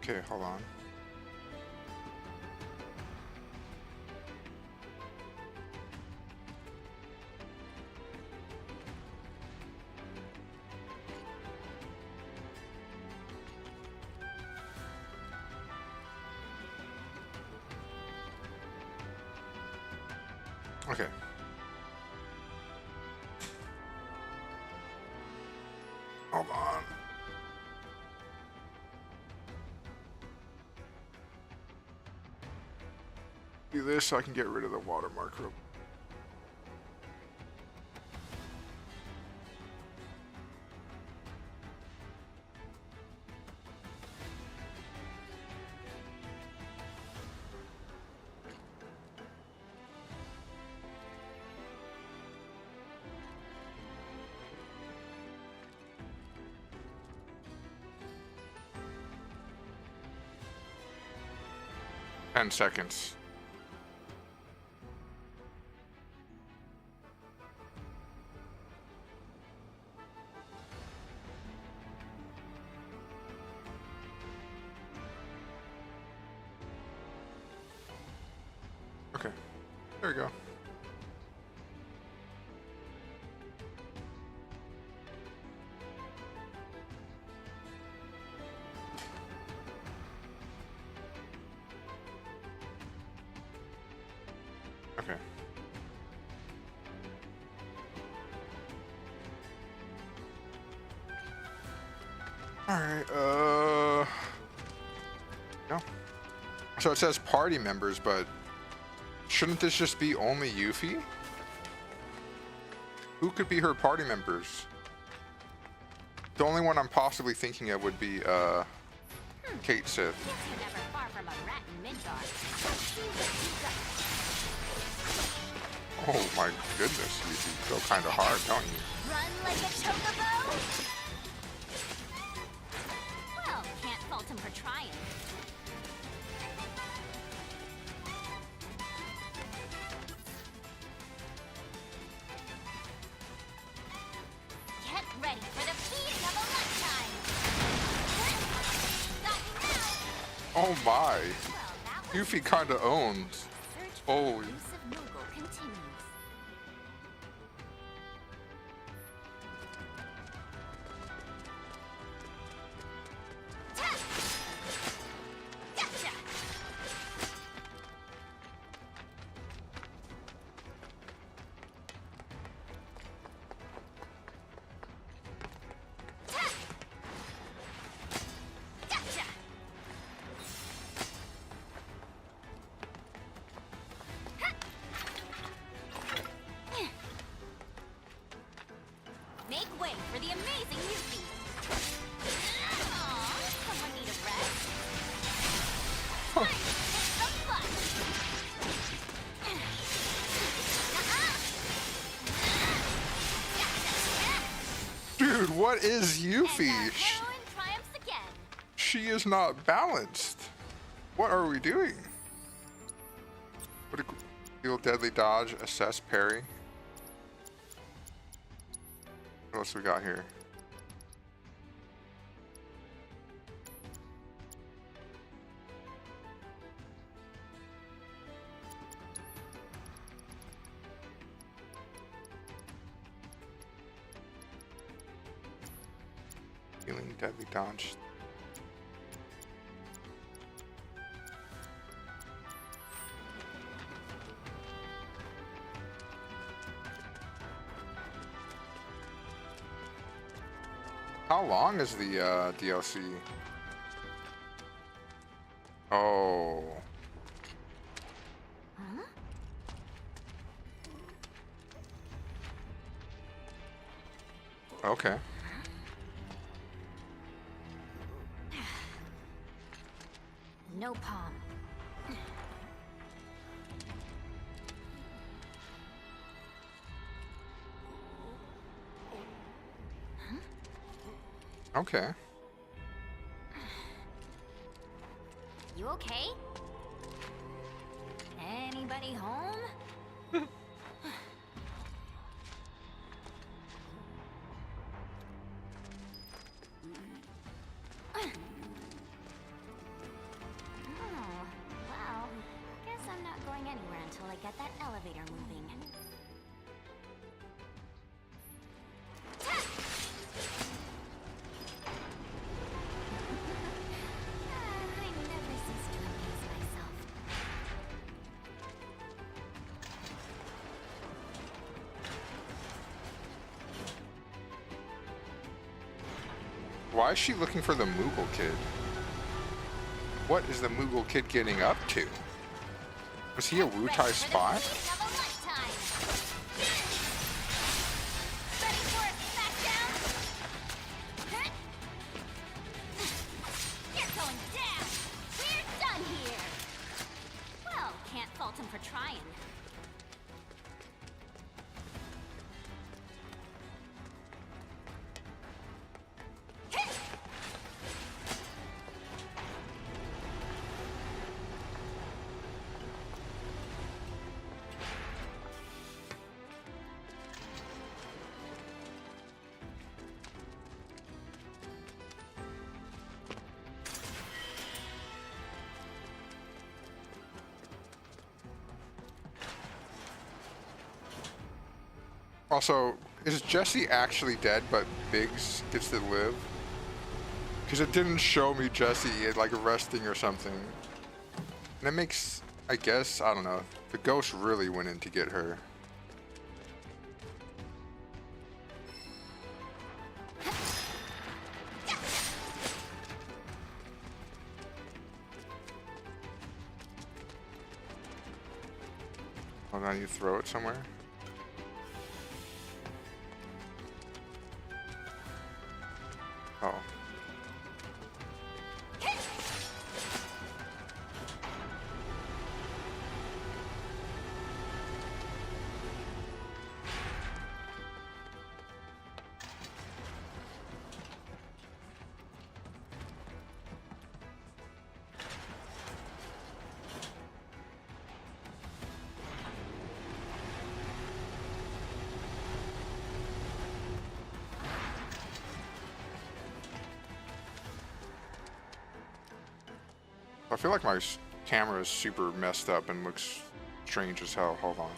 Okay, hold on. Okay. Hold on. Do this so I can get rid of the watermark real. Ten seconds. Okay, there we go. Okay. Alright, no. So it says party members, but shouldn't this just be only Yuffie? Who could be her party members? The only one I'm possibly thinking of would be, Kate Sith. Oh my goodness, you go kind of hard, don't you? Run like a chocobo? Well, can't fault him for trying. Get ready for the feeding of a lifetime. Got you now. Oh my. Well, that was Yuffie kind of owns. search for Holy. elusive mogul continues. Ta! Gotcha! Ta! Gotcha! Make way for the amazing Yuffie! Aw, someone need a rest? Time to kick some butt! Gotcha! Dude, what is And Yuffie? our heroine triumphs again! She is not balanced. What are we doing? What a deal deadly dodge, assess parry. What else we got here? Healing deadly dodge. How long is the DLC? Oh. Huh? Okay. No palm. Okay. You okay? Anybody home? elevator moving. I never cease to amaze myself. Why is she looking for the Moogle kid? What is the Moogle kid getting up to? Was he a Wutai spy? Ready for a smackdown? You're going down. We're done here. Well, can't fault him for trying. Also, is Jesse actually dead, but Biggs gets to live? Because it didn't show me Jesse like resting or something. And it makes, I guess, I don't know. The ghost really went in to get her. Oh, now you throw it somewhere? Oh. I feel like my camera is super messed up and looks strange as hell. Hold on.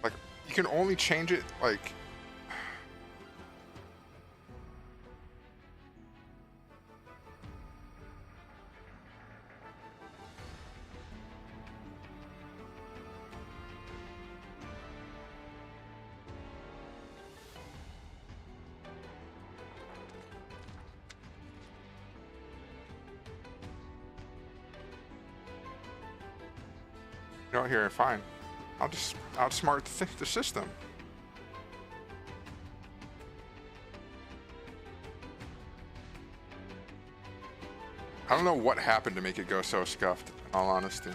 Like, you can only change it, like... You know, here, fine. I'll just outsmart the system. I don't know what happened to make it go so scuffed, in all honesty.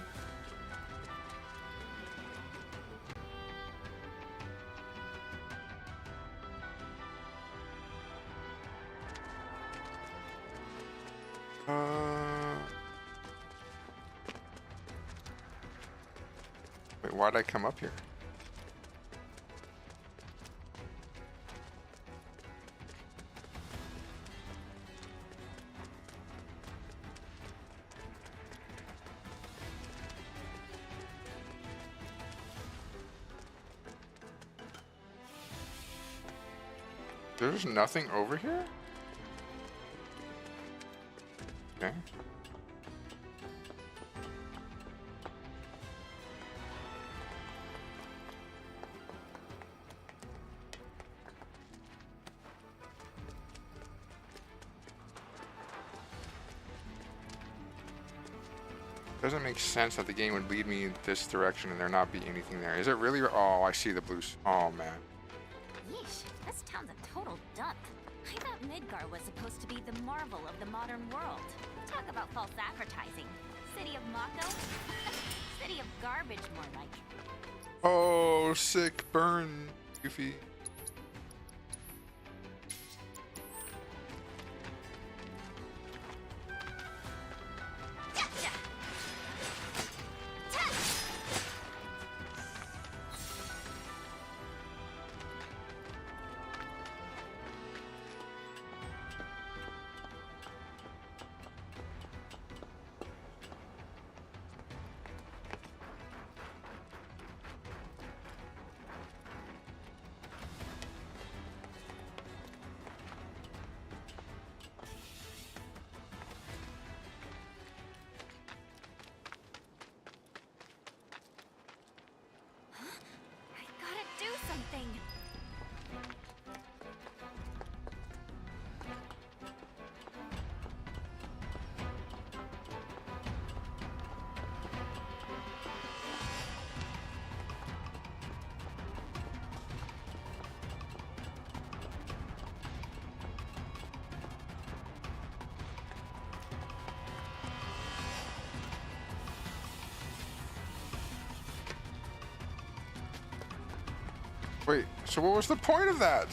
Wait, why'd I come up here? There's nothing over here? Okay. Doesn't make sense that the game would lead me in this direction and there not be anything there. Is it really? Oh, I see the blues. Oh, man. Yeesh, this town's a total dump. I thought Midgar was supposed to be the marvel of the modern world. Talk about false advertising. City of Mako? City of garbage, more like. Oh, sick burn, Goofy. Gotcha! Wait, so what was the point of that?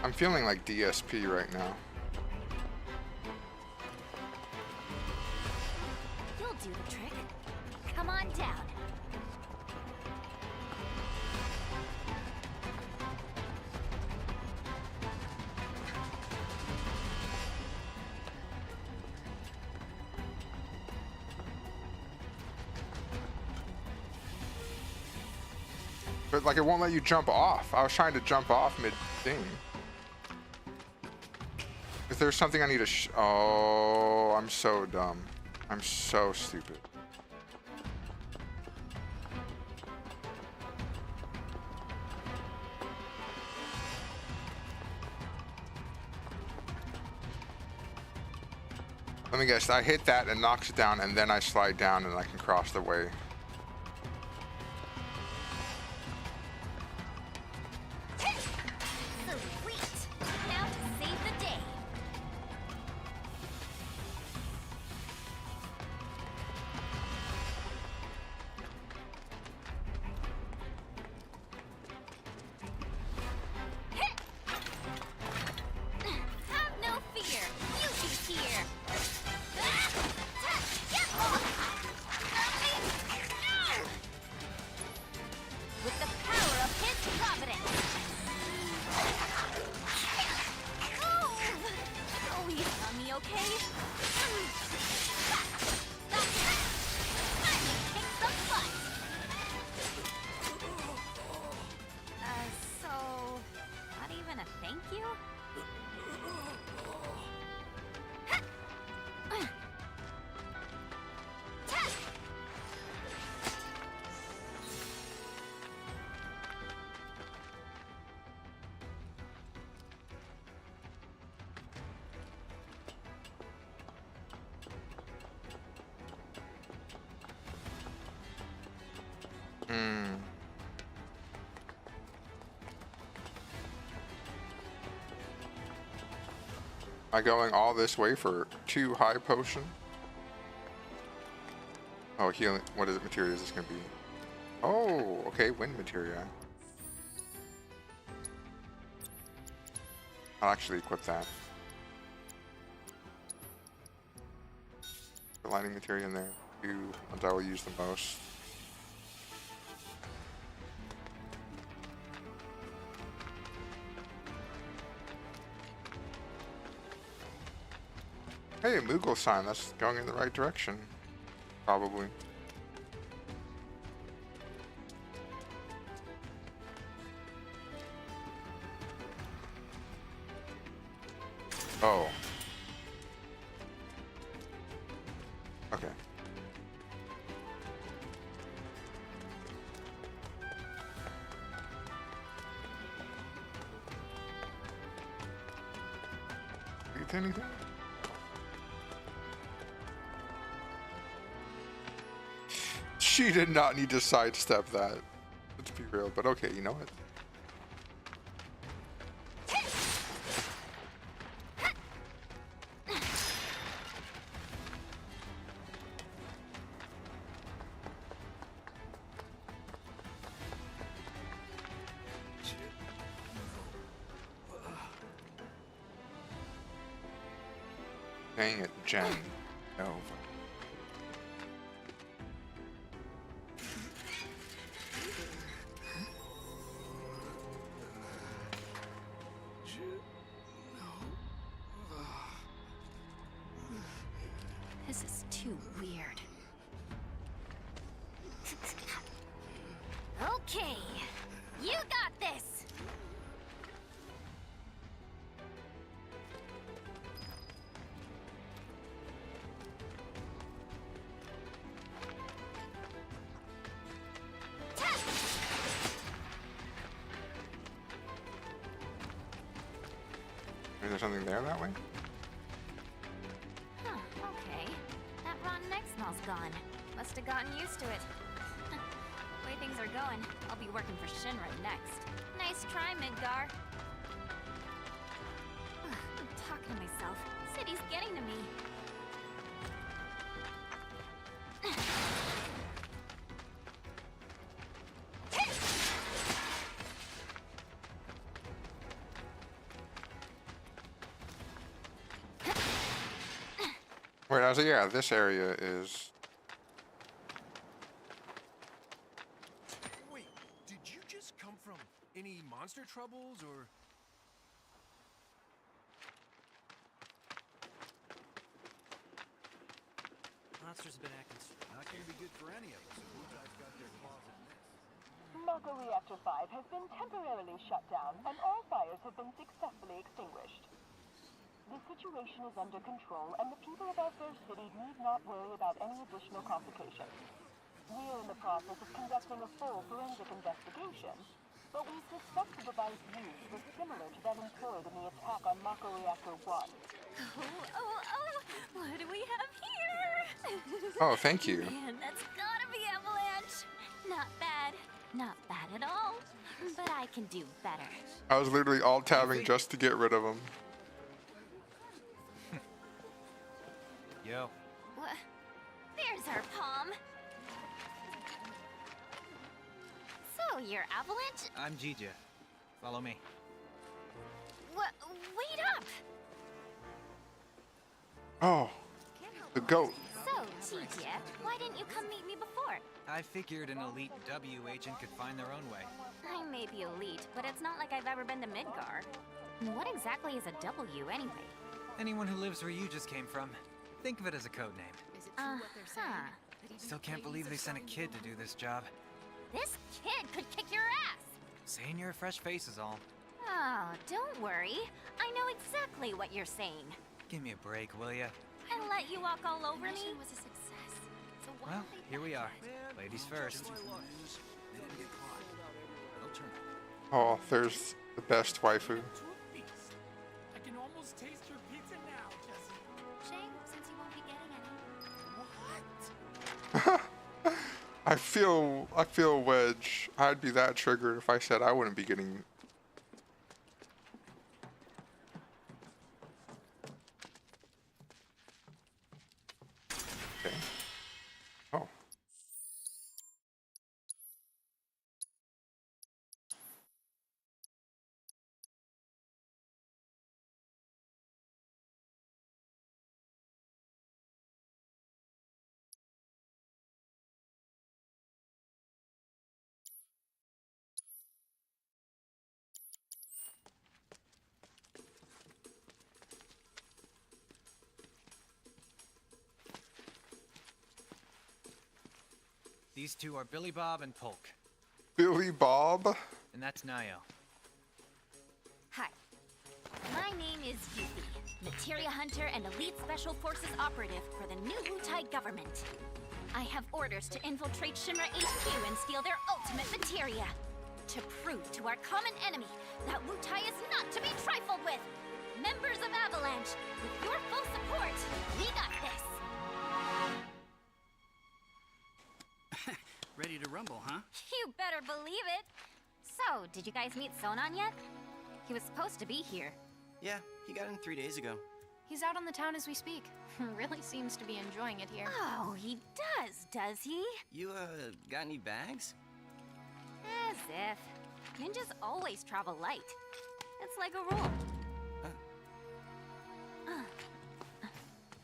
I'm feeling like DSP right now. You'll do the trick. Come on down. But like it won't let you jump off. I was trying to jump off mid-thing. Is there something I need to oh, I'm so dumb. I'm so stupid. Let me guess, I hit that and knocks it down and then I slide down and I can cross the way. Am I going all this way for 2 high potion? Oh, healing. What is it? Materia is this going to be? Oh, okay. Wind materia. I'll actually equip that. The lightning materia in there. 2 ones I will use the most. Hey, Moogle sign. That's going in the right direction. Probably. Oh. Okay. Get anything? She did not need to sidestep that. Let's be real, but okay, you know what? Dang it, Jen. No. This is too weird. Okay, you got this. Is there something there that way? Huh, okay. That rotten egg smell's gone. Must have gotten used to it. The way things are going, I'll be working for Shinra next. Nice try, Midgar. I'm talking to myself. City's getting to me. Wait, I was like, yeah, this area is. Wait, did you just come from any monster troubles or? Monsters have been acting. Not gonna be good for any of us. I've got their claws in this. Mako Reactor 5 has been temporarily shut down, and all fires have been successfully extinguished. The situation is under control, and the people of our fair city need not worry about any additional complications. We are in the process of conducting a full forensic investigation, but we suspect the device used was similar to that employed in the attack on Mako Reactor 1. Oh, what do we have here? Oh, thank you. Man, that's gotta be Avalanche. Not bad. Not bad at all. But I can do better. I was literally alt tabbing just to get rid of him. Yo. There's our palm. So, you're Avalanche? I'm Jija. Follow me. Wait up! Oh, the goat. So, Tijia, why didn't you come meet me before? I figured an elite W agent could find their own way. I may be elite, but it's not like I've ever been to Midgar. What exactly is a W, anyway? Anyone who lives where you just came from. Think of it as a code name. Uh-huh. Still can't believe they sent a kid to do this job. This kid could kick your ass! Saying you're a fresh face is all. Oh, don't worry. I know exactly what you're saying. Give me a break, will ya? I let you walk all over me? was a success. So why Well, don't they here we are. Ladies first. They didn't get caught. They'll turn. Oh, there's the best waifu. To a feast. I can almost taste your pizza now, Jesse. Shame, since you won't be getting any. What? I feel Wedge. I'd be that triggered if I said I wouldn't be getting. Okay. Oh. These two are Billy Bob and Polk. Billy Bob? And that's Nayo. Hi. My name is Yuffie, Materia Hunter and Elite Special Forces Operative for the new Wutai government. I have orders to infiltrate Shinra HQ and steal their ultimate materia. To prove to our common enemy that Wutai is not to be trifled with. Members of Avalanche, with your full support, we got this. Ready to rumble, huh? You better believe it. So, did you guys meet Sonon yet? He was supposed to be here. Yeah, he got in 3 days ago. He's out on the town as we speak. Really seems to be enjoying it here. Oh, he does he? You, got any bags? As if. Ninjas always travel light. It's like a rule.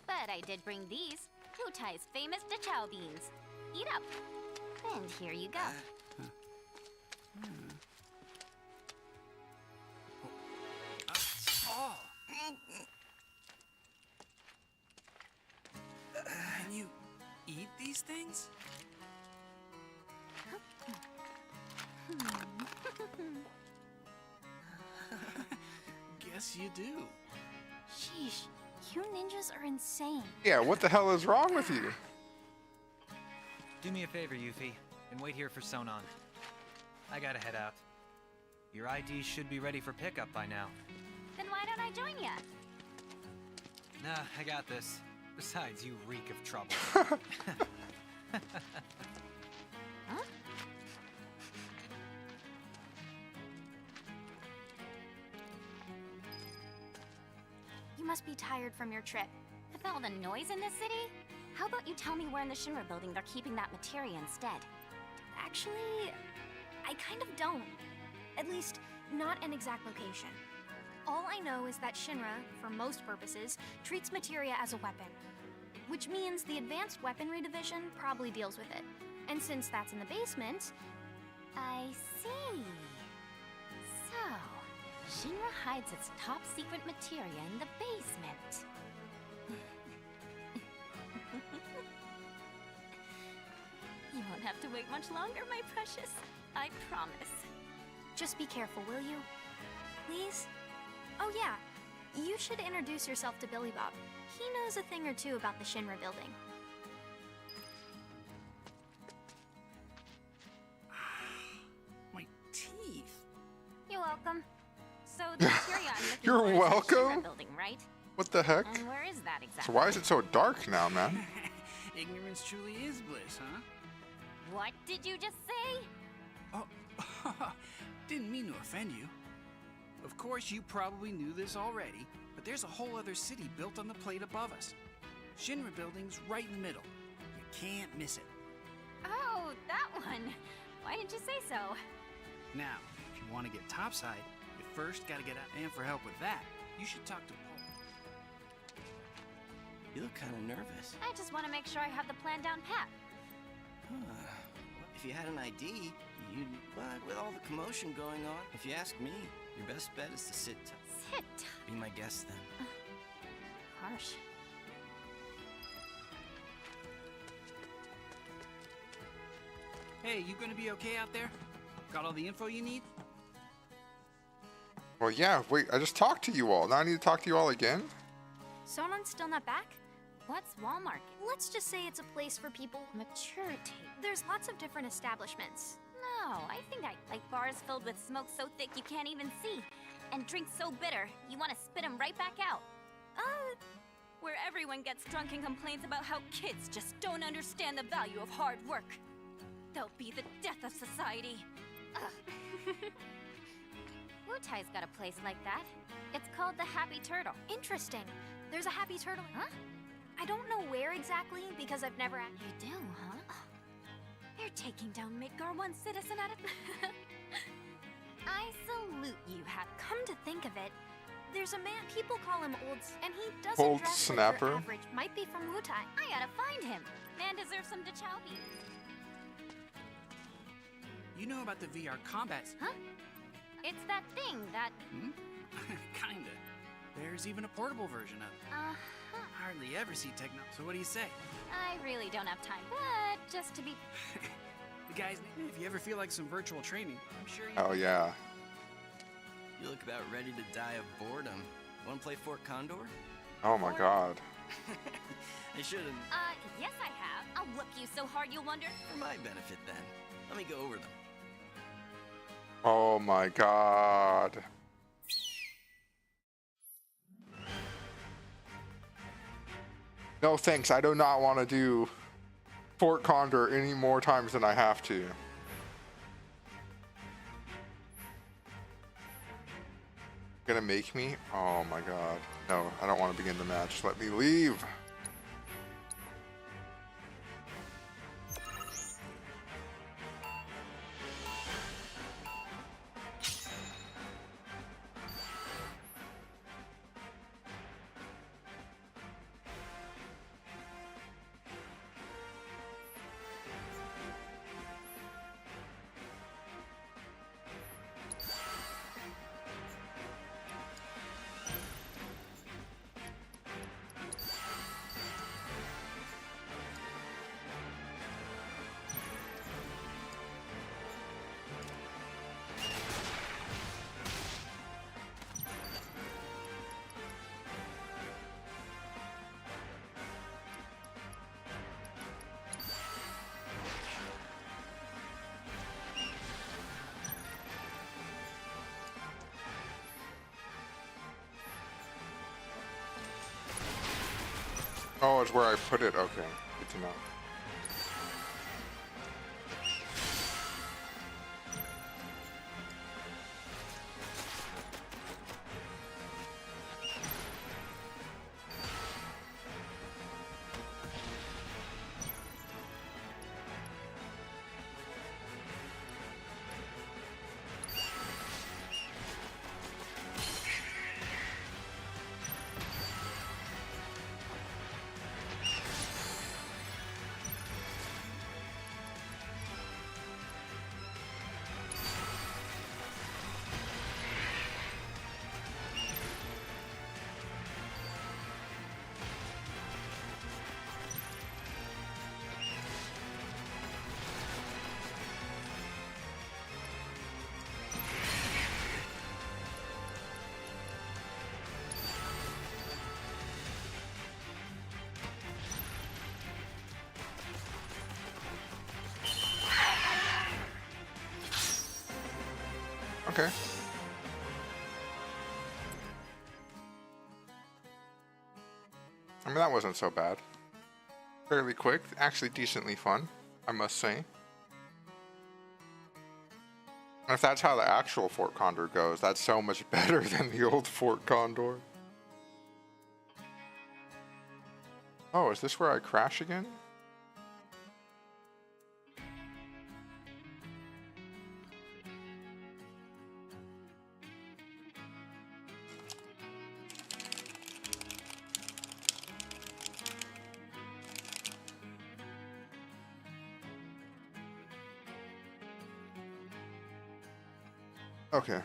But I did bring these. Wutai's famous Dachau beans. Eat up. And here you go. Oh. Can you eat these things? Guess you do. Sheesh, you ninjas are insane. Yeah, what the hell is wrong with you? Do me a favor, Yuffie, and wait here for Sonon. I gotta head out. Your ID should be ready for pickup by now. Then why don't I join ya? Nah, I got this. Besides, you reek of trouble. Huh? You must be tired from your trip. With all the noise in this city? How about you tell me where in the Shinra building they're keeping that materia instead? Actually, I kind of don't. At least, not an exact location. All I know is that Shinra, for most purposes, treats materia as a weapon. Which means the Advanced Weaponry Division probably deals with it. And since that's in the basement... I see. So, Shinra hides its top secret materia in the basement. You won't have to wait much longer, my precious. I promise. Just be careful, will you? Please? Oh yeah, you should introduce yourself to Billy Bob. He knows a thing or two about the Shinra building. My teeth. You're welcome. So the materia I'm looking You're for is in the welcome? Shinra building, right? What the heck? And where is that exactly? So why is it so dark now, man? Ignorance truly is bliss, huh? What did you just say? Oh, didn't mean to offend you. Of course, you probably knew this already, but there's a whole other city built on the plate above us. Shinra building's right in the middle. You can't miss it. Oh, that one. Why didn't you say so? Now, if you want to get topside, you first gotta get out. And for help with that, you should talk to Paul. You look kind of nervous. I just want to make sure I have the plan down pat. If you had an ID, you'd... But with all the commotion going on, if you ask me, your best bet is to sit tight. Sit. Be my guest then. Harsh. Hey, you gonna be okay out there? Got all the info you need? Well, yeah, wait, I just talked to you all. Now I need to talk to you all again? Sonon's still not back? What's Walmart? Let's just say it's a place for people. Maturity. There's lots of different establishments. No, I think I like bars filled with smoke so thick you can't even see. And drinks so bitter, you want to spit them right back out. Where everyone gets drunk and complains about how kids just don't understand the value of hard work. They'll be the death of society. Wutai's got a place like that. It's called the Happy Turtle. Interesting. There's a Happy Turtle. Huh? I don't know where exactly because I've never... You do, huh? You're taking down Midgar one citizen at a... I salute you, Come to think of it, there's a man, people call him Old, and he doesn't Old dress Snapper? like your average. Might be from Wutai. I gotta find him. Man deserves some Dachaubi. You know about the VR combat... Huh? It's that thing that... Hmm? Kinda. There's even a portable version of it. Uh-huh. Hardly ever see techno. So what do you say? I really don't have time, but just to be... The guys, if you ever feel like some virtual training, I'm sure you... Oh, yeah. You look about ready to die of boredom. Want to play Fort Condor? Oh, my God. I should've... Yes I have. I'll whoop you so hard you'll wonder... For my benefit, then. Let me go over them. Oh, my God. No, thanks. I do not want to do Fort Condor any more times than I have to. Gonna make me? Oh my God. No, I don't want to begin the match. Let me leave. Oh, it's where I put it. Okay, good to know. Okay. I mean, that wasn't so bad. Fairly quick, actually decently fun, I must say. And if that's how the actual Fort Condor goes, that's so much better than the old Fort Condor. Oh, is this where I crash again? Okay.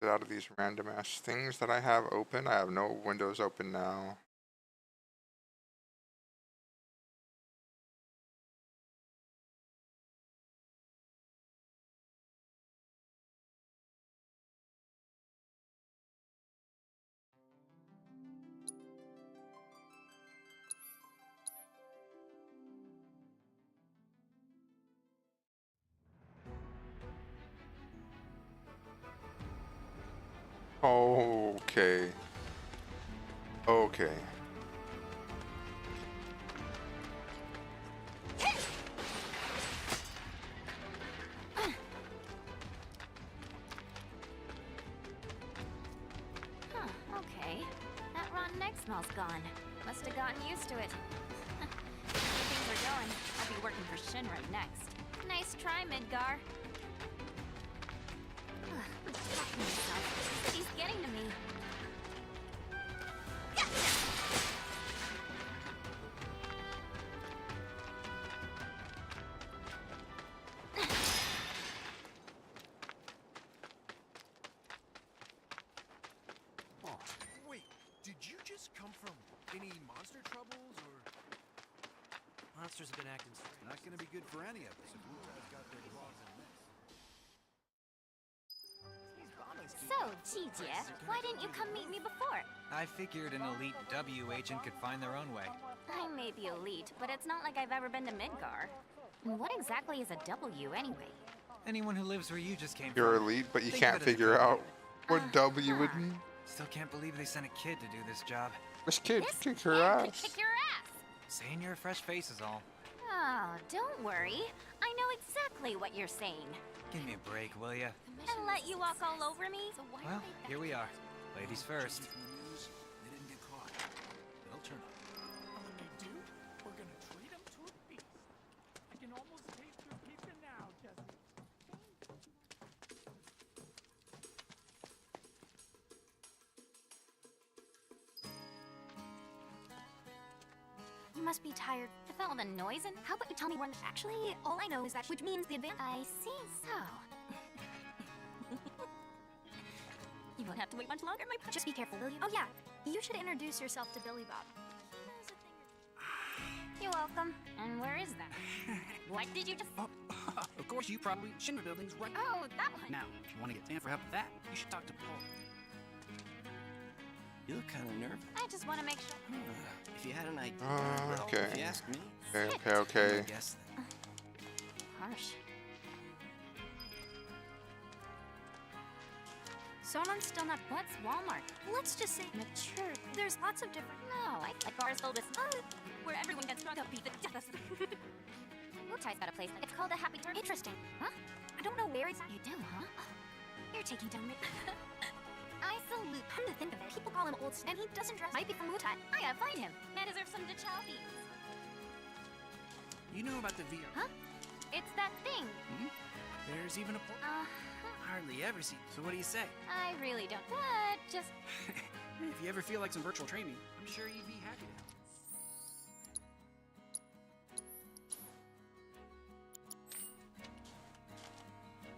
Get out of these random ass things that I have open. I have no windows open now. Okay. Okay. Huh, okay. That rotten egg smell's gone. Must have gotten used to it. The way things are going, I'll be working for Shinra next. Nice try, Midgar. I'm talking myself. He's getting to me. Oh, wait, did you just come from any monster troubles or? Monsters have been acting strange. Not gonna be good for any of us if Wu-Tai's got their claws in this. So, Jijie, why didn't you come meet me before? I figured an elite W agent could find their own way. I may be elite, but it's not like I've ever been to Midgar. And what exactly is a W anyway? Anyone who lives where you just came You're from. elite, but you Think of can't it as a figure out compliment. what W would mean. Still can't believe they sent a kid to do this job. This kid This kick kid her could ass. kick your ass! Saying you're a fresh face is all. Oh, don't worry. I know exactly what you're saying. Give me a break, will ya? And let you walk all over me? Well, here we are. Ladies first. From the news, they didn't get caught. They'll turn up. And when they do, we're gonna treat them to a feast. I can almost taste your pizza now, Jesse. You must be tired. With all the noise and How about you tell me when? Actually, all I know is that which means the advance. I see so. You won't have to wait much longer, my Just be careful, will you? Oh yeah, you should introduce yourself to Billy Bob. You're welcome. And where is that? What did you just... Of course, you probably Shinra buildings right. Oh, that one. Now, if you want to get Dan for help with that, you should talk to Paul. You look kind of nervous. I just want to make sure. If you had an idea, well, Okay. if you ask me, Okay. I guess then. Harsh. Sonon's still not. What's Walmart? Let's just say mature. There's lots of different. No, I like bars filled with where everyone gets drunk up beat the death. Wu-Tai's got a place. It's called a Happy Turn. Interesting. Huh? I don't know where it's at. You do, huh? You're taking down me. I salute. Come to think of it, people call him old, and he doesn't dress. Might be from Wu-Tai. I gotta find him. Man deserves some Dechow beans. You know about the VR? Huh? It's that thing. There's even a port. Hardly ever see. So what do you say? I really don't. But just If you ever feel like some virtual training, I'm sure you'd be happy to help.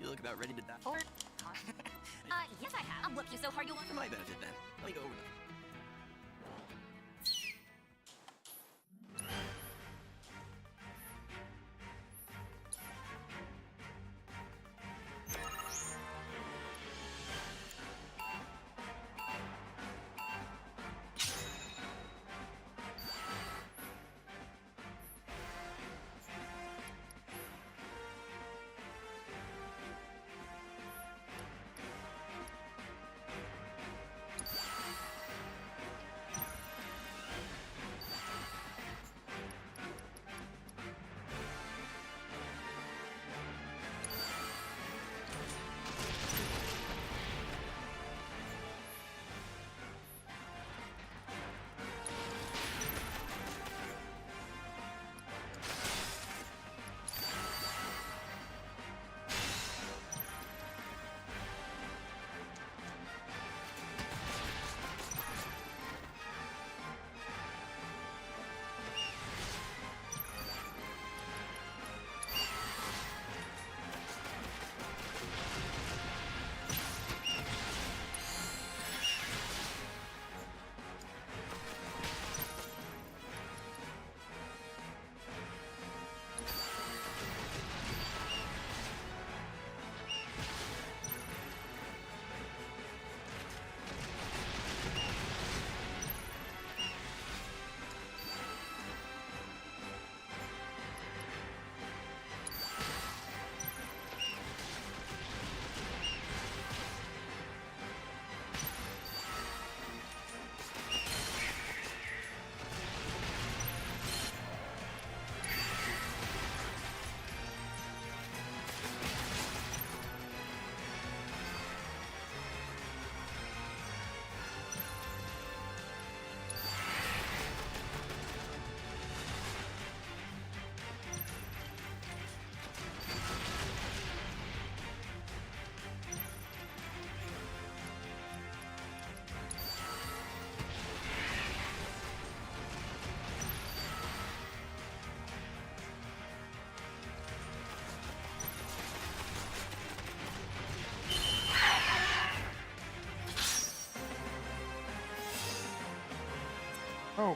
you look about ready to die. for. Yes, I have. I'll whip you so hard you won't. For my benefit, then. Let me go over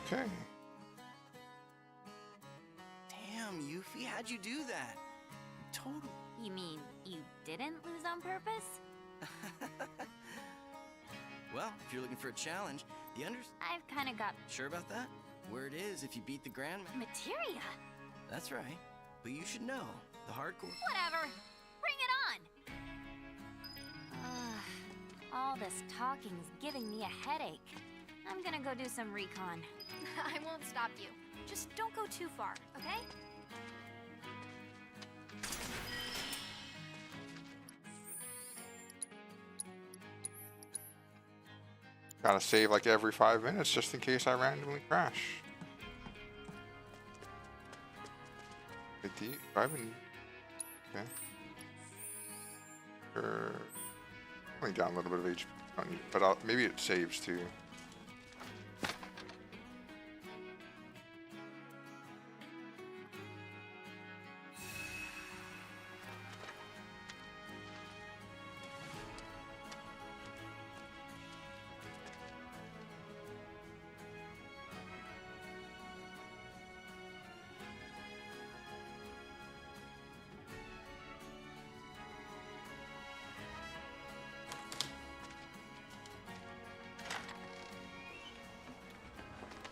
Okay. Damn, Yuffie, how'd you do that? Total. You mean you didn't lose on purpose? Well, if you're looking for a challenge, the I've kind of got Sure about that? Word is, if you beat the Grand... materia. That's right. But you should know, the hardcore... Whatever. Bring it on. All this talking's giving me a headache. I'm gonna go do some recon. I won't stop you. Just don't go too far, okay? Gotta save like every 5 minutes just in case I randomly crash. I've been... Okay. Only down a little bit of HP, but maybe it saves too.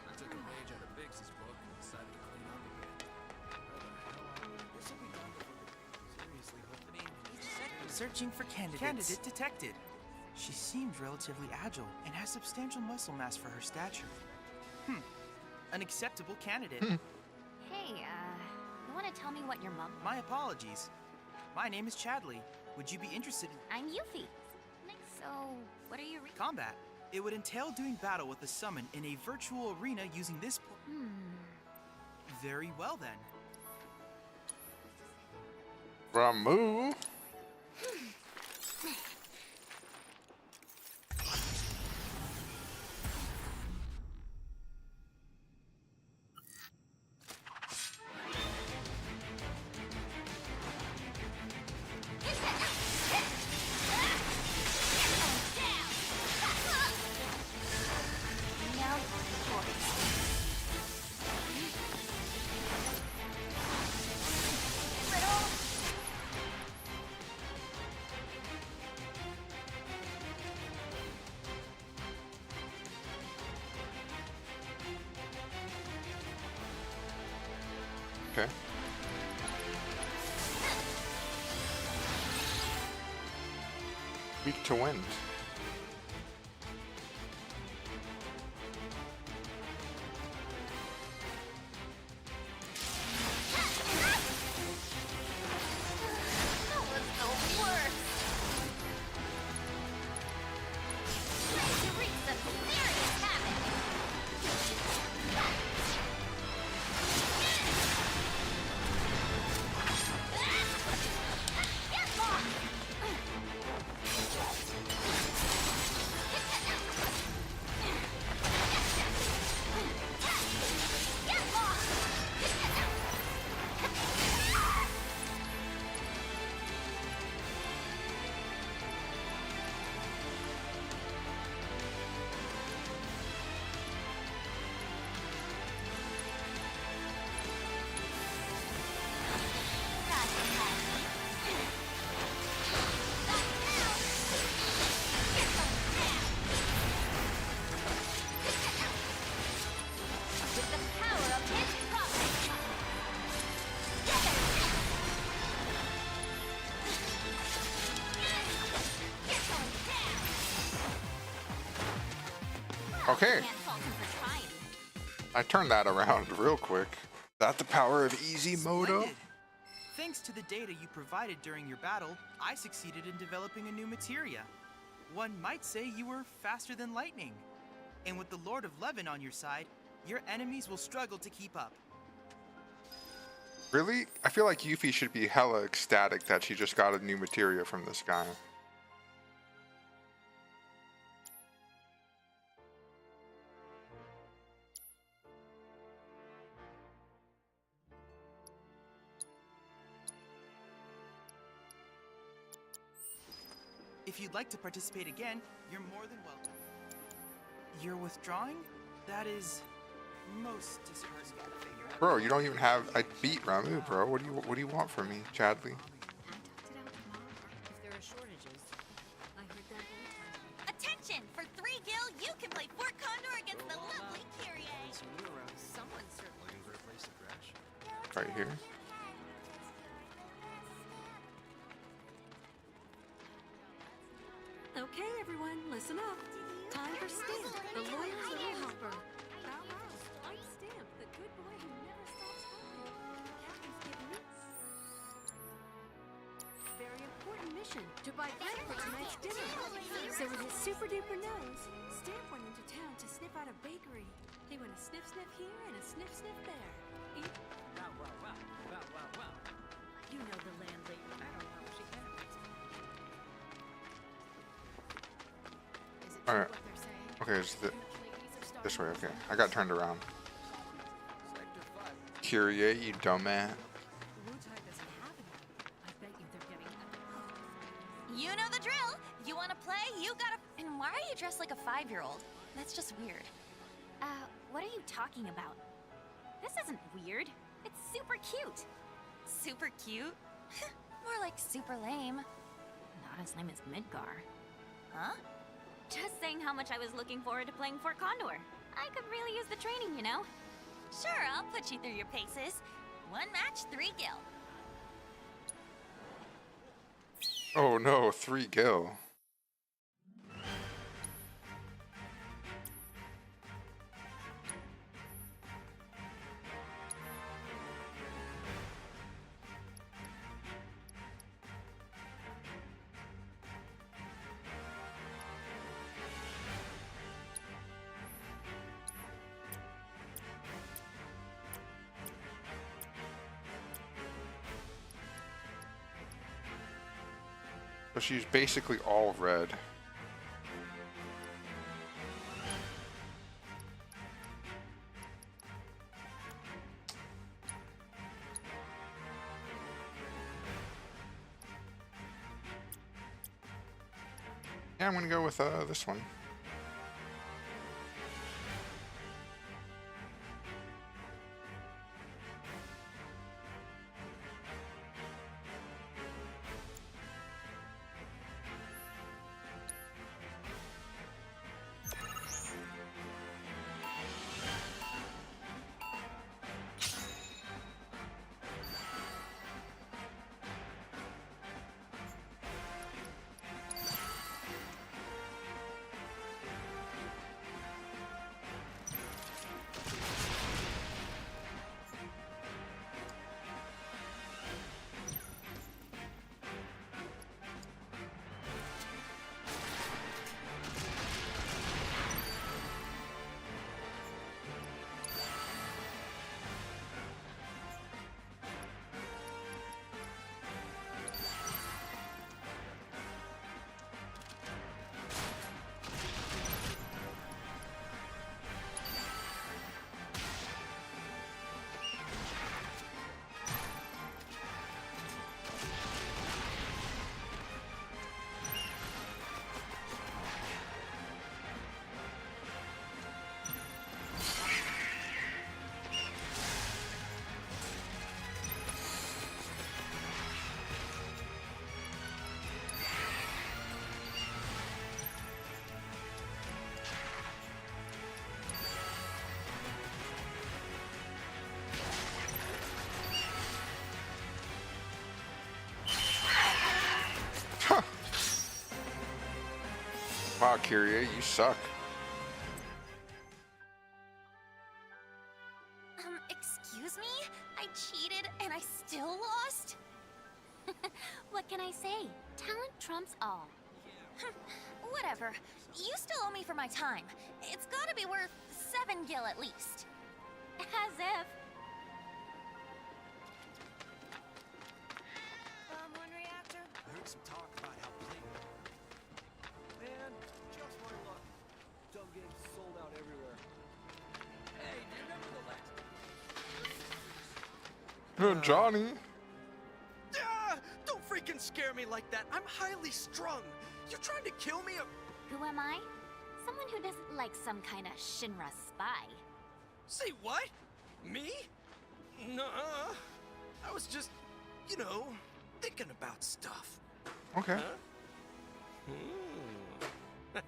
I took a page out of Biggs's book and decided to clean up a bit. Where the hell are we? This will be done before. Seriously, Hope. Searching for candidates. Candidate detected. She seems relatively agile and has substantial muscle mass for her stature. An acceptable candidate. Hey, you want to tell me what your mom... My apologies. My name is Chadley. Would you be interested in I'm Yuffie. So, what are you combat? It would entail doing battle with a summon in a virtual arena using this... Very well then. Ramu. Okay. Weak to wind. Okay. I turned that around real quick. Is that the power of easy modo? Splendid. Thanks to the data you provided during your battle, I succeeded in developing a new materia. One might say you were faster than lightning. And with the Lord of Levin on your side, your enemies will struggle to keep up. Really? I feel like Yuffie should be hella ecstatic that she just got a new materia from this guy. If you'd like to participate again, you're more than welcome. You're withdrawing? That is most disheartening. Bro, you don't even have. I beat Ramu, bro. What do you want from me, Chadley? If there are shortages, I heard that all the time. Attention! For 3 gil, you can play Fort Condor against the lovely Kyrie. Someone certainly Looking for a place to crash? Right here. Okay, everyone, listen up. Time for Stamp, the loyal little helper. Bow wow, I'm Stamp, the good boy who never stops helping. Captain's given me very important mission to buy bread for tonight's dinner. So with his super duper nose, Stamp went into town to sniff out a bakery. He went a sniff sniff here and a sniff sniff there. Wow, wow, wow, wow, wow, wow. You know the landlady. I don't know if she can. Is it All right. what they're saying? Okay, it's Ladies are starting this way. to Okay, I got turned around. Sector 5. Kyrie, you dumbass. Wu-Tai doesn't have any. I bet you they're getting You know the drill. You want to play? You gotta. And why are you dressed like a 5-year-old? That's just weird. What are you talking about? This isn't weird. It's super cute. Super cute? More like super lame. Not as lame as Midgar. Huh? Just saying how much I was looking forward to playing Fort Condor. I could really use the training, you know? Sure, I'll put you through your paces. 1 match, 3 gil. Oh no, 3 gil. So she's basically all red. Yeah, I'm gonna go with this one. Wow, Kyrie, you suck. Excuse me? I cheated and I still lost? What can I say? Talent trumps all. Whatever. You still owe me for my time. It's gotta be worth 7 gil at least. As if. one reactor. I heard some talk about how playing. Man, just my luck. Dumb games sold out everywhere. Hey, do you remember the last? Johnny. Ah, don't freaking scare me like that. I'm highly strung. You trying to kill me? Who am I? Someone who doesn't like some kind of Shinra spy. Say what? Me? Nuh-uh. I was just, you know, thinking about stuff. Okay. Huh?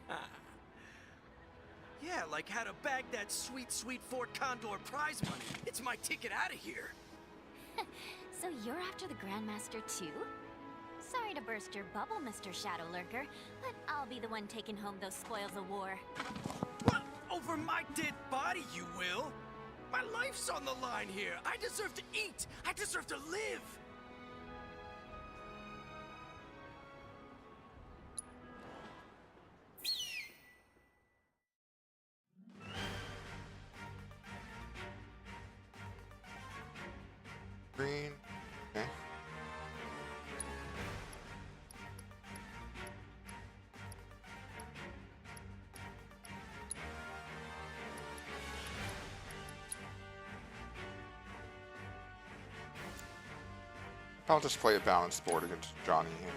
Yeah, like how to bag that sweet, sweet Fort Condor prize money. It's my ticket out of here. So you're after the Grandmaster too? Sorry to burst your bubble, Mr. Shadow Lurker, but I'll be the one taking home those spoils of war. What? Over my dead body, you will? My life's on the line here. I deserve to eat. I deserve to live. Green. Okay. I'll just play a balanced board against Johnny here.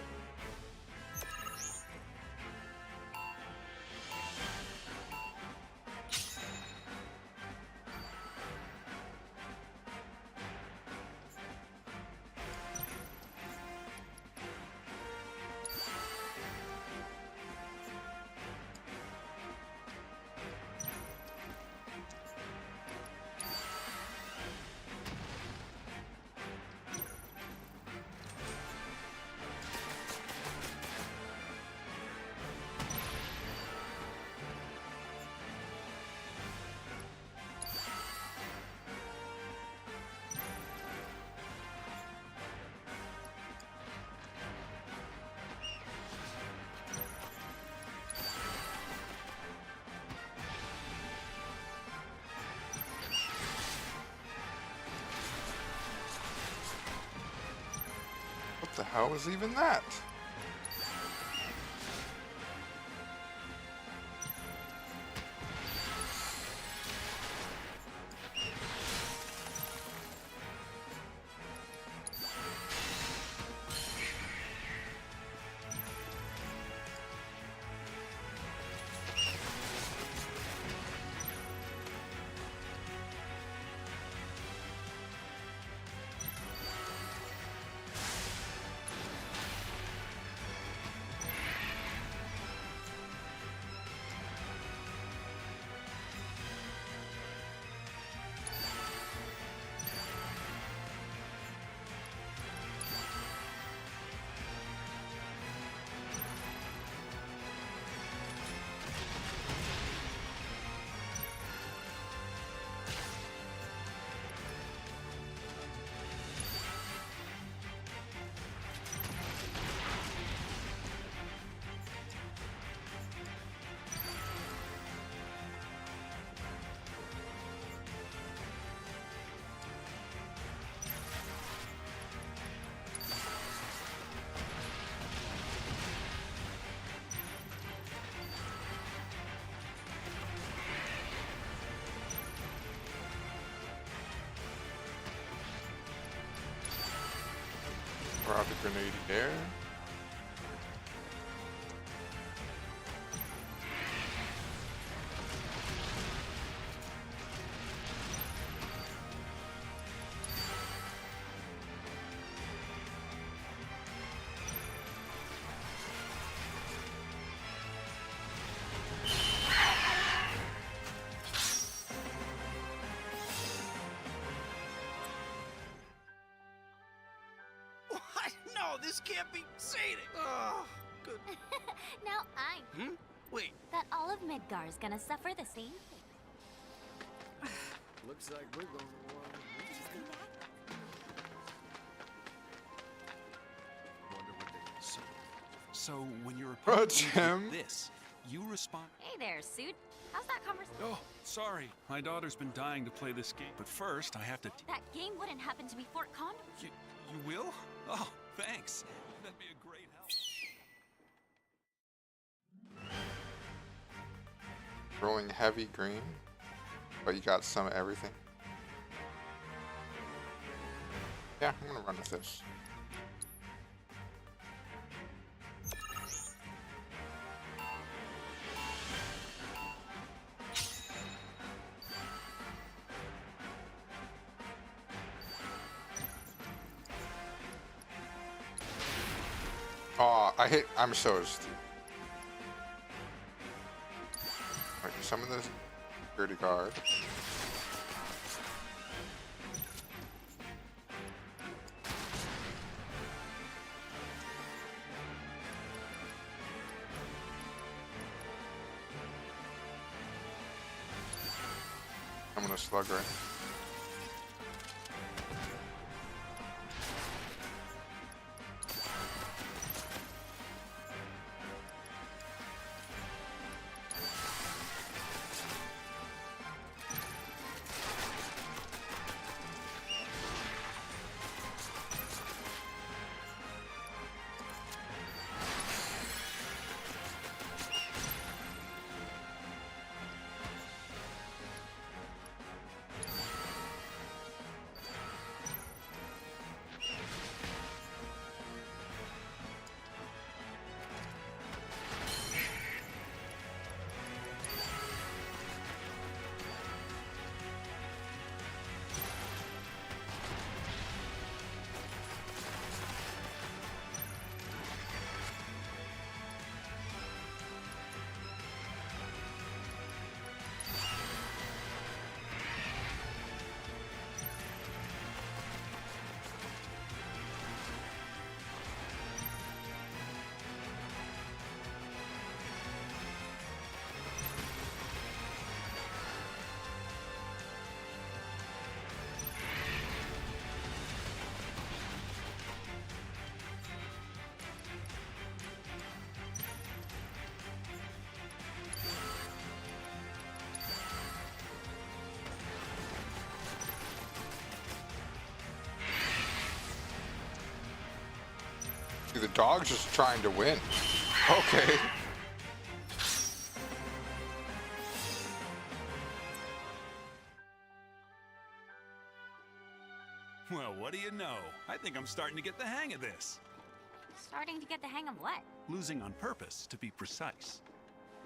What the hell was even that? Throw out the grenade there. What? No, this can't be sated. Oh, good. Now I'm. Wait. That all of Midgar is gonna suffer the same fate. Looks like we're going to war. Wonder what they say. So when you're Tim. this, you respond. Hey there, Suit. How's that conversation? Oh, sorry. My daughter's been dying to play this game, but first I have to. That game wouldn't happen to be Fort Condor. You will? Oh, thanks. That'd be a great help. Rolling heavy green, but you got some of everything. Yeah, I'm gonna run with this. Oh, I'm so stupid. Right, summon the security guard. I'm gonna slug right. The dog's just trying to win. Okay. Well, what do you know? I think I'm starting to get the hang of this. Starting to get the hang of what? Losing on purpose, to be precise.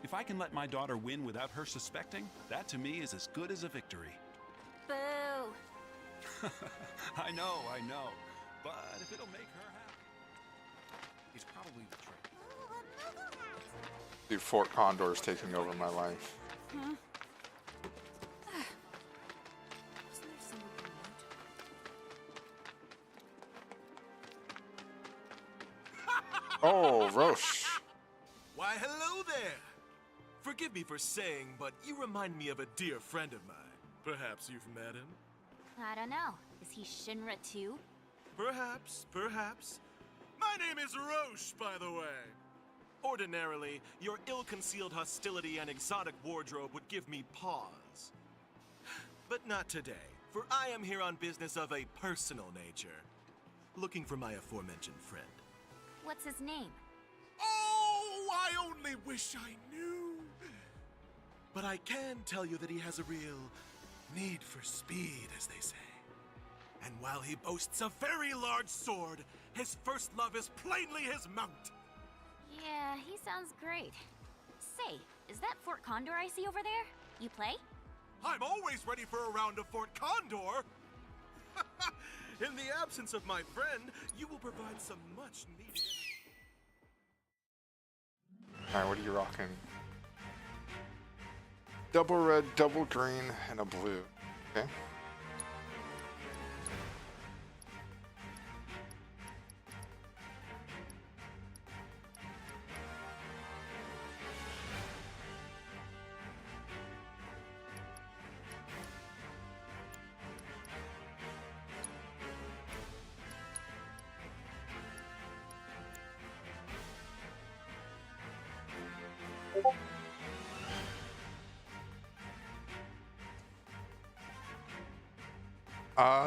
If I can let my daughter win without her suspecting, that to me is as good as a victory. Boo. I know. But if it'll make her happy, he's probably the trick. Dude, Fort Condor is taking over my life. Huh? Oh, Roche. Why, hello there! Forgive me for saying, but you remind me of a dear friend of mine. Perhaps you've met him? I don't know. Is he Shinra too? Perhaps. My name is Roche, by the way. Ordinarily, your ill-concealed hostility and exotic wardrobe would give me pause. But not today, for I am here on business of a personal nature. Looking for my aforementioned friend. What's his name? Oh, I only wish I knew. But I can tell you that he has a real need for speed, as they say. And while he boasts a very large sword, his first love is plainly his mount. Yeah, he sounds great. Say, is that Fort Condor I see over there? You play? I'm always ready for a round of Fort Condor. In the absence of my friend, you will provide some much needed. Alright, what are you rocking? Double red, double green, and a blue. Okay.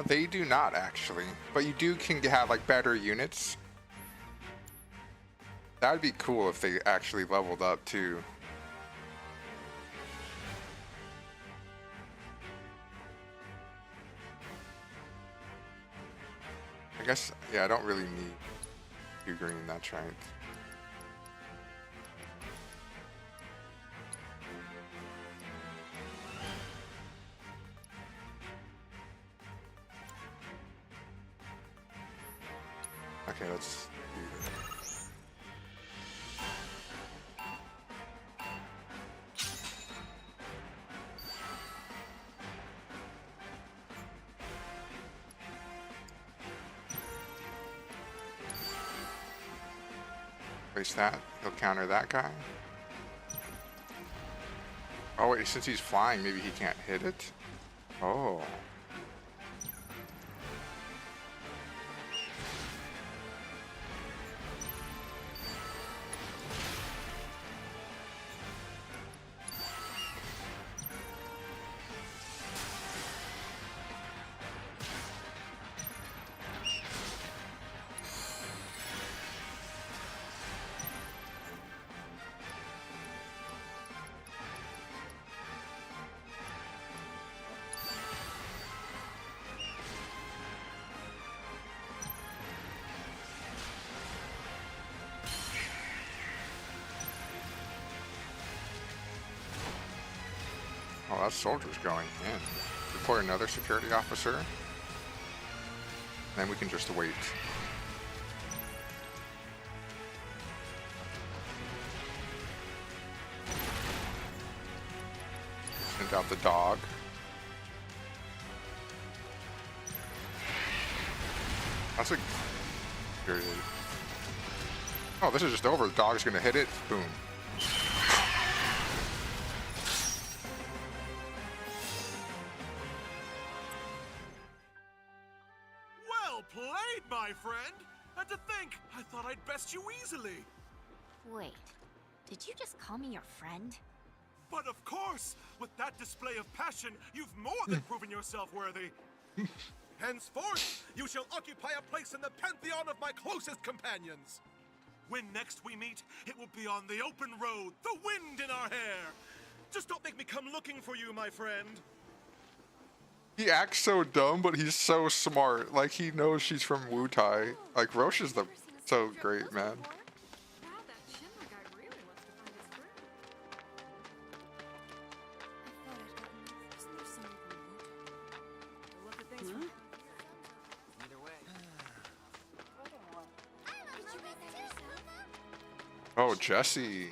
They do not actually, but you can have like better units. That'd be cool if they actually leveled up too. I guess, yeah, I don't really need two green, that's right. Okay, let's do that. Place that. He'll counter that guy. Oh wait, since he's flying, maybe he can't hit it? Oh. Oh, that soldier's going in. Deploy another security officer. Then we can just wait. Send out the dog. That's a... Period. Oh, this is just over. The dog's gonna hit it. Boom. Played, my friend! And to think, I thought I'd best you easily. Wait, did you just call me your friend? But of course! With that display of passion, you've more than proven yourself worthy. Henceforth, you shall occupy a place in the pantheon of my closest companions. When next we meet, it will be on the open road, the wind in our hair. Just don't make me come looking for you, my friend. He acts so dumb, but he's so smart. Like, he knows she's from Wutai. Like, Roche is so great, man. Wow, that Shinra guy really wants to find his friend. I thought I'd gotten... Isn't there someone from Wutai? Look at things from here. Either way. Did you make that yourself? Oh, Jesse.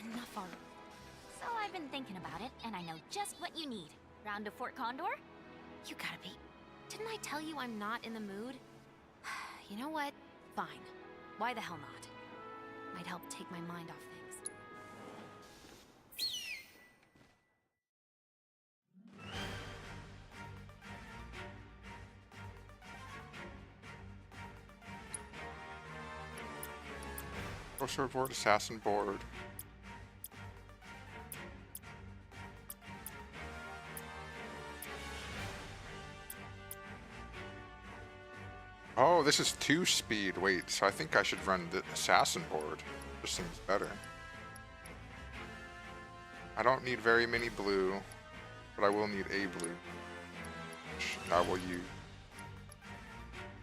Enough already. So I've been thinking about it, and I know just what you need. Round to Fort Condor? You gotta be... Didn't I tell you I'm not in the mood? You know what? Fine. Why the hell not? Might help take my mind off things. Sorcerer board, assassin board. Oh, this is 2 speed. Wait, so I think I should run the assassin board. This seems better. I don't need very many blue, but I will need a blue. I will use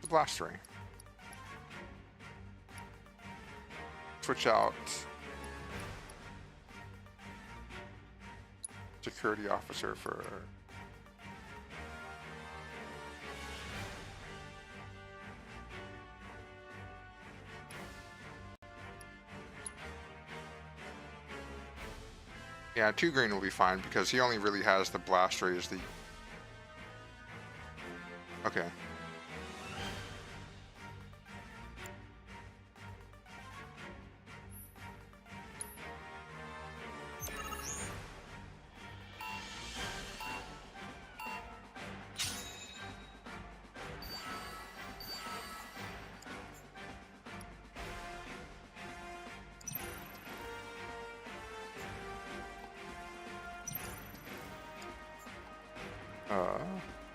the blast ring. Switch out security officer for... Yeah, 2 green will be fine because he only really has the blast ray as the... Okay.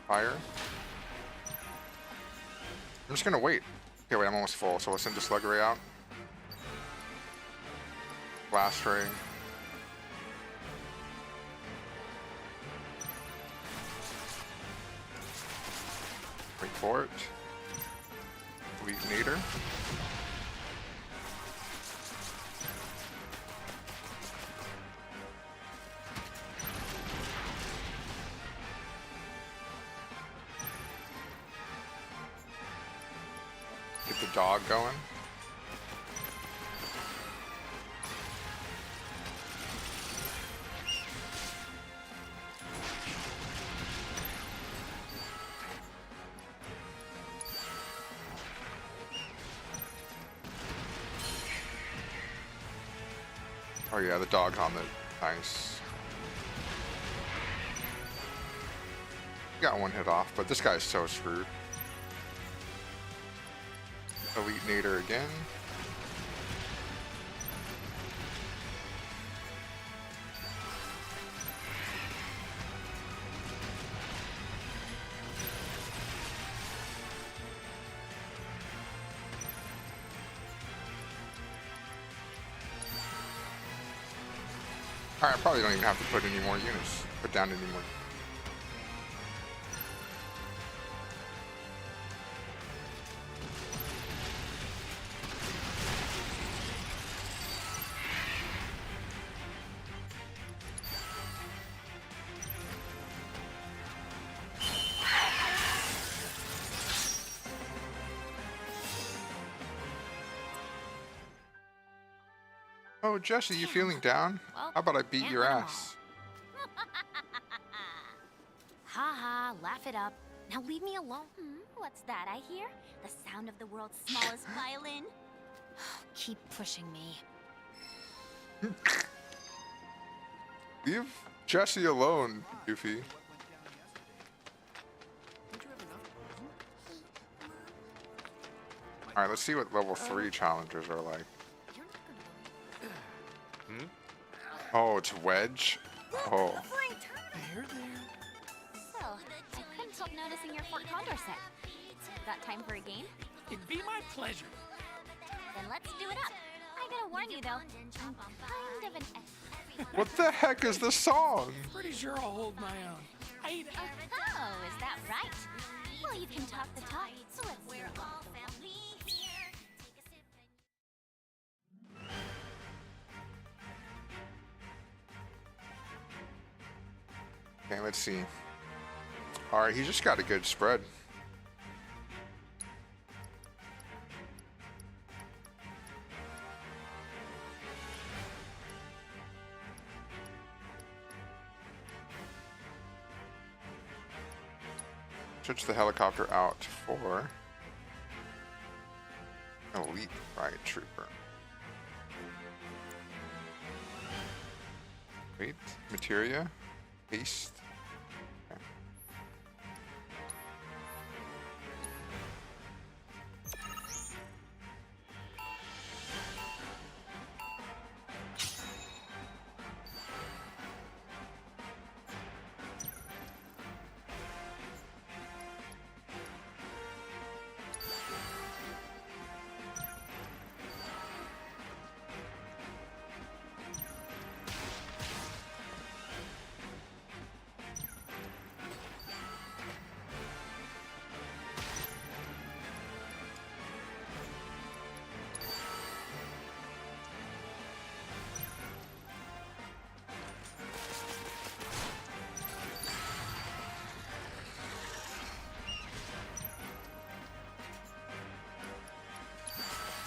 Fire. I'm just gonna wait. Okay, wait, I'm almost full, so let's send the slug ray out. Blast ray. Wait for it. Elite Nader. Get the dog going. Oh yeah, the dog's on the nice. Got one hit off, but this guy's so screwed. Elite Nader again. Alright, I probably don't even have to put any more units. Put down any more. Oh, Jesse, you feeling down? Well, How about I beat can't your win 'em ass? Ha ha, laugh it up. Now leave me alone. What's that I hear? The sound of the world's smallest violin? Keep pushing me. Leave Jesse alone, Goofy. Alright, let's see what level 3 challengers are like. Oh, it's Wedge? Oh. So, I couldn't help noticing your Fort Condor set. Got time for a game? It'd be my pleasure. Then let's do it up. I gotta warn you though, I'm kind of an S. What the heck is this song? Pretty sure I'll hold my own. Oh, is that right? Well, you can talk the talk, so let's do it. Okay, let's see. Alright, he just got a good spread. Switch the helicopter out for Elite Riot Trooper. Wait, materia, paste. Okay.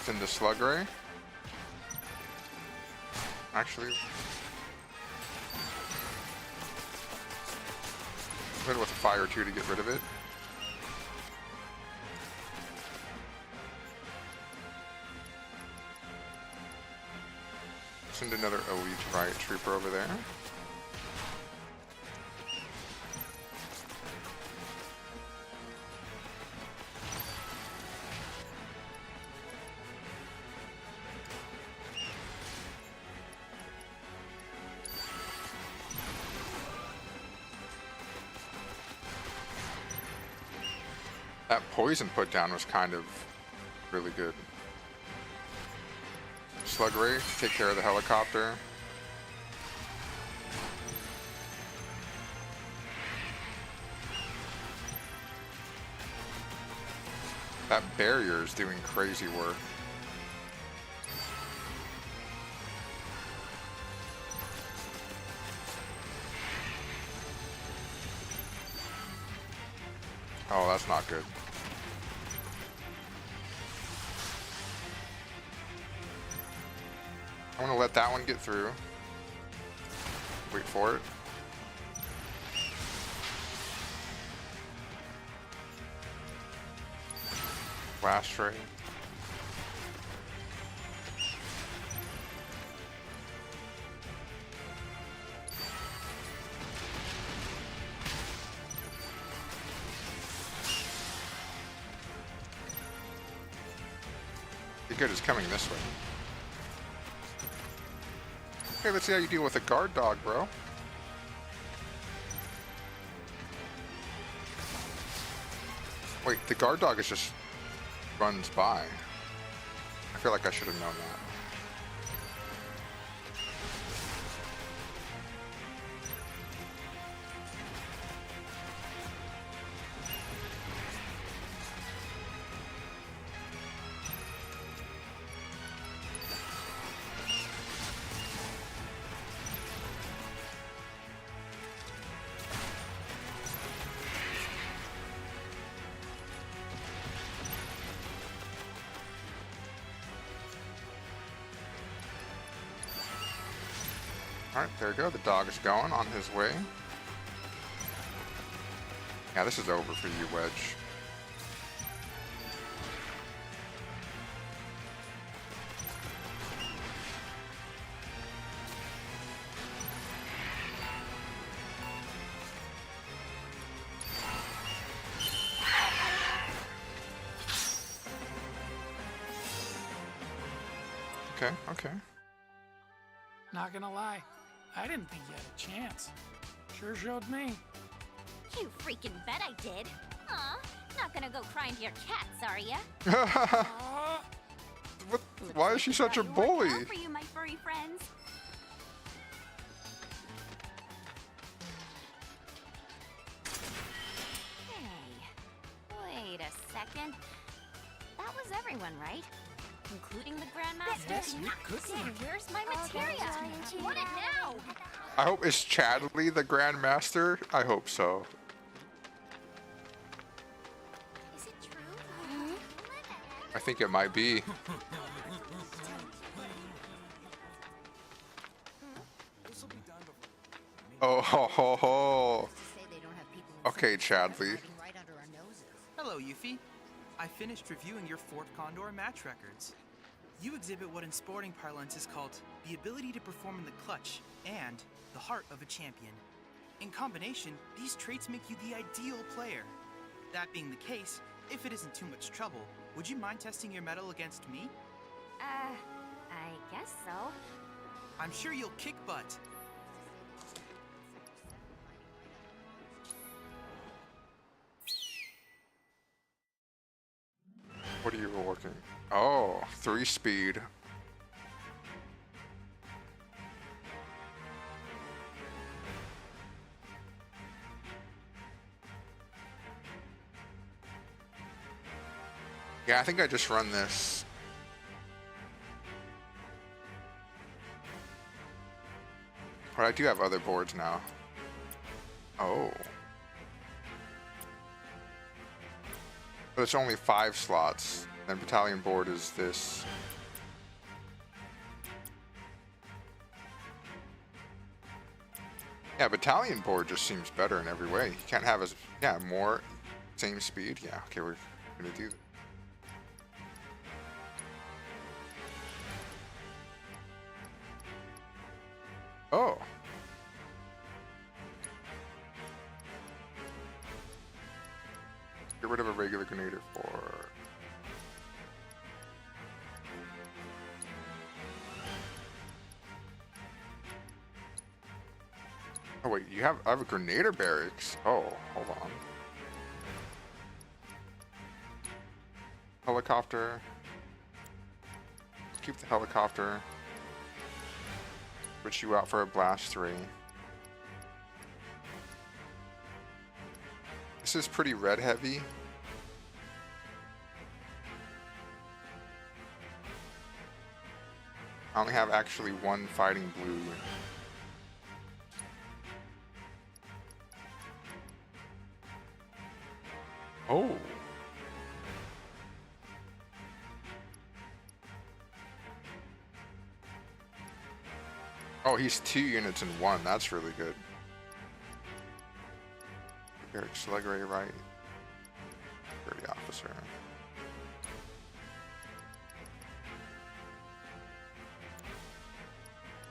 In the slug ray. Actually, hit it with a fire too to get rid of it. Send another elite riot trooper over there. That poison put down was kind of really good. Slug ray to take care of the helicopter. That barrier is doing crazy work. Oh, that's not good. I'm gonna let that one get through. Wait for it. Blast ray. Be good, it's coming this way. Okay, let's see how you deal with a guard dog, bro. Wait, the guard dog is just runs by. I feel like I should have known that. Alright, there we go. The dog is going on his way. Yeah, this is over for you, Wedge. Okay, okay. Not gonna lie, I didn't think you had a chance. Sure showed me. You freaking bet I did. Aw, not gonna go crying to your cats, are ya? What? Why is she such a bully? For you, my furry friends. Hey, wait a second. That was everyone, right? Including the Grandmaster? Yes, you could. Then where's my materia? I want it now! I hope, is Chadley the Grandmaster? I hope so. Is it true? I think it might be. Oh ho ho ho. Okay, Chadley. Hello, Yuffie. I finished reviewing your Fort Condor match records. You exhibit what in sporting parlance is called the ability to perform in the clutch and the heart of a champion. In combination, these traits make you the ideal player. That being the case, if it isn't too much trouble, would you mind testing your mettle against me? I guess so. I'm sure you'll kick butt. What are you working? Oh, 3 speed. Yeah, I think I just run this. But I do have other boards now. Oh. But it's only 5 slots. Then battalion board is this. Yeah, battalion board just seems better in every way. You can't have as, yeah, more, same speed. Yeah, okay, we're gonna do that. Oh. Get rid of a regular grenader for... Oh wait, I have a grenader barracks. Oh, hold on. Helicopter. Let's keep the helicopter. Switch you out for a blast 3. This is pretty red heavy. I only have actually 1 fighting blue. Oh. Oh, he's 2 units in 1. That's really good. Barracks Legray right. Security officer.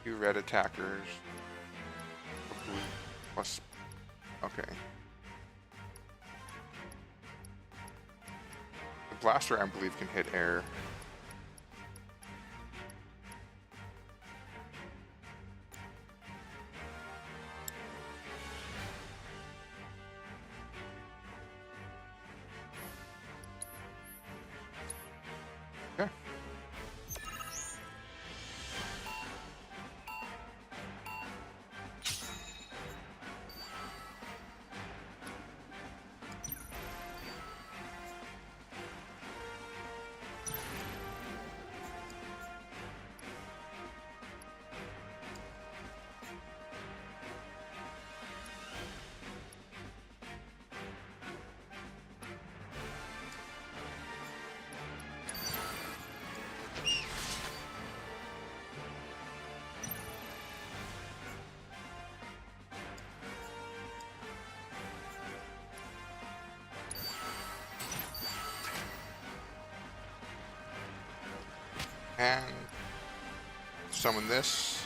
Two red attackers. Plus. Okay. The blaster, I believe, can hit air. And summon this.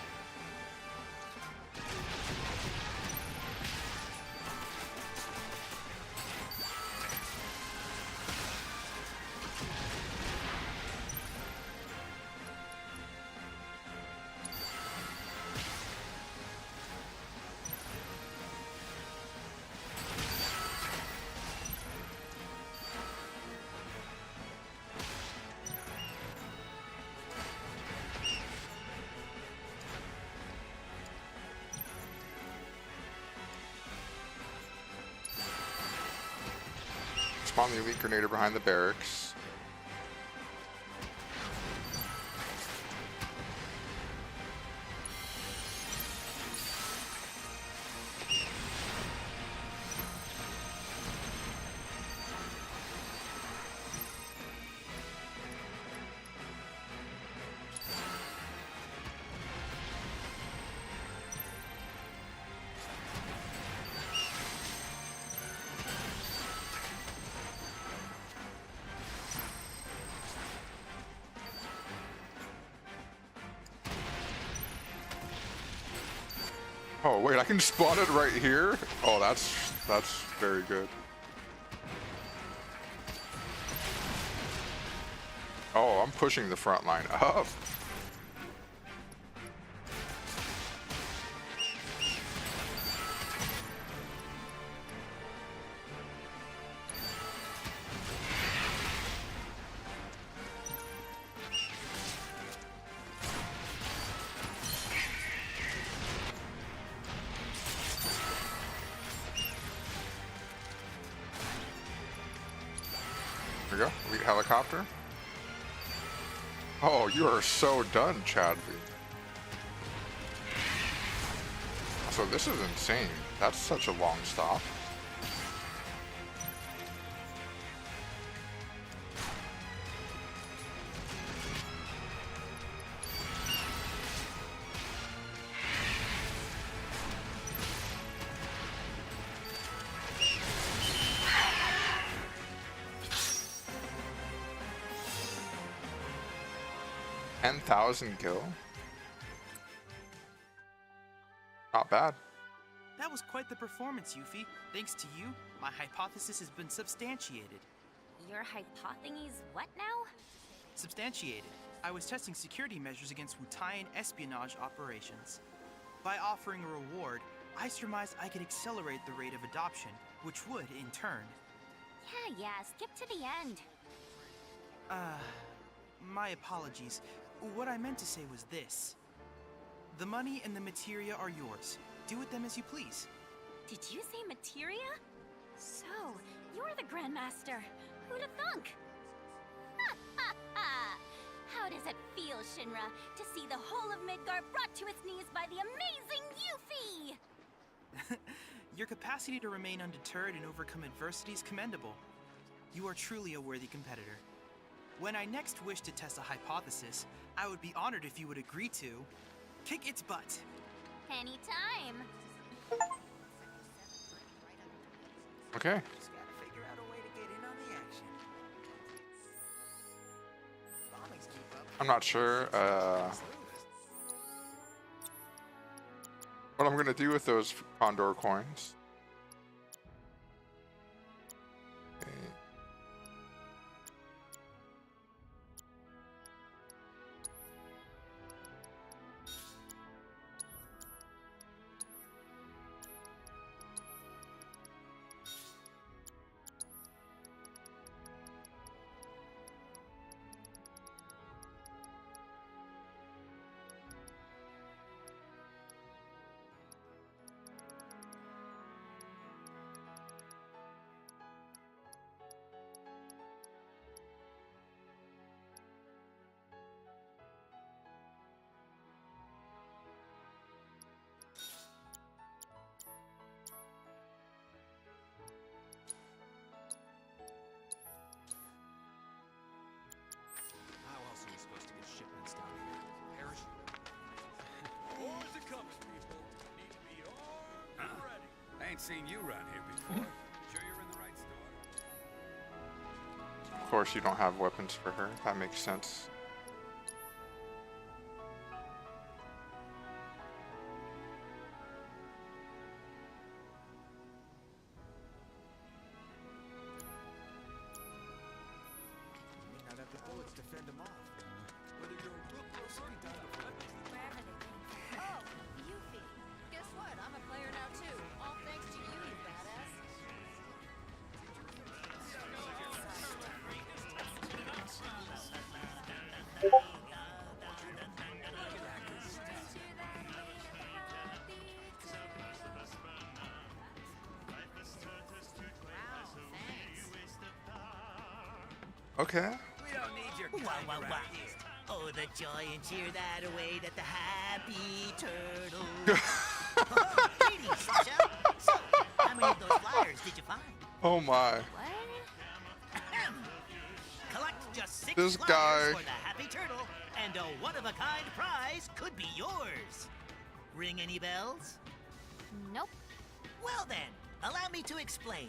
Spawn the elite grenader behind the barracks. Oh wait, I can spawn it right here? Oh, that's very good. Oh, I'm pushing the front line up. There we go. Elite helicopter. Oh, you are so done, Chadley. So this is insane. That's such a long stop. $10,000 gil. Not bad. That was quite the performance, Yuffie. Thanks to you, my hypothesis has been substantiated. Your hypotheses what now? Substantiated. I was testing security measures against Wutaian espionage operations. By offering a reward, I surmised I could accelerate the rate of adoption, which would, in turn... Yeah, skip to the end. My apologies. What I meant to say was this. The money and the materia are yours. Do with them as you please. Did you say materia? So, you're the Grandmaster. Who'da thunk? How does it feel, Shinra, to see the whole of Midgar brought to its knees by the amazing Yuffie? Your capacity to remain undeterred and overcome adversity is commendable. You are truly a worthy competitor. When I next wish to test a hypothesis, I would be honored if you would agree to kick its butt. Anytime. Okay. Just gotta figure out a way to get in on the action. Bombings keep up. I'm not sure what I'm gonna do with those Condor coins. Okay. How else are we supposed to get shipments down here? Parachute? Wars are coming, people. Need to be armed and ready. I ain't seen you around here before. Sure you're in the right store? Of course, you don't have weapons for her. That makes sense. bullets to fend them off. Whether you're a rook or a city diver, Wherever they came from. Oh, Yuffie. Guess what? I'm a player now too. All thanks to you, you badass. Okay. we don't need your Wow, kind wow, around wow. here. Oh, the joy and cheer that await at the happy turtle. Greetings, Sasha. So, how many of those flyers did you find? Oh my. Collect just 6 This flyers guy. for the happy turtle, and a one-of-a-kind prize could be yours. Ring any bells? Nope. Well then, allow me to explain.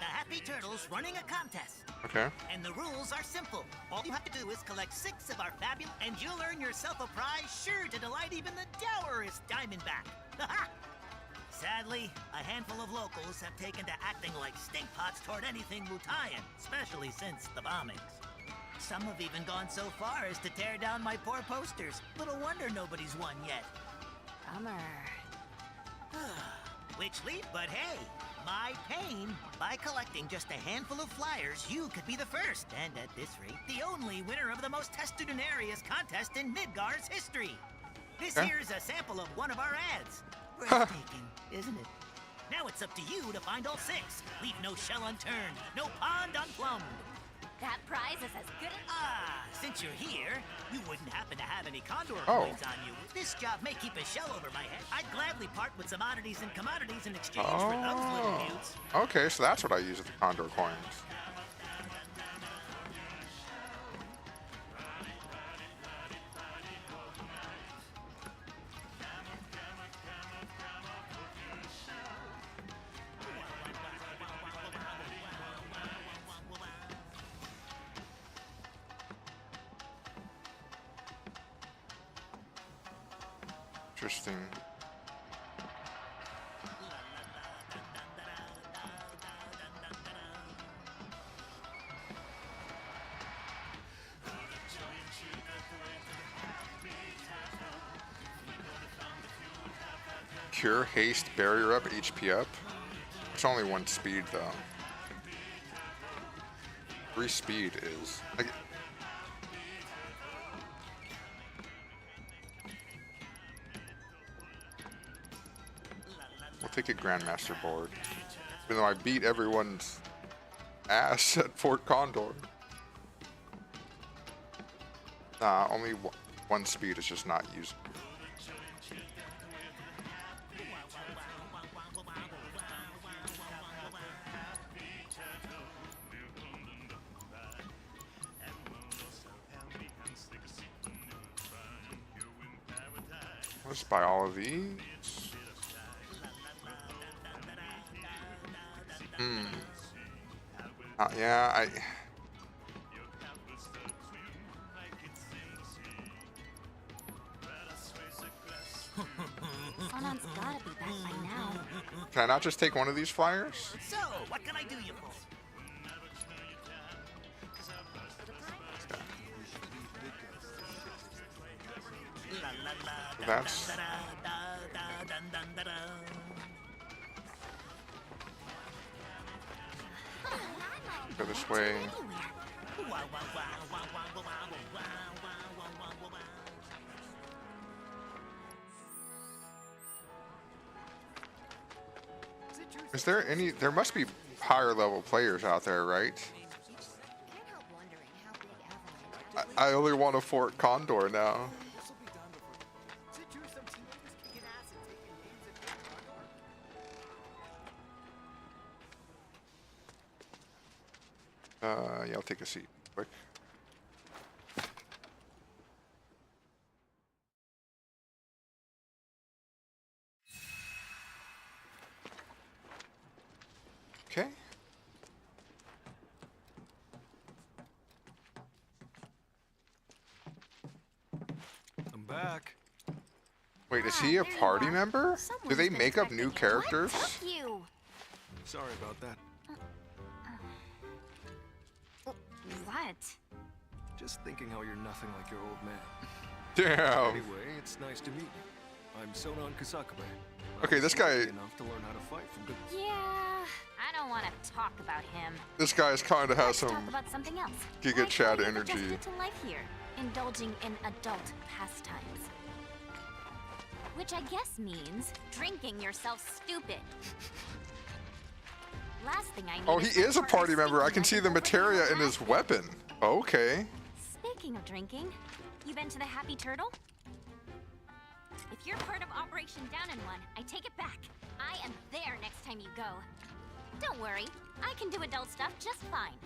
The Happy Turtle's running a contest. Okay. And the rules are simple. All you have to do is collect 6 of our fabulous, and you'll earn yourself a prize sure to delight even the dourest Diamondback. Sadly, a handful of locals have taken to acting like stinkpots toward anything Mutayan, especially since the bombings. Some have even gone so far as to tear down my poor posters. Little wonder nobody's won yet. Bummer. Which leave, but hey, my pain. By collecting just a handful of flyers, you could be the first, and at this rate, the only winner of the most testudinarious contest in Midgar's history. This Okay. here's a sample of one of our ads. Breathtaking, isn't it? Now it's up to you to find all 6. Leave no shell unturned, no pond unplumbed. That prize is as good as... Ah, since you're here, you wouldn't happen to have any condor Oh. coins on you. This job may keep a shell over my head. I'd gladly part with some oddities and commodities in exchange for those little Oh. mutes. Okay, so that's what I use with the Condor coins. Interesting. Cure, haste, barrier up, HP up. It's only 1 speed though. 3 speed is. We'll take a Grandmaster board. Even though I beat everyone's ass at Fort Condor. Nah, only 1 speed is just not usable. Let's buy all of these. Yeah, Sonon's gotta be back by now. Can I not just take one of these flyers? So, what can I do you for? That's go this way. Is there any? There must be higher level players out there, right? I only want a Fort Condor now. Yeah, I'll take a seat quick. Okay. I'm back. Wait, is he a party member? Do they make up new characters? You. Sorry about that. What? Just thinking how you're nothing like your old man. Damn. Anyway, it's nice to meet you. I'm Sonan Kusakabe. Okay, this guy. Enough to learn how to fight from good. Yeah, I don't want to talk about him. This guy's kind of has Let's some talk about something else. Giga Chad energy. Adjusted to life here, indulging in adult pastimes. Which I guess means drinking yourself stupid. Last thing I need. Oh, he is a party member. I can see the materia in his weapon. Okay. Speaking of drinking, you been to the Happy Turtle? If you're part of Operation Down in One, I take it back. I am there next time you go. Don't worry, I can do adult stuff just fine.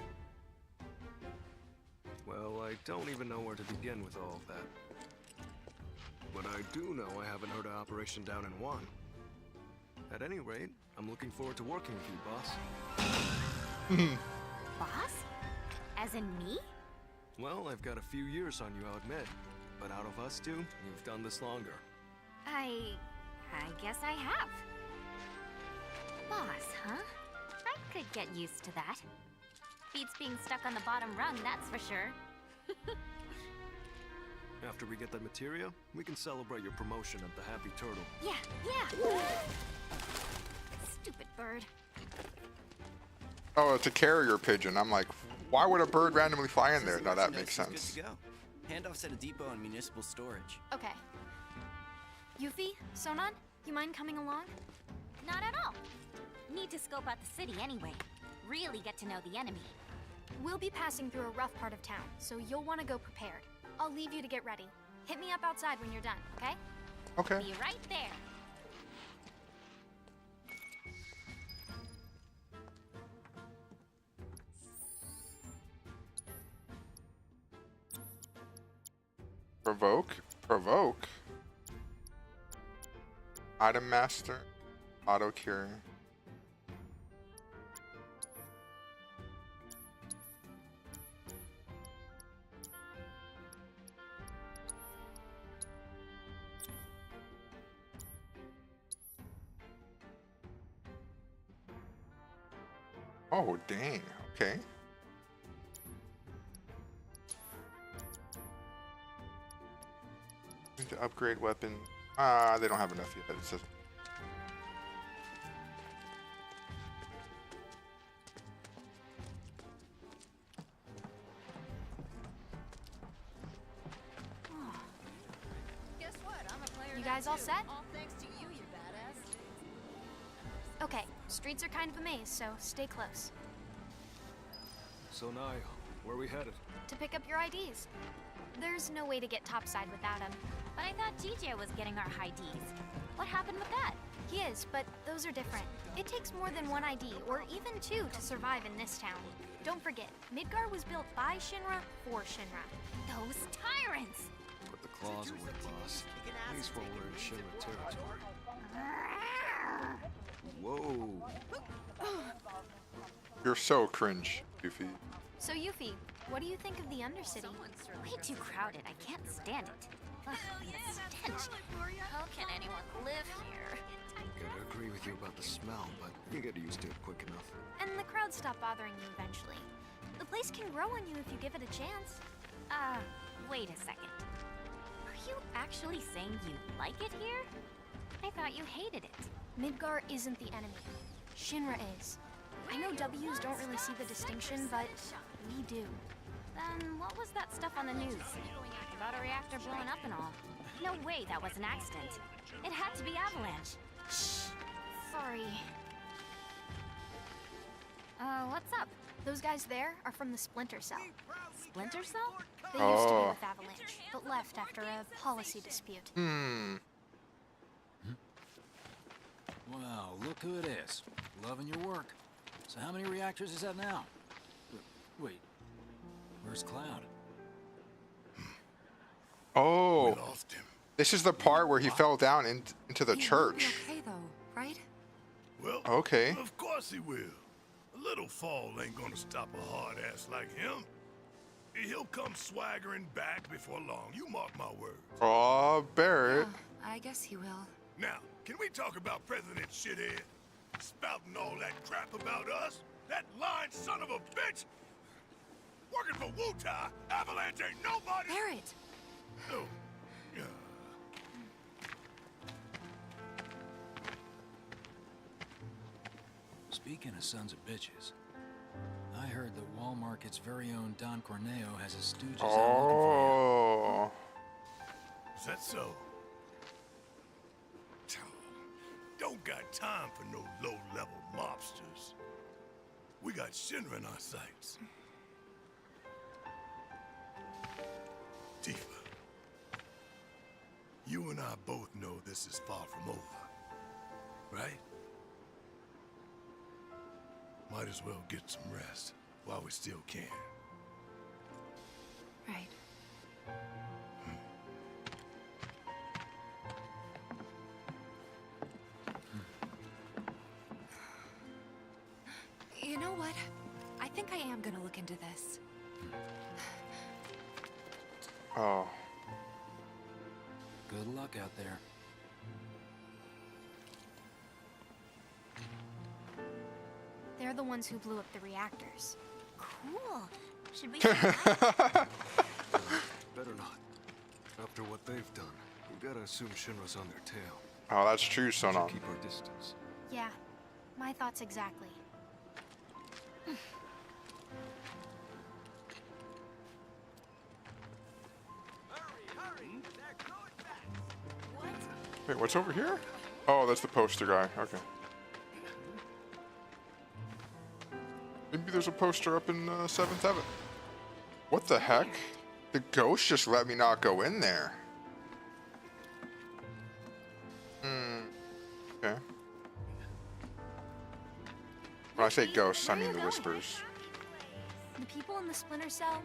Well, I don't even know where to begin with all of that. But I do know I haven't heard of Operation Down in One. At any rate, I'm looking forward to working with you, boss. Boss? As in me? Well, I've got a few years on you, I'll admit. But out of us two, you've done this longer. I guess I have. Boss, huh? I could get used to that. Beats being stuck on the bottom rung, that's for sure. After we get that materia, we can celebrate your promotion at the Happy Turtle. Yeah. Stupid bird. Oh, it's a carrier pigeon. I'm like, why would a bird randomly fly in there? No, that makes sense. Good to go. Handoffs at a depot and municipal storage. Okay. Yuffie, Sonan, you mind coming along? Not at all. Need to scope out the city anyway. Really get to know the enemy. We'll be passing through a rough part of town, so you'll want to go prepared. I'll leave you to get ready. Hit me up outside when you're done, okay? Okay. Be right there. Provoke. Item master. Auto cure. Oh, dang. Okay. Need to upgrade weapon. They don't have enough yet. It says. Guess what? I'm a player You now, guys all too. set? All thanks to you, you badass. Okay, streets are kind of a maze, so stay close. So Naya, where are we headed? To pick up your IDs. There's no way to get topside without him. But I thought TJ was getting our high Ds. What happened with that? He is, but those are different. It takes more than one ID, or even two, to survive in this town. Don't forget, Midgar was built by Shinra for Shinra. Those tyrants! Put the claws away, boss. At least while we're in Shinra territory. Whoa. You're so cringe, Yuffie. So Yuffie, what do you think of the Undercity? Way too crowded. I can't stand it. Ugh, and the stench. How can anyone live here? Gotta agree with you about the smell, but you get used to it quick enough. And the crowd stop bothering you eventually. The place can grow on you if you give it a chance. Wait a second. Are you actually saying you like it here? I thought you hated it. Midgar isn't the enemy. Shinra is. I know W's don't really see the distinction, but we do. Then what was that stuff on the news? About a reactor blowing up and all. No way that was an accident. It had to be Avalanche. Shh. Sorry. What's up? Those guys there are from the Splinter Cell. Splinter Cell? They used to be with Avalanche, but left after a policy dispute. Wow, look who it is. Loving your work. So how many reactors is that now? Wait, where's Cloud? Oh. This is the part where he fell down into the church. Okay though, right? Well, okay. Of course he will. A little fall ain't gonna stop a hard ass like him. He'll come swaggering back before long. You mark my words. Aw, Barrett. I guess he will. Now, can we talk about President Shithead? Spouting all that crap about us? That lying son of a bitch? Working for Wutai, Avalanche ain't nobody. Barrett! Oh, yeah. Speaking of sons of bitches, I heard that Wall Market's very own Don Corneo has his stooges out looking for you. Is that so? Don't got time for no low-level mobsters. We got Shinra in our sights. Tifa, you and I both know this is far from over, right? Might as well get some rest while we still can. Right. You know what? I think I am gonna look into this. Oh. Good luck out there. They're the ones who blew up the reactors. Cool. Should we? Better not. After what they've done, we gotta assume Shinra's on their tail. Oh, that's true, Sonon. Keep our distance. Yeah, my thoughts exactly. Wait, what's over here? Oh, that's the poster guy. Okay. Maybe there's a poster up in 7th Heaven. What the heck? The ghost just let me not go in there. Okay. When I say ghosts, I mean the whispers. The people in the Splinter Cell,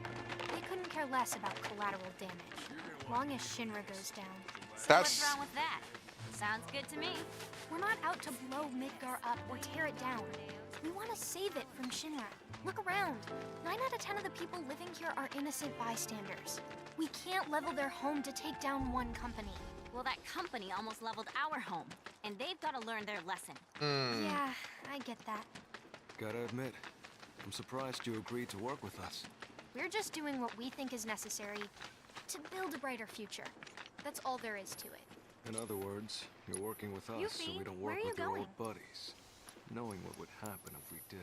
they couldn't care less about collateral damage, long as Shinra goes down. What's wrong with that? Sounds good to me. We're not out to blow Midgar up or tear it down. We want to save it from Shinra. Look around. 9 out of 10 of the people living here are innocent bystanders. We can't level their home to take down one company. Well, that company almost leveled our home, and they've got to learn their lesson. Yeah, I get that. Gotta admit, I'm surprised you agreed to work with us. We're just doing what we think is necessary to build a brighter future. That's all there is to it. In other words, you're working with us so Yuffie, we don't where work are you with your going? old buddies, knowing what would happen if we did.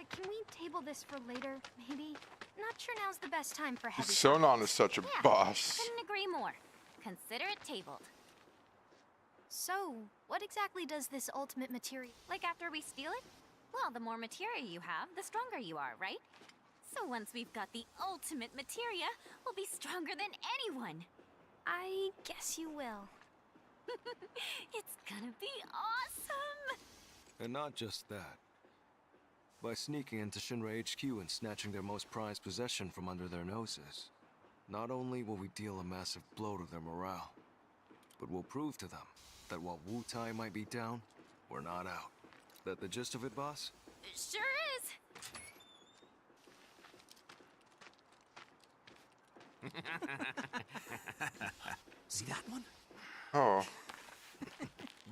Can we table this for later, maybe? Not sure now's the best time for heavy Sonon is such a Yeah, boss. Couldn't agree more. Consider it tabled. So, what exactly does this ultimate material... Like after we steal it? Well, the more materia you have, the stronger you are, right? So once we've got the ultimate materia, we'll be stronger than anyone. I guess you will. It's gonna be awesome! And not just that. By sneaking into Shinra HQ and snatching their most prized possession from under their noses, not only will we deal a massive blow to their morale, but we'll prove to them that while Wutai might be down, we're not out. That the gist of it, boss? It sure is! See that one? Oh.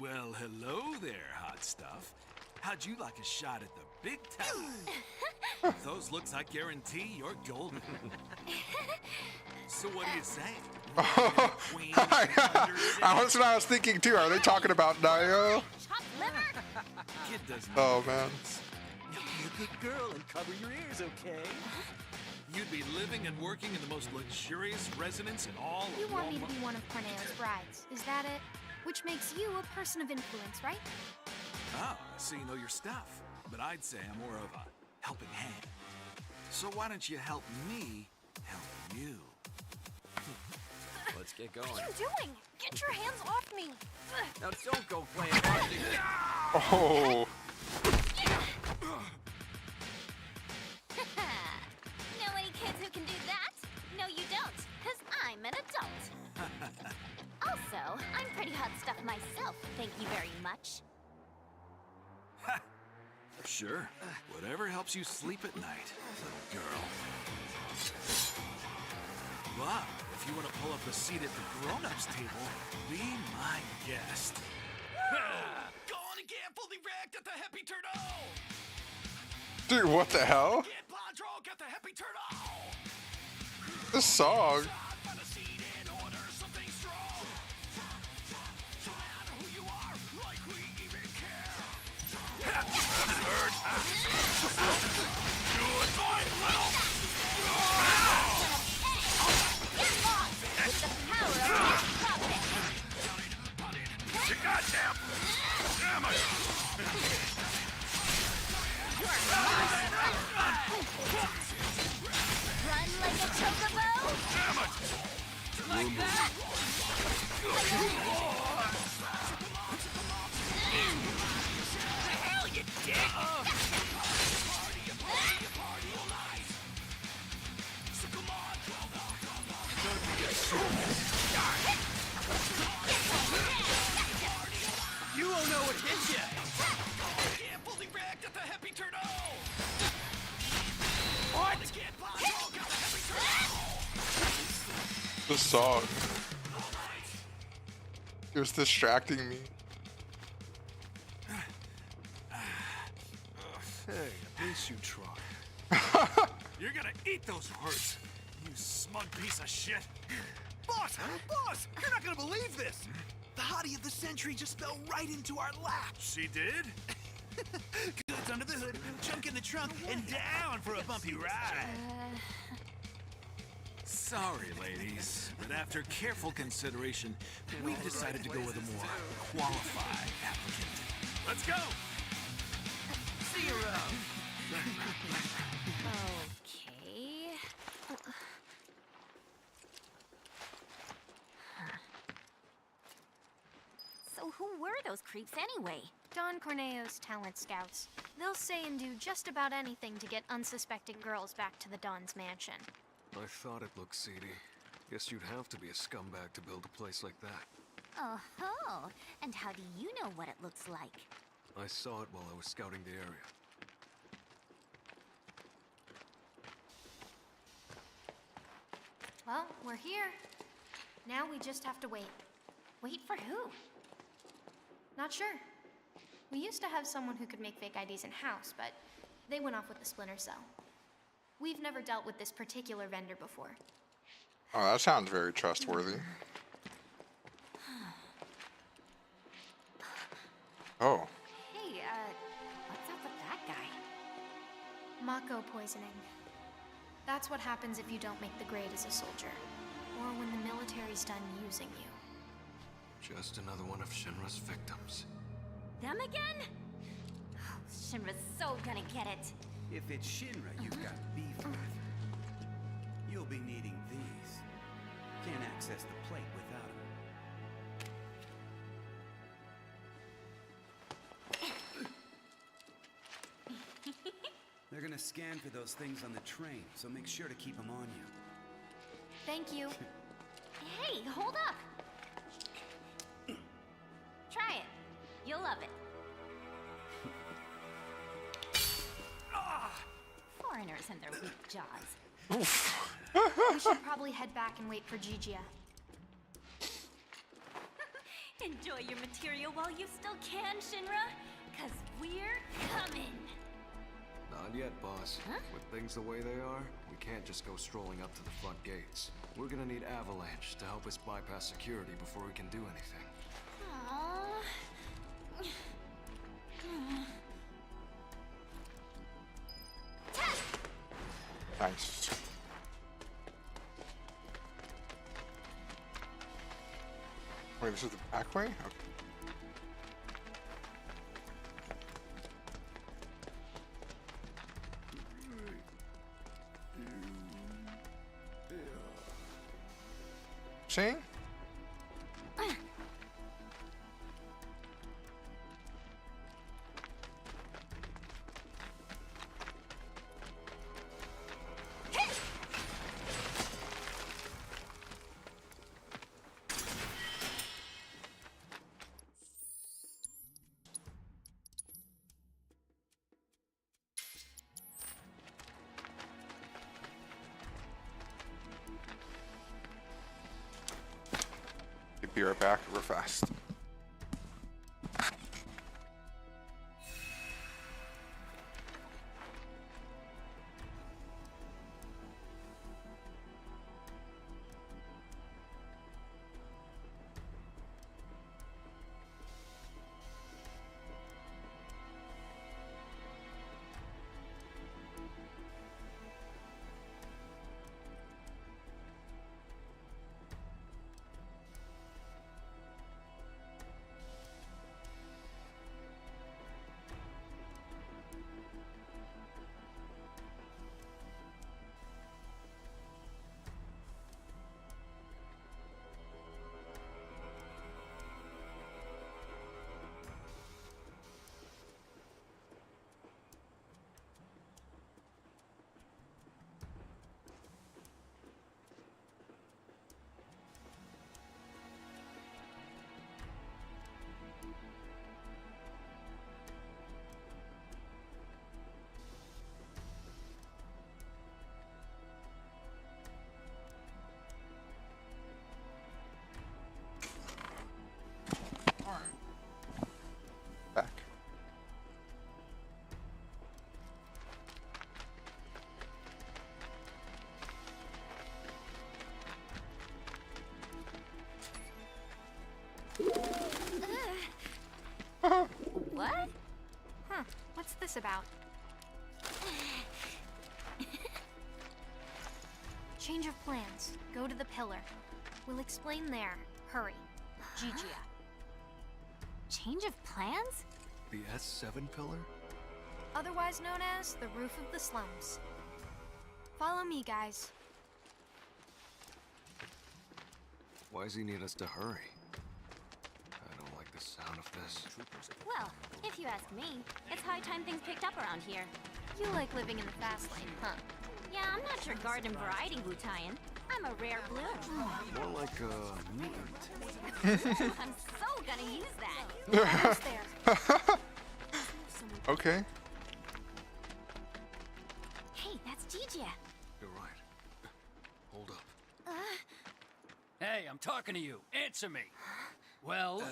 Well, hello there, hot stuff. How'd you like a shot at the big town? Those looks, I guarantee you're golden. So what do you say? Queen That's what I was thinking too. Are they talking about Nayo? Kid doesn't. Oh man. Be a good girl and cover your ears, okay? You'd be living and working in the most luxurious residence in all You of want me to Walmart. be one of Corneo's brides, is that it? Which makes you a person of influence, right? Oh, so you know your stuff. But I'd say I'm more of a helping hand. So why don't you help me help you? Let's get going. What are you doing? Get your hands off me! Now don't go playing hard. Oh. Know any kids who can do that? No, you don't, because I'm an adult. Also, I'm pretty hot stuff myself, thank you very much. Sure. Whatever helps you sleep at night, little girl. But if you want to pull up a seat at the grown-ups table, be my guest. Go on and get fully wrecked at the Happy Turtle! Dude, what the hell? Get Padro, get the Happy Turtle! This song. Run like a chocobo? Like that? Hell, you dick! You won't know what hit you. Can't fully react at the happy turtle! What? The song. It was distracting me. Hey, at least you try. You're gonna eat those words, you smug piece of shit. Boss! Boss! You're not gonna believe this! The hottie of the century just fell right into our lap. She did? Goods under the hood, chunk in the trunk, and down for a bumpy ride. Sorry, ladies, but after careful consideration, we've decided to go with a more qualified applicant. Let's go! See you around. Okay. So who were those creeps anyway? Don Corneo's talent scouts. They'll say and do just about anything to get unsuspecting girls back to the Don's mansion. I thought it looked seedy. Guess you'd have to be a scumbag to build a place like that. Oh-ho! And how do you know what it looks like? I saw it while I was scouting the area. Well, we're here. Now we just have to wait. Wait for who? Not sure. We used to have someone who could make fake IDs in-house, but they went off with the Splinter Cell. We've never dealt with this particular vendor before. Oh, that sounds very trustworthy. Oh. Hey, what's up with that guy? Mako poisoning. That's what happens if you don't make the grade as a soldier, or when the military's done using you. Just another one of Shinra's victims. Them again? Oh, Shinra's so gonna get it. If it's Shinra you've got beef with, you'll be needing these. Can't access the plate without them. They're gonna scan for those things on the train, so make sure to keep them on you. Thank you. Hey, hold up! Try it. You'll love it. Foreigners and their weak jaws. We should probably head back and wait for Gigia. Enjoy your material while you still can, Shinra, 'cause we're coming. Not yet, boss. Huh? With things the way they are, we can't just go strolling up to the front gates. We're gonna need Avalanche to help us bypass security before we can do anything. Aww. Nice. Wait, this is the back way? Okay. See? Be right back, real fast. about. Change of plans. Go to the pillar. We'll explain there. Hurry. Gigia. Change of plans? The S7 pillar? Otherwise known as the roof of the slums. Follow me, guys. Why does he need us to hurry? I don't like the sound of this. Well, if you ask me, it's high time things picked up around here. You like living in the fast lane, huh? Yeah, I'm not your garden variety Wutayan. I'm a rare bloom. More like a mutant. I'm so gonna use that. Almost there. Okay. Hey, that's Gigia. You're right. Hold up. Hey, I'm talking to you. Answer me. Well,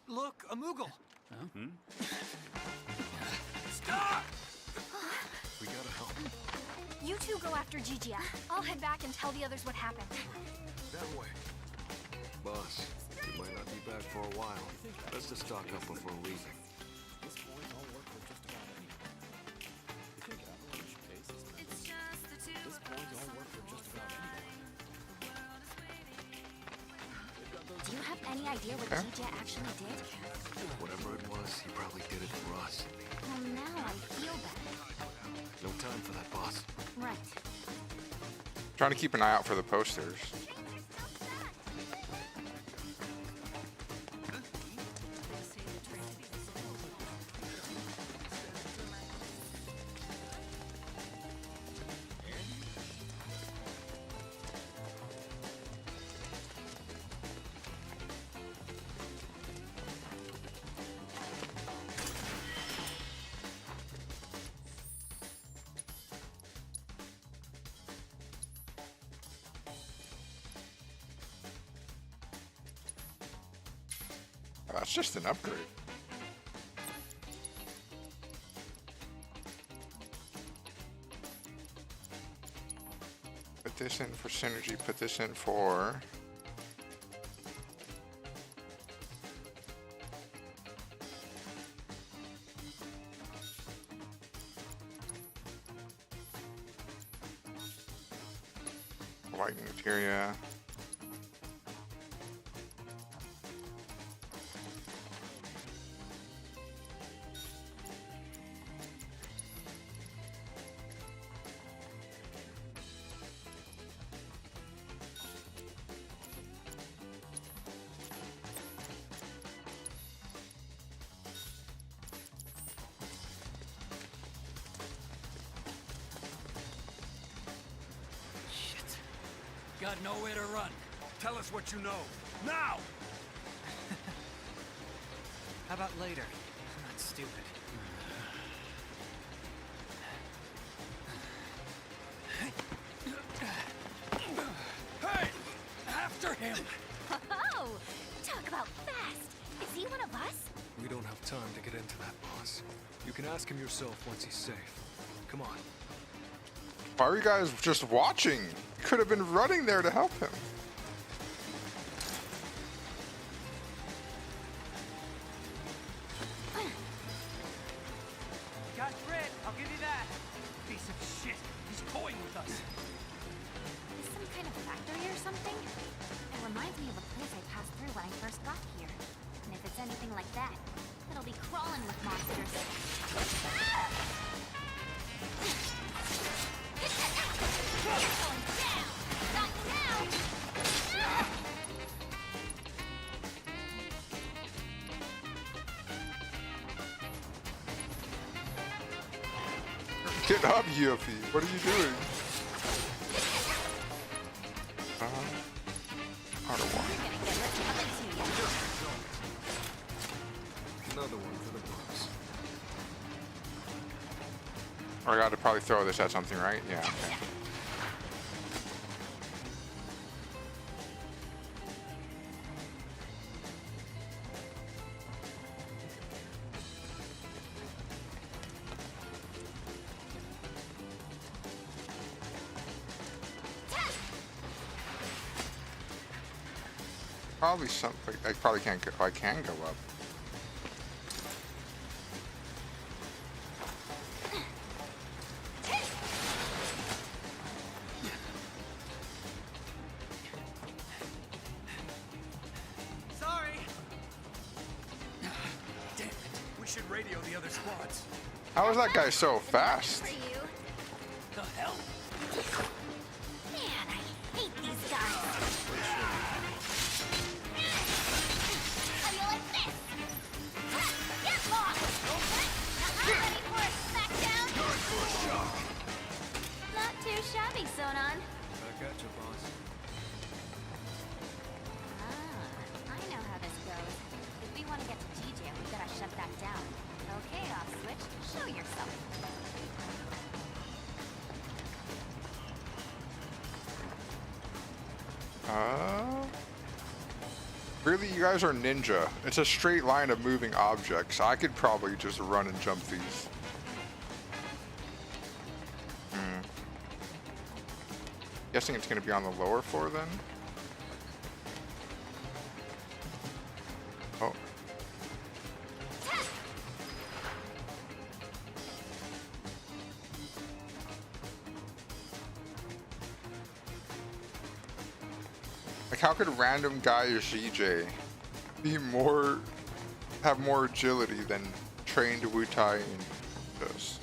Look, a Moogle. Stop! We gotta help. You two go after Gigia. I'll head back and tell the others what happened. That way. Boss, we might not be back for a while. Let's just stock up before leaving. Do you have any idea what Gigia actually did? Whatever it was, he probably did it for us. Well, now I feel better. No time for that, boss. Right. Trying to keep an eye out for the posters. That's just an upgrade. Put this in for synergy, put this in for... lightning materia. Got nowhere to run. Tell us what you know. Now! How about later? I'm not stupid. Hey! After him! Oh, talk about fast. Is he one of us? We don't have time to get into that, boss. You can ask him yourself once he's safe. Come on. Why are you guys just watching? You could have been running there to help him. Got Fred, I'll give you that. Piece of shit. He's toying with us. Is some kind of factory or something? It reminds me of a place I passed through when I first got here. And if it's anything like that, it'll be crawling with monsters. Going down! Not now! Get up, Yuffie. What are you doing? Harder one. Another one for the books. I got to probably throw this at something, right? Yeah. Okay. Probably something. I probably can't go. I can go up. radio the other squads. How is that guy so fast? For you. The hell? Man, I hate these guys. How do you like this? Get lost! Not ready for a smackdown? Not too shabby, Sonon. I got you, boss. I know how this goes. If we want to get to TJ, we gotta shut that down. Okay, off switch, show yourself. Really, you guys are ninja. It's a straight line of moving objects. I could probably just run and jump these. Guessing it's going to be on the lower floor then? Oh. Like, how could random guy ZJ be have more agility than trained Wutai does?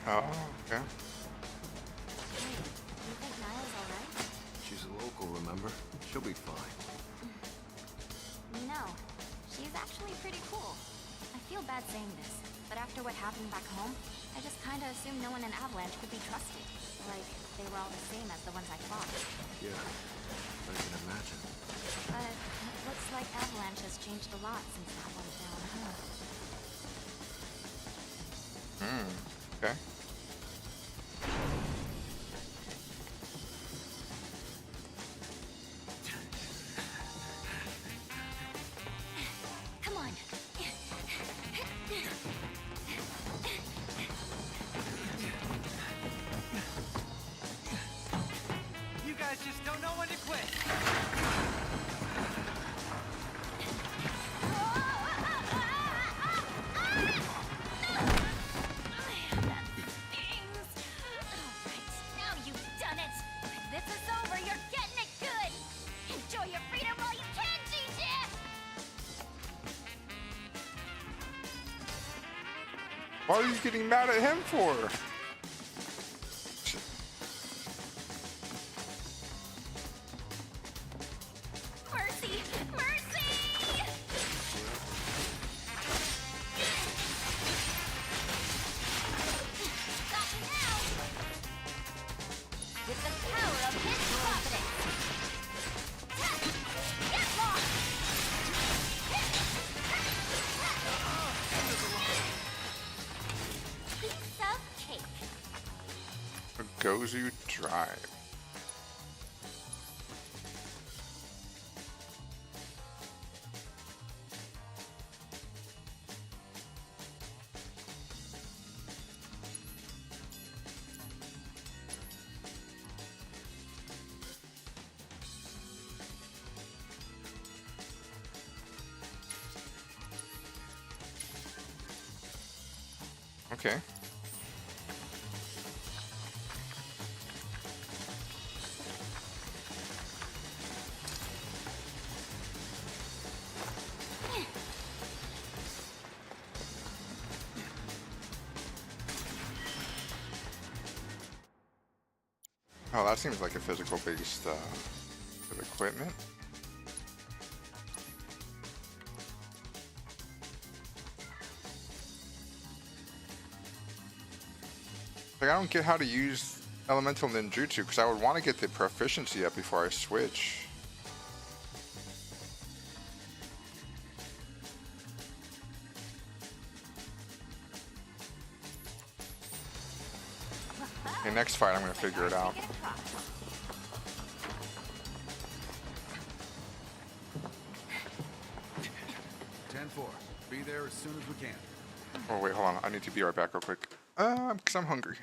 Oh, okay. Hey, you think Niall's alright? She's a local, remember? She'll be fine. No, she's actually pretty cool. I feel bad saying this, but after what happened back home, I just kinda assumed no one in Avalanche could be trusted. Like, they were all the same as the ones I fought. Yeah, I can imagine. But it looks like Avalanche has changed a lot since that went down, huh? Okay. Come on. You guys just don't know when to quit. Now you've done it. This is over. You're getting it good. Enjoy your freedom while you can, GJ. Why are you getting mad at him for? Mercy! Mercy! Got you now. With the power of his confidence. Get lost! Piece of cake. A Gozu Drive. Okay. Oh, that seems like a physical-based equipment. Like, I don't get how to use elemental ninjutsu because I would want to get the proficiency up before I switch. Okay, next fight I'm gonna figure it out. 10-4. Be there as soon as we can. Oh wait, hold on. I need to be right back real quick. Because I'm hungry.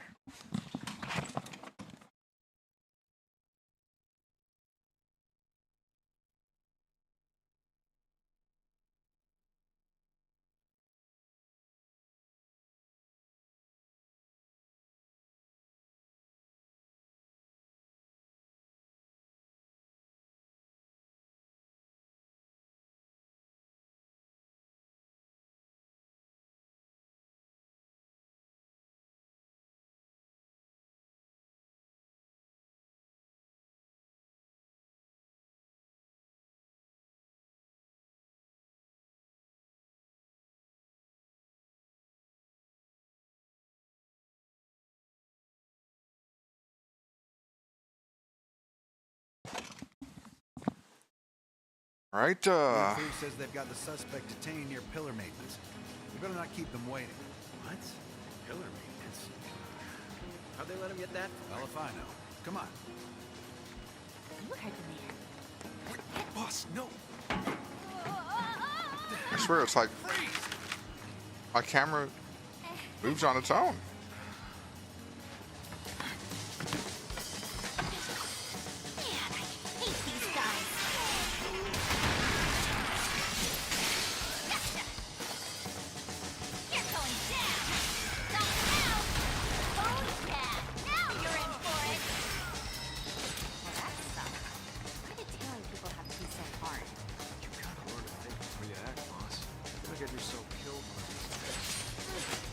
Right, The crew says they've got the suspect detained near pillar maintenance. We better not keep them waiting. What? Pillar maintenance? How'd they let him get that? Well, if I know. Come on. You heard the man. Boss, no! I swear it's like my camera moves on its own.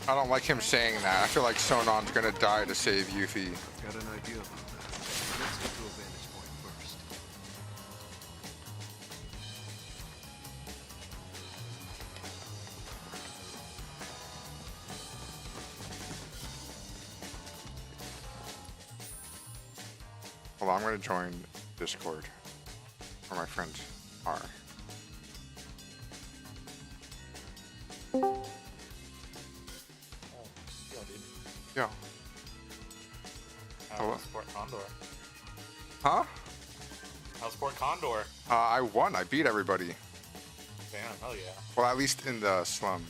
I don't like him saying that. I feel like Sonon's gonna die to save Yuffie. Got an idea about that. Let's get to a vantage point first. Well, I'm gonna join Discord, where my friends are. Yeah. How's Port Condor? Huh? How's Port Condor? I won. I beat everybody. Damn, hell yeah. Well, at least in the slum.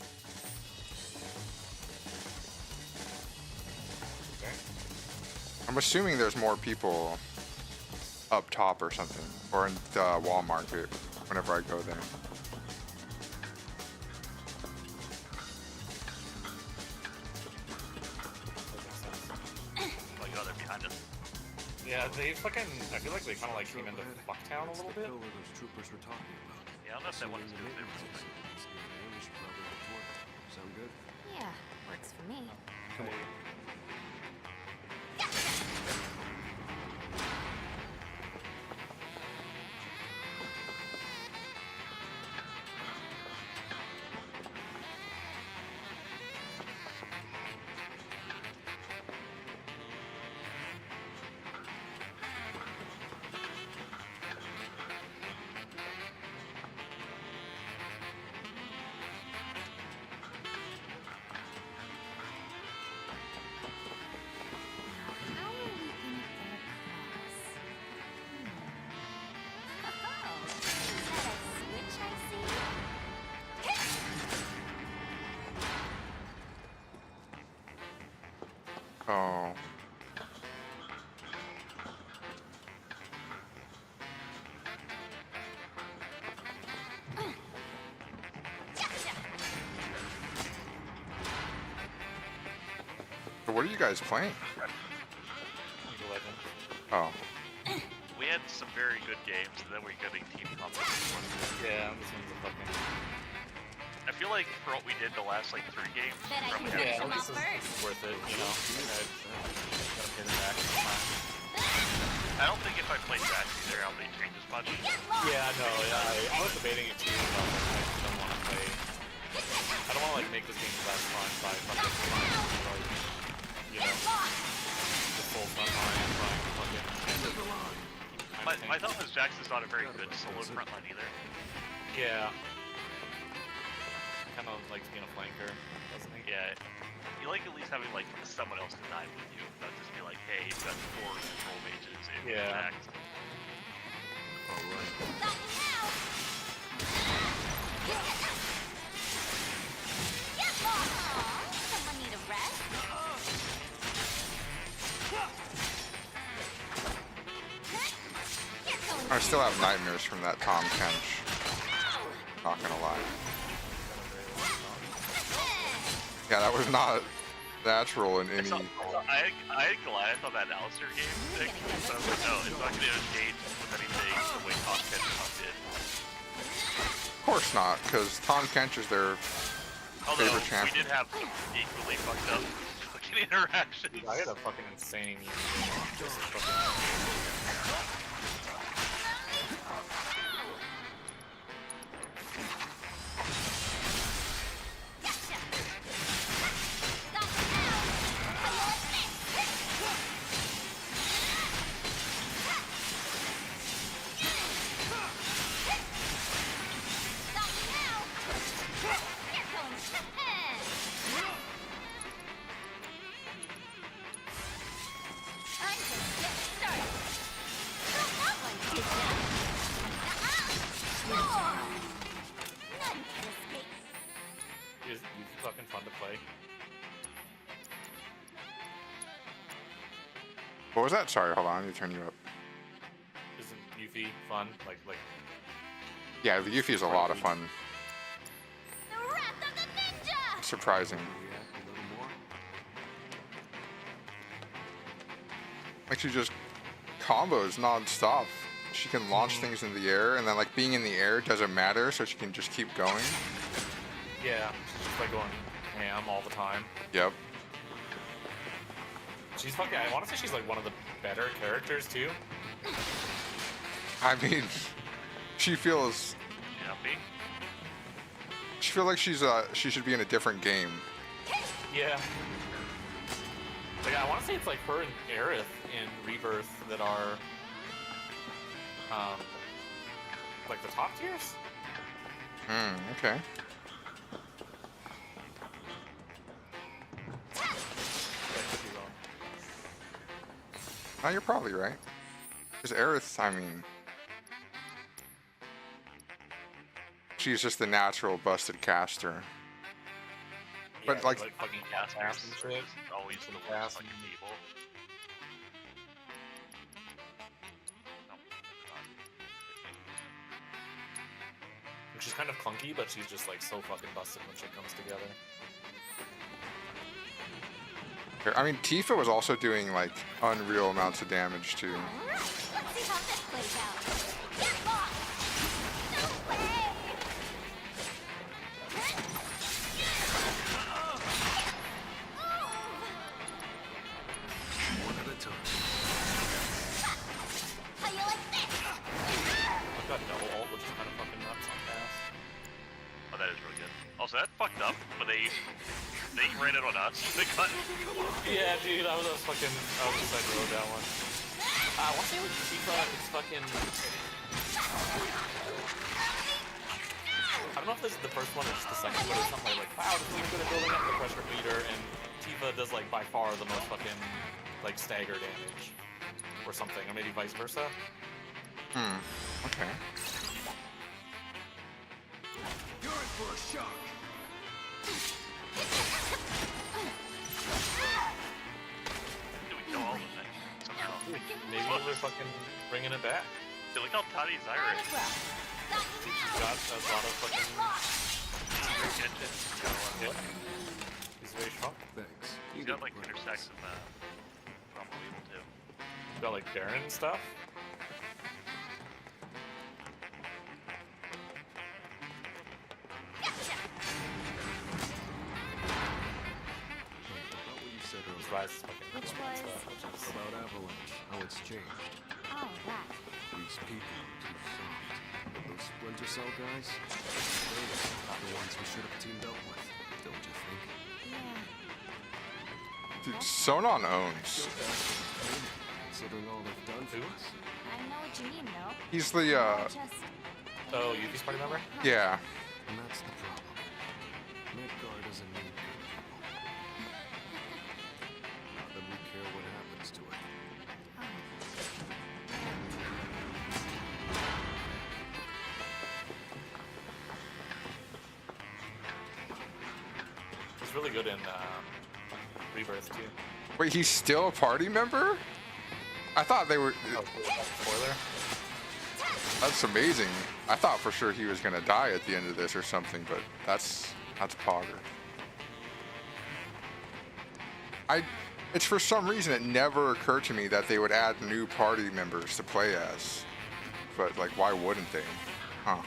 Okay. I'm assuming there's more people up top or something, or in the wall market whenever I go there. Yeah, they fucking. I feel like they kind of like came into Fucktown a little bit. Where those troopers were talking about. Yeah, unless that one's good. We should probably get to work. Sound good? Yeah, works for me. Come on. Oh. So what are you guys playing? Oh. We had some very good games, and then we're getting team competition. Yeah, this one's a fucking. I feel like for what we did the last like 3 games, Bet I can probably finish had them off some- first. Worth it, you know. Gotta pay them back. I don't think if I played that either, I'll be changed as much. Yeah, no, I was debating it too, but I don't want to play. I don't want to like make this game less fun by fucking trying to like, you know, the full front line, trying to fucking. My thought was Jax is not a very good solo frontline either. Yeah. Kind of likes being a flanker, doesn't he? Yeah. You like at least having like someone else to dive with you, not just be like, hey, you've got 4 control mages in Yeah. attack. Alright. I still have nightmares from that Tom Kench. Not gonna lie. Yeah, that was not natural in any. I ain't gonna lie, I thought that Alistair game thing, so I was like, no, it's not gonna engage with anything the way Tom Kench did. Of course not, because Tom Kench is their Although, favorite champion. we did have some equally fucked up fucking interactions. I had a fucking insane. Just fucking. Is fucking fun to play. What was that? Sorry, hold on. Let me turn you up. Isn't Yuffie fun? Like. Yeah, the Yuffie is a lot of fun. Surprising. Like she just combos non-stop. She can launch things in the air, and then like being in the air doesn't matter, so she can just keep going. Yeah, she's just like going ham all the time. Yep. She's fucking. I want to say she's like one of the better characters too. I mean, she feels. Yuppie. She feels like she should be in a different game. Yeah. Like I want to say it's like her and Aerith in Rebirth that are, like the top tiers. Okay. No, you're probably right. Because Aerith, I mean, she's just the natural busted caster. But Yeah, like, fucking cast and shit. Always in the past like an evil. She's kind of clunky, but she's just like so fucking busted when shit comes together. I mean, Tifa was also doing like unreal amounts of damage too. Let's see how this plays out. One at a time. How you like this? I've got double ult, which is kind of fucking nuts on pass. Oh, that is really good. Also, that fucked up, but they ran it on us. They cut. Yeah, dude, I was decided to roll that one. I want to say like Tifa is fucking. I don't know if this is the first one or just the second, but it's something like, wow, this is good at building up the pressure meter, and Tifa does like by far the most fucking like stagger damage, or something, or maybe vice versa. Okay. You're in for a shock. Do we kill all of them somehow? Maybe we're fucking bringing it back. Dude, look how tiny Zyra is. She's got a lot of fucking. Yeah. He's very strong. Thanks. He's got like intersects in the Rumble Evil too. He's got like Darren stuff. About what you said earlier. His rise is fucking Which fucking was? stuff, which is About Avalanche, how it's changed. Oh, that. These people are too soft. But those Splinter Cell guys, they're the ones we should have teamed up with, don't you think? Yeah. Dude, Sonon owns. Considering all they've done for us. I know what you mean, though. He's the Just Oh, Yuffie's party member? yeah. And that's the problem. Midgar doesn't need good people. Not that we care what happens to it. He's really good in Rebirth too. Wait, he's still a party member? I thought they were. Oh, spoiler. That's amazing. I thought for sure he was gonna die at the end of this or something, but that's Pogger. It's for some reason it never occurred to me that they would add new party members to play as. But like, why wouldn't they? Huh.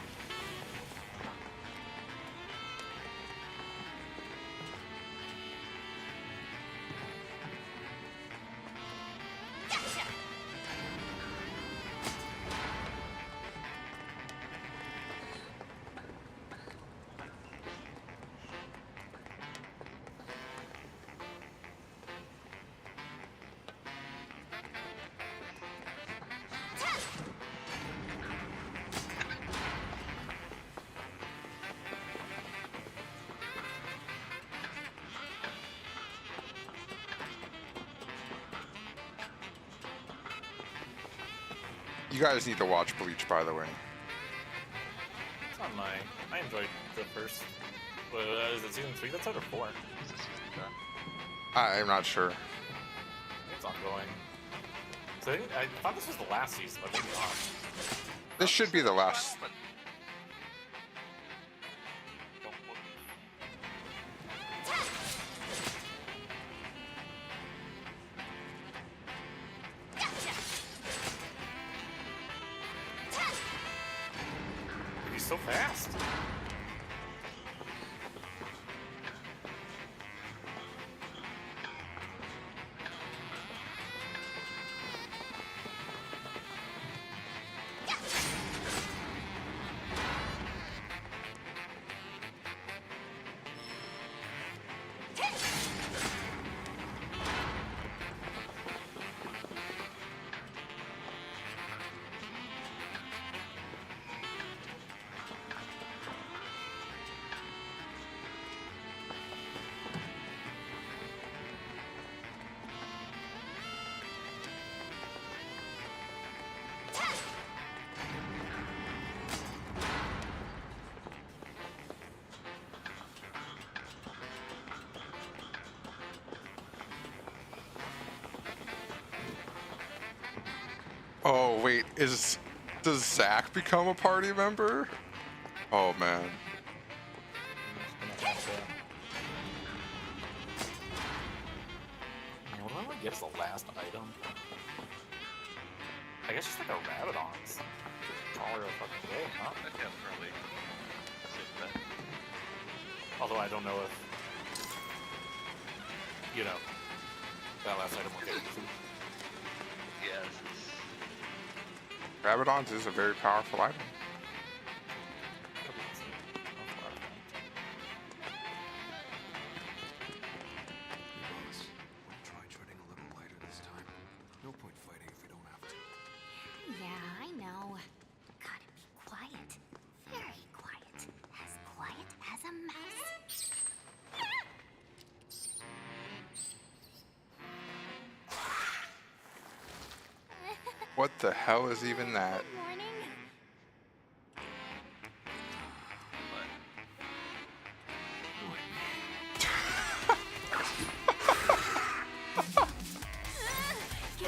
You guys need to watch Bleach, by the way. It's on my. I enjoyed the first. Is it season 3 that's out or 4? I'm not sure. It's ongoing. So I thought this was the last season, but maybe not. This should be the last. He's so fast. Oh wait, does Zach become a party member? Oh man. What do I want to get as the last item? I guess just like a Rabadon's. Call her a fucking day, huh? Yeah, probably. Safe bet. Although I don't know if, you know, that last item will get easy. Yes. Rabadon's is a very powerful item. Try treading a little lighter this time. No point fighting if we don't have to. Yeah, I know. Gotta be quiet. Very quiet. As a mouse. What the hell is even that?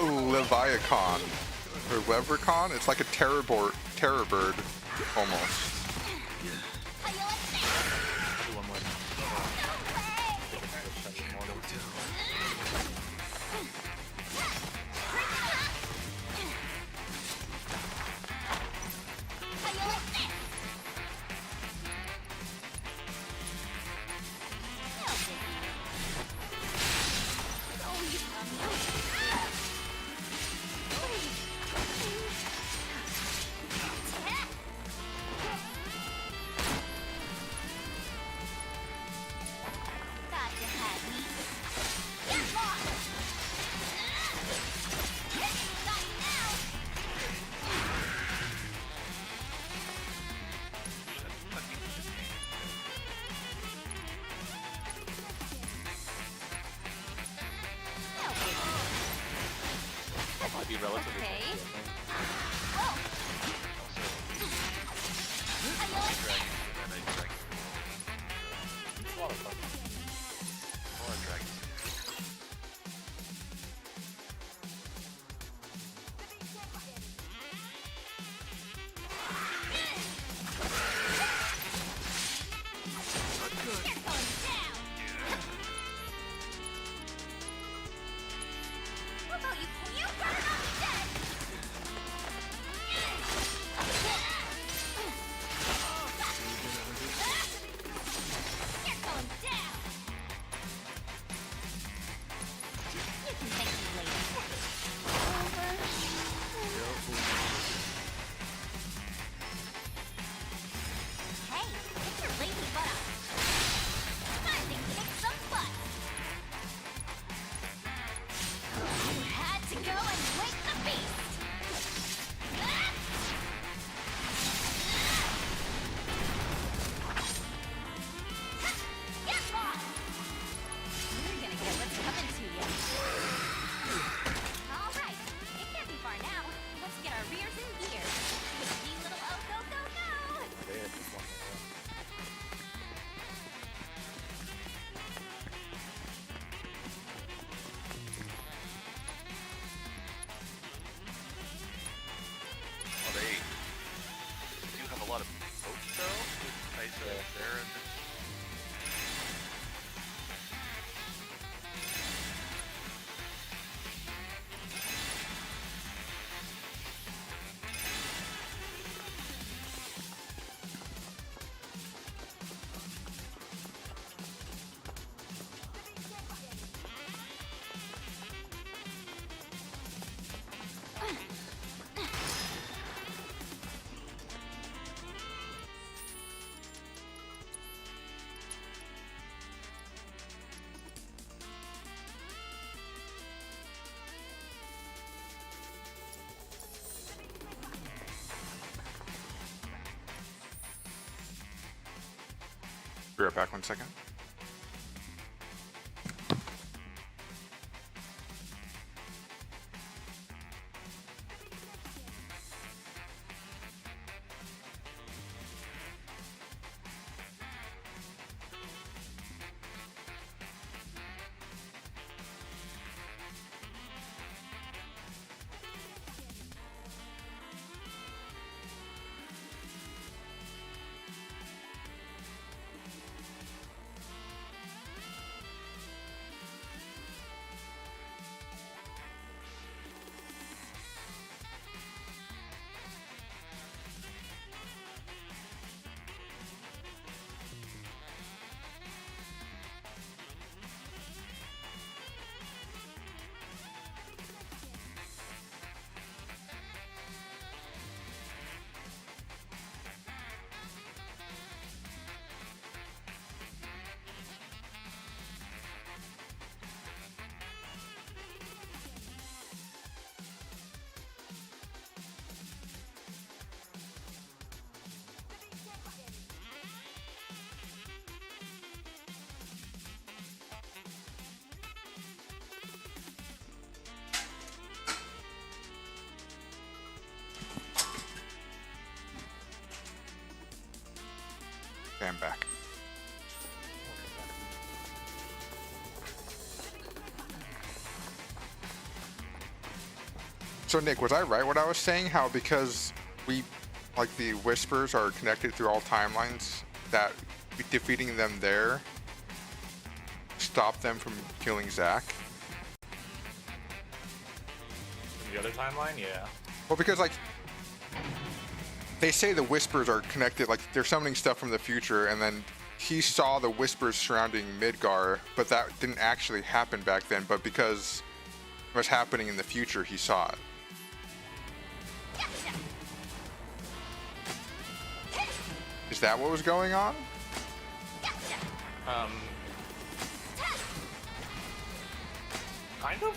Leviathan or Leprechaun? It's like a terror bird almost. Might be relatively Okay. It's a lot of fun. More dragons. Be right back 1 second. Okay, I'm back. So Nick, was I right what I was saying? How because we, like the Whispers are connected through all timelines, that defeating them there stopped them from killing Zack? In the other timeline, yeah. Well, because like they say the Whispers are connected, like they're summoning stuff from the future, and then he saw the Whispers surrounding Midgar, but that didn't actually happen back then. But because it was happening in the future, he saw it. Is that what was going on? Kind of.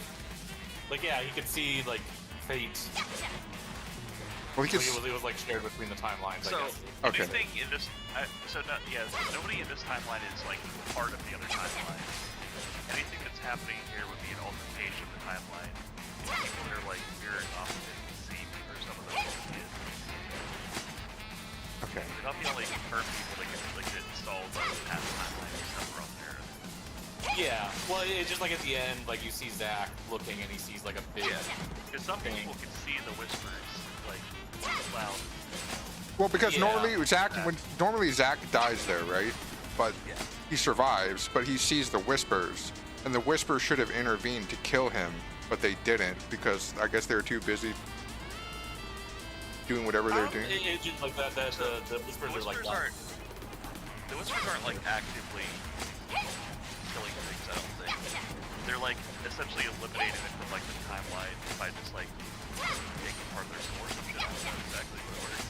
Like, yeah, he could see like fate. Well, he like, it was like shared between the timelines. So, I guess. Okay. anything in this, nobody in this timeline is like part of the other timeline. Anything that's happening here would be an altercation of the timeline. People that are like mirrored off of it see or some of them kids. Okay. They're not the only confirmed people that get installed on the past timeline or somewhere on there. Yeah. Well, it's just like at the end, like you see Zack looking and he sees like a big. Because some people can see the whispers, like loud. Well, because Yeah. normally Zack dies there, right? But he survives, but he sees the Whispers, and the Whispers should have intervened to kill him, but they didn't because I guess they were too busy doing whatever they're doing. It's just like that. The Whispers are like. The whispers aren't like actively killing things. I don't think they're like essentially eliminating it from like the timeline by just like taking part of their source of shit. I don't know exactly what it works.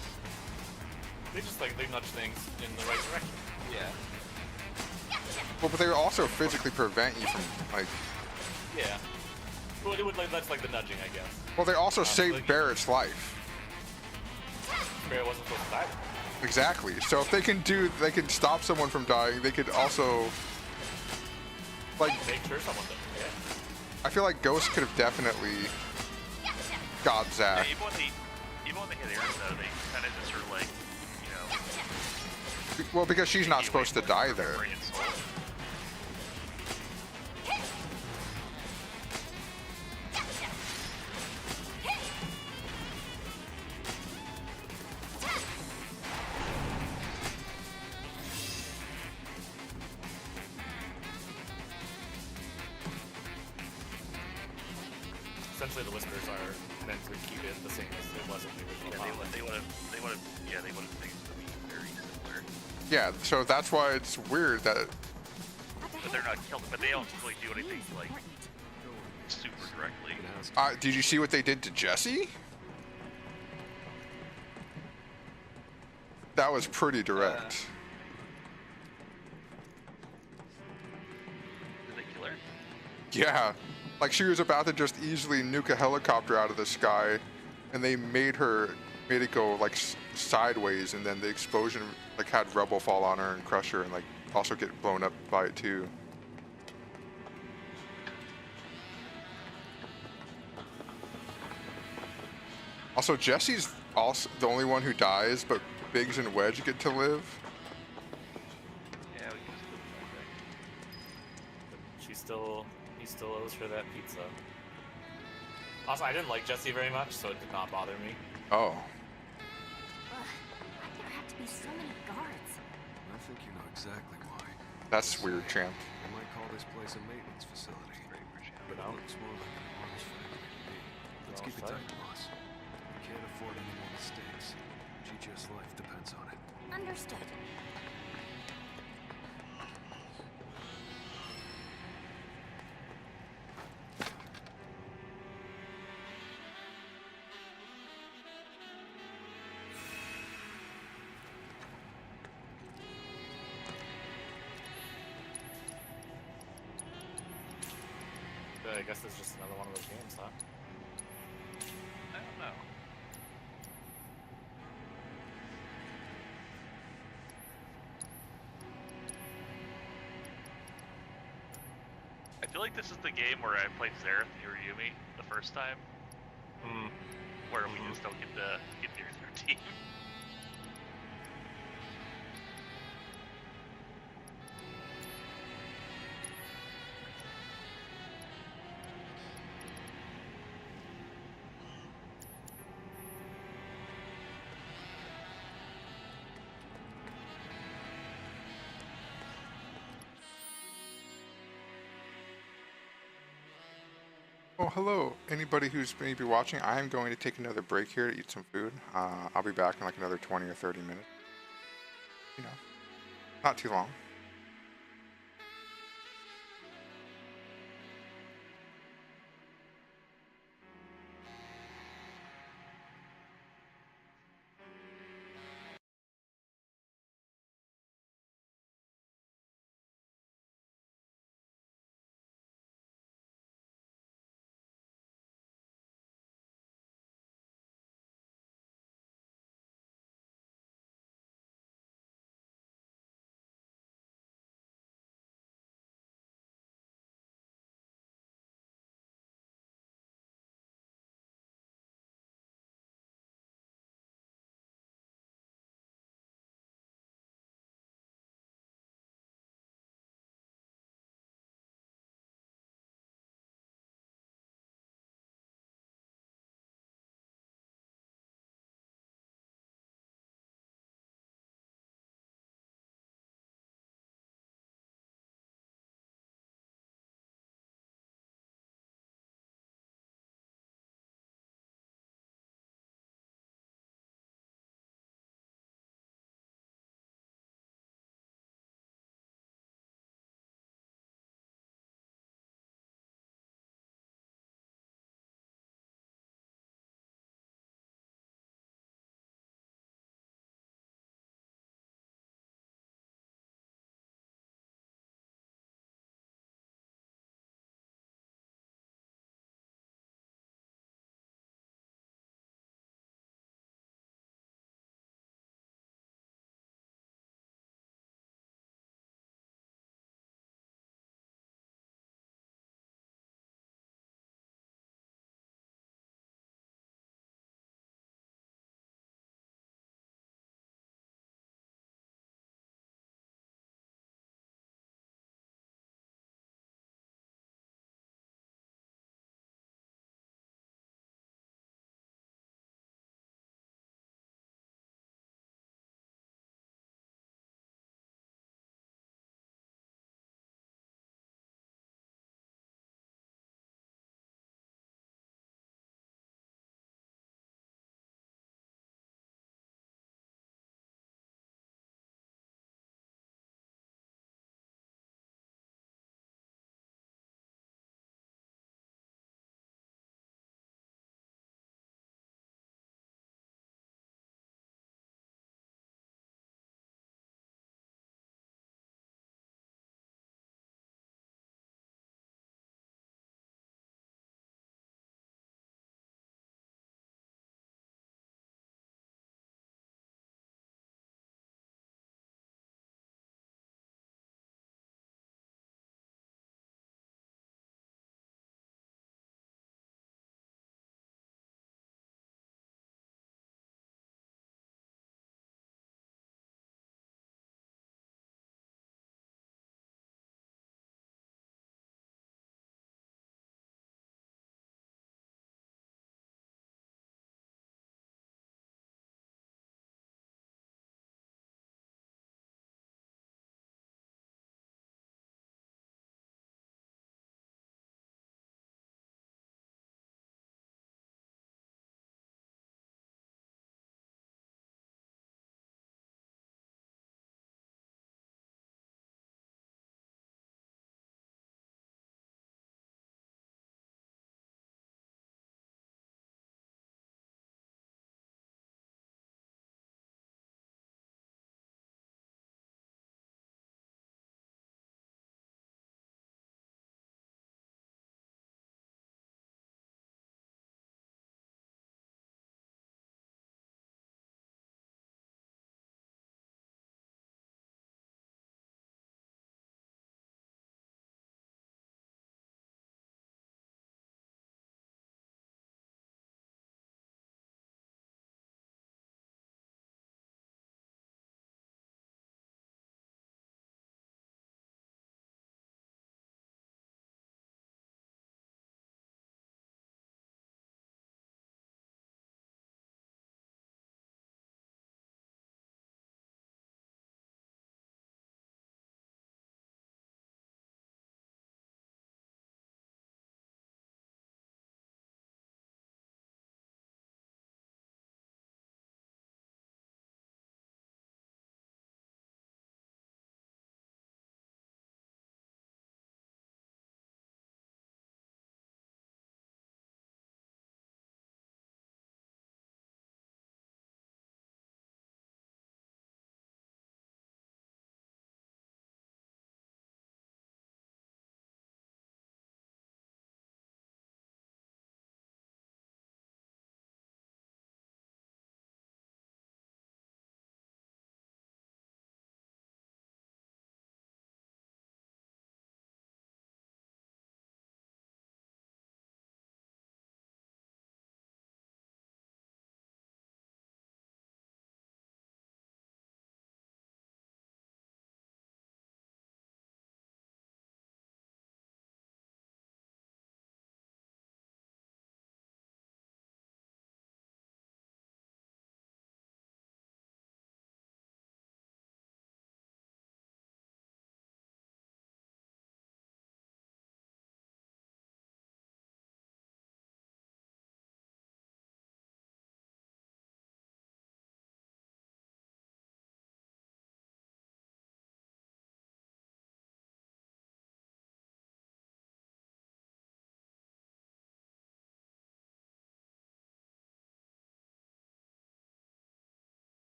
They just like they nudge things in the right direction. Yeah. Well, but they also physically prevent you from like. Yeah. Well, it would like that's like the nudging, I guess. Well, they also saved Barrett's life. Barrett wasn't supposed to die. Exactly. So if they can stop someone from dying, they could also like make sure someone does. Yeah. I feel like Ghost could have definitely got Zack. Yeah, even when they hit Aaron though, they kind of just are like, you know. Well, because she's not supposed to die there. Essentially, the Whispers are meant to keep it the same as it was in the original. They would have things to be very similar. Yeah, so that's why it's weird that. But they're not killed. But they don't really do anything like super directly. Did you see what they did to Jesse? That was pretty direct. Did they kill her? Yeah, like she was about to just easily nuke a helicopter out of the sky, and they made it go like sideways, and then the explosion like had rubble fall on her and crush her and like also get blown up by it too. Also, Jesse's also the only one who dies, but Biggs and Wedge get to live. Yeah, we can just do that. He still owes her that pizza. Also, I didn't like Jesse very much, so it did not bother me. Oh. Ugh, why there have to be so many guards? I think you know exactly why. That's weird, champ. I might call this place a maintenance facility. But it looks more like an arms factory to me. Let's keep it tight, boss. We can't afford any more mistakes. GG's life depends on it. Understood. I guess it's just another one of those games, huh? I don't know. I feel like this is the game where I played Zareth or Yumi the first time. Where we just don't get near their team. Oh, hello. Anybody who's maybe watching, I am going to take another break here to eat some food. I'll be back in like another 20 or 30 minutes. You know, not too long.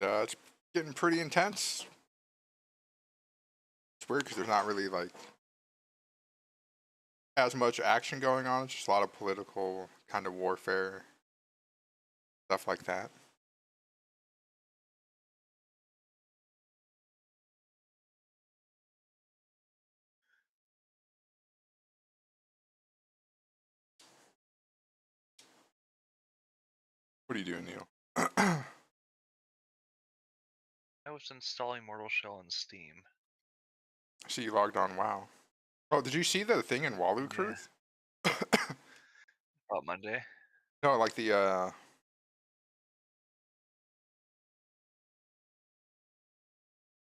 It's getting pretty intense. It's weird because there's not really like as much action going on. It's just a lot of political kind of warfare, stuff like that. What are you doing, Neil? I was installing Mortal Shell on Steam. I see you logged on. Wow. Oh, did you see the thing in Walu Yeah. Truth? About Monday? No, like the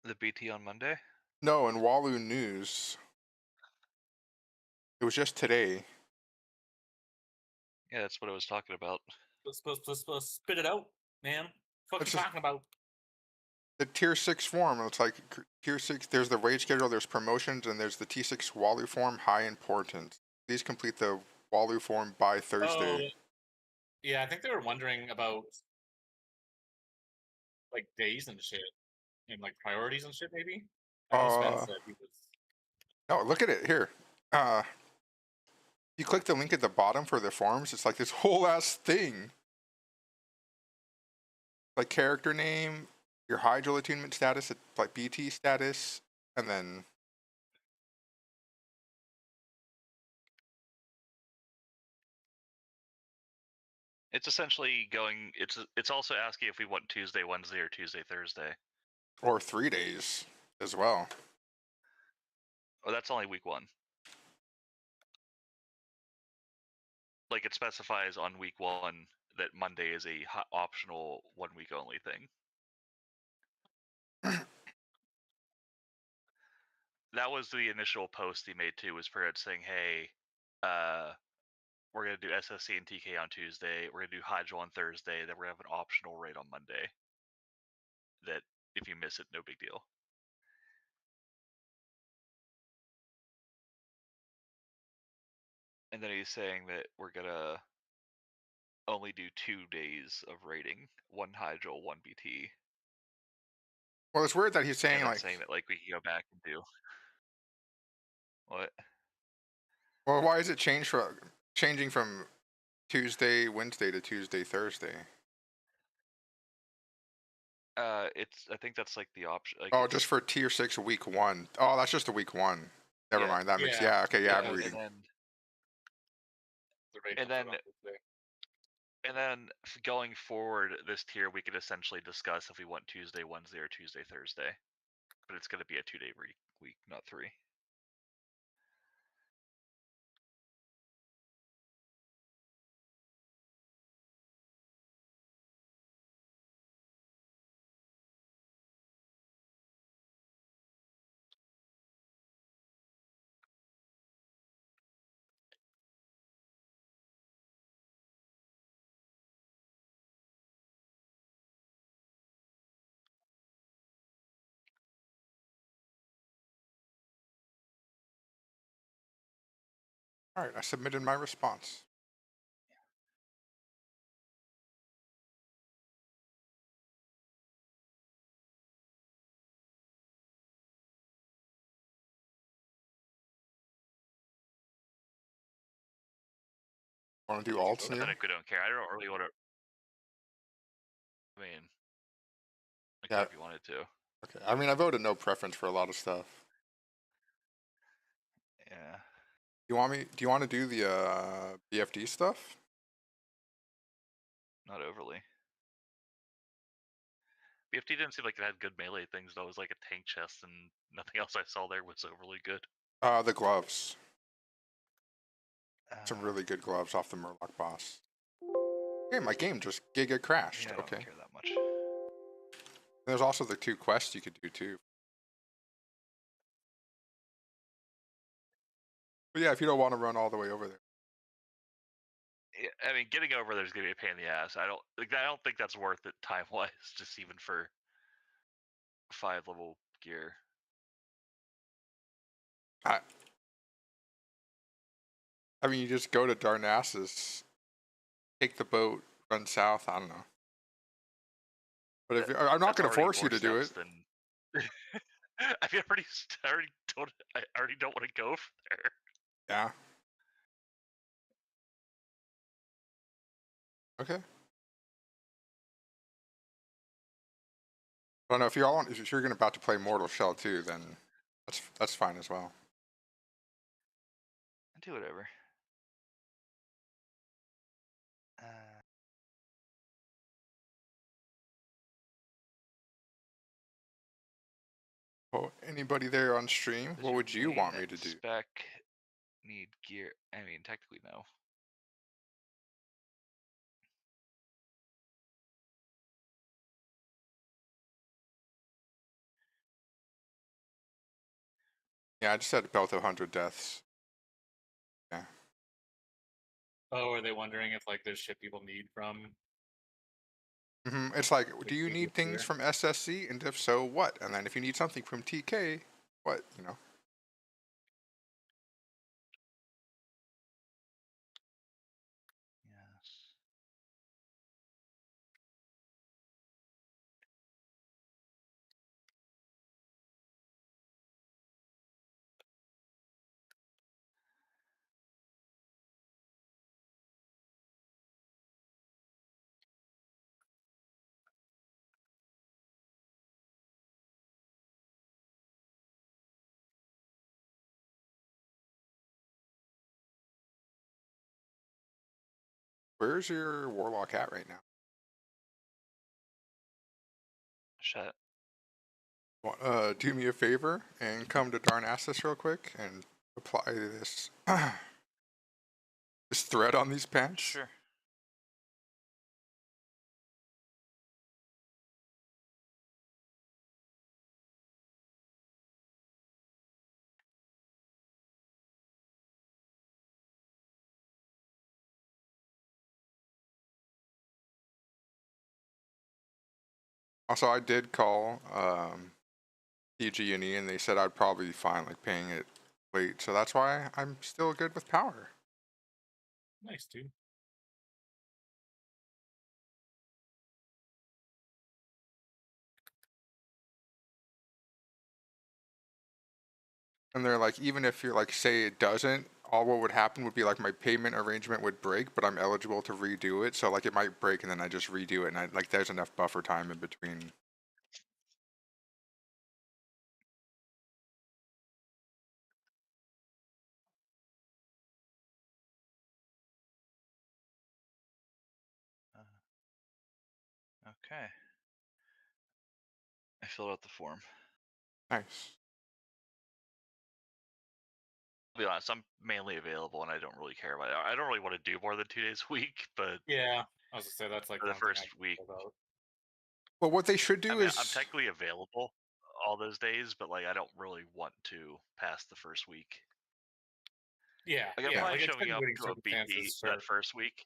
The BT on Monday? no, in Walu News. It was just today. Yeah, that's what I was talking about. Spit it out, man. What It's you just talking about? the tier 6 form. It's like tier 6. There's the raid schedule. There's promotions, and there's the T6 Walu form. High importance. Please complete the Walu form by Thursday. Oh, yeah. I think they were wondering about like days and shit, and like priorities and shit. Maybe. I know Sven said he was. No, look at it here. You click the link at the bottom for the forms. It's like this whole ass thing. Like character name, your hydro attunement status, like BT status, and then It's essentially going. It's also asking if we want Tuesday, Wednesday, or Tuesday, Thursday. or 3 days as well. Oh, that's only week 1. Like it specifies on week 1 that Monday is a optional 1 week only thing. That was the initial post he made too. Was for it saying, "Hey, we're gonna do SSC and TK on Tuesday. We're gonna do Hydro on Thursday. Then we're gonna have an optional raid on Monday. That if you miss it, no big deal." And then he's saying that we're gonna only do 2 days of raiding, 1 Hydro, 1 BT. Well, it's weird that he's saying And then like saying that like we can go back and do what? well, why is it changing from Tuesday, Wednesday to Tuesday, Thursday? It's I think that's like the option. Like Oh, just for tier 6 week 1. Oh, that's just a week 1. Never mind. That makes okay. Yeah, I'm reading. And then going forward, this tier we could essentially discuss if we want Tuesday, Wednesday, or Tuesday, Thursday. But it's going to be a 2-day week, not 3. All right, I submitted my response. Want to do alts? I think we don't care. I don't really want to. I mean, I care if you wanted to. Okay. I mean, I voted no preference for a lot of stuff. Yeah. Do you want to do the BFD stuff? Not overly. BFT didn't seem like it had good melee things though. It was like a tank chest, and nothing else I saw there was overly good. The gloves. Some really good gloves off the Murloc boss. Hey, my game just giga crashed. Yeah, I don't okay. care that much. There's also the 2 quests you could do too. But yeah, if you don't want to run all the way over there. Yeah, I mean, getting over there's gonna be a pain in the ass. I don't think that's worth it time wise, just even for 5 level gear. I mean, you just go to Darnassus, take the boat, run south. I don't know. But if I'm not That's going to already force you more to do steps it. than. I mean, I already don't want to go there. Yeah. Okay. I don't know if you all want, if you're going about to play Mortal Shell too, then that's fine as well. Do whatever. Well, anybody there on stream, Does what your would you main want me to do? spec need gear? I mean, technically no. Yeah, I just had about 100 deaths. Yeah. Oh, are they wondering if like there's shit people need from? It's like, do the you previous need things year? from SSC? And if so, what? And then if you need something from TK, what? You know. Yes. Where's your Warlock at right now? Shit. Do me a favor and come to Darnassus real quick and apply this this thread on these pants. Sure. Also, I did call PG&E and they said I'd probably be fine like paying it late, so that's why I'm still good with power. Nice, dude. And they're like, even if you're like, say it doesn't, all what would happen would be like my payment arrangement would break, but I'm eligible to redo it. So like it might break and then I just redo it, and like there's enough buffer time in between. Okay. I filled out the form. Nice. I'll be honest, I'm mainly available and I don't really care about it. I don't really want to do more than 2 days a week, but Yeah, I was gonna say that's like for the one thing first week. about. Well, what they should do I mean, is I'm technically available all those days, but like I don't really want to pass the first week. Yeah, Like I'm yeah, fine like showing up extenuating to a BP circumstances, sure. that first week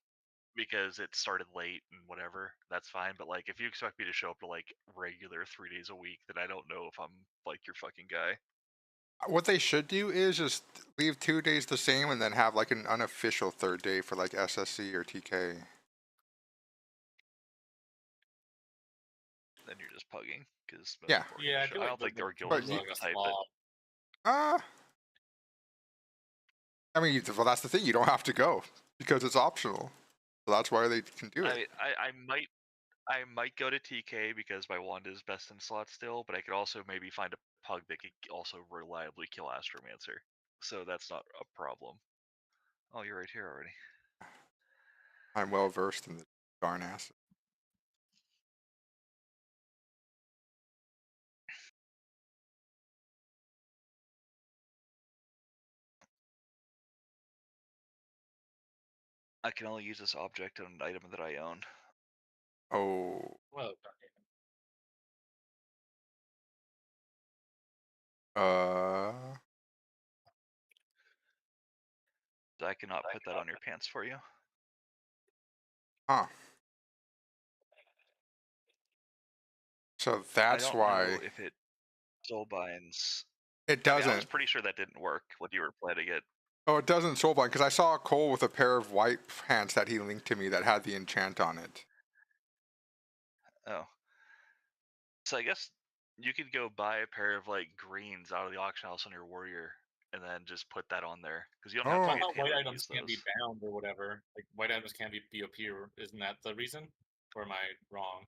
because it started late and whatever. That's fine. But like if you expect me to show up to like regular 3 days a week, then I don't know if I'm like your fucking guy. what they should do is just leave 2 days the same and then have like an unofficial third day for like SSC or TK. Then you're just pugging because Yeah. Yeah, I feel I like don't think their guild but is you- the type that. I mean, well, that's the thing. You don't have to go because it's optional. So that's why they can do it. I might go to TK because my wand is best in slot still, but I could also maybe find a pug that could also reliably kill Astromancer. So that's not a problem. Oh, you're right here already. I'm well versed in the darn ass. I can only use this object on an item that I own. Oh. Well, I cannot put that on your pants for you. Huh. So that's I don't why know if it soulbinds. it I mean, I was doesn't. pretty sure that didn't work when you were planning it. Oh, it doesn't soulbind because I saw Cole with a pair of white pants that he linked to me that had the enchant on it. Oh. So I guess you could go buy a pair of like greens out of the auction house on your warrior, and then just put that on there because you don't have to Oh. be I a thought white tailor to items use can't be those. bound or whatever. Like white items can't be BOP, or isn't that the reason? Or am I wrong?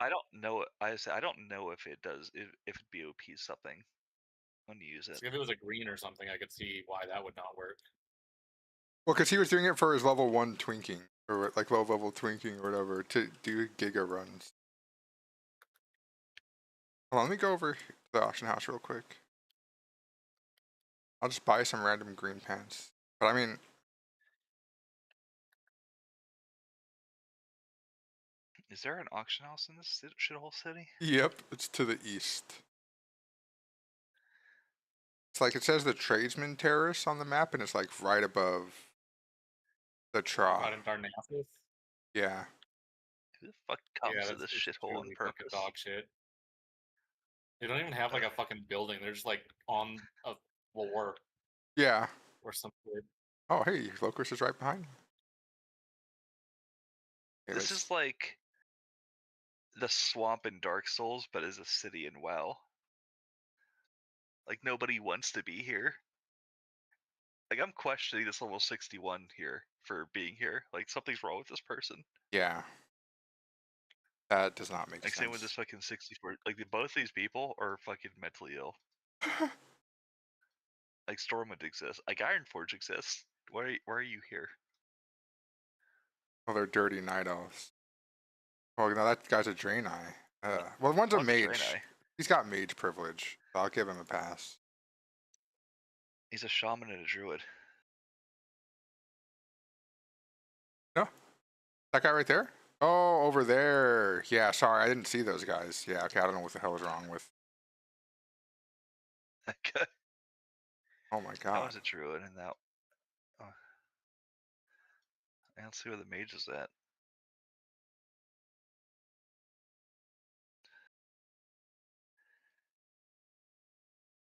I don't know. I don't know if it does if it BOP something when you use it. So if it was a green or something, I could see why that would not work. Well, because he was doing it for his level 1 twinking, or like low level twinking or whatever, to do Giga runs. Hold on, let me go over to the auction house real quick. I'll just buy some random green pants. But I mean, Is there an auction house in this shithole city? yep, it's to the east. It's like it says the Tradesman Terrace on the map, and it's like right above the Tra. Out in Darnassus? Yeah. Who the fuck comes Yeah, to that's this it's shithole on truly fucking purpose? dog shit. They don't even have like a fucking building. They're just like on a floor Yeah. or some shit. Oh, hey, Locust is right behind me. Okay, This is like the swamp in Dark Souls, but as a city in WoW. Like nobody wants to be here. Like I'm questioning this level 61 here for being here. Like something's wrong with this person. Yeah. That does not make Like same with sense. this fucking 64. Like both these people are fucking mentally ill. Like Stormwind exists. Like Ironforge exists. Why are you here? Oh, they're dirty night elves. Oh, no, that guy's a Draenei. Well, one's a One's a mage. Draenei. He's got mage privilege. So I'll give him a pass. He's a shaman and a druid. No? That guy right there? Oh, over there. Yeah, sorry, I didn't see those guys. Yeah, okay, I don't know what the hell is wrong with. Okay. Oh my That god. was a druid and that. I don't see where the mage is at.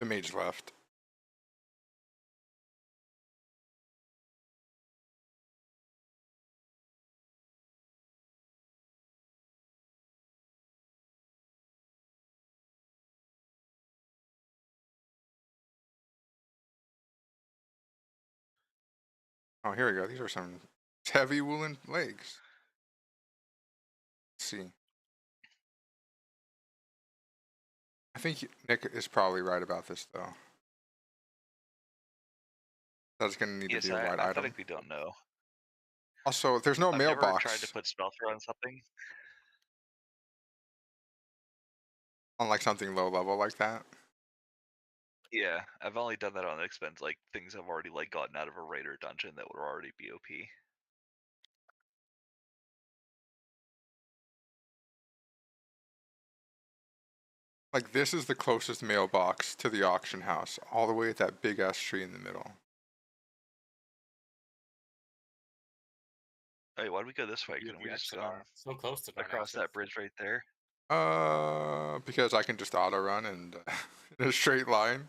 The mage left. Oh, here we go. These are some heavy woolen legs. Let's see. I think Nick is probably right about this, though. That's going to need to Yes, be a I white item. aesthetically don't know. Also, there's no I've never tried to mailbox put spell throw on something. on like something low level like that. Yeah, I've only done that on expense, like things I've already like gotten out of a raid or dungeon that were already BOP. Like, this is the closest mailbox to the auction house, all the way at that big ass tree in the middle. Hey, why'd we go this way? Couldn't we just go so close to across Darnassus? that bridge right there? Because I can just auto run and in a straight line.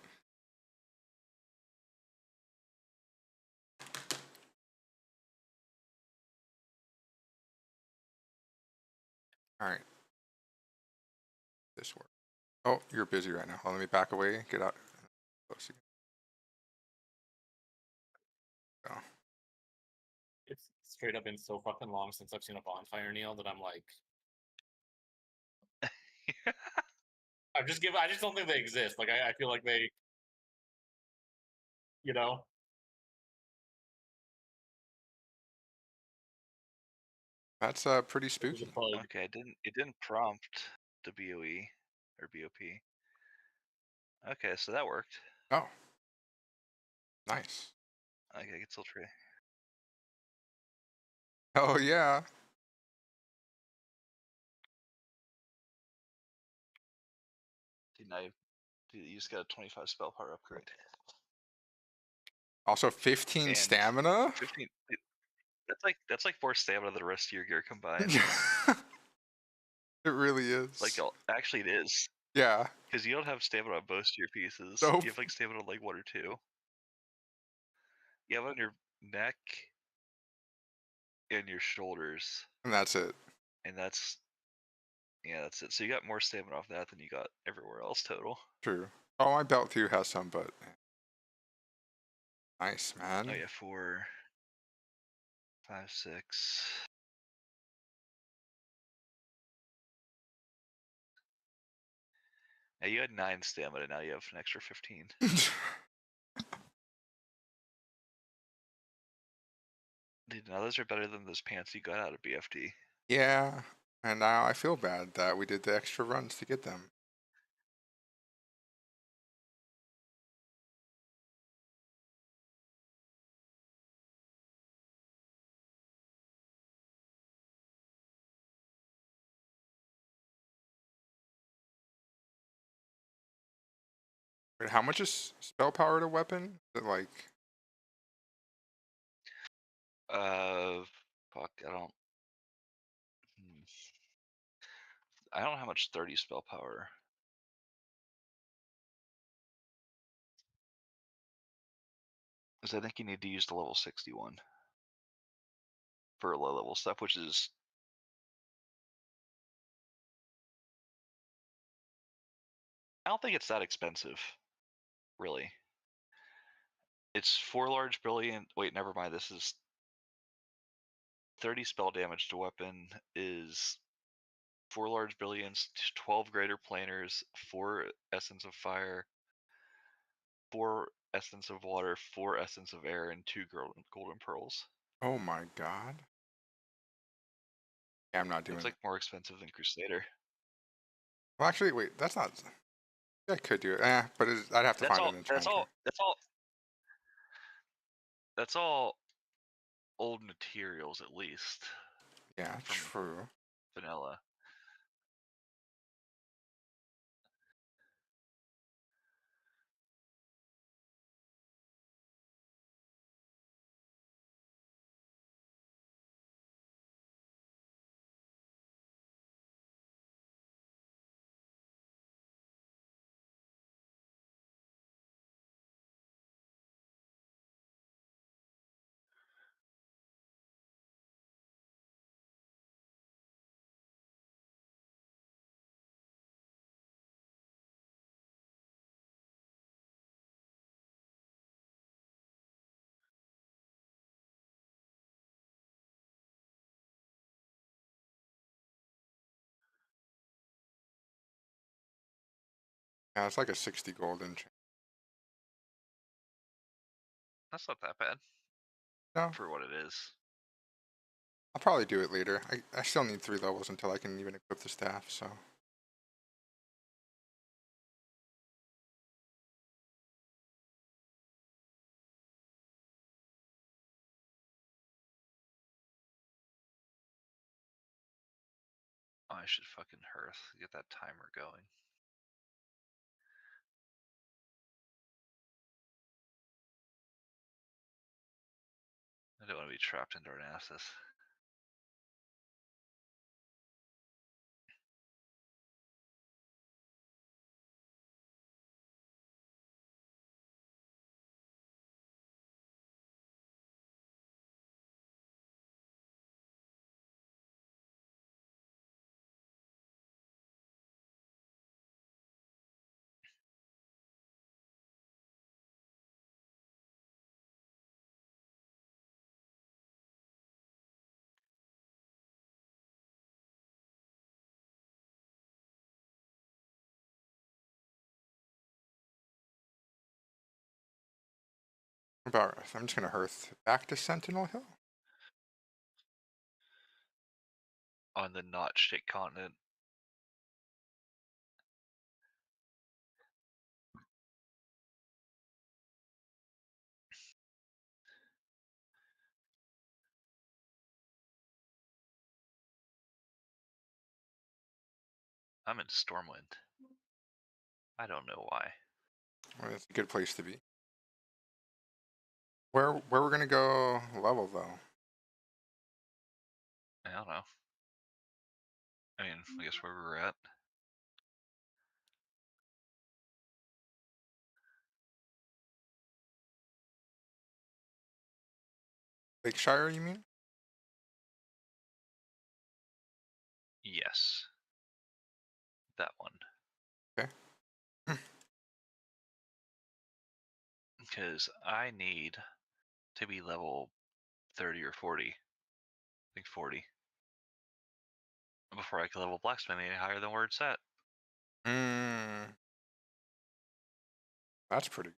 All right. This work. Oh, you're busy right now. Let me back away. Get out. Close again. Go. It's straight up been so fucking long since I've seen a bonfire, Neil, that I'm like, I just don't think they exist. Like I feel like they, you know. That's pretty spooky. Okay, it didn't prompt the BOE or BOP. Okay, so that worked. Oh. Nice. Okay, I can still trade. Oh yeah. Dude, now you just got a 25 spell power upgrade. Also 15 And stamina? 15. That's like 4 stamina the rest of your gear combined. It really is. Like actually it is. Yeah. Because you don't have stamina on most of your pieces. Nope. You have like stamina on like 1 or 2. You have on your neck and your shoulders. And that's it. And that's Yeah, that's it. So you got more stamina off that than you got everywhere else total. True. Oh, my belt too has some, but nice, Oh man. yeah, 4, 5, 6. Yeah, you had 9 stamina. Now you have an extra 15. Dude, now those are better than those pants you got out of BFD. Yeah, and now I feel bad that we did the extra runs to get them. Wait, how much is spell power to weapon? Is it like Fuck, I don't. I don't know how much 30 spell power. Because I think you need to use the level 61 for low level stuff, which is. I don't think it's that expensive, really. It's 4 large brilliant. Wait, never mind. This is 30 spell damage to weapon is 4 large brilliants, 12 greater planers, 4 essence of fire, 4 essence of water, 4 essence of air, and 2 golden pearls. oh my god. Yeah, I'm not doing It's it. like more expensive than Crusader. Well, actually, wait, that's not. I could do it. But I'd have to That's find all. an That's enchanter. all. That's all. That's all old materials, at least. Yeah, from true. vanilla. Yeah, it's like a 60 gold enchant. That's not that bad. No. For what it is. I'll probably do it later. I still need 3 levels until I can even equip the staff, so. Oh, I should fucking hearth. Get that timer going. I don't want to be trapped in Darnassus. About I'm just gonna hearth back to Sentinel Hill. On the not shit continent. I'm in Stormwind. I don't know why. Well, it's a good place to be. Where we're gonna go level though? I don't know. I mean, I guess where we were at. Lakeshire, you mean? Yes. that one. Okay. Because I need to be level 30 or 40. I think 40. Before I can level blacksmithing any higher than where it's at. That's pretty.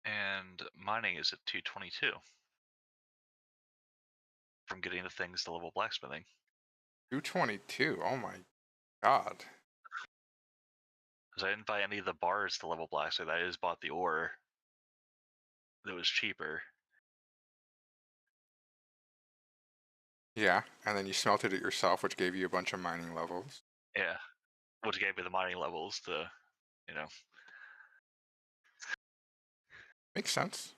And mining is at 222. From getting the things to level blacksmithing. 222. Oh my god. Because I didn't buy any of the bars to level blacksmith. I just bought the ore that was cheaper. Yeah, and then you smelted it yourself, which gave you a bunch of mining levels. Yeah, which gave me the mining levels to, you know. Makes sense.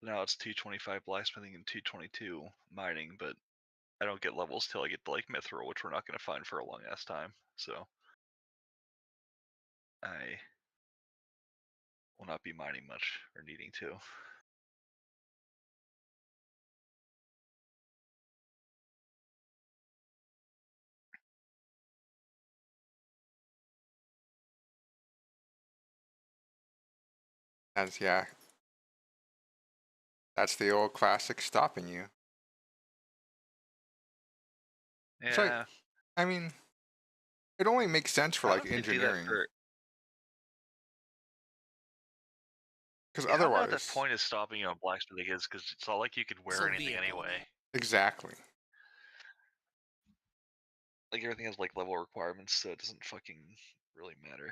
Now it's 225 blacksmithing and 222 mining, but I don't get levels till I get to like mithril, which we're not going to find for a long ass time. So I will not be mining much or needing to. Yeah. That's the old classic stopping you. Yeah. It's like, I mean, it only makes sense for like engineering. Because How otherwise, about the point of stopping you on blacksmithing is because it's not like you could wear anything anyway. Exactly. Like everything has like level requirements, so it doesn't fucking really matter.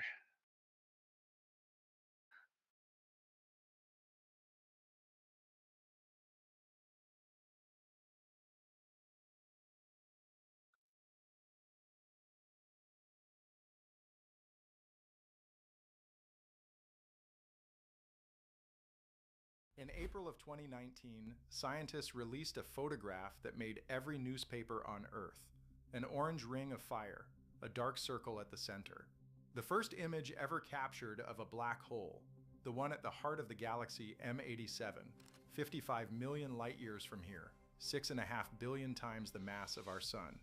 In April of 2019, scientists released a photograph that made every newspaper on Earth. An orange ring of fire, a dark circle at the center. The first image ever captured of a black hole, the one at the heart of the galaxy M87, 55 million light years from here, 6.5 billion times the mass of our sun.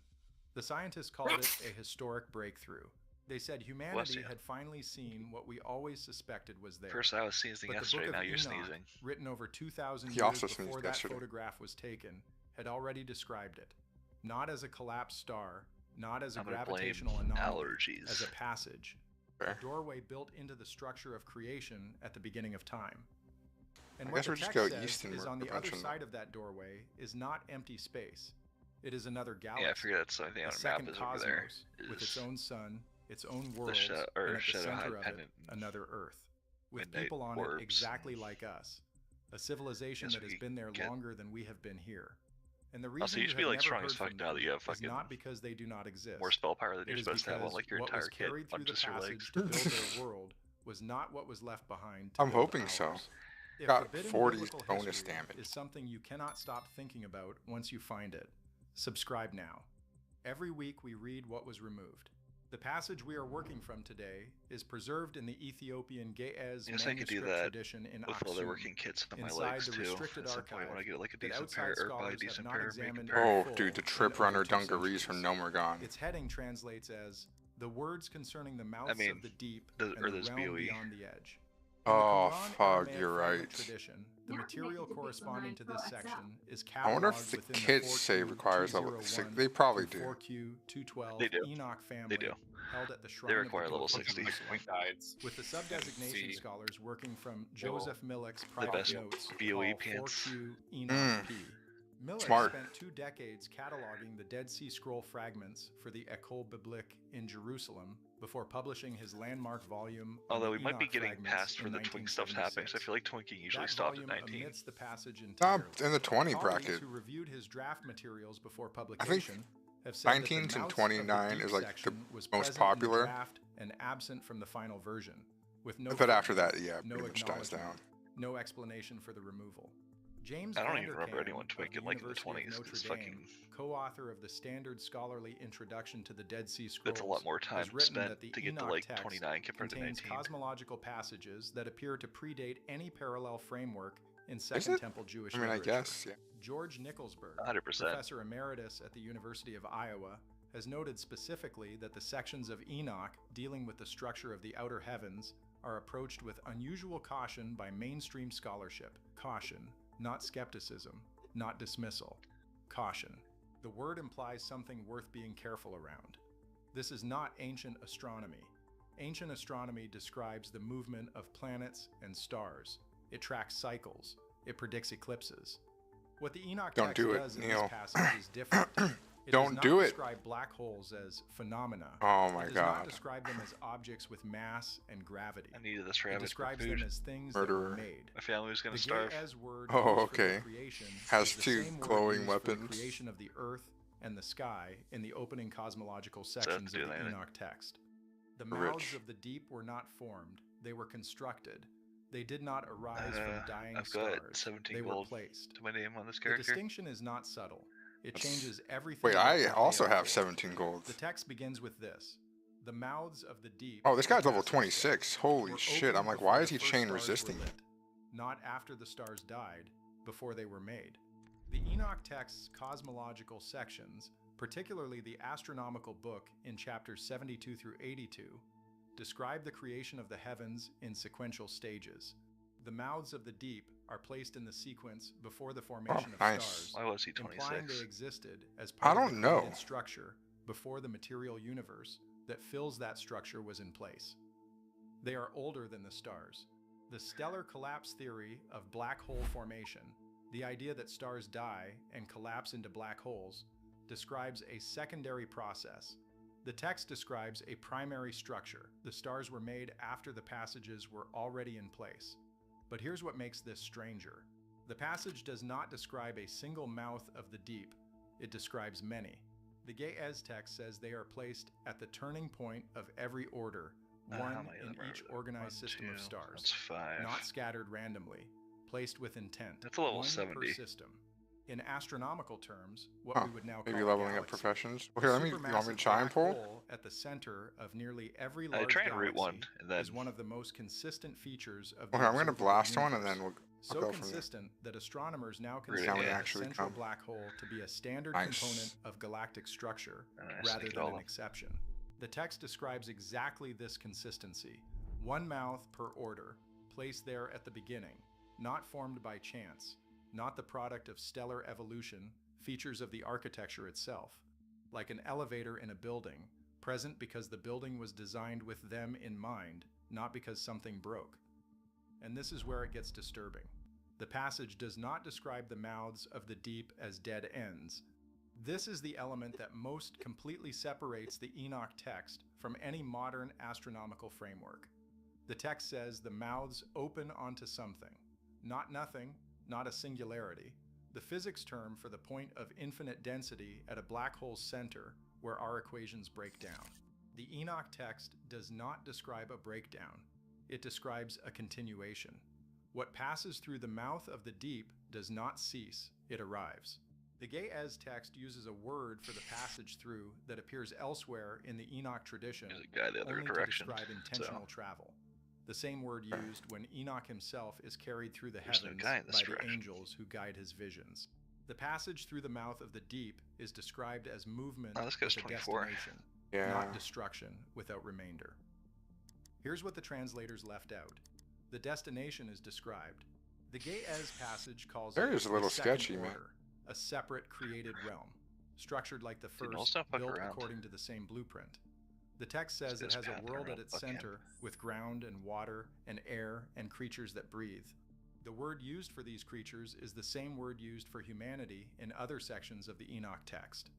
The scientists called it a historic breakthrough. They said humanity had finally seen what we always suspected was there. First I was sneezing yesterday, now you're Enoch, sneezing. Written over 2,000 He years also before sneezed that yesterday. photograph was taken, had already described it. Not as a collapsed star, not as a I'm gonna gravitational blame anomaly, allergies. as a passage. Fair. A doorway built into the structure of creation at the beginning of time. And I what guess the we'll just text go says east and is work on the a bunch other of side of that doorway is not empty space. It is another galaxy. Yeah, I figured that's the only thing a on the second map is cosmos, over there. with its own sun, its own The worlds, Shadow and at the High center of it, Pendant another Earth, with Midnight people on Orbs it exactly like us. A civilization Guess that we has been there get- longer than we have been here. And the Also, reason you you should have be like never strong heard as fuck from now them that you have is fucking not because they do not exist. more spell power than It you're is supposed to have on because like your what entire was kit carried on through the just your passage legs. to build their world was not what was left behind to I'm build hoping so. ours. If Got forbidden 40 biblical bonus history damage. is something you cannot stop thinking about once you find it, subscribe now. Every week we read what was removed. The passage we are working from today is preserved in the Ethiopian Ge'ez I guess I could do manuscript that tradition in with all the Aksum, working kits on my inside legs the too. restricted At some point archive when I get like a that decent pair, outside or buy a scholars decent have pair, not make a examined pair. in Oh, full dude, the in trip over runner 2 dungarees from centuries. Nomergon. Its heading translates as the words concerning the mouths mean, of the deep or and the those realm BOE. beyond the edge. In Oh, the Quran fuck, Aramaic you're fragment right. tradition, the material corresponding to this section is I wonder cataloged if the within kids the say 4Q requires level 201 6. They probably through do. 4Q 212 They do. Enoch family They do. held at the They shrine require of the level Book of 60. Jerusalem, guides. with the sub-designation See. scholars working from They will- Joseph Millick's The private best notes BOE called pants. 4Q Enoch P. Millick Smart. spent 2 decades cataloging the Dead Sea Scroll fragments for the École Biblique in Jerusalem before publishing his landmark volume on Although the we might be Enoch getting fragments past for in the twink stuff's happening, so I 1976. feel like twinking usually That stopped at volume 19. omits the passage Nah, entirely. in the 20 Colleagues bracket. who reviewed his draft materials before I think publication have said 19 that the to mouths 29 of the is deep like the section was most present in the popular. draft and absent from the final version. with no But after footnote, that, yeah, no pretty much dies down. acknowledgement, no explanation for the removal. James I don't even remember Vanderkam anyone of tweaking the like in the University of 20s. Notre It's Dame, fucking. co-author of the standard scholarly introduction to the Dead Sea Scrolls, That's a lot more time has written spent that the to get to Enoch like text 29 compared to contains 19. cosmological passages that appear to predate any parallel framework in Is Second it? Temple Jewish I mean, I literature. guess, yeah. George Nicholsberg, 100%. professor emeritus at the University of Iowa, has noted specifically that the sections of Enoch dealing with the structure of the outer heavens are approached with unusual caution by mainstream scholarship. Caution, not skepticism, not dismissal. Caution. The word implies something worth being careful around. This is not ancient astronomy. Ancient astronomy describes the movement of planets and stars. It tracks cycles. It predicts eclipses. What the Enoch Don't text do it, does in Neil. this passage is different. It Don't does not do it. describe black holes as phenomena. Oh my It does God. not describe them as objects with mass and gravity. I needed this It rabbit for describes food. them as things Murderer. that were made. My family was gonna The starve. Gay-Ez word Oh, used for their okay. creation Has is the two same word glowing used for the weapons. creation of the earth and the sky in the opening cosmological have sections to of do the that. Enoch text. The Rich. mouths of the deep were not formed; they were constructed. They did not arise from dying I've stars. got 17 They were gold placed. to my name on this The character. distinction is not subtle. It changes everything. Wait, about I what they also are have for. 17 gold. The text begins with this: the mouths of the deep. Oh, this the guy's level passage 26. says, Holy were shit. I'm opened like, before why the is he first chain stars were resisting lit, it? not after the stars died, before they were made. The Enoch text's cosmological sections, particularly the astronomical book in chapters 72 through 82, describe the creation of the heavens in sequential stages. The mouths of the deep are placed in the sequence before the formation of nice. stars, Why was he implying 26? they existed as I part of don't the know. created structure before the material universe that fills that structure was in place. They are older than the stars. The stellar collapse theory of black hole formation, the idea that stars die and collapse into black holes, describes a secondary process. The text describes a primary structure. The stars were made after the passages were already in place. But here's what makes this stranger. The passage does not describe a single mouth of the deep. It describes many. The Gay-Ez text says they are placed at the turning point of every order, How one many of in them are each there? organized 1, system of 2, stars, That's 5. not scattered randomly, placed with intent. That's a level one 70. per system. In astronomical terms, what Huh. we would now Maybe call leveling a up galaxy. professions. The Okay, let me. You want me supermassive to try and black pull? hole at the center of nearly every I large tried to galaxy root one, and then is one of the most consistent features of the Okay, I'm gonna observable blast one and universe. then we'll So go from there. consistent that astronomers now Really? consider How many the actually central come? black hole to be a standard Nice. component of galactic structure And I rather sneaked than all an of exception. The text describes exactly this consistency. One mouth per order, placed there at the beginning, not formed by chance, not the product of stellar evolution, features of the architecture itself, like an elevator in a building, present because the building was designed with them in mind, not because something broke. And this is where it gets disturbing. The passage does not describe the mouths of the deep as dead ends. This is the element that most completely separates the Enoch text from any modern astronomical framework. The text says the mouths open onto something, not nothing, not a singularity, the physics term for the point of infinite density at a black hole's center where our equations break down. The Enoch text does not describe a breakdown. It describes a continuation. What passes through the mouth of the deep does not cease, it arrives. The Gay-Ez text uses a word for the passage through that appears elsewhere in the Enoch tradition There's a guy the other only to direction. describe intentional So travel. The same word used when Enoch himself is carried through the There's no heavens guy in this by the direction. angels who guide his visions. The passage through the mouth of the deep is described as movement Oh, this guy's with a 24. destination, Yeah. not destruction without remainder. Here's what the translators left out. The destination is described. The Gay-Ez passage calls There it is a little second sketchy, man. order, a separate created realm, structured like the Dude, no, first, stop fucking built around. according to the same blueprint. The text says it This has a path world around at its fucking center with ground and water and air and creatures that breathe. The word used for these creatures is the same word used for humanity in other sections of the Enoch text.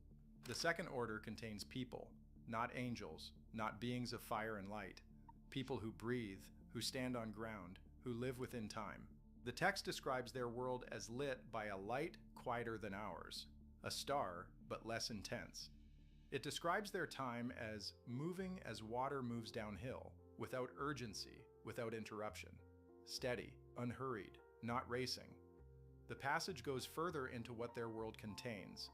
The second order contains people, not angels, not beings of fire and light, people who breathe, who stand on ground, who live within time. The text describes their world as lit by a light quieter than ours, a star, but less intense. It describes their time as moving as water moves downhill, without urgency, without interruption, steady, unhurried, not racing. The passage goes further into what their world contains.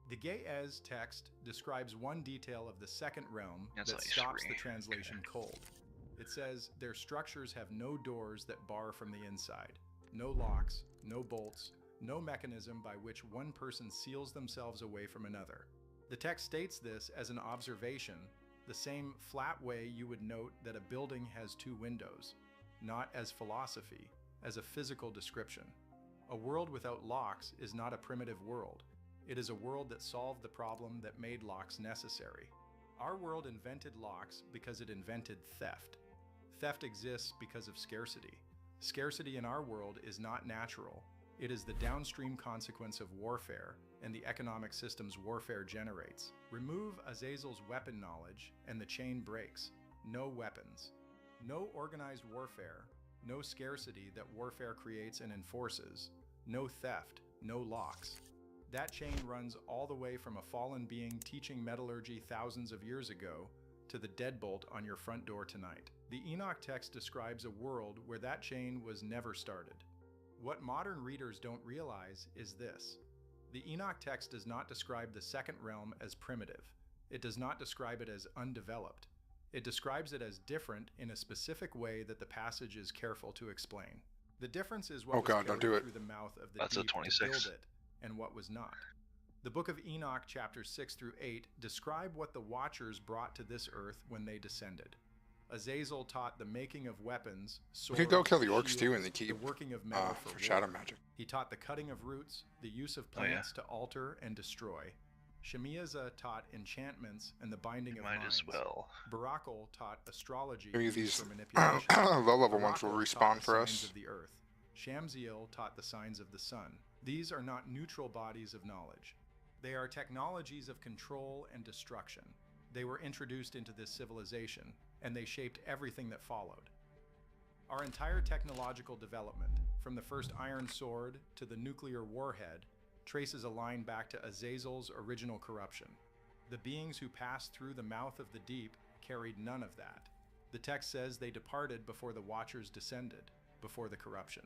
The Ge'ez text describes one detail of the second realm that stops the translation cold. It says their structures have no doors that bar from the inside, no locks, no bolts, no mechanism by which one person seals themselves away from another. The text states this as an observation, the same flat way you would note that a building has two windows, not as philosophy, as a physical description. A world without locks is not a primitive world. It is a world that solved the problem that made locks necessary. Our world invented locks because it invented theft. Theft exists because of scarcity. Scarcity in our world is not natural. It is the downstream consequence of warfare and the economic systems warfare generates. Remove Azazel's weapon knowledge and the chain breaks. No weapons. No organized warfare. No scarcity that warfare creates and enforces. No theft. No locks. That chain runs all the way from a fallen being teaching metallurgy thousands of years ago to the deadbolt on your front door tonight. The Enoch text describes a world where that chain was never started. What modern readers don't realize is this. The Enoch text does not describe the second realm as primitive. It does not describe it as undeveloped. It describes it as different in a specific way that the passage is careful to explain. The difference is what was carried through the mouth of the deep to build it, and what was not. The book of Enoch, chapters 6 through 8, describe what the Watchers brought to this earth when they descended. Azazel taught the making of weapons, swords, we could go kill the orcs shields, too in the keep the working of metal for war. shadow magic. He taught the cutting of roots, the use of plants to alter and destroy. Shemiaza taught enchantments and the binding of minds. Barakal taught astrology Maybe these for manipulation. low-level ones will Barakal respawn taught for the us. signs of the earth. Shamziel taught the signs of the sun. These are not neutral bodies of knowledge. They are technologies of control and destruction. They were introduced into this civilization, and they shaped everything that followed. Our entire technological development, from the first iron sword to the nuclear warhead, traces a line back to Azazel's original corruption. The beings who passed through the mouth of the deep carried none of that. The text says they departed before the Watchers descended, before the corruption.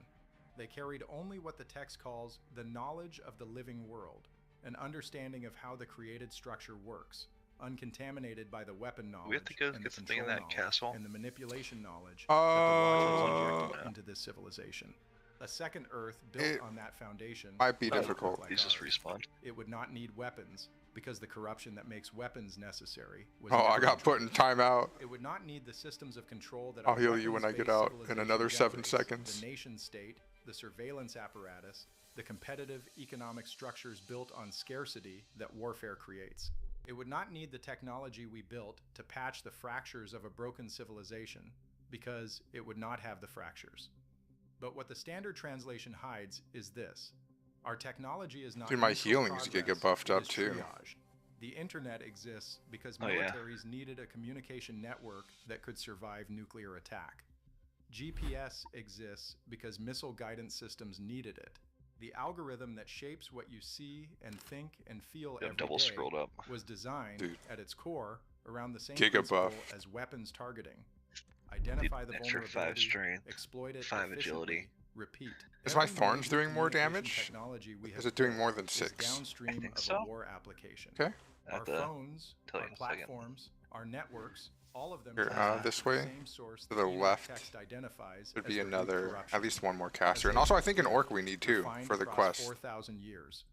They carried only what the text calls the knowledge of the living world, an understanding of how the created structure works, uncontaminated by the weapon knowledge We have to go and get the something in control that knowledge castle. and the manipulation knowledge that the Watchers injected into this civilization. A second Earth built on that foundation might be would difficult. look like He's just ours. respawned. It would not need weapons because the corruption that makes weapons necessary was Oh, I never got put in timeout. It would not need the systems of control that I'll our heal you when I get weapons-based out in civilization another 7 generates. seconds. The nation state, the surveillance apparatus, the competitive economic structures built on scarcity that warfare creates. It would not need the technology we built to patch the fractures of a broken civilization because it would not have the fractures. But what the standard translation hides is this. Our technology is not Dude, my neutral healings progress, get buffed it up is too. triage. The internet exists because Oh, yeah. militaries needed a communication network that could survive nuclear attack. GPS exists because missile guidance systems needed it. The algorithm that shapes what you see and think and feel Yeah, every double day scrolled up. was designed Dude. at its core around the same Giga principle buff. as weapons targeting. Identify the Extra 5 vulnerability, strength, exploit it 5 efficiently, agility. repeat. Is my Every thorns major doing more communication damage? technology we Is have it doing built more than is 6? downstream think of so. a war application. Okay. Our Have to phones, tell you our in a second. platforms, our networks, all of them Here, transact this from the way, same source to that the Enoch left, text identifies Should as be the root another, corruption. at least one more caster. And also I think an orc we need too, Refined for the across quest. 4,000 years.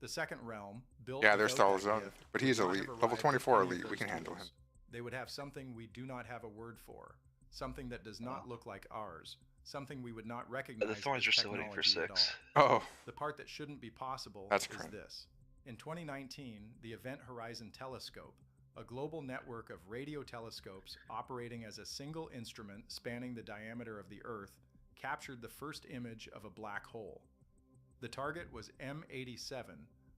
The second realm, built Yeah, there's without that Stalzone, gift, but would he's not elite. have Level arrived at 24 any of elite, we those can handle him. tools. They would have something we do not have a word for, something that does not look like ours, something we would not recognize The thorns as are still waiting for technology at 6. all. Oh. The part that shouldn't be possible That's is cringe. this. In 2019, the Event Horizon Telescope, a global network of radio telescopes operating as a single instrument spanning the diameter of the Earth, captured the first image of a black hole. The target was M87,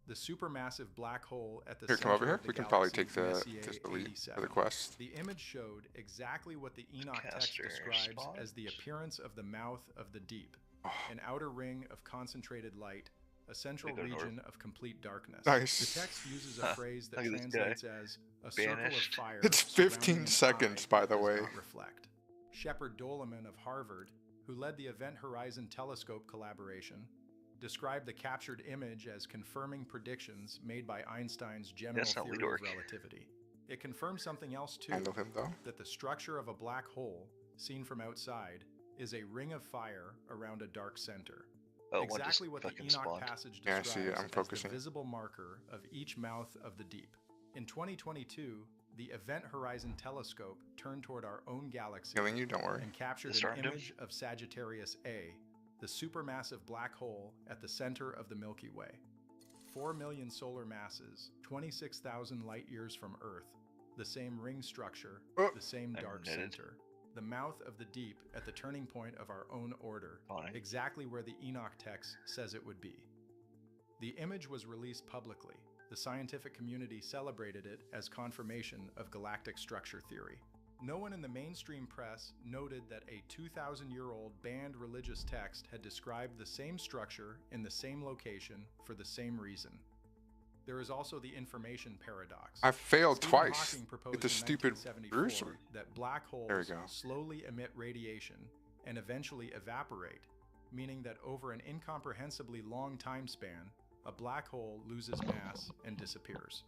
the supermassive black hole at the Here, center come over here. of the We can probably galaxy take the Messier this elite 87. for the quest. The image showed exactly what the Enoch text Caster describes spawns. as the appearance of the mouth of the deep, an outer ring of concentrated light, a central They go north. region of complete darkness. Nice. The text uses a phrase that Look at this guy. translates as a circle of Banished. fire. It's 15 surrounding an seconds, eye by that the does way. not reflect. Shepard Doleman of Harvard, who led the Event Horizon Telescope collaboration, described the captured image as confirming predictions made by Einstein's general That's not theory lead of work. relativity. It confirms something else too, Handle him, though. that the structure of a black hole, seen from outside, is a ring of fire around a dark center. Oh, one just Exactly what the fucking Enoch spawned. passage Yeah, I describes see it. I'm as focusing. the visible marker of each mouth of the deep. In 2022, the Event Horizon Telescope turned toward our own galaxy Healing you, don't worry. and captured Is it an starting to? image of Sagittarius A, the supermassive black hole at the center of the Milky Way. 4 million solar masses, 26,000 light years from Earth, the same ring structure, the same dark center, the mouth of the deep at the turning point of our own order, exactly where the Enoch text says it would be. The image was released publicly. The scientific community celebrated it as confirmation of galactic structure theory. No one in the mainstream press noted that a 2,000-year-old banned religious text had described the same structure in the same location for the same reason. There is also the information paradox. I failed Stephen twice Hawking proposed with the in stupid 1974 Jerusalem. that black holes There we go. slowly emit radiation and eventually evaporate, meaning that over an incomprehensibly long time span, a black hole loses mass and disappears.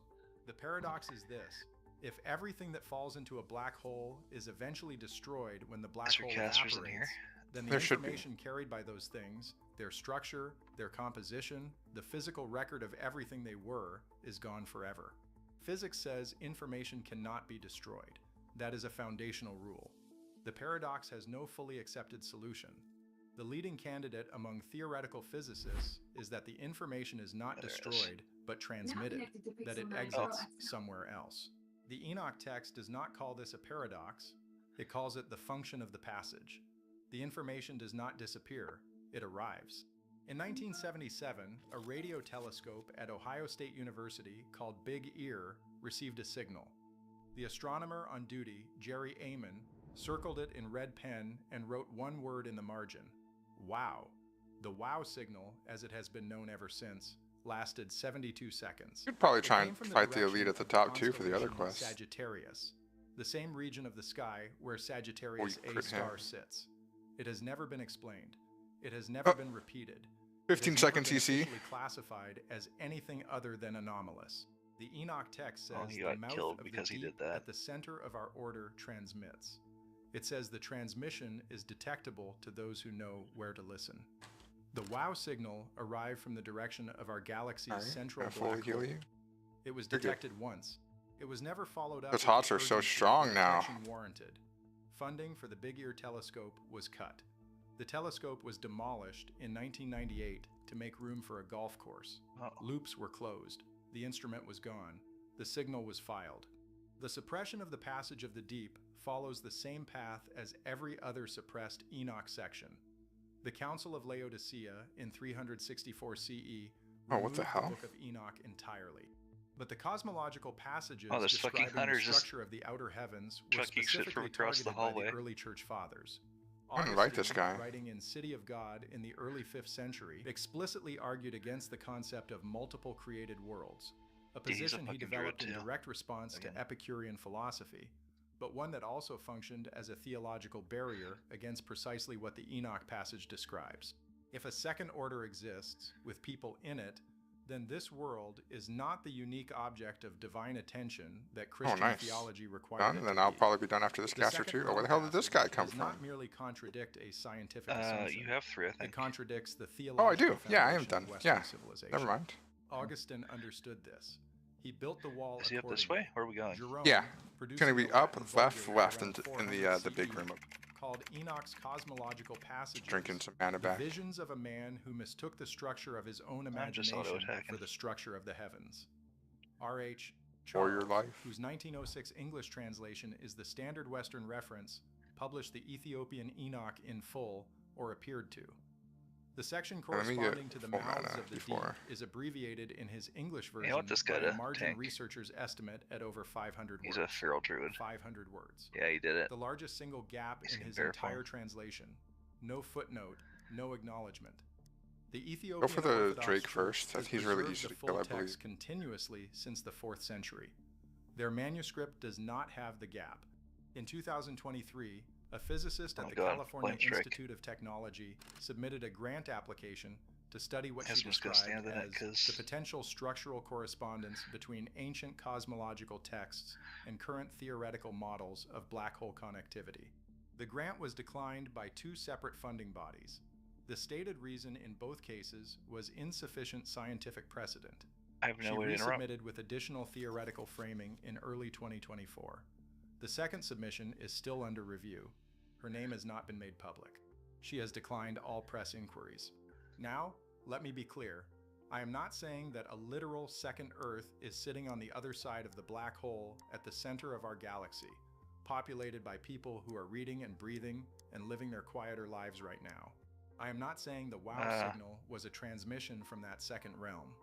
The paradox is this: if everything that falls into a black hole is eventually destroyed when the black hole Casters in evaporates, here? then the There should be. information carried by those things, their structure, their composition, the physical record of everything they were, is gone forever. Physics says information cannot be destroyed. That is a foundational rule. The paradox has no fully accepted solution. The leading candidate among theoretical physicists is that the information is not destroyed, but transmitted, that it exits somewhere else. The Enoch text does not call this a paradox, it calls it the function of the passage. The information does not disappear, it arrives. In 1977, a radio telescope at Ohio State University called Big Ear received a signal. The astronomer on duty, Jerry Amon, circled it in red pen and wrote one word in the margin: wow. The wow signal, as it has been known ever since, lasted 72 seconds. You'd probably It try came and from the fight the direction elite at the of top too for the other constellation quests. Sagittarius, the same region of the sky where Sagittarius Oh, you A crit star him. sits. It has never been explained. It has never been repeated. 15 It has never seconds been CC. officially classified as anything other than anomalous. The Enoch text says he the got mouth killed of because the he deep did that. at the center of our order transmits. It says the transmission is detectable to those who know where to listen. The wow signal arrived from the direction of our galaxy's Alright, central I fully black heal hole. you. It was You're good. detected once. It was never followed up. Those with the hots are so urgency strong the now. detection warranted. Funding for the Big Ear telescope was cut. The telescope was demolished in 1998 to make room for a golf course. Loops were closed. The instrument was gone. The signal was filed. The suppression of the passage of the deep follows the same path as every other suppressed Enoch section. The Council of Laodicea in 364 CE Oh, what the removed hell? Book of Enoch entirely. But the cosmological passages Oh, there's fucking describing the hunters just structure of the outer heavens were chucking shit specifically from across the targeted by hallway. the early church fathers. I don't like this guy. Writing in City of God in the early 5th century, explicitly argued against the concept of multiple created worlds, a Yeah, he's a position he fucking developed druid, in too. direct response to Epicurean philosophy, but one that also functioned as a theological barrier against precisely what the Enoch passage describes. If a second order exists, with people in it, then this world is not the unique object of divine attention that Christian nice. theology required Done? it to Then I'll be. probably be done after this The caster second too. Oh, order where the hell did this guy passage come does from? not merely contradict a scientific assumption. You have 3, I think. It contradicts the Oh, I theological do. Yeah, I am foundation done. of Western Yeah. civilization. Never mind. Augustine understood this. He built the wall Is he up this accordingly. way? Where are we going? Jerome, Yeah. It's producing gonna be the up, Latin left, Vulgate left, around in the 400 big CE, room. called Enoch's cosmological passages, Drinking some mana the back. visions of a man who mistook the structure of his own I'm just imagination auto-attacking. for the structure of the heavens. R.H. Warrior Charles, life. whose 1906 English translation is the standard Western reference, published the Ethiopian Enoch in full, or appeared to. The section Let me get corresponding to the full mouths mana of the before. deep is abbreviated in his English version Yeah, I want this guy by a to margin tank. researcher's estimate at over 500 He's words. a feral druid. 500 words. Yeah, he did it. The largest single gap He's in in his bear entire form. translation. No footnote, no acknowledgement. The Ethiopian Go for the Orthodox Drake Church first. has He's really preserved easy the to full kill, I text believe. continuously since the 4th century. Their manuscript does not have the gap. In 2023, A physicist at the God, California Blank Strike. Institute of Technology submitted a grant application to study what she Husband's gonna described stand in it, as 'cause- the potential structural correspondence between ancient cosmological texts and current theoretical models of black hole connectivity. The grant was declined by 2 separate funding bodies. The stated reason in both cases was insufficient scientific precedent. I have no She way to interrupt. resubmitted with additional theoretical framing in early 2024. The second submission is still under review. Her name has not been made public. She has declined all press inquiries. Now, let me be clear. I am not saying that a literal second Earth is sitting on the other side of the black hole at the center of our galaxy, populated by people who are reading and breathing and living their quieter lives right now. I am not saying the WoW signal was a transmission from that second realm.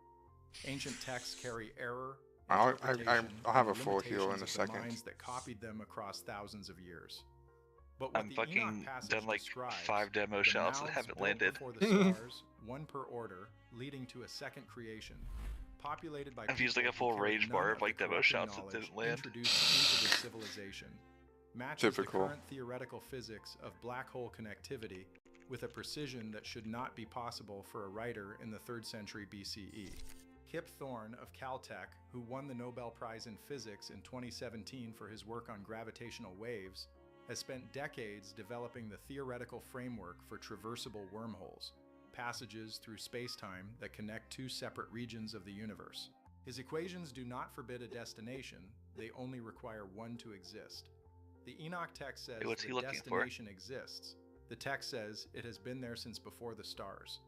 Ancient texts carry error, interpretation, I'll have and a full heal in limitations a of the second. minds that copied them across thousands of years. But what I'm the fucking Enoch passage done like describes, 5 demo the shots that mouths haven't built landed. before the stars, one per order, leading to a second creation, populated by I've used like a people full who carry rage none bar of of like the demo corrupting shots that knowledge didn't land. introduced into this civilization, matches Typical. the current theoretical physics of black hole connectivity with a precision that should not be possible for a writer in the 3rd century BCE. Kip Thorne of Caltech, who won the Nobel Prize in Physics in 2017 for his work on gravitational waves, has spent decades developing the theoretical framework for traversable wormholes, passages through space-time that connect 2 separate regions of the universe. His equations do not forbid a destination, they only require one to exist. The Enoch text says Hey, what's he the looking for? destination exists. The text says it has been there since before the stars.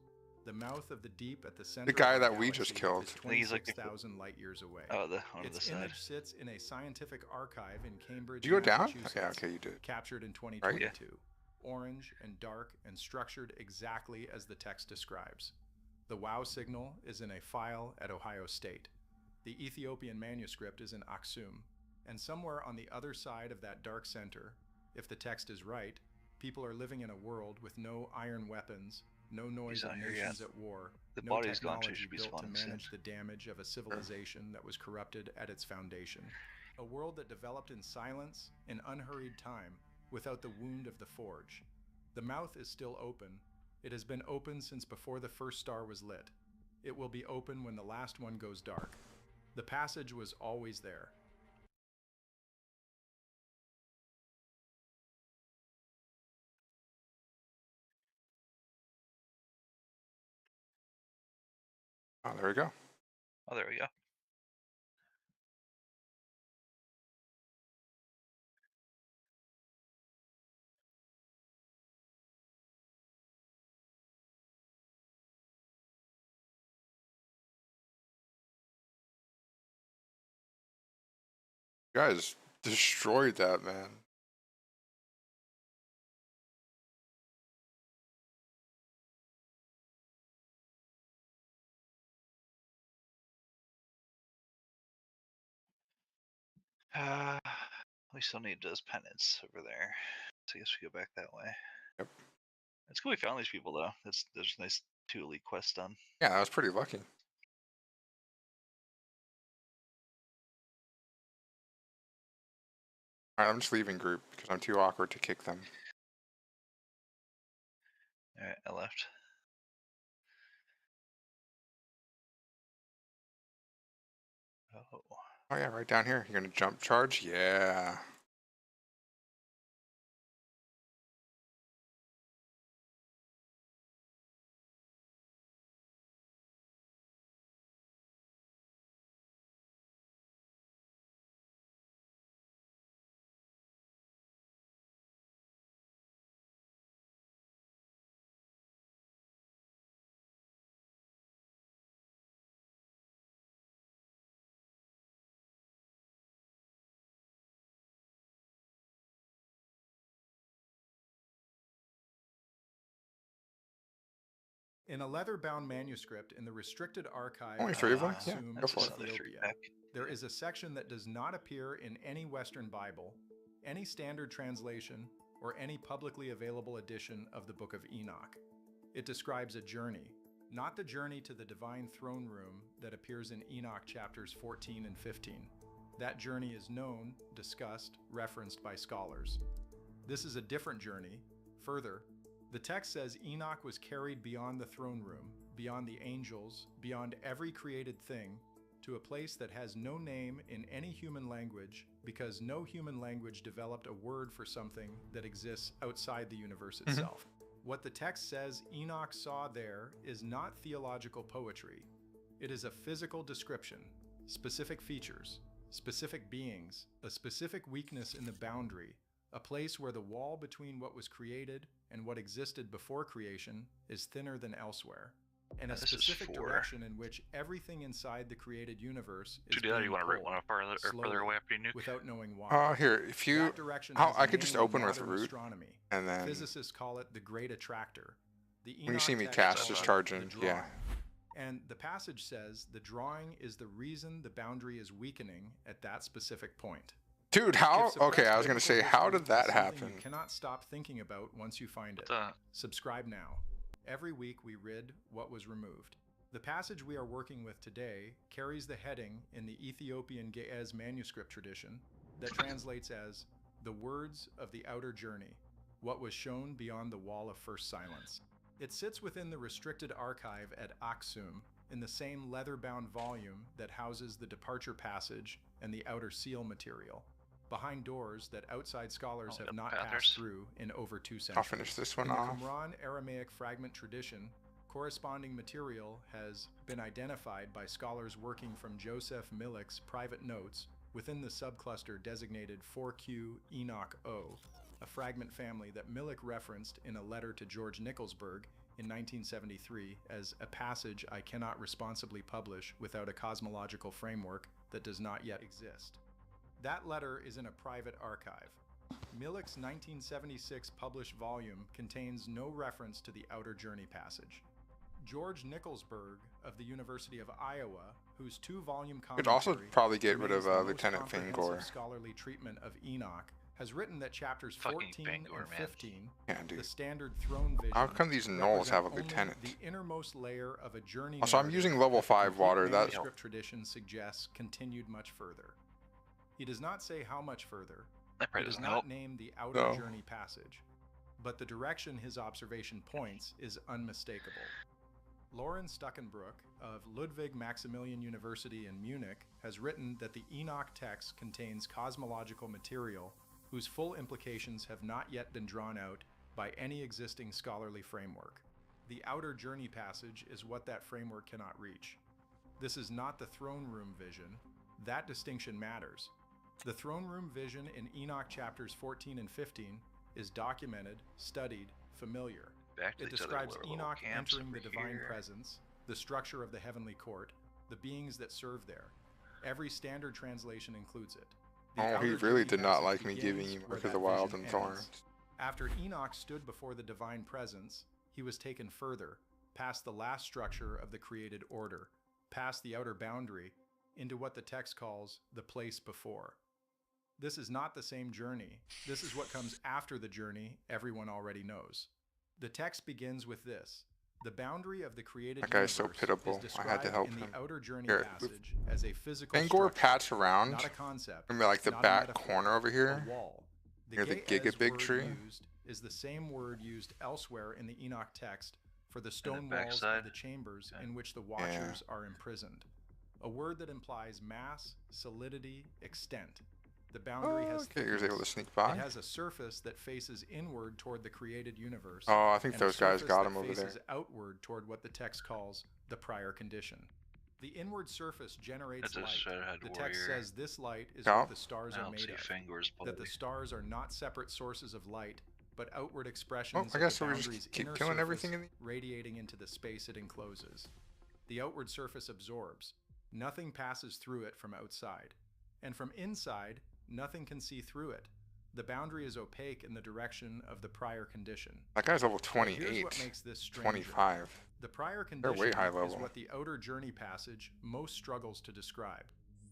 The mouth of the deep at the center guy of our that we just galaxy killed. is I think he's like- 26,000 light years away. Oh, the on Its the side. image sits in a scientific archive in Cambridge, Did you go down? Massachusetts, Yeah, okay, you did. captured in Right? 2022. Orange and dark and structured exactly as the text describes. The WoW signal is in a file at Ohio State. The Ethiopian manuscript is in Aksum. And somewhere on the other side of that dark center, if the text is right, people are living in a world with no iron weapons, no noise of not here nations yet. at war, The no body's gone, so technology it should be built to spawning soon. manage the damage of a civilization that was corrupted at its foundation. A world that developed in silence, in unhurried time, without the wound of the forge. The mouth is still open. It has been open since before the first star was lit. It will be open when the last one goes dark. The passage was always there. Oh, there we go. Oh, there we go. You guys destroyed that, man. We still need those penance over there. So I guess we go back that way. Yep. It's cool we found these people though. There's nice 2 elite quests done. Yeah, I was pretty lucky. Alright, I'm just leaving group because I'm too awkward to kick them. Alright, I left. Oh. Oh yeah, right down here. You're gonna jump charge? Yeah. In a leather-bound manuscript in the restricted archive Only of 3 of them? Yeah, Aksum, go for it. Ethiopia, there is a section that does not appear in any Western Bible, any standard translation, or any publicly available edition of the Book of Enoch. It describes a journey, not the journey to the divine throne room that appears in Enoch chapters 14 and 15. That journey is known, discussed, referenced by scholars. This is a different journey. Further, the text says Enoch was carried beyond the throne room, beyond the angels, beyond every created thing, to a place that has no name in any human language, because no human language developed a word for something that exists outside the universe itself. What the text says Enoch saw there is not theological poetry. It is a physical description, specific features, specific beings, a specific weakness in the boundary, a place where the wall between what was created and what existed before creation is thinner than elsewhere, and a specific direction in which everything inside the created universe is being you want to write pulled, one further away after you nuke? without knowing why. Here, if you, That direction has a I could just name in open with modern root, astronomy. and then Physicists call it the Great Attractor. The when you see Enoch me text cast, calls just it charging, the drawing. yeah. And the passage says the drawing is the reason the boundary is weakening at that specific point. Dude, how? If Okay, suppressed I was gonna say, biblical how history did that is something happen? You cannot stop thinking about once you find it. Subscribe now. Every week we rid what was removed. The passage we are working with today carries the heading in the Ethiopian Ge'ez manuscript tradition that translates as the words of the outer journey, what was shown beyond the wall of first silence. It sits within the restricted archive at Aksum in the same leather-bound volume that houses the departure passage and the outer seal material, behind doors that outside scholars have not passed through in over 2 centuries. I'll finish this one in off. the Qumran Aramaic fragment tradition, corresponding material has been identified by scholars working from Joseph Millick's private notes within the subcluster designated 4Q Enoch O, a fragment family that Millick referenced in a letter to George Nicholsburg in 1973 as a passage I cannot responsibly publish without a cosmological framework that does not yet exist. That letter is in a private archive. Millick's 1976 published volume contains no reference to the outer journey passage. George Nicholsburg of the University of Iowa, whose 2-volume Could commentary also probably get rid of remains the most Lieutenant comprehensive Fingor. scholarly treatment of Enoch, has written that chapters 14 and 15, the standard throne vision, How come these gnolls have a represent only lieutenant? the innermost layer of a journey Also, I'm narrative using level that the 5 complete water. That manuscript tradition suggests continued much further. He does not say how much further. He does not name the outer No. journey passage, but the direction his observation points is unmistakable. Lauren Stuckenbrook of Ludwig Maximilian University in Munich has written that the Enoch text contains cosmological material whose full implications have not yet been drawn out by any existing scholarly framework. The outer journey passage is what that framework cannot reach. This is not the throne room vision. That distinction matters. The throne room vision in Enoch chapters 14 and 15 is documented, studied, familiar. It describes Enoch entering the divine presence, the structure of the heavenly court, the beings that serve there. Every standard translation includes it. The Oh, he outer really journey did not passage like me begins giving you where Mark of that the Wild vision and ends. Thorns. After Enoch stood before the divine presence, he was taken further, past the last structure of the created order, past the outer boundary, into what the text calls the place before. This is not the same journey. This is what comes after the journey everyone already knows. The text begins with this. The boundary of the created That guy's so universe pitiable. is I had to described help in him. the outer journey Here, passage as a physical Fingor structure, pats around. not a concept, Maybe like the not a back metaphor, corner over here. a wall. Near the Ge'ez Giga Big word Tree. used is the same word used elsewhere in the Enoch text for the stone walls backside? of the chambers in which the watchers are imprisoned. A word that implies mass, solidity, extent. The boundary has Okay, he was able to thickness. sneak by. It has a surface that faces inward toward the created universe. Oh, I think and a those guys surface got that him over there. faces outward toward what the text calls the prior condition. The inward surface generates That's a light. Shadowhead The text warrior. says this light is Yeah. what the stars I are don't made see of. Fingor's That the body. stars are not separate sources of light, but outward expressions I of guess the we'll boundary's just keep inner killing surface everything in the... radiating into the space it encloses. The outward surface absorbs. Nothing passes through it from outside. And from inside, nothing can see through it. The boundary is opaque in the direction of the prior condition. That guy's level Now, here's 28. what makes this stranger. 25. The prior They're condition way high is level. what the outer journey passage most struggles to describe.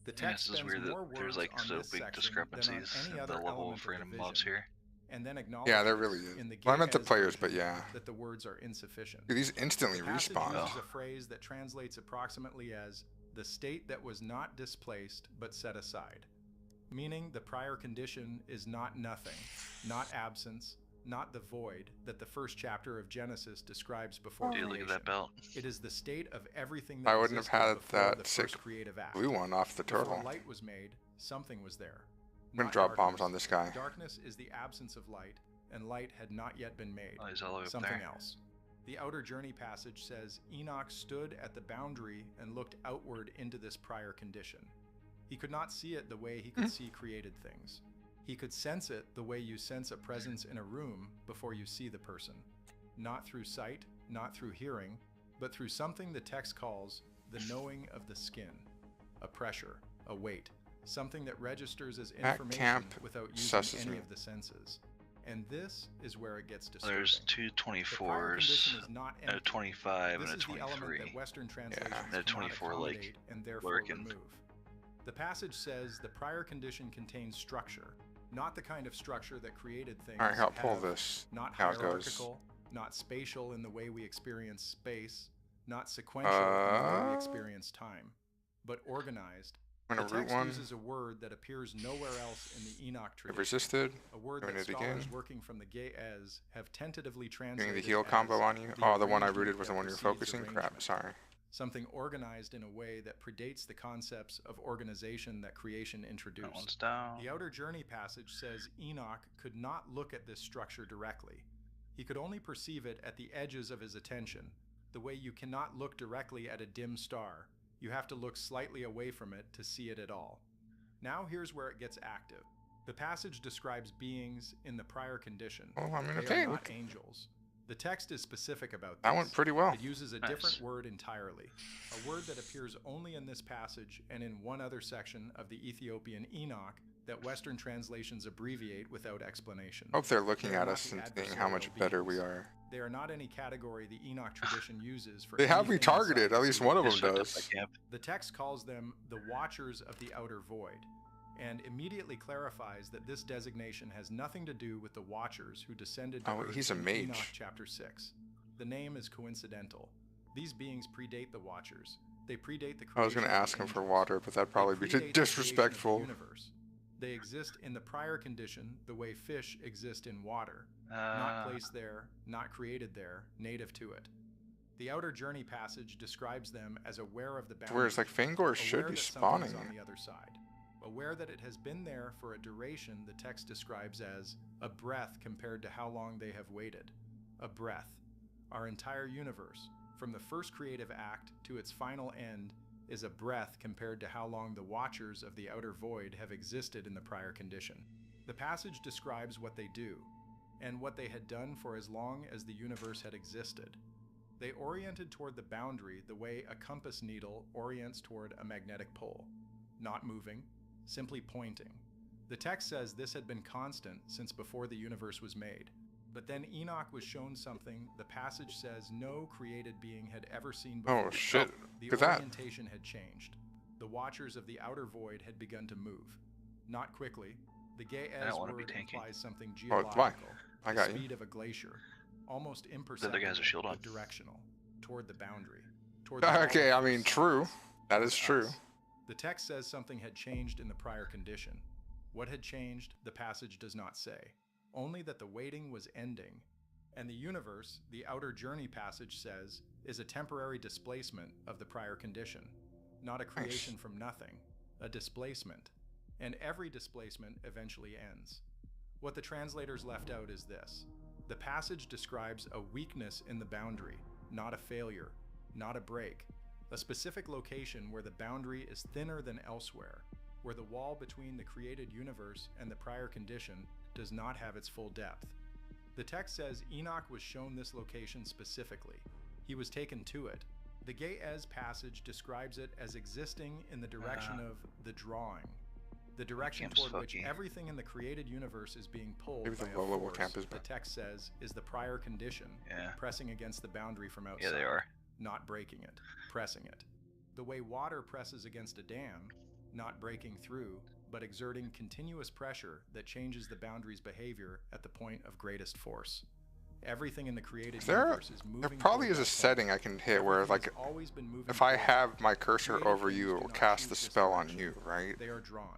The Yeah, text this is spends weird more that there's words like on so this big section discrepancies than on in any the other level element of random the mobs vision, here. and then acknowledges Yeah, there really is. in the Well, I meant the Ge'ez players, but version yeah. that the words are insufficient. Dude, these instantly The passage respawn. uses a phrase that translates approximately as the state that was not displaced but set aside. meaning the prior condition is not nothing, not absence, not the void that the first chapter of Genesis describes before Dude, creation. look at that belt. It is the state of everything that I wouldn't have existed had before that the sick first creative act. blue one off the Before turtle. light was made, something was there. I'm gonna Not drop bombs darkness. on this guy. Darkness is the absence of light, and light had not yet been made. Oh, he's all the way up Something there. else. The Outer Journey passage says Enoch stood at the boundary and looked outward into this prior condition. He could not see it the way he could see created things. He could sense it the way you sense a presence in a room before you see the person. Not through sight, not through hearing, but through something the text calls the knowing of the skin. A pressure, a weight, something that registers as At information camp without using susses any me. of the senses. And this is where it gets disturbing. There's two The prior 24s, condition is not a empty. 25, This and a is the element 23. that Western translations And a cannot 24 like accommodate and therefore lurking. remove. The passage says the prior condition contains structure, not the kind of structure that created things. All right, help pull have, this. Not How it goes. hierarchical, not spatial in the way we experience space, not sequential in the way we experience time, but organized. I'm The gonna root text one. uses a word that appears nowhere else in the Enoch It tradition. resisted. A word Doing that it scholars again. working from the Ge'ez have tentatively Doing translated the heal as combo on you. Oh, the one I arrangement rooted was the that one you're precedes focusing. Crap, arrangement. sorry. Something organized in a way that predates the concepts of organization that creation introduced. That one's down. The Outer Journey passage says Enoch could not look at this structure directly. He could only perceive it at the edges of his attention, the way you cannot look directly at a dim star. You have to look slightly away from it to see it at all. Now here's where it gets active. The passage describes beings in the prior condition. Oh, I mean, They okay, are not look. angels. The text is specific about this. That went pretty well. It uses a Nice. different word entirely, a word that appears only in this passage and in one other section of the Ethiopian Enoch that Western translations abbreviate without explanation. Hope they're looking They are at not us the and seeing how much adversarial better we beings. are. They are not any category the Enoch tradition uses for They have me anything targeted. inside At the least one of them creation. does. The text calls them the Watchers of the Outer Void, and immediately clarifies that this designation has nothing to do with the Watchers who descended to Oh, Earth he's a in mage. Enoch chapter 6. The name is coincidental. These beings predate the Watchers. They predate the creation I was gonna of the ask him for angels. water, but that'd probably be They predate the creation of the disrespectful. universe. They exist in the prior condition the way fish exist in water. Not placed there, not created there, native to it. The Outer Journey passage describes them as aware of the boundary. Whereas, like, Fangor aware should be that something is spawning. on the other side. Aware that it has been there for a duration the text describes as a breath compared to how long they have waited. A breath. Our entire universe, from the first creative act to its final end, is a breath compared to how long the Watchers of the Outer Void have existed in the prior condition. The passage describes what they do, and what they had done for as long as the universe had existed. They oriented toward the boundary the way a compass needle orients toward a magnetic pole, not moving, simply pointing. The text says this had been constant since before the universe was made. But then Enoch was shown something the passage says no created being had ever seen before. Oh, shit. The Look at that. orientation had changed. The Watchers of the Outer Void had begun to move. Not quickly. The I don't Ge'ez wanna be word tanky. implies something Oh, geological. why? I the got you. speed of a glacier. Almost The imperceptible, other guy has a shield on. but directional. Toward the boundary. Toward the Okay, wall I of mean, the true. sun. That is Us. true. The text says something had changed in the prior condition. What had changed, the passage does not say. Only that the waiting was ending. And the universe, the Outer Journey passage says, is a temporary displacement of the prior condition. Not a creation from nothing. A displacement. And every displacement eventually ends. What the translators left out is this. The passage describes a weakness in the boundary, not a failure, not a break. A specific location where the boundary is thinner than elsewhere, where the wall between the created universe and the prior condition does not have its full depth. The text says Enoch was shown this location specifically. He was taken to it. The Ge'ez passage describes it as existing in the direction of the drawing, the direction Camp's toward which fucky. everything in the created universe is being pulled Maybe by the a low-level force camp is the back. text says is the prior condition, Yeah. pressing against the boundary from outside. Yeah, they are. Not breaking it, pressing it. The way water presses against a dam, not breaking through, but exerting continuous pressure that changes the boundary's behavior at the point of greatest force. Everything in the created universe is moving. There probably toward is a that point. setting I can hit where, Everything like, has always been moving if I toward have my cursor Created over things you, do it will not cast choose the this spell on direction. you, right? They are drawn.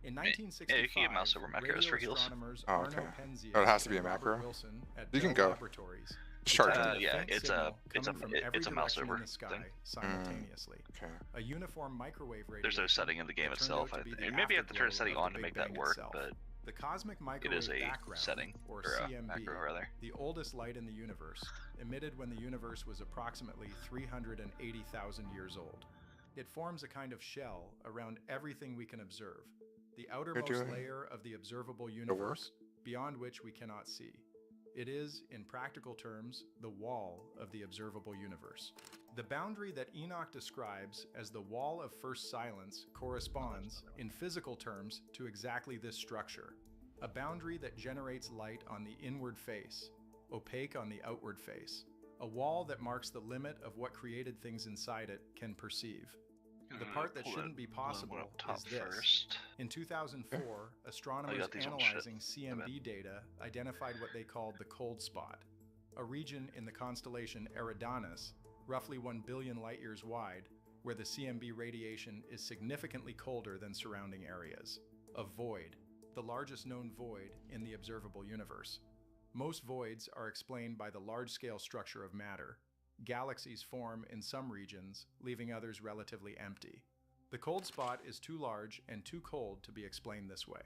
In Yeah, you can get mouse over 1965, macros radio for heals. astronomers Oh, Arno okay. Penzias Oh, it has to be and a Robert macro. Wilson at You can Bell go. Laboratories Just charge detected it. a Yeah, faint it's signal a coming from every it's a mouse direction over in the sky thing. simultaneously. Okay. A uniform microwave radiation. There's no setting in the game that turned itself. out to be the You maybe have to turn a afterglow setting of on the to Big make that Bang work, itself. but The cosmic it microwave is a background, setting or or a CMB, macro rather. the oldest light in the universe, emitted when the universe was approximately 380,000 years old. It forms a kind of shell around everything we can observe, the outermost doing layer of the observable work. universe, beyond which we cannot see. It is, in practical terms, the wall of the observable universe. The boundary that Enoch describes as the wall of first silence corresponds, in physical terms, to exactly this structure. A boundary that generates light on the inward face, opaque on the outward face. A wall that marks the limit of what created things inside it can perceive. The part that shouldn't be possible is this. First. In 2004, astronomers got these on shit. analyzing CMB data identified what they called the cold spot, a region in the constellation Eridanus, roughly 1 billion light years wide, where the CMB radiation is significantly colder than surrounding areas. A void, the largest known void in the observable universe. Most voids are explained by the large-scale structure of matter. Galaxies form in some regions, leaving others relatively empty. The cold spot is too large and too cold to be explained this way.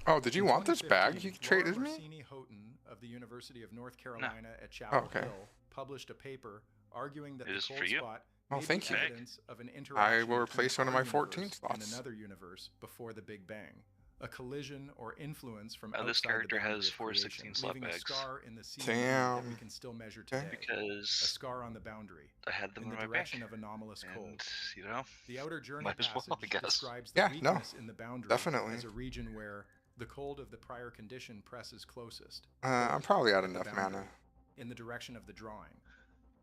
Oh, did you In want this bag 2015, you traded Laura me? Mersini Houghton of the University of North Carolina at Chapel Oh, okay. Hill published a paper arguing that It the is cold for you. spot Oh, may thank be you. evidence of an interaction I will between replace one of our my 14 universe and slots. another universe before the Big Bang. A collision or influence from This outside character the boundary has of 4 creation, 16 slot leaving a bags. scar in the CMB Damn. that we can still measure today. A Because scar on the boundary. I had them in in the my direction back. of anomalous cold. And, you know, The outer journey might as well, I passage guess. describes the Yeah, no. weakness in the boundary Definitely. as a region where the cold of the prior condition presses closest. I'm probably at at the enough boundary, mana. in the direction of the drawing.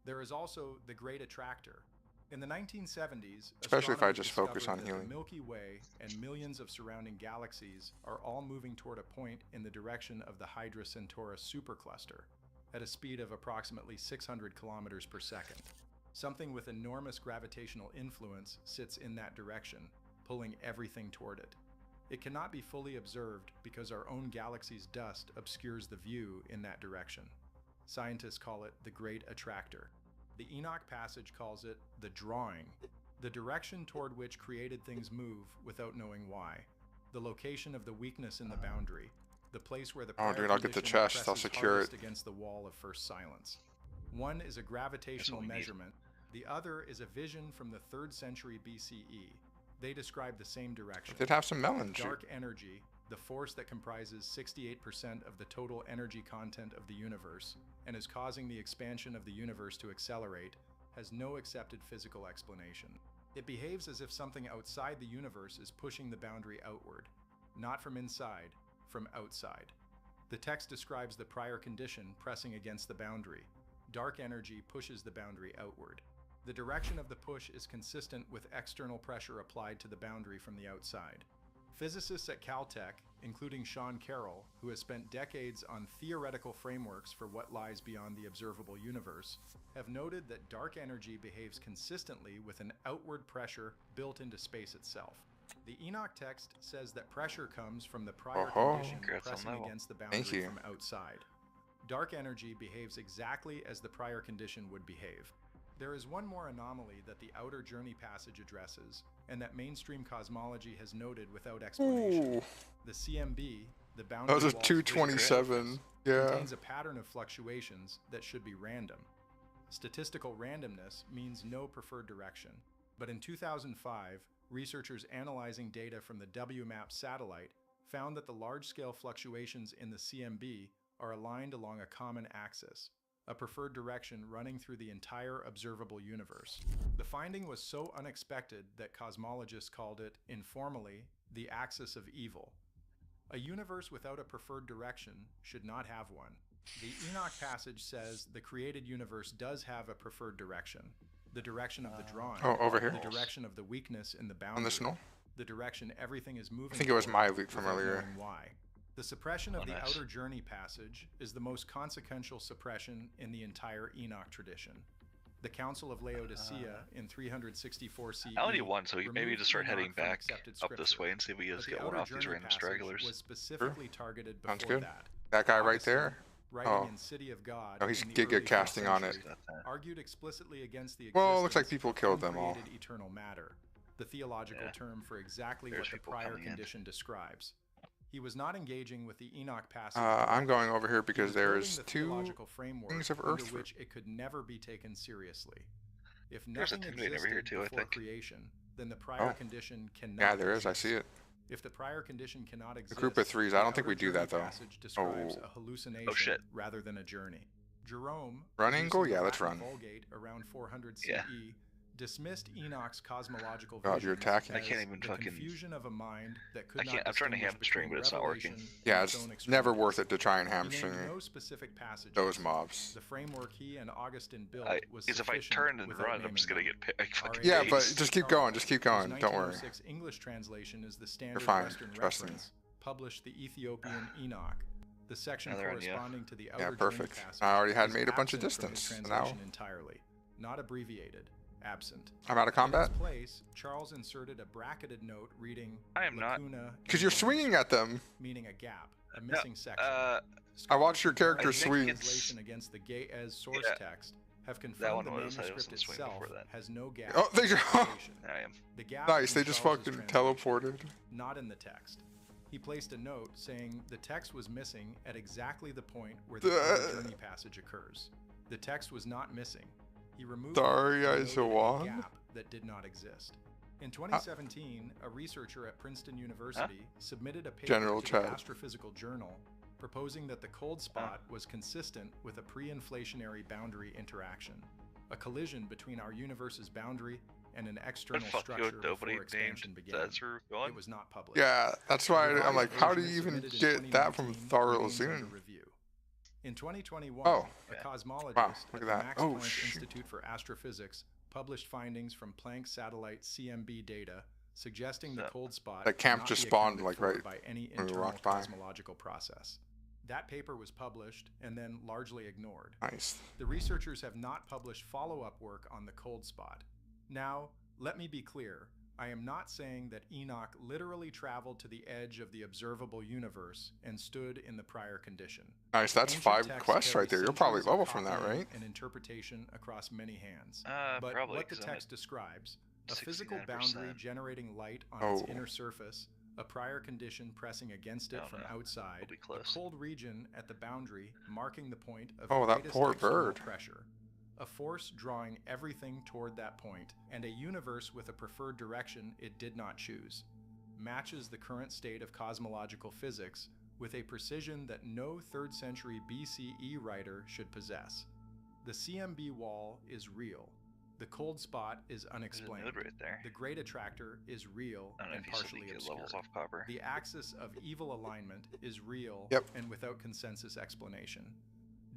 There is also the Great Attractor. In the 1970s, Especially if I astronomers just focus discovered on that healing. The Milky Way and millions of surrounding galaxies are all moving toward a point in the direction of the Hydra Centaurus supercluster at a speed of approximately 600 kilometers per second. Something with enormous gravitational influence sits in that direction, pulling everything toward it. It cannot be fully observed because our own galaxy's dust obscures the view in that direction. Scientists call it the Great Attractor. The Enoch passage calls it the drawing, the direction toward which created things move without knowing why, the location of the weakness in the boundary, the place where the Oh, prior dude, I'll get the condition chest. I'll presses secure hardest it. against the wall of first silence. One is a gravitational we need. measurement, the other is a vision from the 3rd century BCE. They describe the same direction. Did have some melon juice. Dark energy, the force that comprises 68% of the total energy content of the universe and is causing the expansion of the universe to accelerate, has no accepted physical explanation. It behaves as if something outside the universe is pushing the boundary outward, not from inside, from outside. The text describes the prior condition pressing against the boundary. Dark energy pushes the boundary outward. The direction of the push is consistent with external pressure applied to the boundary from the outside. Physicists at Caltech, including Sean Carroll, who has spent decades on theoretical frameworks for what lies beyond the observable universe, have noted that dark energy behaves consistently with an outward pressure built into space itself. The Enoch text says that pressure comes from the prior condition Congrats on pressing that one. against the Thank boundary you. from outside. Dark energy behaves exactly as the prior condition would behave. There is one more anomaly that the outer journey passage addresses, and that mainstream cosmology has noted without explanation. Ooh. The CMB, the boundary That was a wall's 227. Yeah. contains a pattern of fluctuations that should be random. Statistical randomness means no preferred direction, but in 2005, researchers analyzing data from the WMAP satellite found that the large-scale fluctuations in the CMB are aligned along a common axis, a preferred direction running through the entire observable universe. The finding was so unexpected that cosmologists called it, informally, the axis of evil. A universe without a preferred direction should not have one. The Enoch passage says the created universe does have a preferred direction. The direction of the drawing. Oh, over here? The direction of the weakness in the boundary. On this null? The direction everything is moving I think it was toward my loot from without earlier. knowing why. The suppression of Oh, the nice. outer journey passage is the most consequential suppression in the entire Enoch tradition. The Council of Laodicea in 364 CE I only need one, so maybe removed just start Enoch heading from back accepted up this scripture, way and see if we but just the get one outer off these journey random passage stragglers. was specifically targeted Sounds before good. that. That guy right Augustine, there? writing Oh. in City of God Oh, he's in the Giga early casting 5th on it. century, argued explicitly against the Well, it looks like existence people of killed them all. uncreated eternal matter, the theological Yeah. term for exactly There's what the people prior coming in. condition describes. He was not engaging with the Enoch passage. I'm directly. going over here He because was there building is the two theological framework things of under earth fruit. which it could never be taken seriously. If There's a nothing Tingley over here existed too, I before think. creation, then the prior Oh. condition cannot Yeah, there is. I exist. see it. If the prior condition cannot The exist, group of threes. I the don't think we outer do that journey though. passage describes Oh. a hallucination shit. rather than a journey. Jerome, Run producing angle? the Yeah, let's Latin run. Vulgate around 400 CE, Yeah. dismissed Enoch's cosmological God, you're visions attacking. I as can't even the fucking- confusion of a mind that could I can't. not I'm trying to distinguish hamstring, between but it's not working. revelation Yeah, and it's its own never extremes. worth it to try and He named hamstring no specific passages. those mobs. The framework he and Augustine built was Because if I sufficient turn and without run, I'm just gonna naming get like fucking Yeah, but dazed. just keep going. Just keep going. His Don't worry. 1906 English translation is the standard fine. Western Trust me. reference, published the Ethiopian Enoch. The section Another one, yeah. corresponding to the outer Yeah, journey perfect. passage I already had is made a bunch of absent from his distance. So translation now entirely, not abbreviated, absent. I'm out of combat. In its place, Charles inserted a bracketed note reading I am not. lacuna Because you're swinging at them. meaning a gap, a missing section. I watched your character I think swing. it's- Translation against the Ge'ez source Yeah. text have That confirmed one the was. I manuscript was swinging itself before that. has no gap. Oh, there in you go. translation. I am. The gap Nice. is They in just Charles's fucking translation, teleported. not in the text. He placed a note saying the text was missing at exactly the point where the outer journey passage occurs. The text was not missing. He removed Sorry, it and I noted Zawan. a gap that did not exist. In 2017, a researcher at Princeton University submitted a paper General to the Chad. Astrophysical Journal proposing that the cold spot was consistent with a pre-inflationary boundary interaction, a collision between our universe's boundary and an external fuck you, structure nobody before expansion named began. that's where we're going. It was not published. Yeah, that's why The I'm like, revised how do version you even submitted in get that from 2019 remains under Thorlzun? review. In 2021, Oh. a cosmologist Wow, at look the at that. Max Oh, Planck shoot. Institute for Astrophysics published findings from Planck satellite CMB data suggesting the cold spot That camp cannot just be spawned, accounted like, for right by any when we internal walked by. cosmological process. That paper was published and then largely ignored. Nice. The researchers have not published follow-up work on the cold spot. Now, let me be clear. I am not saying that Enoch literally traveled to the edge of the observable universe and stood in the prior condition. Nice. That's Ancient 5 texts quests carry right there. You're probably centuries of level from that, copying right? And interpretation across many hands. But Probably, what the 'cause I'm text at describes, a physical 69%. boundary generating light on Oh. its inner surface, a prior condition pressing against it Oh, from no. outside, We'll be a close. cold region at the boundary marking the point of Oh, that greatest poor external bird. pressure, a force drawing everything toward that point, and a universe with a preferred direction it did not choose, matches the current state of cosmological physics with a precision that no 3rd century BCE writer should possess. The CMB wall is real. The cold spot is There's a unexplained. node right there. The great attractor is real I don't know and if you said partially we get obscure. levels off copper. The axis of evil alignment is real Yep. and without consensus explanation.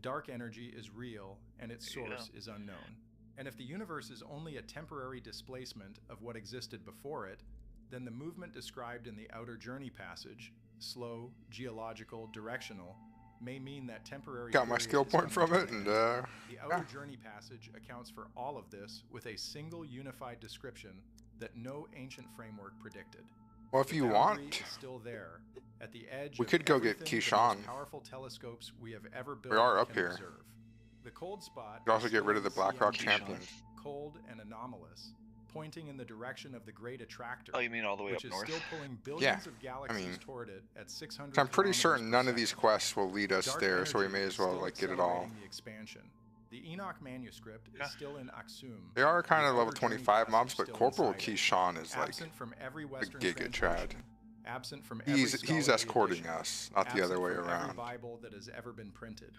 Dark energy is real and its There you source go. is unknown. And if the universe is only a temporary displacement of what existed before it, then the movement described in the outer journey passage, slow, geological, directional, may mean that temporary Got my period skill is point from coming it, to an and end. The outer yeah. journey passage accounts for all of this with a single unified description that no ancient framework predicted. Well, if The you boundary want, is still there, at the edge we of could go get everything the Keyshawn. most powerful telescopes we have ever built We are up can here. observe. The cold spot We could also is get still rid of in the Blackrock CMB, champions. cold and anomalous, pointing in the direction of the great attractor. Oh, you mean all the way which up is north? still pulling Yeah, billions of I galaxies mean, toward it at 600 so I'm pretty kilometers certain per none of these second. quests will lead us Dark there, so we energy may is as well still like get it all. accelerating the expansion. The Enoch manuscript is still in Aksum. They are kind The of level outer journey 25 mobs, passage but still Corporal inside it. Keyshawn is like Absent from every a Western giga trad. translation, absent from every He's scholarly escorting edition, us, not the other absent way from every around. Bible that has ever been printed,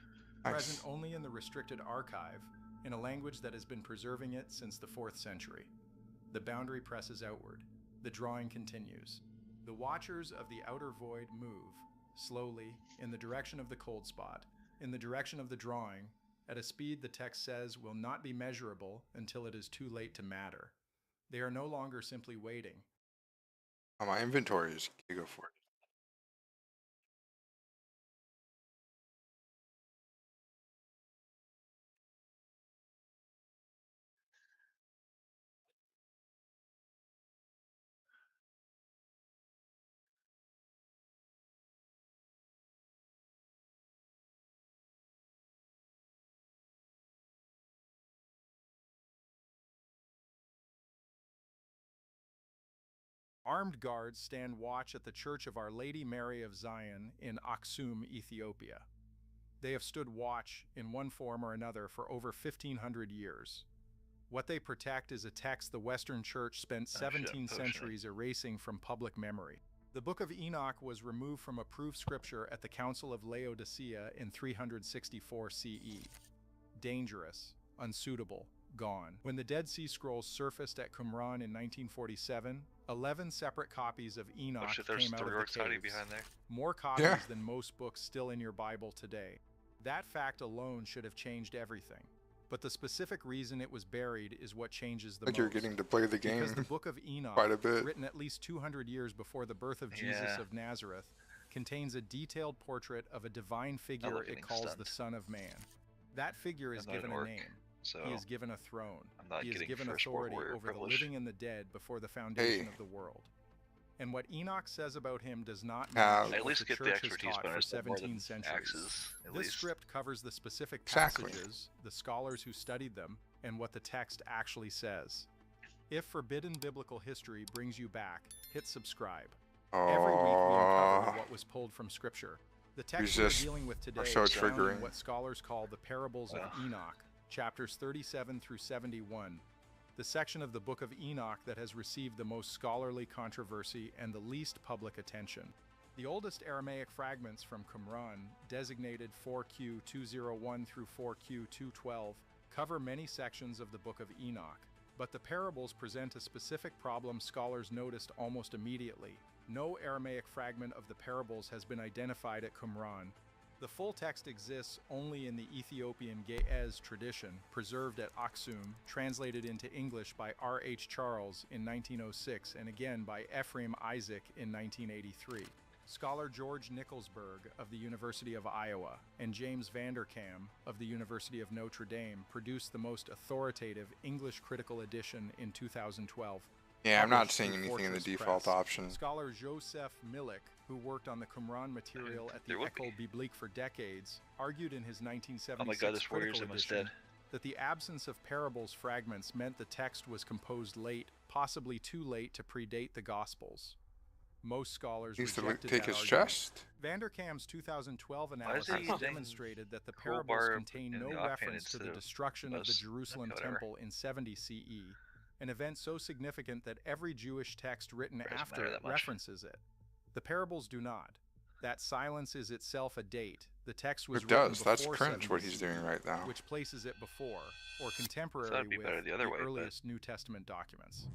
Nice. present only in the restricted archive, in a language that has been preserving it since the 4th century. The boundary presses outward. The drawing continues. The watchers of the outer void move, slowly, in the direction of the cold spot, in the direction of the drawing, at a speed the text says will not be measurable until it is too late to matter. They are no longer simply waiting. Oh, my inventory is giga for it. Armed guards stand watch at the Church of Our Lady Mary of Zion in Aksum, Ethiopia. They have stood watch in one form or another for over 1,500 years. What they protect is a text the Western Church spent 17 centuries erasing from public memory. The Book of Enoch was removed from approved scripture at the Council of Laodicea in 364 CE. Dangerous, unsuitable, gone. When the Dead Sea Scrolls surfaced at Qumran in 1947, 11 separate copies of Enoch came out of the caves. behind there. More copies than most books still in your Bible today. That fact alone should have changed everything. But the specific reason it was buried is what changes the most. You're getting to play the game because the Book of Enoch, quite a bit. written at least 200 years before the birth of Jesus of Nazareth, contains a detailed portrait of a divine figure it calls the Son of Man. That figure is given a name. He is given a throne. He is given authority over the living and the dead before the foundation of the world. And what Enoch says about him does not match at what least the get the church has expertise taught for bonus more 17 than centuries. axes, at This least. script covers the specific passages, the scholars who studied them, and what the text actually says. If Forbidden Biblical History brings you back, hit subscribe. Every week we uncover what was pulled from Scripture. The text we're dealing with today so is found triggering. in what scholars call the Parables of Enoch, chapters 37 through 71. The section of the Book of Enoch that has received the most scholarly controversy and the least public attention. The oldest Aramaic fragments from Qumran, designated 4Q201 through 4Q212, cover many sections of the Book of Enoch. But the parables present a specific problem scholars noticed almost immediately. No Aramaic fragment of the parables has been identified at Qumran. The full text exists only in the Ethiopian Ge'ez tradition, preserved at Aksum, translated into English by R.H. Charles in 1906 and again by Ephraim Isaac in 1983. Scholar George Nicholsburg of the University of Iowa and James Vanderkam of the University of Notre Dame produced the most authoritative English critical edition in 2012. Yeah, I'm not published seeing through anything in the Fortress default Press. option. Scholar Joseph Milik, who worked on the Qumran material at the École Biblique for decades, argued in his 1976 critical edition that the absence of parables fragments meant the text was composed late, possibly too late to predate the Gospels. Most scholars He used to rejected take that his argument. chest? Vanderkam's 2012 is he analysis using demonstrated that the crowbar parables contain in no the offhand reference to the instead of destruction of the most? Jerusalem Okay, whatever. temple in 70 CE, an event so significant that every Jewish text written Doesn't after matter it that much. references it. The parables do not. That silence is itself a date. The text was It written does. That's before cringe 70 what he's doing CE, right now. which places it before, or contemporary that'd be with, better the other way, but- earliest New Testament documents.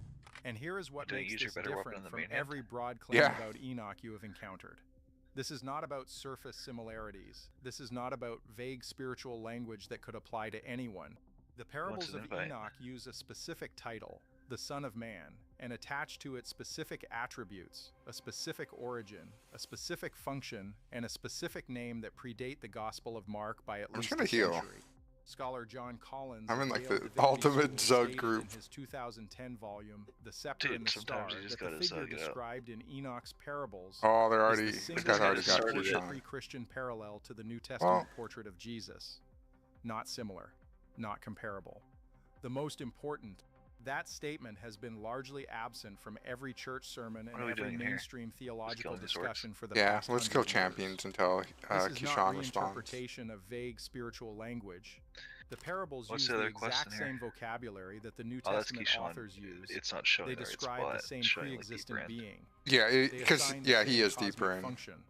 And here is what Don't makes use your this better weapon different on the from main hand. every broad claim Yeah. about Enoch you have encountered. This is not about surface similarities. This is not about vague spiritual language that could apply to anyone. The parables an of invite? Enoch use a specific title, the Son of Man, and attach to it specific attributes, a specific origin, a specific function, and a specific name that predate the Gospel of Mark by at I'm least just gonna a heal. century. Scholar John Collins I'm in of like Yale the Divinity ultimate School Zug stated group. in his 2010 volume, The Scepter Dude, and the sometimes Star, you just that the gotta figure zug it out. described in Enoch's parables Oh, they're is already. the The single guy's already most got started Keyshawn. it. pre-Christian parallel to the New Testament Well- portrait of Jesus. Not similar, not comparable. The most important, that statement has been largely absent from every church sermon What and are we every doing here? mainstream theological killing these orcs? discussion for the Yeah, past let's 100 kill years. champions until This is not Keyshawn responds. reinterpretation of vague spiritual language. The parables What's use the the other exact question here? same vocabulary that the New Oh, that's Testament Keyshawn. authors use. It's not showing They there, it's describe black. the same It's showing, like, pre-existent deeper in. being. Yeah, They because assign the yeah, same he is cosmic deeper in. function,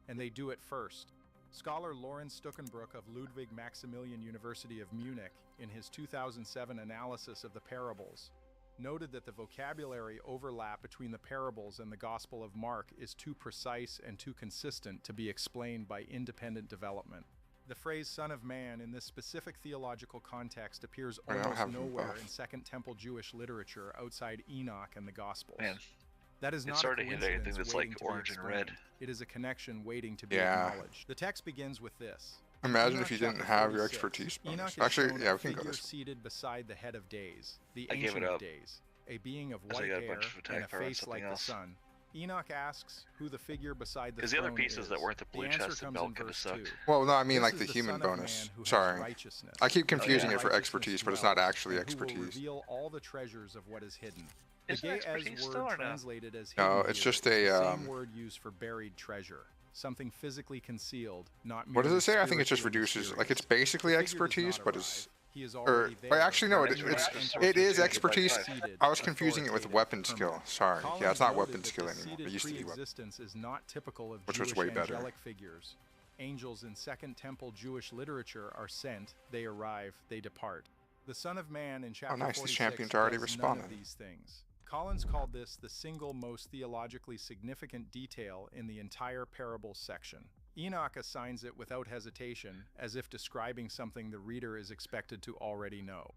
and they do it first. Scholar Lorenz Stuckenbrook of Ludwig Maximilian University of Munich, in his 2007 analysis of the parables, noted that the vocabulary overlap between the parables and the Gospel of Mark is too precise and too consistent to be explained by independent development. The phrase Son of Man in this specific theological context appears I don't almost have him nowhere buff. in Second Temple Jewish literature outside Enoch and the Gospels. Man, That is it's not a hard to hit anything coincidence that's waiting like to be orange and red. explained. It is a connection waiting to be Yeah. acknowledged. The text begins with this. Imagine Enoch if you didn't chapter have your 46. expertise bonus. Enoch is Actually, shown yeah, a we can go figure this. seated beside the head of days, the I gave ancient it of up. days, a being of As I white got a hair bunch of attack and a power on face something like else. the sun. Enoch asks who the figure beside the Because the other throne pieces that is. weren't the blue answer chest and comes in belt kinda verse sucked. 2. Well, no, I mean This like is the the human Son of bonus. Man who has Sorry. righteousness. I keep confusing Who it for righteousness expertise, but it's not dwells, actually and who will expertise. reveal all the treasures of what is hidden. The Isn't gay expertise as still word or no? translated as No, hidden it's here just is a, the same word used for buried treasure. Something physically concealed, not What does merely it say? I think it just spiritually reduces, like it's mysterious. basally The figure does expertise, not but arrive. it's, He is or, already wait, there. actually no, and it, when it's, he enters it the is city, expertise. seated, I was confusing it with authoritative, weapon skill. permanent. Sorry. Yeah, Collins it's not noted weapon that skill the anymore. seated It used to be weapon. pre-existence is not typical of Which Jewish was way better. angelic figures. Angels in Second Temple Jewish literature are sent, they arrive, they depart. The Son of Man in chapter nice, these 46 champions already does none responded. of these things. Collins called this the single most theologically significant detail in the entire parable section. Enoch assigns it without hesitation, as if describing something the reader is expected to already know.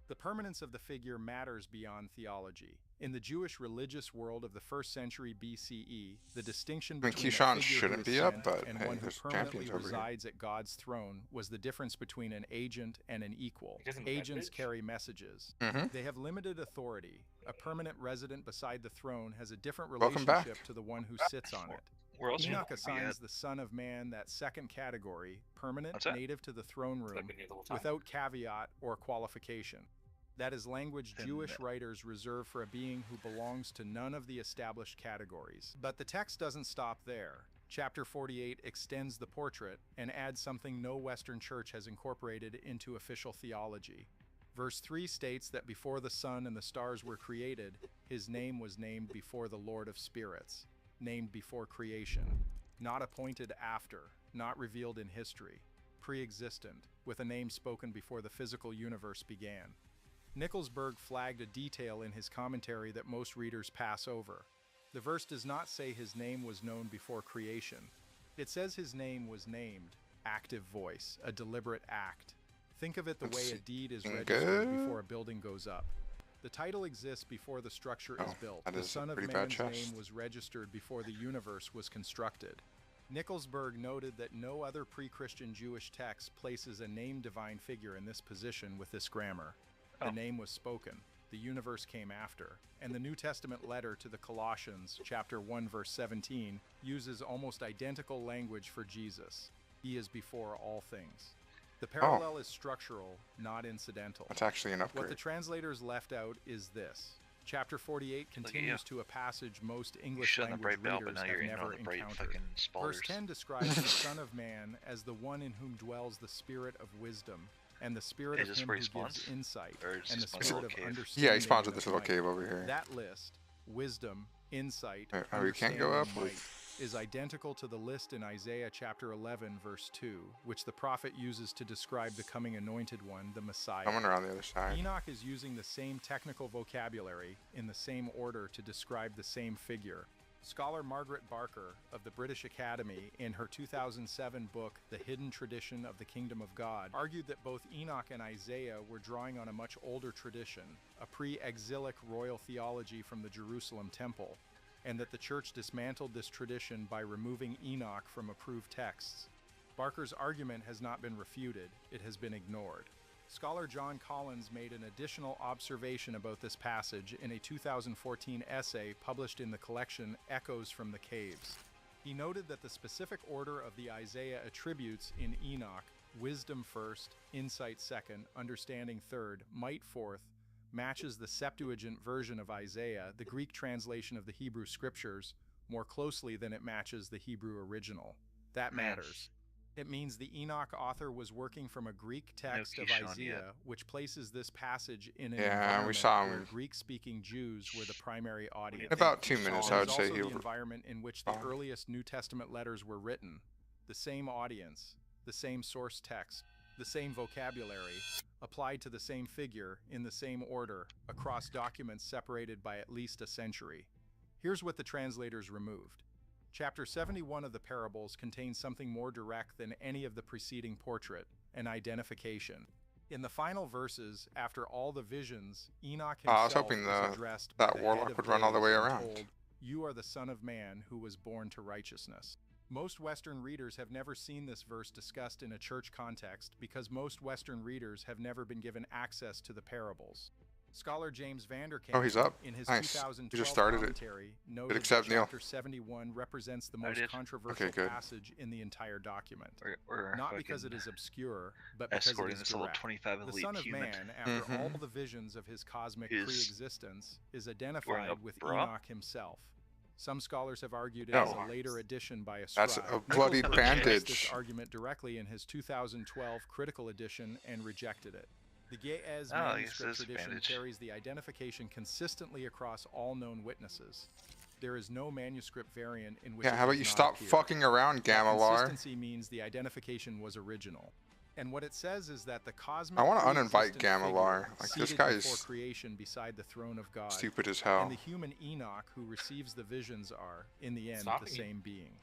The permanence of the figure matters beyond theology. In the Jewish religious world of the 1st century BCE, the distinction I mean, between Keyshawn a figure shouldn't who is be up, sent but and hey, one who there's permanently champions over here. resides at God's throne was the difference between an agent and an equal. He doesn't red Agents bitch? carry messages. Mhm. They have limited authority. A permanent resident beside the throne has a different Welcome back. relationship to the one who sits on it. Where else Enoch are you assigns at? the Son of Man that second category, permanent, What's that? native to the throne room, been here the whole time. without caveat or qualification. That is language Then Jewish that- writers reserve for a being who belongs to none of the established categories. But the text doesn't stop there. Chapter 48 extends the portrait and adds something no Western church has incorporated into official theology. Verse 3 states that before the sun and the stars were created, his name was named before the Lord of Spirits, named before creation, not appointed after, not revealed in history, pre-existent, with a name spoken before the physical universe began. Nicholsburg flagged a detail in his commentary that most readers pass over. The verse does not say his name was known before creation. It says his name was named, active voice, a deliberate act. Think of it the way a deed is registered before a building goes up. The title exists before the structure is built. that The is a Son of pretty bad Man's chest. name was registered before the universe was constructed. Nicholsburg noted that no other pre-Christian Jewish text places a named divine figure in this position with this grammar. The name was spoken. The universe came after. And the New Testament letter to the Colossians, chapter 1, verse 17, uses almost identical language for Jesus. He is before all things. The parallel is structural, not incidental. That's actually an What the upgrade. translators left out is this. Chapter 48 continues to a passage most English shut in the language bright belt, but readers now have you're in on never the bright encountered. fucking Verse spoilers. 10 describes the Son of Man as the one in whom dwells the spirit of wisdom, and the spirit Is of this him where who he gives spawns? insight, Or is and he the spawns in a spirit little of cave? understanding. Yeah, he spawns at and this of little might. cave over here. That list, wisdom, insight, We can't go up. understanding, and might, is identical to the list in Isaiah chapter 11, verse 2, which the prophet uses to describe the coming anointed one, the Messiah. Coming around the other side. Enoch is using the same technical vocabulary in the same order to describe the same figure. Scholar Margaret Barker of the British Academy, in her 2007 book, The Hidden Tradition of the Kingdom of God, argued that both Enoch and Isaiah were drawing on a much older tradition, a pre-exilic royal theology from the Jerusalem temple, and that the church dismantled this tradition by removing Enoch from approved texts. Barker's argument has not been refuted, it has been ignored. Scholar John Collins made an additional observation about this passage in a 2014 essay published in the collection Echoes from the Caves. He noted that the specific order of the Isaiah attributes in Enoch, wisdom first, insight second, understanding third, might fourth, matches the Septuagint version of Isaiah, the Greek translation of the Hebrew scriptures, more closely than it matches the Hebrew original. That matters. It means the Enoch author was working from a Greek text of Keyshawn Isaiah, yet. which places this passage in an Yeah, we environment saw where him. Greek-speaking Jews were the primary audience. In about 2 minutes, It I is would say also he the would. environment in which the earliest New Testament letters were written. The same audience, the same source text, the same vocabulary, applied to the same figure in the same order across documents separated by at least a century. Here's what the translators removed. Chapter 71 of the parables contains something more direct than any of the preceding portrait, an identification. In the final verses, after all the visions, Enoch himself I was hoping is addressed that by the warlock head of would run all the way days and around. told, "You are the Son of Man who was born to righteousness." Most Western readers have never seen this verse discussed in a church context because most Western readers have never been given access to the parables. Scholar James Vanderkamp, Oh, he's up. in his Nice. He 2012 just started it. commentary, noted that accept, Neil? chapter 71 represents the I most did. controversial Okay, good. passage in the entire document. We're Not because it fucking is obscure, but because it escorting is this level direct. 25 The elite Son of human Man, after Mhm. all the visions of his cosmic is pre-existence, is wearing identified a with bra? Enoch himself. Some scholars have argued it No. as a later addition by a That's scribe. a bloody Nicholson addressed bandage. this argument directly in his 2012 critical edition and rejected it. The Ge'ez Oh, I guess manuscript it is a tradition bandage. carries the identification consistently across all known witnesses. There is no manuscript variant in which Yeah, it how about does you not stop appear. fucking around, That Gamelar? consistency means the identification was original. And what it says is that the cosmic I want to uninvite pre-existent Gamelar. figure Like, this seated guy's before creation beside the throne of God, stupid as hell. and the human Enoch who receives the visions are, in the end, Stop the it. same being.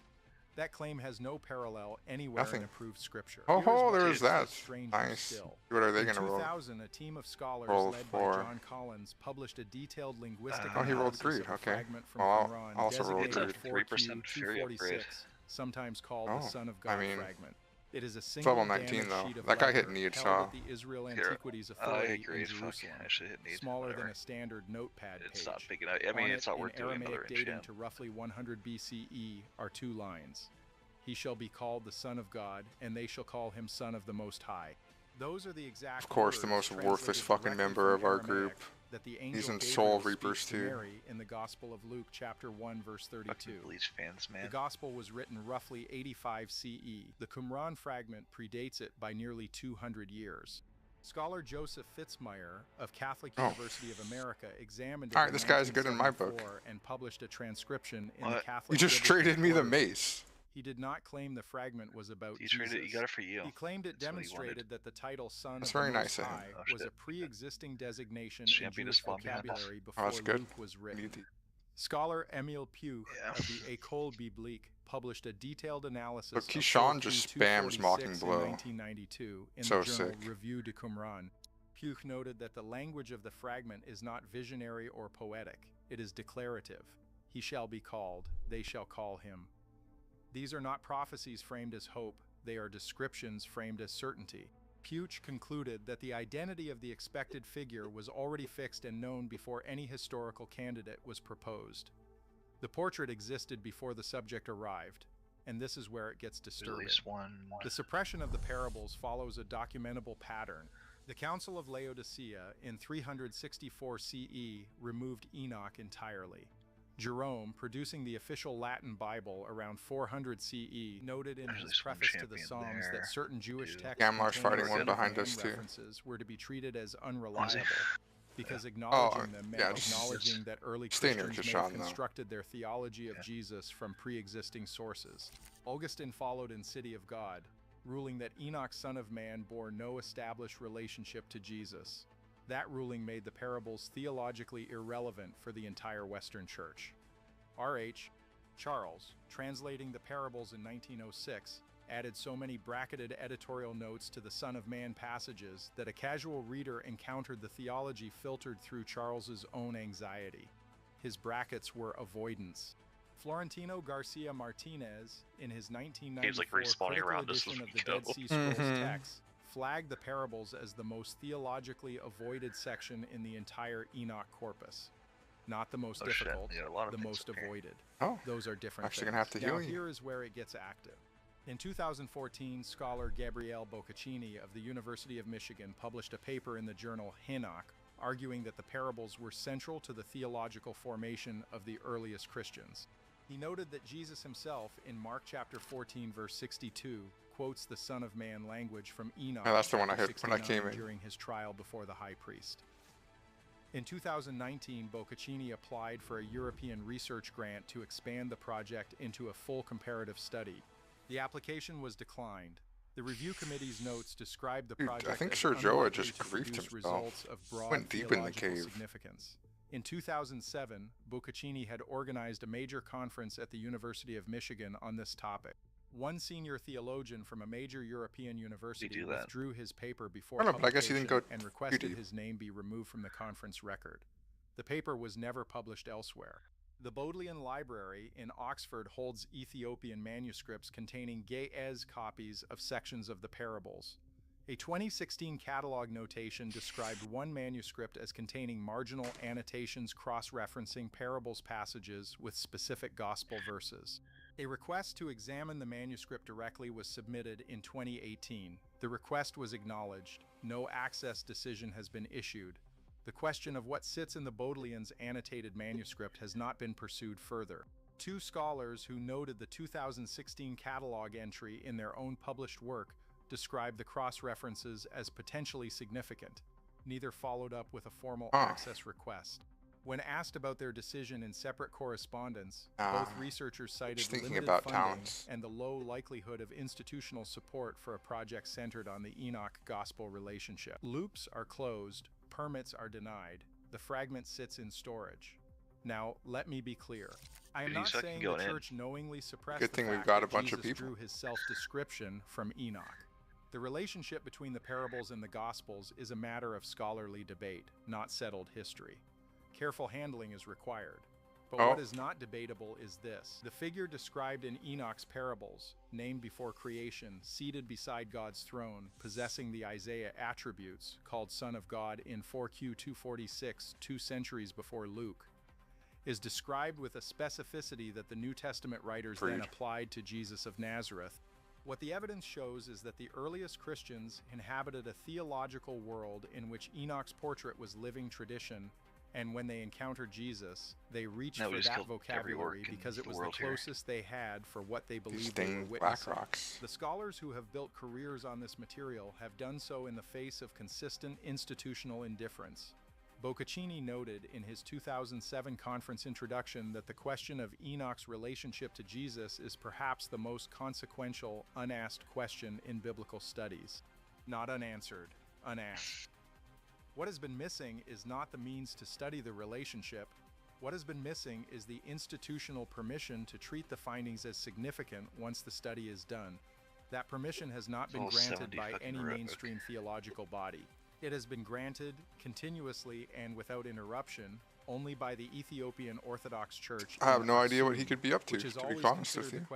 That claim has no parallel anywhere Nothing. in approved scripture. Oh, Here is what there makes is that. this stranger Nice. still. What are they In gonna roll? 2000, a team of scholars Roll led four. by John Collins published a detailed linguistic Oh, he rolled analysis greed. of a Okay. fragment from Well, I'll Qumran also roll designated greed. 3% fury upgrade. 4Q246, sometimes called Oh, the Son of I God mean, fragment. It is a it's single level 19 damaged though. sheet of That guy hit leather need held saw. at the Israel Here, Antiquities I Authority agree. in Fuck, Jerusalem, I should hit need. smaller Whatever. than a standard notepad It's page. not big enough. I mean, On it's it, not worth in doing another Aramaic inch. dating Yeah. to roughly 100 BCE are two lines. He shall be called the Son of God, and they shall call him Son of the Most High. Those are the exact Of course, the words most worthless translated fucking directly member from of our Aramaic group. that the He's angel in Gabriel Soul speaks Reapers to too. Mary in the Gospel of Luke, chapter 1, verse 32. Fucking Bleach fans, man. The Gospel was written roughly 85 CE. The Qumran fragment predates it by nearly 200 years. Scholar Joseph Fitzmyer of Catholic Oh. University of America examined it Alright, in this guy's good in my book. 1974 and published a transcription in the What? Catholic You just Biblical traded me the Quarterly. mace. He did not claim the fragment was about You Jesus. traded it. You got it for you. He claimed it That's what he wanted. demonstrated that the title Son That's of the very Most nice of him. High Oh, was a shit. pre-existing designation in Champagne is Jewish falling behind us. vocabulary Oh, before that's good. Luke was written. Need the- Scholar Emile Puch Yeah. of the École Biblique published a detailed analysis Look, of Keyshawn just 4Q246 spams Mocking in Blow. 1992 in So the journal sick. Revue de Qumran. Puch noted that the language of the fragment is not visionary or poetic, it is declarative. He shall be called, they shall call him. These are not prophecies framed as hope, they are descriptions framed as certainty. Puch concluded that the identity of the expected figure was already fixed and known before any historical candidate was proposed. The portrait existed before the subject arrived, and this is where it gets At disturbing. least one. The suppression of the parables follows a documentable pattern. The Council of Laodicea in 364 CE removed Enoch entirely. Jerome, producing the official Latin Bible around 400 CE, noted in There's his this one preface to the champion Psalms there, that certain Jewish dude. texts Gamlar's containing fighting one Son of behind Man us, too. references were to be treated as Was unreliable he? because acknowledging them meant yeah, just acknowledging that early stay near Christians may have Kashan, though. constructed their theology of Jesus from pre-existing sources. Augustine followed in City of God, ruling that Enoch, Son of Man, bore no established relationship to Jesus. That ruling made the parables theologically irrelevant for the entire Western Church. R.H. Charles, translating the parables in 1906, added so many bracketed editorial notes to the Son of Man passages that a casual reader encountered the theology filtered through Charles's own anxiety. His brackets were avoidance. Florentino Garcia Martinez, in his 1994 like respawning critical around us edition as of we the go. Dead Sea Scrolls Mhm. text, flagged the parables as the most theologically avoided section in the entire Enoch corpus. Not the most Oh, shit. difficult, Yeah, a lot of the things most up here. avoided. Oh, Those are different actually things. gonna have to Now heal you. here is where it gets active. In 2014, scholar Gabriele Boccaccini of the University of Michigan published a paper in the journal Henoch, arguing that the parables were central to the theological formation of the earliest Christians. He noted that Jesus himself, in Mark chapter 14, verse 62, quotes the Son of Man language from Enoch Yeah, that's the one I chapter hit when I 69 came in. during his trial before the high priest. In 2019, Boccaccini applied for a European research grant to expand the project into a full comparative study. The application was declined. The review committee's notes described the Dude, I project think as Sir Joe had unlikely just to griefed produce himself. results of broad Went deep in the theological cave. significance. In 2007, Boccaccini had organized a major conference at the University of Michigan on this topic. One senior theologian from a major European university do that. withdrew his paper before I don't know, but I guess he didn't publication go and too requested deep. his name be removed from the conference record. The paper was never published elsewhere. The Bodleian Library in Oxford holds Ethiopian manuscripts containing Ge'ez copies of sections of the parables. A 2016 catalog notation described one manuscript as containing marginal annotations cross-referencing parables passages with specific gospel verses. A request to examine the manuscript directly was submitted in 2018. The request was acknowledged. No access decision has been issued. The question of what sits in the Bodleian's annotated manuscript has not been pursued further. Two scholars who noted the 2016 catalog entry in their own published work described the cross-references as potentially significant. Neither followed up with a formal access request. When asked about their decision in separate correspondence, both researchers cited limited funding and the low likelihood of institutional support for a project centered on the Enoch gospel relationship. Loops are closed, permits are denied, the fragment sits in storage. Now, let me be clear. I am not saying the church knowingly suppressed the fact that Jesus drew his self-description from Enoch. The relationship between the parables and the Gospels is a matter of scholarly debate, not settled history. Careful handling is required. But what is not debatable is this. The figure described in Enoch's parables, named before creation, seated beside God's throne, possessing the Isaiah attributes, called Son of God in 4Q 246, 2 centuries before Luke, is described with a specificity that the New Testament writers then applied to Jesus of Nazareth. What the evidence shows is that the earliest Christians inhabited a theological world in which Enoch's portrait was living tradition, and when they encountered Jesus, they reached for that vocabulary because it was the closest they had for what they believed they were witnessing. The scholars who have built careers on this material have done so in the face of consistent institutional indifference. Boccaccini noted in his 2007 conference introduction that the question of Enoch's relationship to Jesus is perhaps the most consequential, unasked question in biblical studies. Not unanswered, unasked. What has been missing is not the means to study the relationship. What has been missing is the institutional permission to treat the findings as significant once the study is done. That permission has not been granted by any mainstream theological body. It has been granted continuously and without interruption only by the Ethiopian Orthodox Church. I have no idea what he could be up to be honest with you.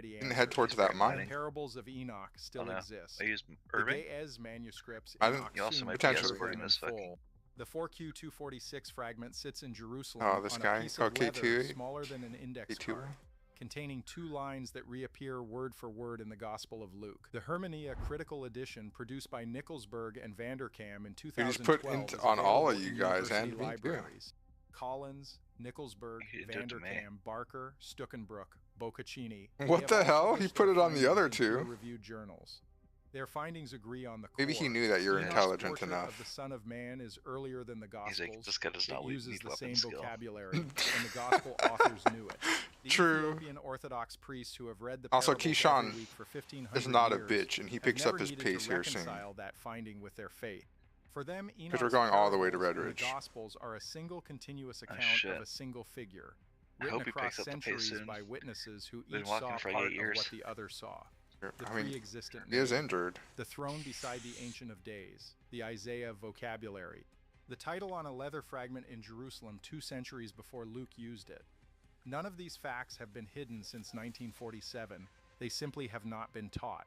Didn't head towards that mine. The parables of Enoch still exist. I used the Ge'ez manuscripts I didn't potentially in full. The 4Q 246 fragment sits in Jerusalem this on guy. a piece of leather K2. smaller than an index card, containing 2 lines that reappear word for word in the Gospel of Luke. The Hermania Critical Edition, produced by Nicholsberg and Vanderkam in 2012, he's put on all of you guys and me too. Collins, Nicholsberg, Vanderkam, Barker, Stuckenbrook, Boccaccini. What the hell? He put it on the other two. Reviewed journals. Their findings agree on the core. Maybe he knew that you're intelligent enough. Of the Son of Man is earlier than the Gospels. He's like, this guy does not uses the same skill. vocabulary, and the Gospel authors knew it. The Ethiopian Orthodox priests who have read the also, parables Keyshawn every week for 1,500 is not a years bitch, and he picks have up his never pace needed to here soon. reconcile that finding with their faith. For them, Because we're going all the way to Red parables and Ridge. The Gospels are a single continuous account of a single figure, I written hope he across picks up the pace centuries soon. by witnesses who Been each walking saw for part 8 of years. what the other saw. The I mean, pre-existent he is name, injured. the throne beside the Ancient of Days, the Isaiah vocabulary, the title on a leather fragment in Jerusalem 2 centuries before Luke used it. None of these facts have been hidden since 1947. They simply have not been taught.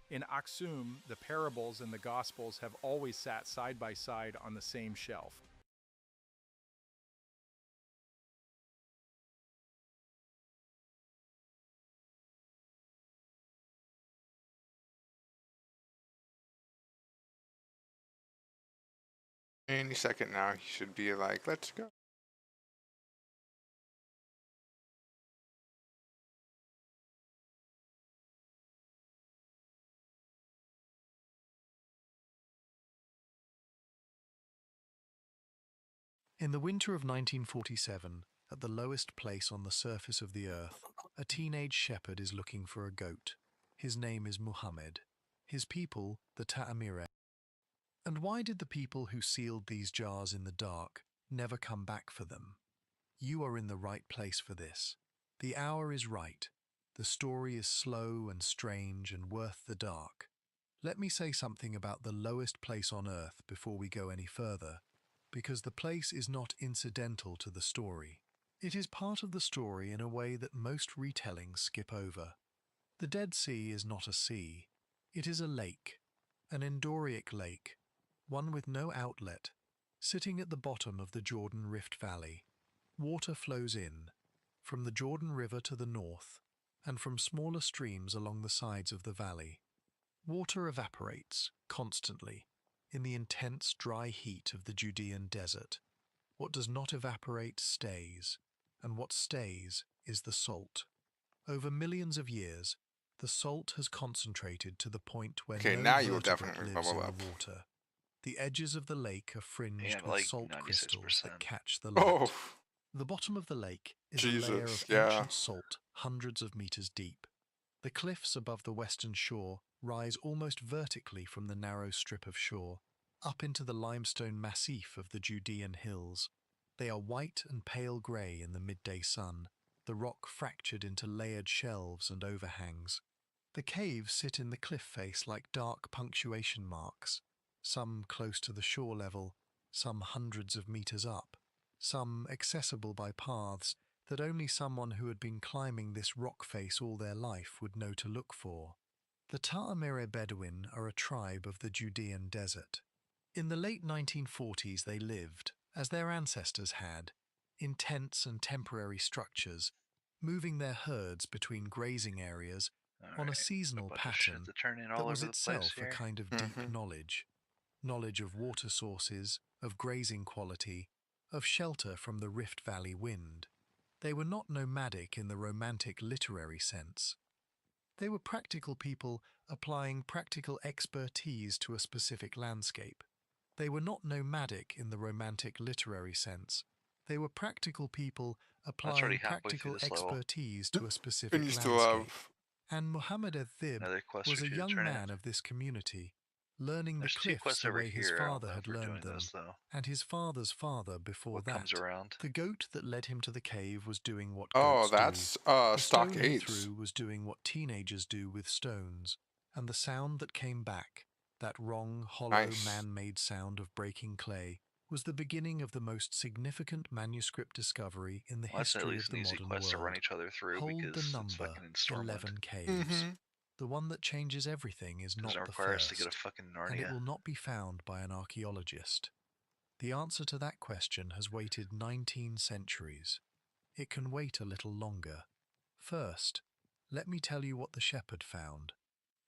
In Aksum, the parables and the Gospels have always sat side by side on the same shelf. Any second now, he should be like, let's go. In the winter of 1947, at the lowest place on the surface of the earth, a teenage shepherd is looking for a goat. His name is Muhammad. His people, the Ta'amire. And why did the people who sealed these jars in the dark never come back for them? You are in the right place for this. The hour is right. The story is slow and strange and worth the dark. Let me say something about the lowest place on earth before we go any further, because the place is not incidental to the story. It is part of the story in a way that most retellings skip over. The Dead Sea is not a sea. It is a lake. an endorheic lake, one with no outlet, sitting at the bottom of the Jordan Rift Valley. Water flows in, from the Jordan River to the north, and from smaller streams along the sides of the valley. Water evaporates, constantly, in the intense dry heat of the Judean desert. What does not evaporate stays, and what stays is the salt. Over millions of years, the salt has concentrated to the point where Okay, no now you will vertebrate definitely lives in level up. the water. The edges of the lake are fringed Yeah, with like salt 96%. crystals that catch the light. Oh, The bottom of the lake is a layer Jesus, of yeah. ancient salt hundreds of meters deep. The cliffs above the western shore rise almost vertically from the narrow strip of shore, up into the limestone massif of the Judean hills. They are white and pale grey in the midday sun, the rock fractured into layered shelves and overhangs. The caves sit in the cliff face like dark punctuation marks, some close to the shore level, some hundreds of meters up, some accessible by paths that only someone who had been climbing this rock face all their life would know to look for. The Ta'amere Bedouin are a tribe of the Judean desert. In the late 1940s they lived, as their ancestors had, in tents and temporary structures, moving their herds between grazing areas on a seasonal pattern that was itself a kind of deep knowledge. Knowledge of water sources, of grazing quality, of shelter from the Rift Valley wind. They were not nomadic in the romantic literary sense. They were practical people applying practical expertise to a specific landscape. They were not nomadic in the romantic literary sense. They were practical people applying practical expertise to a specific And you still landscape. have And Muhammad al-Thib was a young man of this community, learning the cliffs the way his father had learned them, and his father's father before that. The goat that led him to the cave was doing what Oh, goats that's do. The stock stone he 8s. threw was doing what teenagers do with stones, and the sound that came back, that wrong, hollow, Nice. man-made sound of breaking clay, was the beginning of the most significant manuscript discovery in the history of the modern world. To run each other through Hold the because number it's fucking in Stormwind. 11 caves. The one that changes everything is not Doesn't the require us first, to get a fucking and it Narnia. will not be found by an archaeologist. The answer to that question has waited 19 centuries. It can wait a little longer. First, let me tell you what the shepherd found.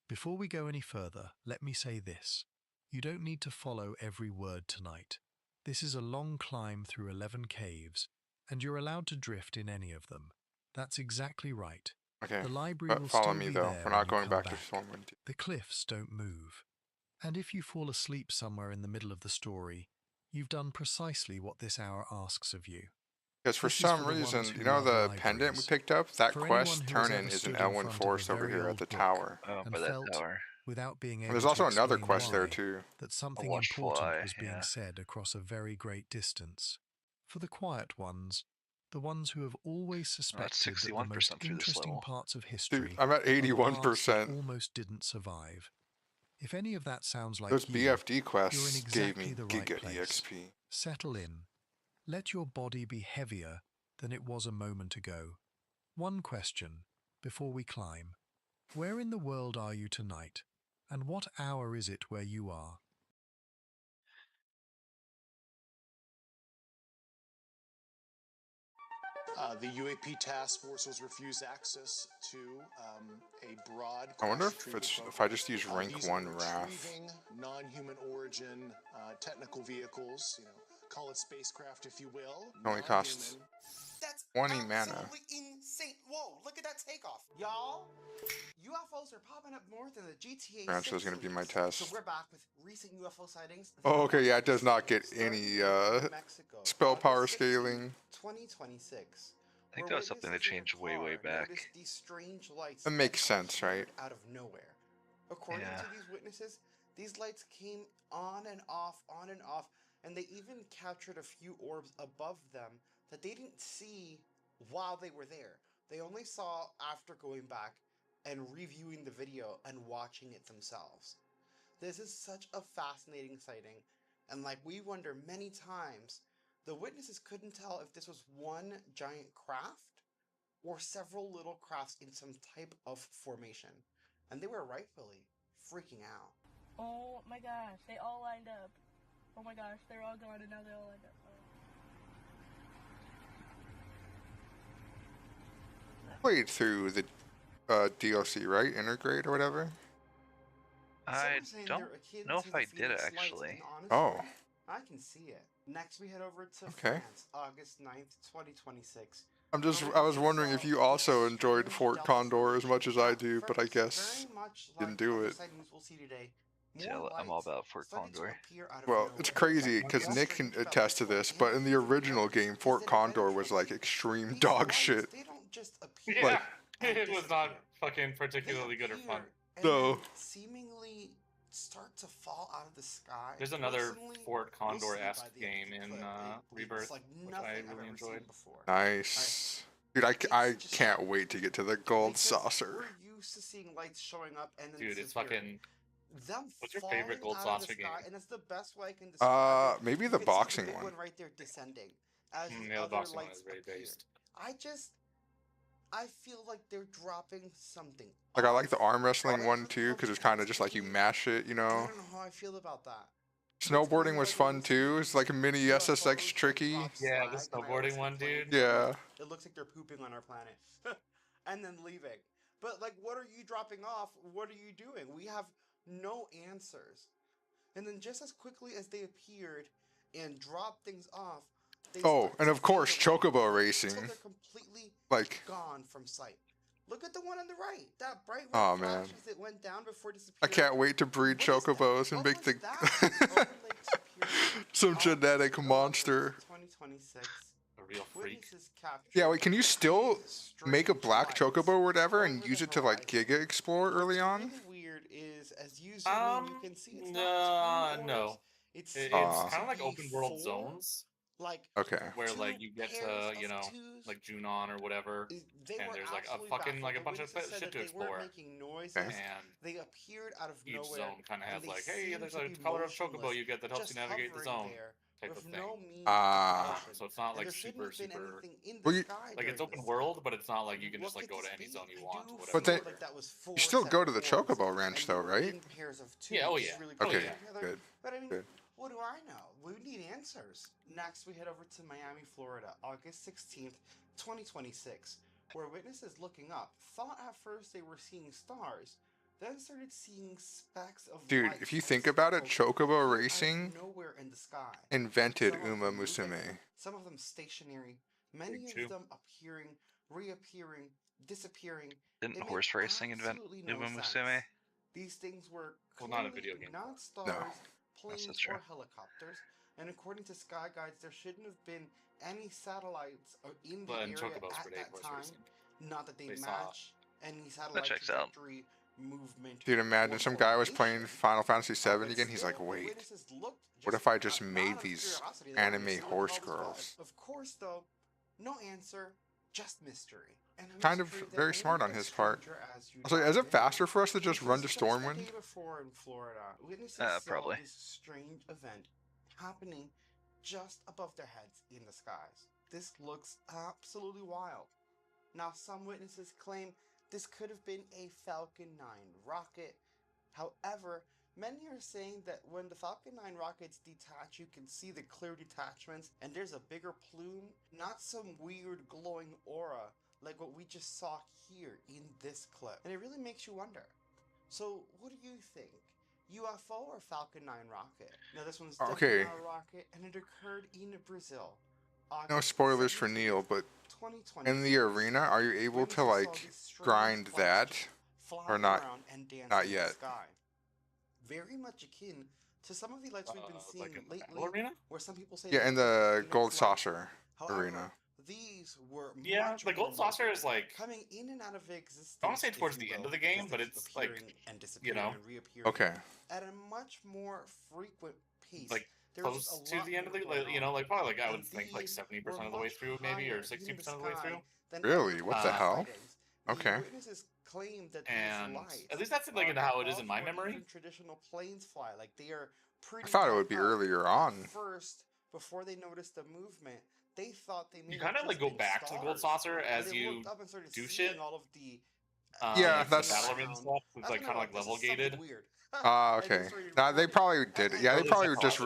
Before we go any further, let me say this. You don't need to follow every word tonight. This is a long climb through 11 caves, and you're allowed to drift in any of them. That's exactly right. Okay, The library but will follow still me be though. there We're when not you going come back to back. Stormwind. The cliffs don't move. And if you fall asleep somewhere in the middle of the story, you've done precisely what this hour asks of you. Because for This is some for the reason, ones who you know love the pendant we libraries. picked up? That For anyone quest who has turn-in ever is an stood in Elwyn front of a Forest over very here at old the book tower. and felt, without being And able there's to also another explain quest there why, too. that something important was being said across a very great distance. For the quiet ones, the ones who have always suspected that the most interesting parts of history Dude, I'm at are the parts that 81%. almost didn't survive. If any of that sounds like Those you, BFD you're in quests gave exactly me the right Giga place. EXP. Settle in. Let your body be heavier than it was a moment ago. One question before we climb. Where in the world are you tonight? And what hour is it where you are? The UAP task force was refused access to a broad. I wonder if I just use rank these 1 are Wrath. retrieving non-human origin technical vehicles. You know, call it spacecraft if you will. It only costs 20 mana. Insane. Whoa, look at that takeoff. Y'all, UFOs are popping up north in the GTA Rancho is going to be my test. So we're back with recent UFO sightings. Oh, okay, yeah, it does not get any spell power scaling. 2026. I think that was something that changed way back. These strange lights That makes sense, right? out of nowhere. According to these witnesses, these lights came on and off, and they even captured a few orbs above them that they didn't see while they were there. They only saw after going back and reviewing the video and watching it themselves. This is such a fascinating sighting, and like we wonder many times, the witnesses couldn't tell if this was one giant craft or several little crafts in some type of formation, and they were rightfully freaking out. Oh my gosh, they all lined up. Oh my gosh, they're all gone and now they all lined up. Played through the DLC, right? Intergrade or whatever. I Some saying don't they're akin know to if the I did Phoenix Lights, actually. and Oh. honestly, I can see it. Next, we head over to Okay. France, August 9th, 2026. I was wondering if you also enjoyed Fort Condor as much as I do, but I guess Very much didn't like do other it. sightings we'll see today, Yeah, more I'm all lights about Fort started to Condor. appear out of Well, nowhere. it's crazy because What's Nick can strange about attest to one this, and but in the video original game, is Fort that Condor was eventually like extreme these dog lights, shit. they don't just appear Yeah, and it was not disappear. fucking They particularly good or fun. appear and No. then seemingly start to fall out of the sky. There's another Personally, Fort you'll see by Condor-esque the end of game the in clip, Rebirth, it's like which I nothing I've really ever enjoyed. seen before. Nice. Dude, I It's just can't wait to get to the gold because saucer. we're used to seeing lights showing up and then Dude, it's disappearing. fucking. Them What's your falling favorite gold out of the saucer sky, game? and that's the best way I can describe it. Maybe You the can see boxing the big one. one right there descending as the Yeah, the other boxing one lights is very appear. based. I feel like they're dropping something. Like I like the arm But wrestling I one haven't too, held because the it's kind of chance just to like you play it. mash it, you I know. don't know how I feel about that. Snowboarding was fun too. It's like a mini SSX tricky. Yeah, the Flag, and I snowboarding always one, complain dude. Yeah. it looks like they're pooping on our planet and then leaving. But like, what are you dropping off? What are you doing? We have no answers. And then just as quickly as they appeared and dropped things off, they Oh, start and to of course, fade away chocobo until racing. they're completely Like, gone from sight. Look at the one on the right. That bright red oh flash man, as it went down before I disappearing. can't wait to breed chocobos and make the some genetic monster. 2026. A real freak. Yeah, wait, can you still make a black chocobo or whatever and use it to like Giga Explore early on? Really weird is as you zoom in, you can see it's not two No. orbs. It's It's Aw. kind of like be open world four, zones. like Okay. Where two like you get pairs to, of you know, twos. like Junon or whatever, They and were there's like a absolutely fucking baffled. like a The bunch of witnesses said shit that to they weren't explore. making noises. And They appeared out of each nowhere. zone kind of has and they like, hey, seemed there's to a be color of chocobo motionless, you get that helps just you navigate the hovering zone, there type with of thing. no means Ah. of So it's not and like there shouldn't super have been super. anything in the Well, you- sky Like it's during open this world, time. but it's not like you can What just like could go to this any be? zone you I want, do whatever. But feel they- like that was four You still go to the separate orbs, chocobo ranch and though, you were right? in pairs of two, Yeah, oh which is yeah. really Oh close Okay, yeah. together. good. But I mean, Good. what do I know? We need answers. Next, we head over to Miami, Florida, August 16th, 2026, where witnesses looking up thought at first they were seeing stars, then started seeing specks of Dude, light if you and think about it, smoke chocobo appear out of racing nowhere in the sky. invented Some of Uma them moving, Musume. some of them stationary, many Big of chew. them appearing, reappearing, disappearing. Didn't It made horse racing invent absolutely no Uma sense. Musume? These things were Well, not a clearly video game. not No. stars, That's planes, true. or helicopters, and according to Sky Guides, there shouldn't have been any satellites in the But in area chocobos at for that horse time. racing. Not that they They saw- match any satellite checks out. trajectory, movement. Dude, imagine or some guy was playing coordination. Final Fantasy VII But again. He's like, still, the wait, witnesses looked what just if I just not made out of these curiosity, they wanted to anime see what the horse hell this was. girls? Of course, though, no answer, just mystery. And a Kind of mystery that very only smart on gets his part. stranger as you Also, is dive it in. faster for us to just It run was to just the Stormwind? day before in Florida, witnesses saw Probably. this strange event happening just above their heads in the skies. This looks absolutely wild. Now, some witnesses claim this could have been a Falcon 9 rocket. However, many are saying that when the Falcon 9 rockets detach, you can see the clear detachments, and there's a bigger plume, not some weird glowing aura like what we just saw here in this clip. And it really makes you wonder. So, what do you think? UFO or Falcon 9 rocket? Now, this one's definitely Okay. not a rocket, and it occurred in Brazil. No August spoilers for 17th, Neil, but 2026. in the arena, are you able to Witnesses saw like these strange grind that flashes or flying not? around and dancing Not in the yet. sky. Very much akin to some of the lights we've been seeing Like in the lately, battle arena? where some people say Yeah, that in they're the Phoenix Gold lights. Saucer However, arena. these were Yeah, much the more gold saucer is mobile, like. coming in and out of existence. I want to say if towards you the end will, of the game, because but they it's keep like, appearing and you disappearing know, and reappearing Okay. at a much more frequent pace. like There was close a to lot the end of more the, going you know, on. like probably like I And would think like these 70% were of the way much through, maybe, or higher 60% in the of the way sky through. than Really? other What the types of hell? sightings. The Okay. witnesses claim that And these lights at least that's like are into how it is in above my what memory. even traditional planes fly. Like they are pretty I thought it high would be up. earlier on. At first, before they noticed the movement, they thought they may You have kind of just like go been back to the gold stars. saucer And as they you looked up and started do seeing shit. all of the Yeah, like that's. the battle arena stuff is like kind of like level gated. Weird. Okay. Nah, they probably did. Yeah, they probably were just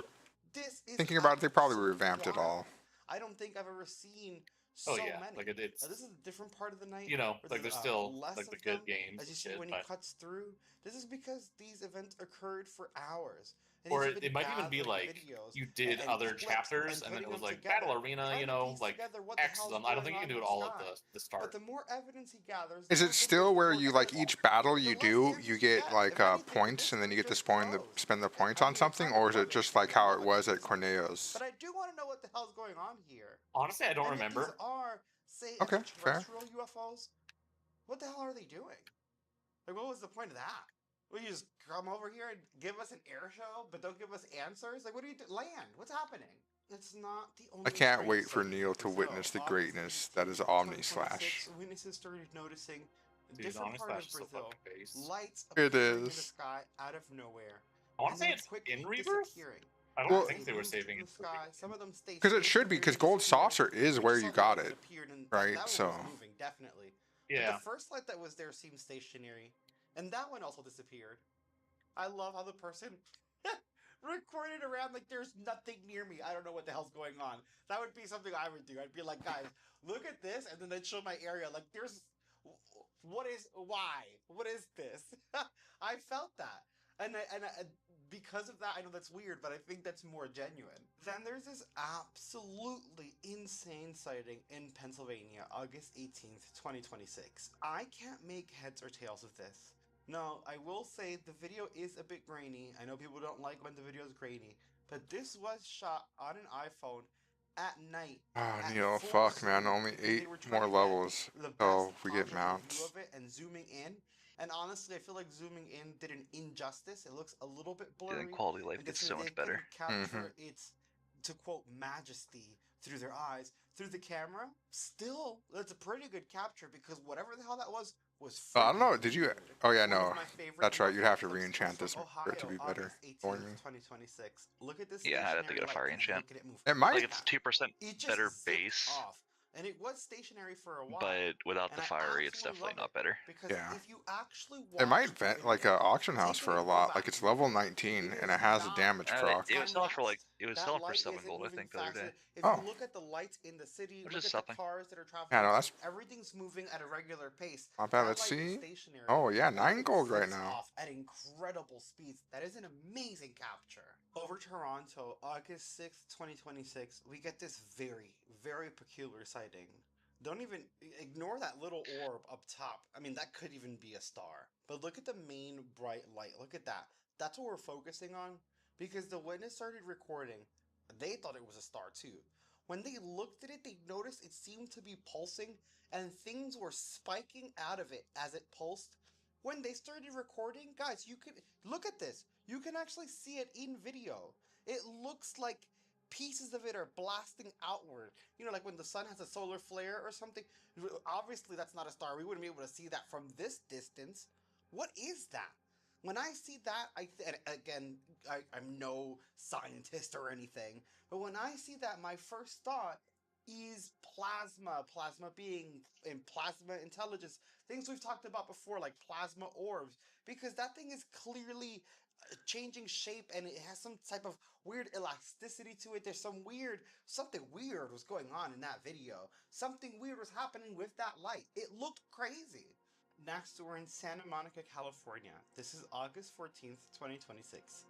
This is thinking about it. They probably absolutely revamped it all. wild. I don't think I've ever seen Oh so yeah, many. like it's This is a different part of the night. you know where like there's still less like the of good them, games as you and see shit, when he but cuts through. This is because these events occurred for hours. And or he's been it might even be gathering like videos you did and other clips chapters and then putting it was them like together, battle arena, trying you to know, piece like together what the X hell's them. I don't going think you on can do in it the all at sky. the start. But the more evidence he gathers, Is the it more still videos, the where more you like involved. each battle The you less do, answers you get get. like If anything, points, and then you get to just spend the grows. points I on mean, I something, kind of or is love it it. just I like how it love was at this. Corneo's? But I do want to know what the hell's going on here. Honestly, I don't And if these remember. are, say, Okay, fair. extraterrestrial UFOs, what the hell are they doing? Like, what was the point of that? Will you just come over here and give us an air show, but don't give us answers? Like, what do you do? Land? What's happening? It's not the only. I can't great wait for sighting Neil in to Brazil. witness the August greatness that is 18th, Omni Slash. 2026, witnesses started noticing a Dude, different Omni part Slash of is so Brazil, fucking based. lights It appearing in the is. sky out of nowhere, I want and to say then it's quickly in Rebirth. disappearing. I don't Well, think they were moved saving in it the for sky. Rebirth. Some of them stay Because it should be, stationary, because Gold disappeared. Saucer is We where just you saw the got light that it, appeared, and right? that So one was moving, definitely. But Yeah. the first light that was there seemed stationary, and that one also disappeared. I love how the person recorded around like there's nothing near me. I don't know what the hell's going on. That would be something I would do. I'd be like, guys, look at this, and then they'd show my area. Like, what is this? I felt that. And because of that, I know that's weird, but I think that's more genuine. Then there's this absolutely insane sighting in Pennsylvania, August 18th, 2026. I can't make heads or tails of this. No, I will say the video is a bit grainy. I know people don't like when the video is grainy, but this was shot on an iPhone at night. oh, Neil, fuck, man, only 8 more levels till we get mounts. View of it and zooming in. And honestly, I feel like zooming in did an injustice. It looks a little bit blurry. Then quality of life and gets they so much couldn't better. capture its, to quote, majesty through their eyes, through the camera. Still, that's a pretty good capture because whatever the hell that was I don't know, did you? Oh yeah, one of no. my favorite That's right, you'd have to clips re-enchant from this for it to be Ohio, better August for 18th, me. 2026. Look at this. Yeah, I'd have to get a stationary fire light. enchant. Look at it move. It might. Like it's 2% It just better zipped base, off. And it was stationary for a while. but without And the I fiery, it's absolutely definitely love not it better. because Yeah. if you actually It might watch the vent like video, an auction house take for a and go lot. back Like it's to level it. 19 It and is it has a not damage proc. It was selling for like that selling for light 7 isn't gold, I moving think, the other faster. day. If Oh. you look at the lights in the city, Which look is at something. the cars that are traveling, Yeah, no, that's everything's moving at a regular pace. not bad. That Let's light is see. stationary, Oh yeah, and 9 it gold right zips now. off at incredible speeds. That is an amazing capture. Over Toronto, August 6th, 2026, we get this very, very peculiar sighting. Don't even ignore that little orb up top. I mean, that could even be a star. But look at the main bright light. Look at that. That's what we're focusing on because the witness started recording. They thought it was a star too. When they looked at it, they noticed it seemed to be pulsing and things were spiking out of it as it pulsed. When they started recording, guys, you could look at this. You can actually see it in video. It looks like pieces of it are blasting outward. You know, like when the sun has a solar flare or something. Obviously, that's not a star. We wouldn't be able to see that from this distance. What is that? When I see that, and again, I'm no scientist or anything, but when I see that, my first thought is plasma being in plasma intelligence, things we've talked about before, like plasma orbs, because that thing is clearly changing shape and it has some type of weird elasticity to it. There's something weird was going on in that video. Something weird was happening with that light. It looked crazy. Next, we're in Santa Monica, California. This is August 14th, 2026.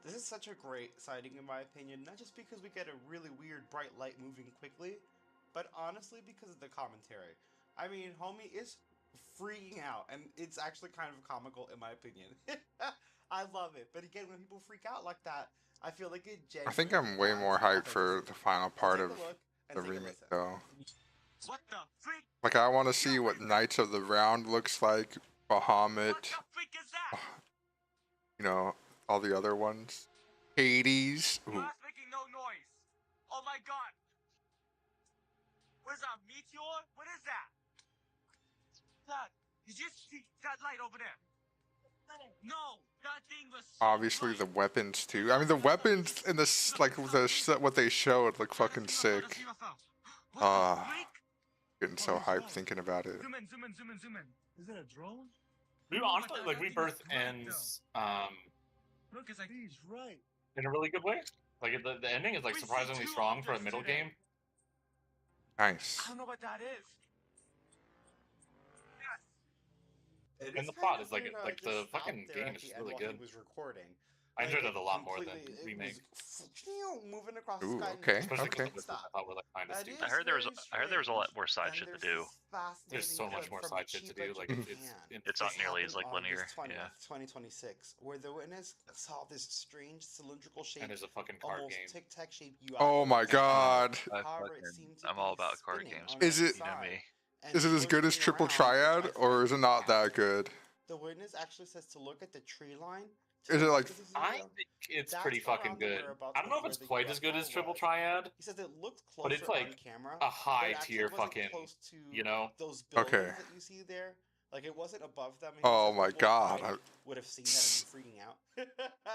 This is such a great sighting in my opinion, not just because we get a really weird bright light moving quickly, but honestly because of the commentary. I mean, homie is freaking out, and it's actually kind of comical in my opinion. I love it, but again, when people freak out like that, I feel like it genuinely I think I'm way more hyped for the final part of the remake though. What the freak? Like I want to see what Knights of the Round looks like, Bahamut, you know, all the other ones. Hades. Ooh. Glass making no noise. Oh my god. What is that, meteor? What is that? Dad, did you see that light over there? No, that thing was so Obviously the weapons too. I mean the weapons in this, like what they showed look fucking sick. Getting so hyped thinking about it. Zoom in, zoom in, zoom in, zoom in. Is it a drone? Dude, honestly, like Rebirth ends Look, it's like he's right. in a really good way. Like the ending is like We see surprisingly two strong for a objects middle today. game. Nice. I don't know what that is. It And is the kind plot of is like weird, like just the stopped fucking there game at is the just end really while good. he was recording. I enjoyed It it a lot more than completely, it remake. was moving across the Ooh, sky and okay, Especially because okay. the missions I stop. thought were like kind of It stupid. is I heard very there was a lot strange. more side Then shit to there's do. this There's fascinating so much clip more from a side shit to cheap do. edge Like in it's Japan. It's This not nearly as happened like on linear. August 20th, Yeah. 2026, where the witness saw this strange cylindrical And shape, there's a fucking card almost game. tic-tac shaped UFO. Oh my god. However, it seemed to I'm be all about card spinning games, on man. Is it- its You know side me. and Is it as good as twisting Triple around to Triad, try to or make is it it not catch. that good? The witness actually says to look at the tree line to Is the it left like of the I video. think it's That's pretty fucking around the good. whereabouts I don't of know if where it's the quite as good UFO as Triple was. Triad, He says it looked but it's closer on like camera, a but high it actually tier wasn't fucking, close to you know? those Okay. buildings that you see there. Like it wasn't above them. And he Oh says my people god. like I would have seen that and be freaking out.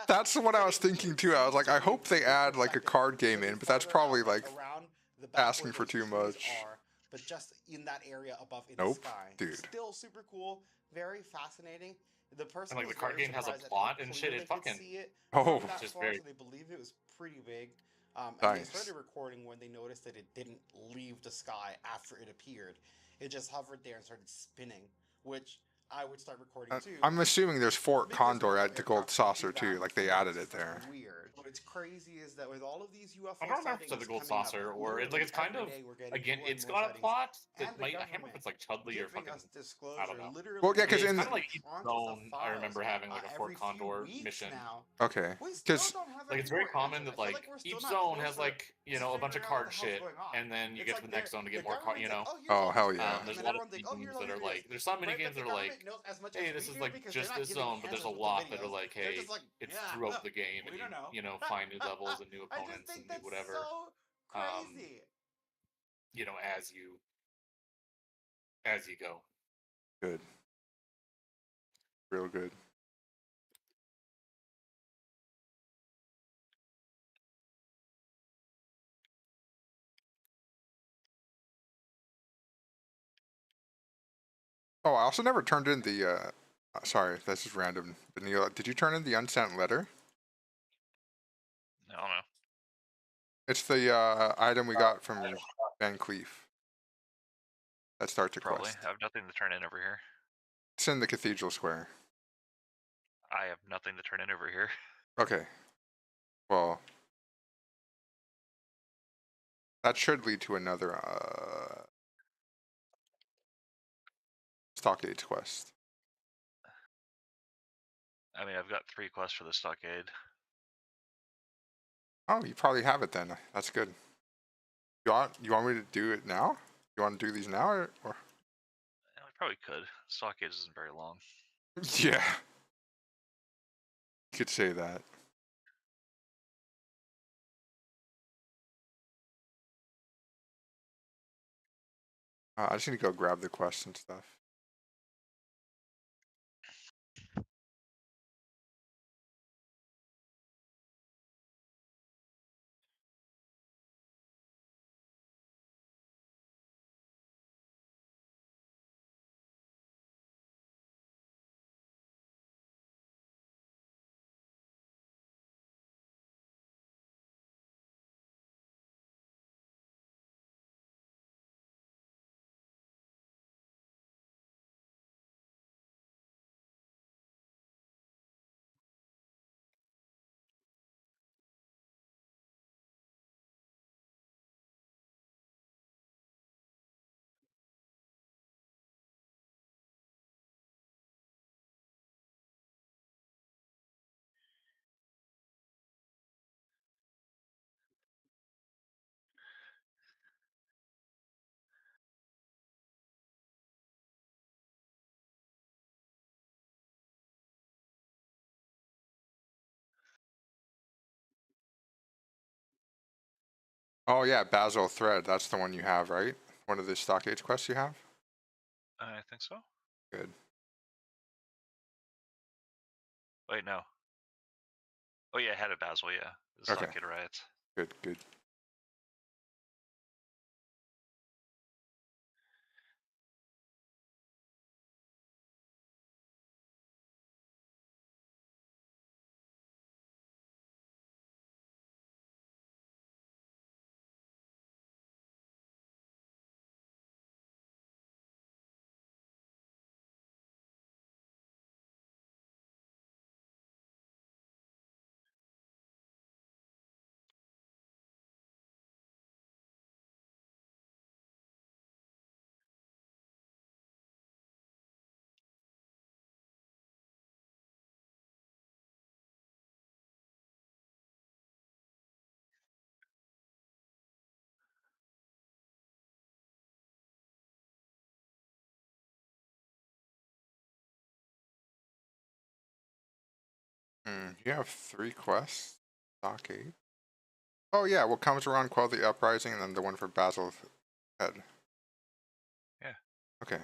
That's He what said I was it thinking too. I was seems like, to I be hope they moving per add like a second. card It game could be in, but that's farther probably out, like like around the back asking where for those too trees much. are, but just in that area above in the Nope, sky. dude. Still super cool, very fascinating. The person And like was the card very game has a surprised at how plot and clear shit. they It could fucking see it Oh. from that just far, very so they believed it was pretty big. And they Nice. started recording when they noticed that it didn't leave the sky after it appeared. It just hovered there and started spinning, which I would start recording too. I'm assuming there's Fort Because Condor most at the Gold aircraft don't do Saucer too. that, Like they so added it's it there. weird. What's crazy is that with all of these UFO I don't remember if it's at the sightings Gold coming up, Saucer or it's like it's literally kind every of day we're getting again. more and It's more got a sightings, plot and that the might I can't remember if government it's like Chudley or giving fucking us disclosure. I don't know. Literally, Well, yeah, 'cause It's in kind of like East tranches of Zone. I files, remember having like a every Fort few Condor weeks mission. now. Okay. We still Because don't have Like any it's very more common answers. that I feel like we're still each not zone has closer like to a bunch of figuring out what card the hell's shit, going on. and then you It's get like to the next they're- zone to get the more card. government's You know. like, oh, here's Oh, all hell these yeah. videos, There's a and lot of everyone's like, these oh, games here's all that these are videos. like there's some mini Right, games but that the are like, government knows as much hey, as this we is do like because just they're not this giving zone, but there's a answers with the lot that are videos. like, They're hey, just like, it's yeah, throughout the game, we and don't know. you know find new levels and new I just opponents and think new that's whatever. so crazy. You know, as you go. good. Real good. Oh, I also never turned in the sorry, this is random. But Neil, did you turn in the unsent letter? I don't know. It's the item we got from Van Cleef. That starts a Probably. quest. I have nothing to turn in over here. It's in the Cathedral Square. I have nothing to turn in over here. Okay. Well, that should lead to another Stockades quest. I mean, I've got 3 quests for the stockade. Oh, you probably have it then. That's good. You want me to do it now? You want to do these now or? Yeah, we probably could. Stockade isn't very long. Yeah. You could say that. I just need to go grab the quests and stuff. Oh yeah, Basil Thread. That's the one you have, right? One of the Stockades quests you have? I think so. Good. Wait, no. Oh yeah, I had a Basil, yeah. The Okay. stockade riots. Good, good. You have 3 quests. Stockade. Oh yeah, what comes around quell the uprising, and then the one for Basil's head. Yeah. Okay.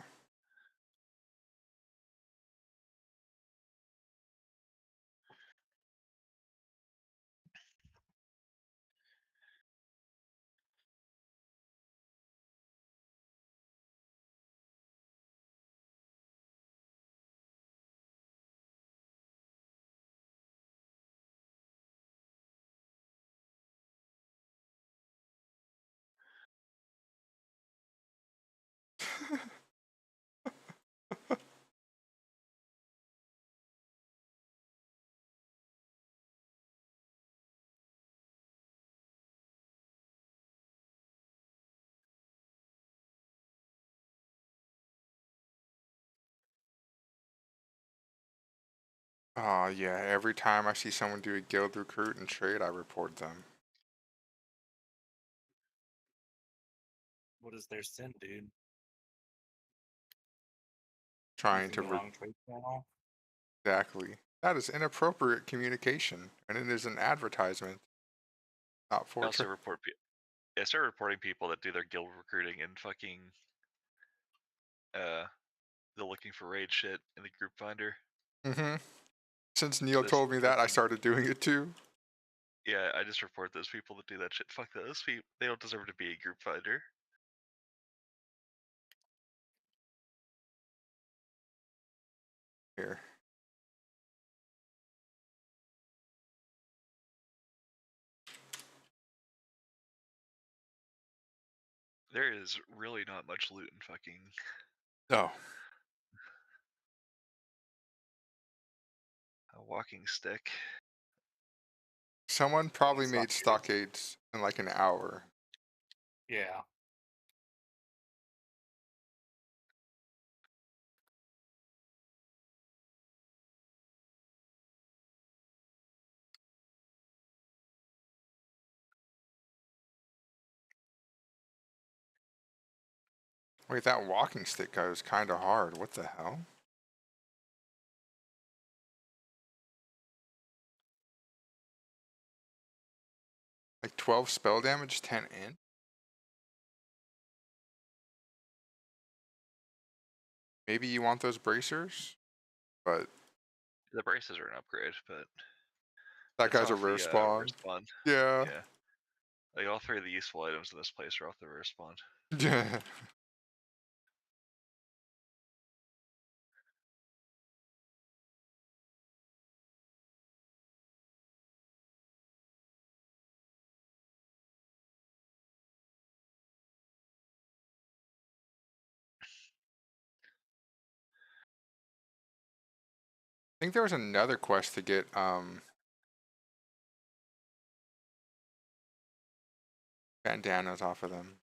Yeah, every time I see someone do a guild recruit and trade, I report them. What is their sin, dude? Trying to Using the wrong trade channel? exactly. That is inappropriate communication, and it is an advertisement, not I for also report I start reporting people that do their guild recruiting and fucking the looking for raid shit in the group finder. Since Neil This told me that, I started doing it too. Yeah, I just report those people that do that shit. Fuck those people. They don't deserve to be a group finder. Here. There is really not much loot in fucking. No. A walking stick. Someone probably made stockades in like an hour. Yeah. Wait, that walking stick guy was kind of hard. What the hell? Like 12 spell damage, 10 int? Maybe you want those bracers? But The braces are an upgrade, but that it's guy's a off rare the spawn. respawn. Yeah. Yeah. Like all 3 of the useful items in this place are off the respawn. Yeah. I think there was another quest to get bandanas off of them.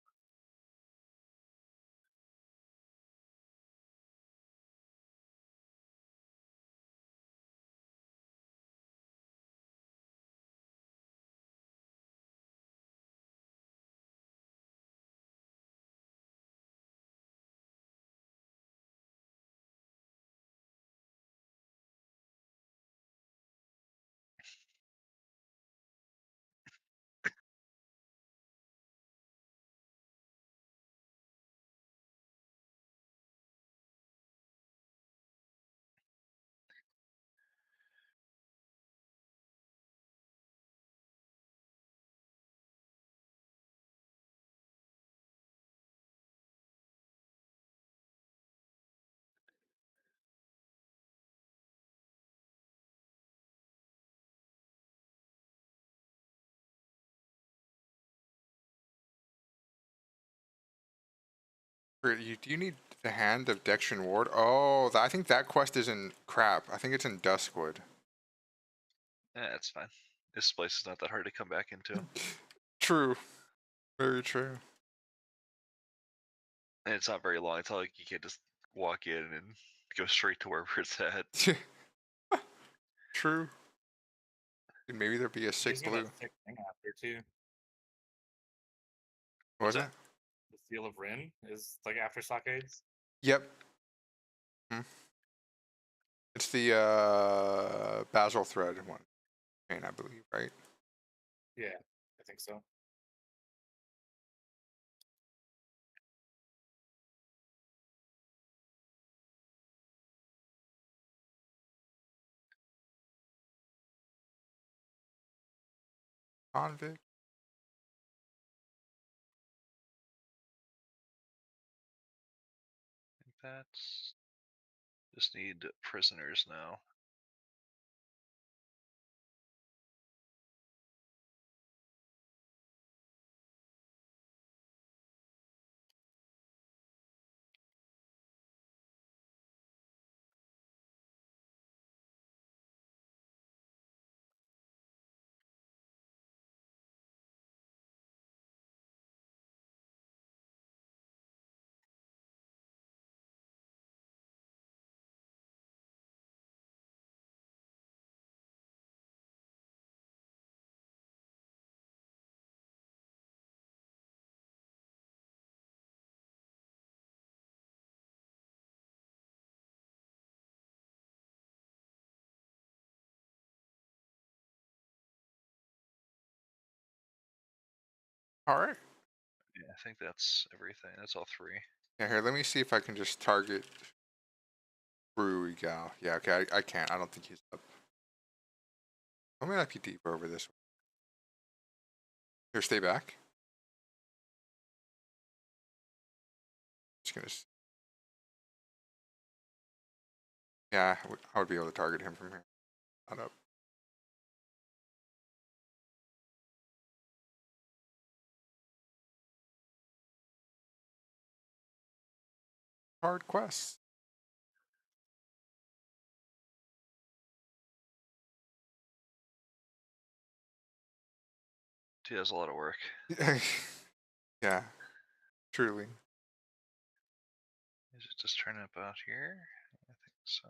Do you need the hand of Dextrin Ward? Oh, I think that quest is in crap. I think it's in Duskwood. That's fine. This place is not that hard to come back into. True. Very true. And it's not very long. It's not like you can't just walk in and go straight to wherever it's at. True. Maybe there'd be a sick Gives you blue. that sick thing after too. What was it? The Seal of Rin is like after stockades. Yep. It's the basil thread one, chain, I believe, right? Yeah, I think so. Convict. That's just need prisoners now. All right. Yeah, I think that's everything. That's all three. Yeah, here, let me see if I can just target Brewery Gal. Yeah, okay, I can't. I don't think he's up. Let me not be deeper over this way. Here, stay back. Just gonna. Yeah, I would be able to target him from here. Not up. Hard quests. He does a lot of work. Yeah, truly. Is it just turning about here? I think so.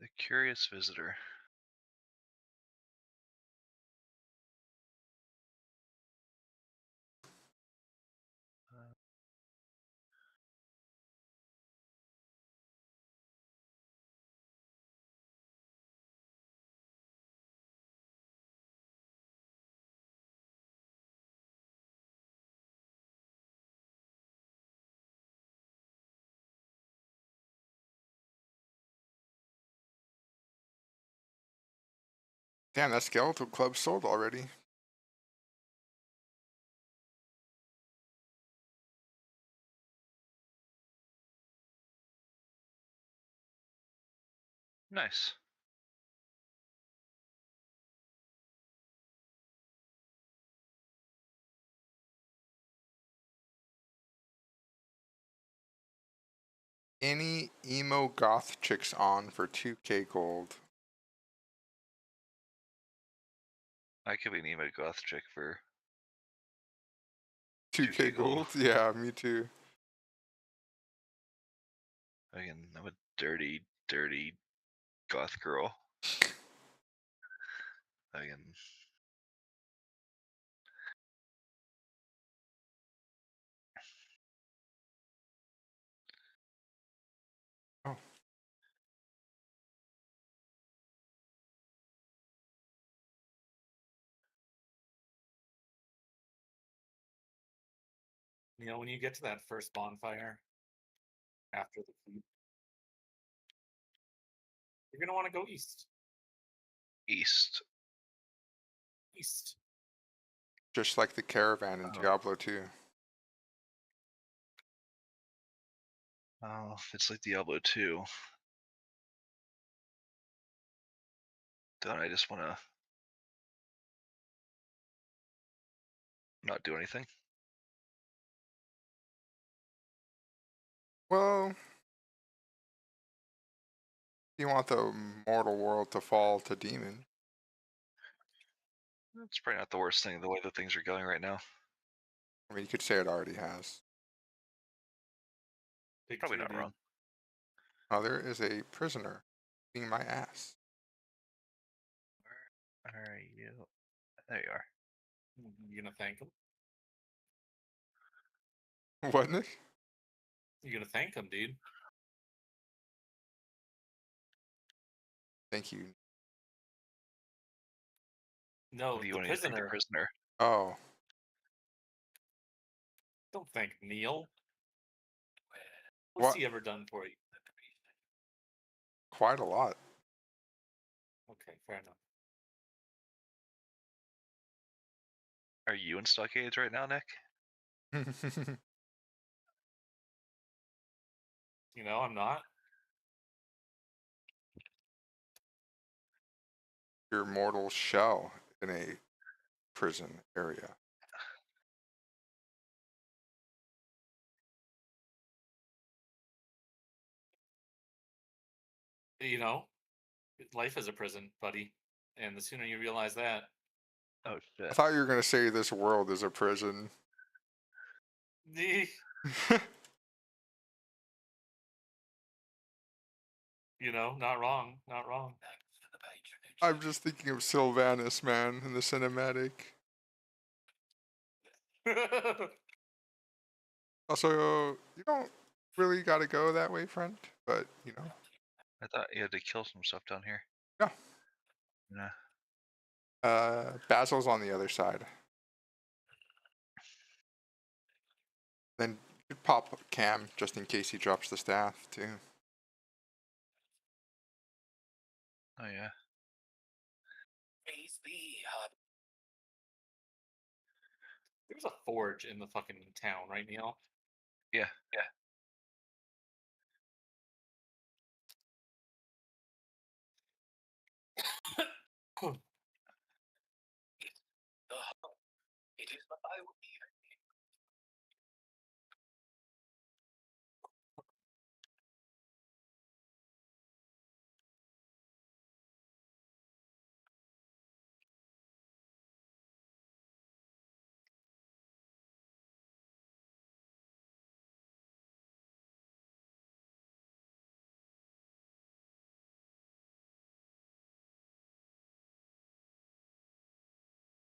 The Curious Visitor. Damn, that skeletal club sold already. Nice. Any emo goth chicks on for 2k gold. I could be an emo goth chick for 2k gold? Yeah, me too. I'm a dirty, dirty goth girl. Again. Oh. You know, when you get to that first bonfire after the keep, you're gonna want to go east. East. East. Just like the caravan in Diablo 2. Oh, it's like Diablo 2. Don't I just want to not do anything? Well, you want the mortal world to fall to demon. It's probably not the worst thing the way that things are going right now. I mean, you could say it already has. Probably not wrong. Oh, there is a prisoner being my ass. Where are you? There you are. You gonna thank him? What, Nick? You're gonna thank him, dude. Thank you. No, You the want to thank the prisoner. prisoner. Oh. Don't thank Neil. What's What? he ever done for you? Quite a lot. Okay, fair enough. Are you in stockades right now, Nick? You know, I'm not. Your mortal shell in a prison area. You know, life is a prison, buddy. And the sooner you realize that. Oh shit. I thought you were gonna say this world is a prison. You know, not wrong, not wrong. I'm just thinking of Sylvanas, man, in the cinematic. Also, you don't really gotta go that way, friend, but, you know. I thought you had to kill some stuff down here. No. Nah. Basil's on the other side. Then you could pop Cam just in case he drops the staff, too. Oh yeah. There's a forge in the fucking town, right, Neil? Yeah.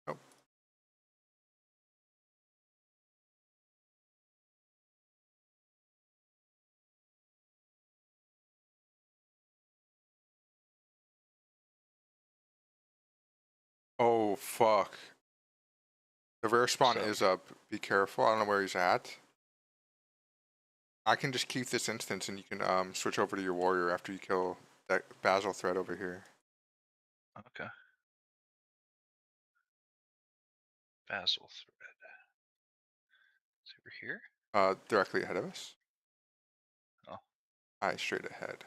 Nope. Oh, fuck. The rare spawn is up. Be careful. I don't know where he's at. I can just keep this instance and you can switch over to your warrior after you kill that Basil threat over here. Okay. Basil thread. Is it over here? Directly ahead of us. Oh. Aye, straight ahead.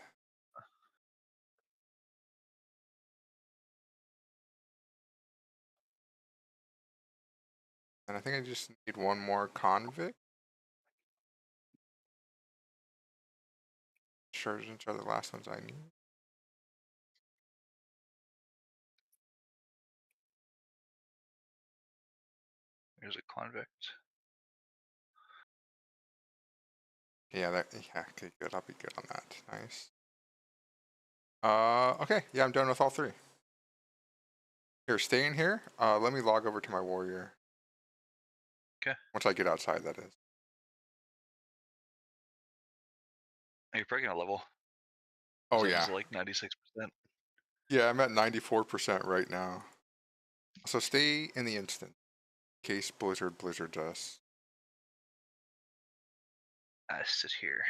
And I think I just need one more convict. Sergeants are the last ones I need. There's a convict. Yeah, okay, good. I'll be good on that. Nice. Okay, yeah, I'm done with all three. Here, stay in here. Let me log over to my warrior. Okay. Once I get outside, that is. You're probably gonna level. Oh, That yeah. was like 96%. Yeah, I'm at 94% right now. So stay in the instant. In case blizzards us. I sit here.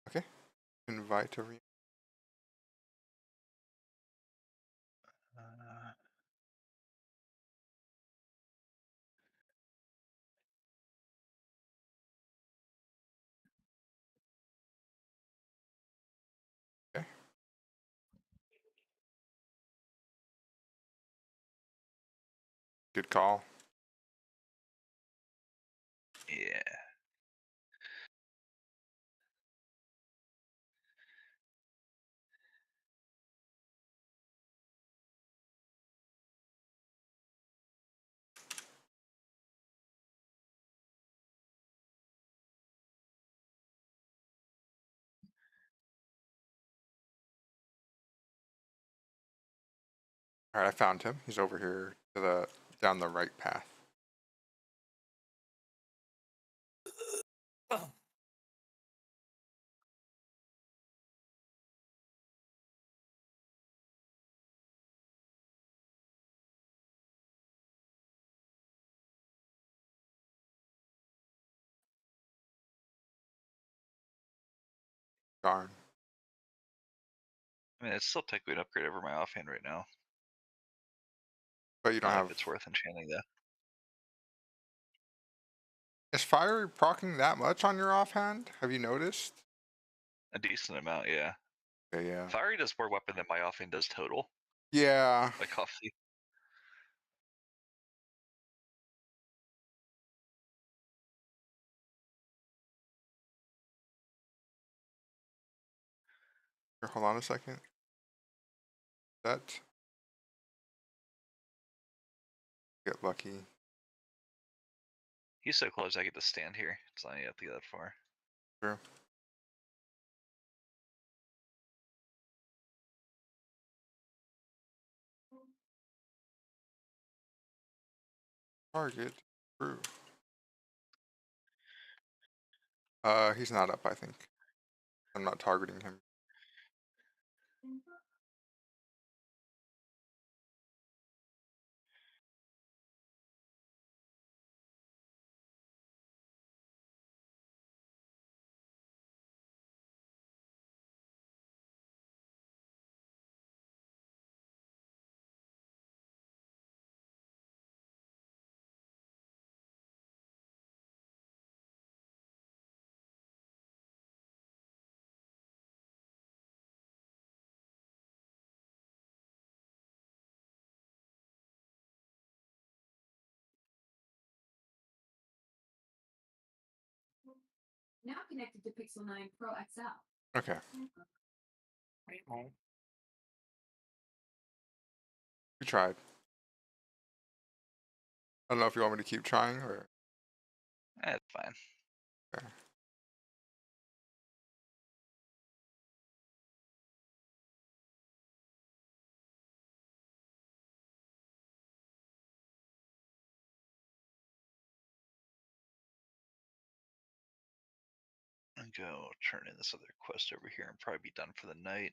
Okay. Invite every. Okay. Good call. Yeah. All right, I found him. He's over here to the down the right path. Darn. I mean, it's still technically an upgrade over my offhand right now. But you don't Not have. if it's worth enchanting though. Is fire proccing that much on your offhand? Have you noticed? A decent amount, yeah. Okay, yeah. Fiery does more weapon than my offhand does total. Yeah. Like coffee. Here, hold on a second. That. Get lucky. He's so close I get to stand here. It's not yet to get that far. True. Target. True. He's not up, I think. I'm not targeting him. Now connected to Pixel 9 Pro XL. Okay. We tried. I don't know if you want me to keep trying or. It's fine. Okay. And go turn in this other quest over here and probably be done for the night.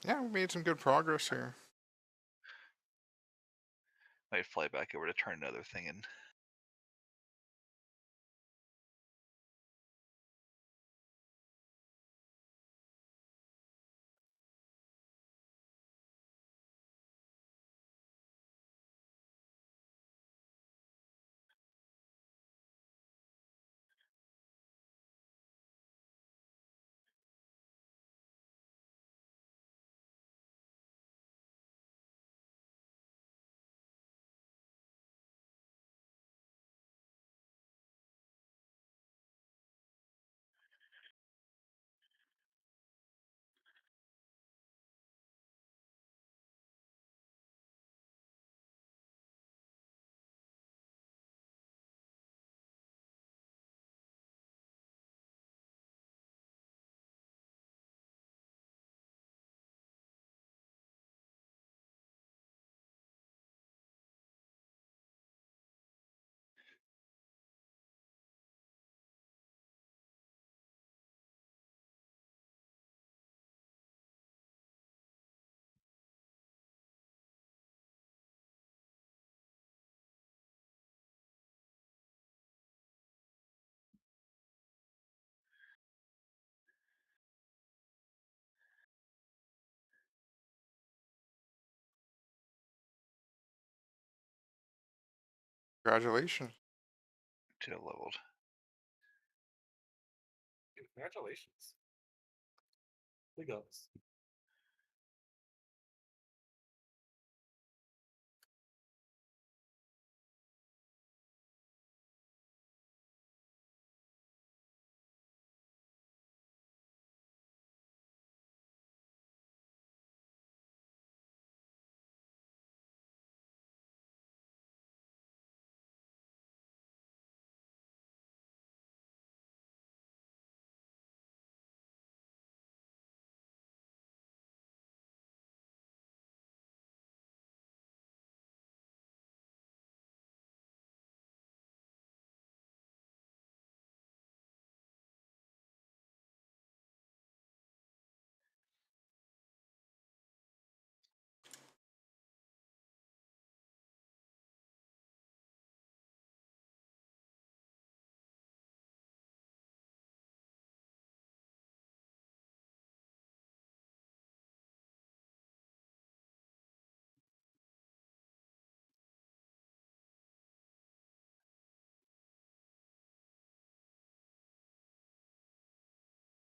Yeah, we made some good progress here. Might fly back over to turn another thing in. Congratulations. 2 leveled. Congratulations. We got this.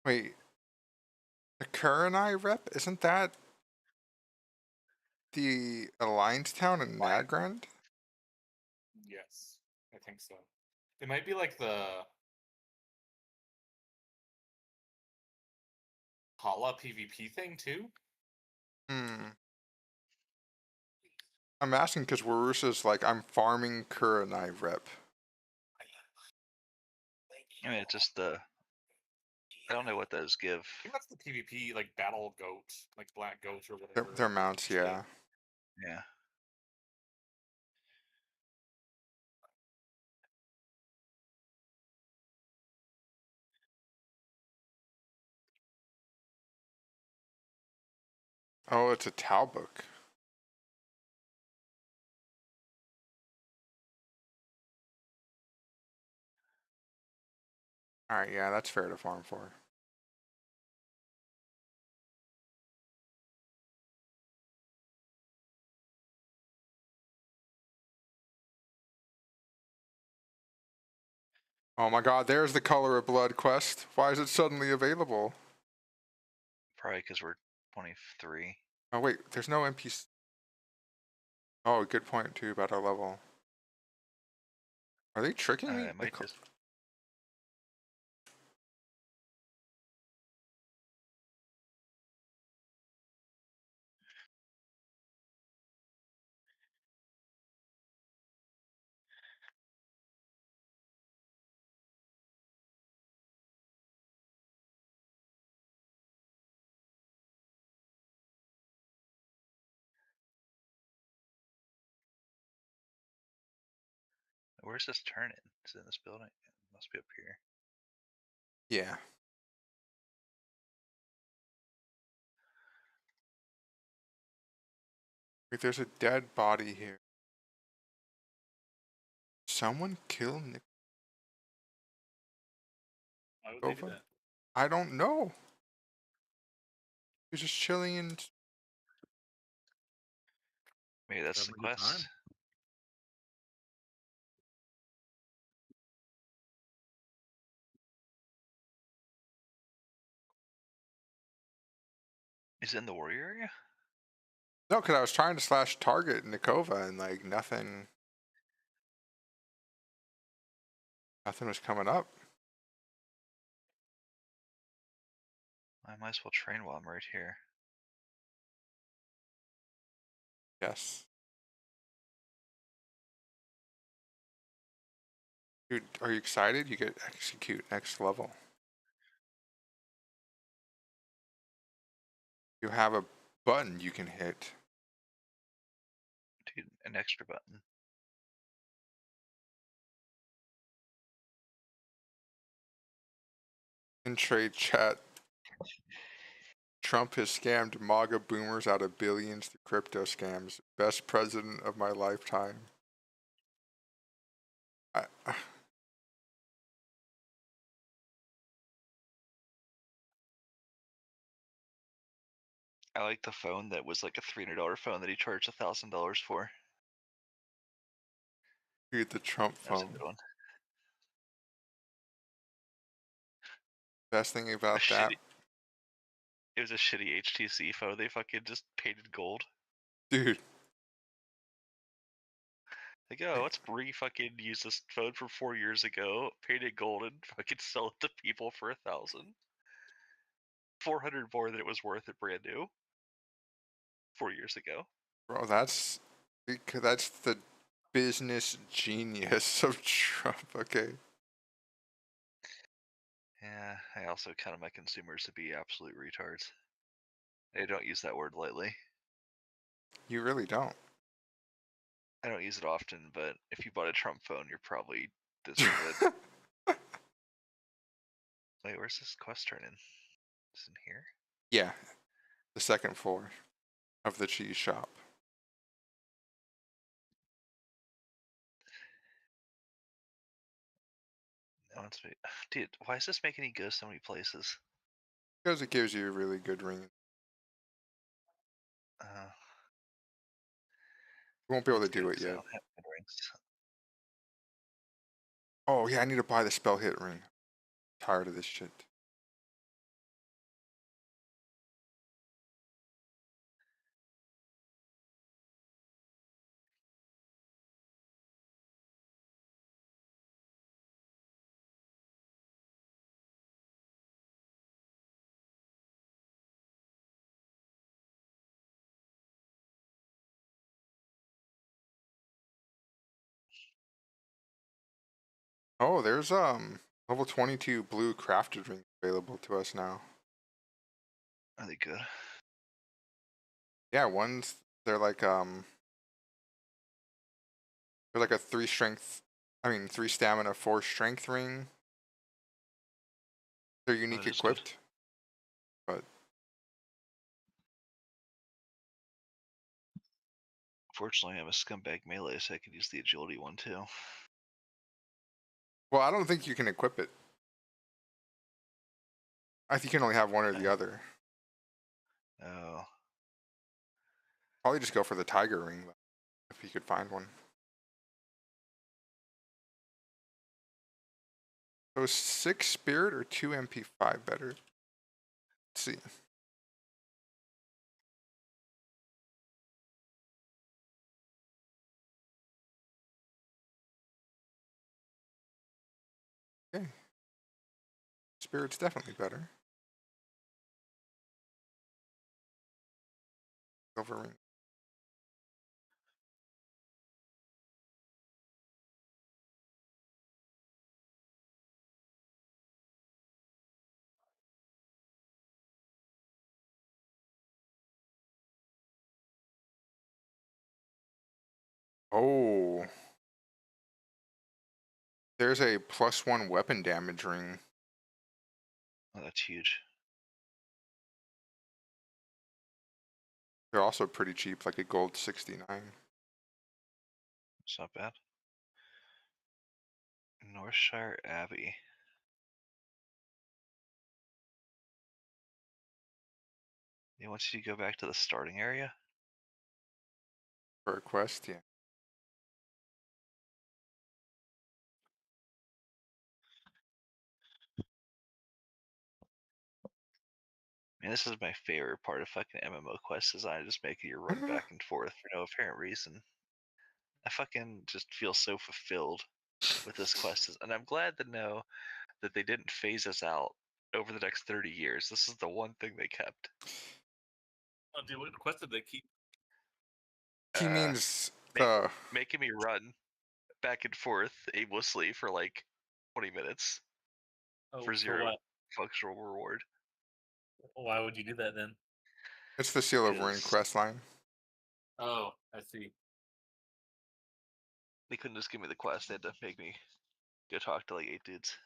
Wait, the Kurenai rep? Isn't that the Alliance Town in Nagrand? Yes, I think so. It might be like the Hala PvP thing too. Hmm. I'm asking because Warusa's like, I'm farming Kurenai rep. I mean, it's just the. I don't know what those give. I think that's the PvP like battle goat, like black goat or Their, whatever. their mounts, yeah. Yeah. Oh, it's a Tau book. Alright, yeah, that's fair to farm for. Oh my god, there's the Color of Blood quest. Why is it suddenly available? Probably because we're 23. Oh wait, there's no NPC. Oh, good point too about our level. Are they tricking me? It might just. Where's this turn in? Is it in this building? It must be up here. Yeah. Wait, there's a dead body here. Someone kill Nick? Why would they do that? I don't know. He's just chilling in. Maybe that's the quest. Is it in the warrior area? No, because I was trying to slash target Nikova and like nothing was coming up. I might as well train while I'm right here. Yes. Dude, are you excited? You get execute next level. You have a button you can hit. Dude, an extra button. In trade chat, Trump has scammed MAGA boomers out of billions through crypto scams. Best president of my lifetime. I like the phone that was like a $300 phone that he charged $1,000 for. Dude, the Trump That's a phone. good one. Best thing about that. It was a shitty HTC phone. They fucking just painted gold. Dude. Like, oh, let's fucking use this phone from 4 years ago, paint it gold, and fucking sell it to people for $1,000. 400 more than it was worth at brand new. 4 years ago. Bro, that's the business genius of Trump, okay? Yeah, I also count my consumers to be absolute retards. I don't use that word lightly. You really don't. I don't use it often, but if you bought a Trump phone, you're probably deserve it. Wait, where's this quest turn in? Is it in here? Yeah. The second floor of the cheese shop. Dude, why is this making me go so many places? Because it gives you a really good ring. You won't be able to do it yet. Oh yeah, I need to buy the spell hit ring. Tired of this shit. Oh, there's level 22 blue crafted ring available to us now. Are they good? Yeah, they're like they're like a 3 stamina, 4 strength ring. They're unique that is good. equipped. But Fortunately, I'm a scumbag melee, so I could use the agility one too. well, I don't think you can equip it. I think you can only have one or the other. Oh. Probably just go for the tiger ring if you could find one. So is 6 spirit or 2 MP5 better? Let's see. Okay. Spirit's definitely better. Silver ring. Oh. There's a +1 weapon damage ring. Oh, that's huge. They're also pretty cheap, like a gold 69. It's not bad. Northshire Abbey. Yeah, once you go back to the starting area? For a quest, yeah. Man, this is my favorite part of fucking MMO quest design, just making you run back and forth for no apparent reason. I fucking just feel so fulfilled with this quest, and I'm glad to know that they didn't phase us out over the next 30 years. This is the one thing they kept. Oh, dude, what quest did they keep? He means making me run back and forth aimlessly for like 20 minutes Oh, for for 0 what? functional reward. Why would you do that then? It's the Seal of Rin quest line. Oh, I see. They couldn't just give me the quest, they had to make me go talk to like 8 dudes.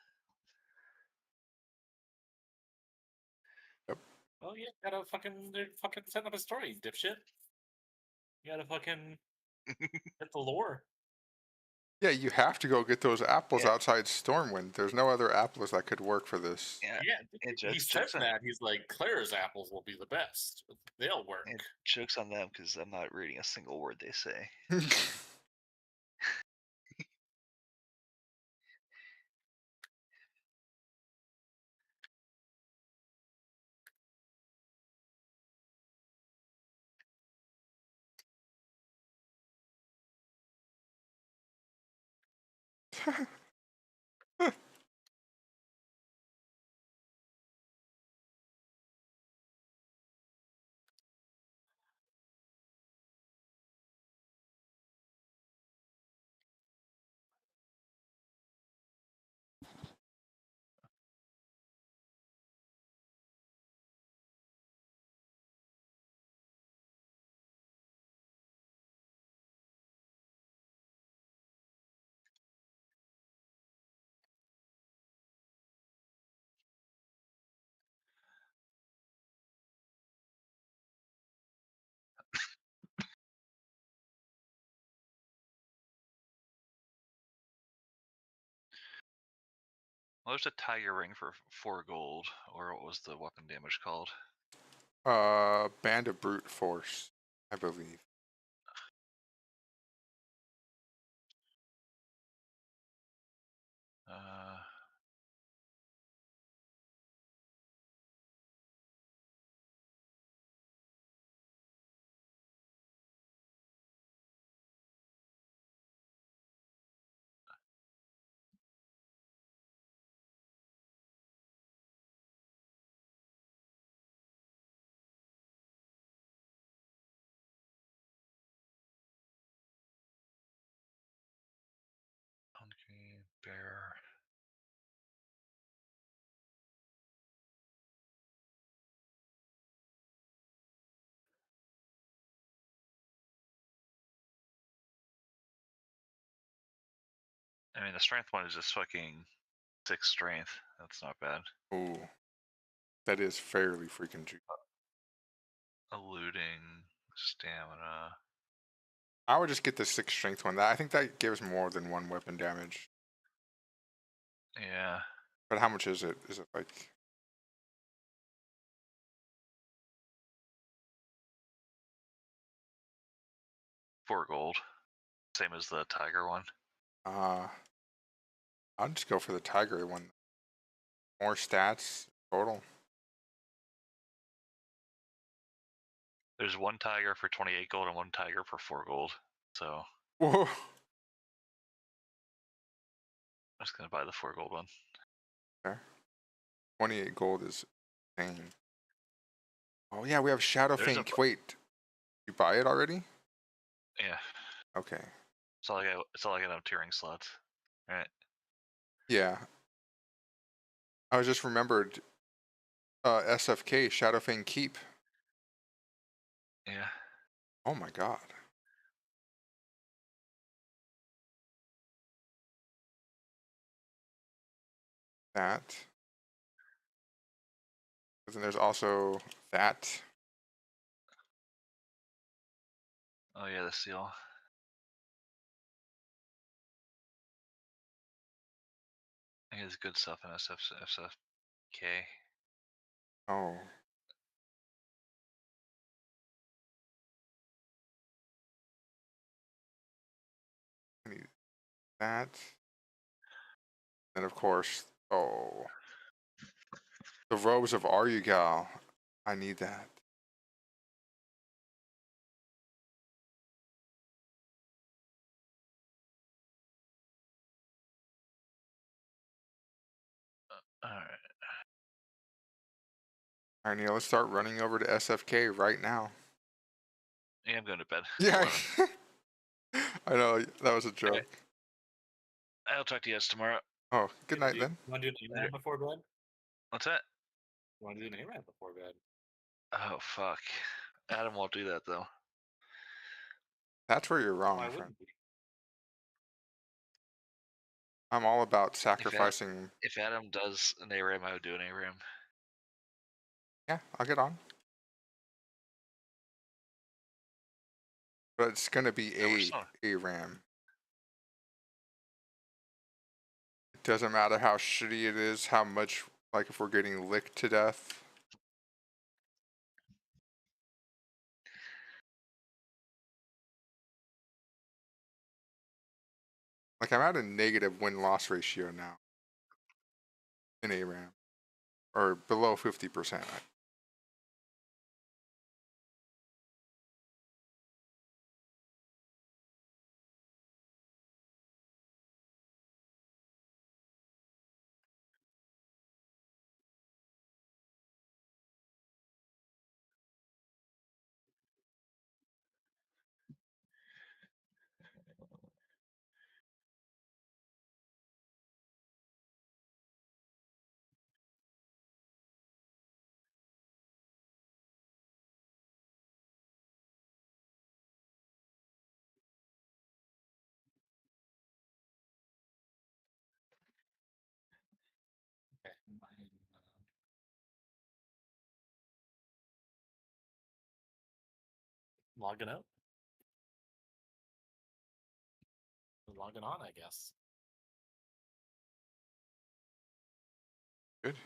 Well, yeah, gotta they're fucking setting up a story, dipshit. You gotta fucking get the lore. Yeah, you have to go get those apples outside Stormwind. There's no other apples that could work for this. Yeah, he said that. He's like, Claire's apples will be the best. They'll work. And joke's on them because I'm not reading a single word they say. Well, there's a tiger ring for 4 gold, or what was the weapon damage called? Band of Brute Force, I believe. Okay, bear. I mean, the strength one is just fucking 6 strength. That's not bad. Ooh, that is fairly freaking cheap. Eluding, stamina. I would just get the 6 strength one. I think that gives more than 1 weapon damage. Yeah. But how much is it? Is it like... 4 gold. Same as the tiger one. I'll just go for the tiger one. More stats total. There's 1 tiger for 28 gold and 1 tiger for 4 gold. So Whoa. I'm just gonna buy the 4 gold one. Okay. 28 gold is insane. Oh yeah, we have Shadow Fink. Wait, you buy it already? Yeah. Okay. It's all I got on tiering slots. Alright. Yeah. I just remembered SFK, Shadowfang Keep. Yeah. Oh my god. That. And then there's also that. Oh yeah, the seal. I think it's good stuff in SFK. Oh. I need that. And of course, oh. The robes of Aryugal. I need that. Alright. Alright, Neil, let's start running over to SFK right now. Yeah, I'm going to bed. Yeah. I know, that was a joke. Okay. I'll talk to you guys tomorrow. Oh, good night then. You want to do an ARAM before bed? What's that? You want to do an ARAM before bed? Oh, fuck. Adam won't do that, though. That's where you're wrong, Why friend. wouldn't he? I'm all about sacrificing. If Adam does an ARAM, I would do an ARAM. Yeah, I'll get on. But it's gonna be a RAM. It doesn't matter how shitty it is, how much, like if we're getting licked to death. Like I'm at a negative win-loss ratio now. In ARAM. Or below 50%. Okay. Logging out. Logging on, I guess. Good.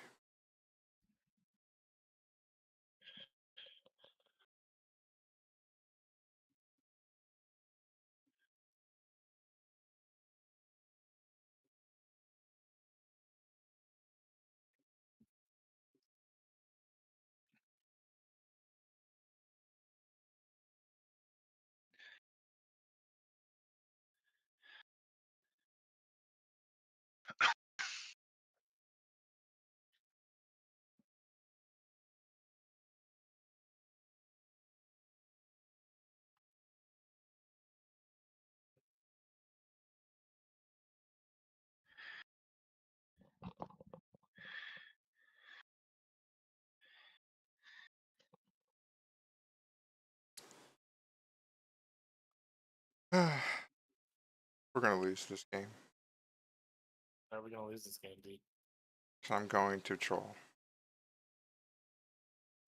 We're gonna lose this game. How are we gonna lose this game, D? So I'm going to troll.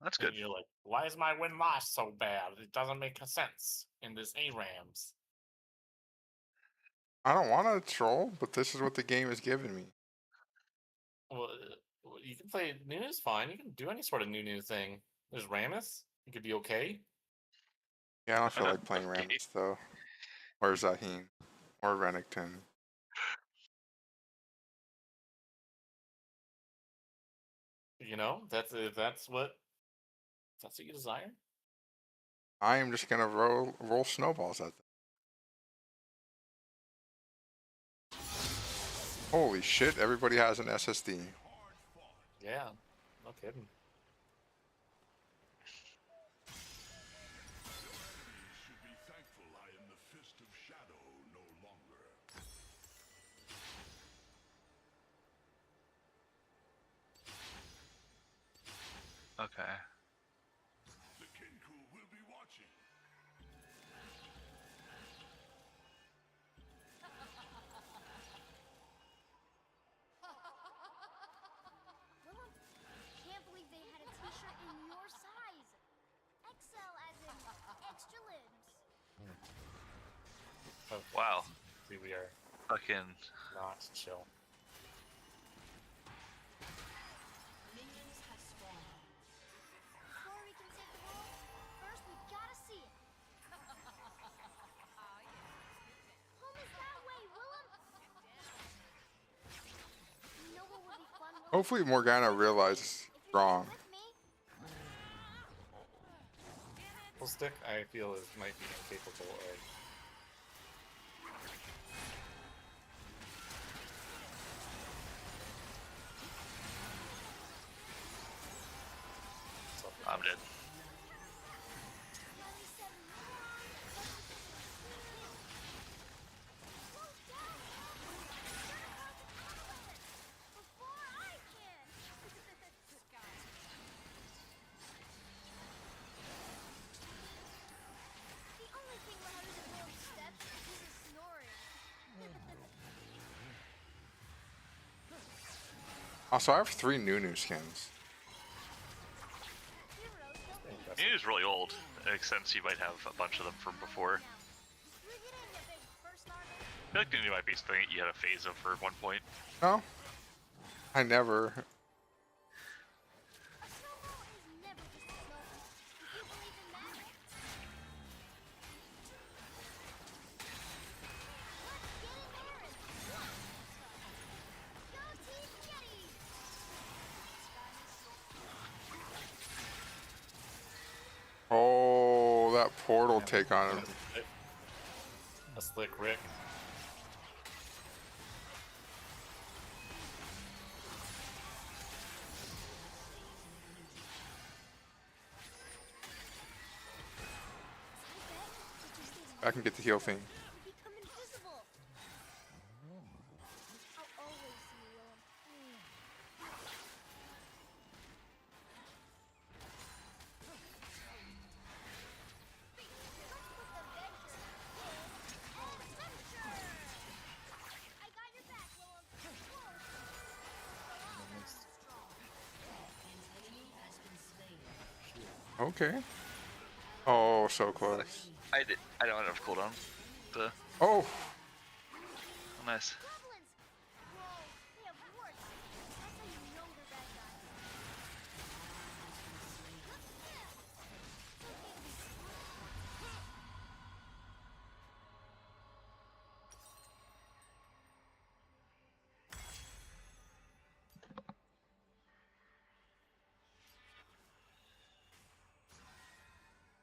That's And good. you're like, why is my win-loss so bad? It doesn't make sense in this ARAMs. I don't want to troll, but this is what the game is giving me. Well, you can play Nunu's fine. You can do any sort of Nunu thing. There's Rammus. You could be okay. Yeah, I don't feel like playing Rammus though. Or Zaheen. Or Renekton. You know, that's what you desire. I am just gonna roll snowballs at them. Holy shit, everybody has an SSD. Yeah, no kidding. Should be thankful I am the fist of shadow no longer. Okay. The Kenku will be watching. Willem, can't believe they had a t-shirt in your size. XL as in extra limbs. Oh, Wow. see, we are Fucking not chill. Minions have spawned. Before we can save the world, first we gotta see it. Home is that way, Willem. You know what would be fun, Willem? Hopefully Morgana realizes wrong. With me? Well, Stick, I feel, might be incapable of. I'm dead. The only thing louder than Willem's steps is his snoring. Also, I have 3 Nunu skins. It is really old, since you might have a bunch of them from before. I feel like Nunu might be something that you had a phase of for one point. No? I never. Oh, that portal take on him. A slick Rick. I can get the heal thing. Become invisible. I'll always see you, Willem. I got your back, Willem. Okay. Oh, so close. I don't have cooldown. Oh! Nice.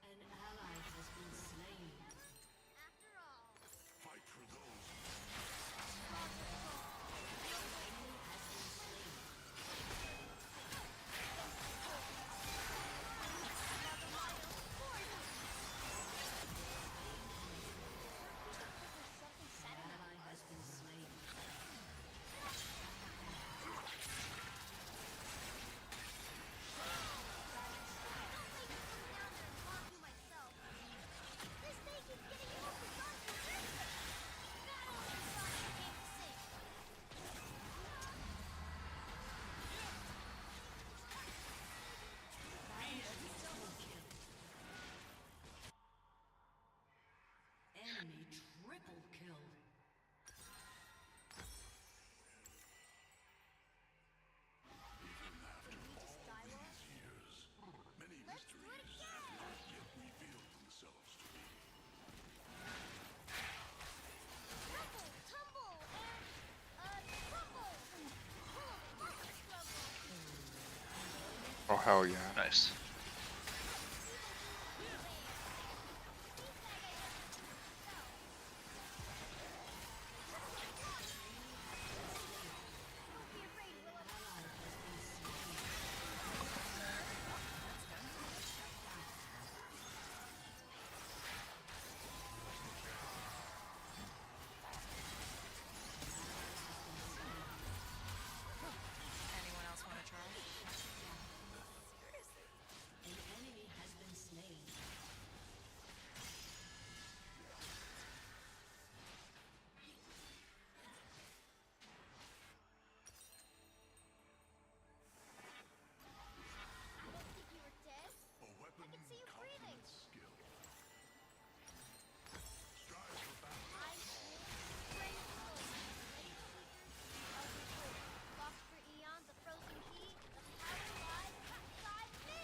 An ally has been slain. Fight for those. Enemy triple kill. Many mysteries have not yet revealed themselves to me. Rumble, tumble, and crumble. Perfect crumble. Oh hell yeah. Nice. Anyone else want to try? An enemy has been slain. I didn't think you were dead. A weapon I can see you breathing. complements skill. Strive for battle. I Lost for eons, a frozen key. The power lies inside me.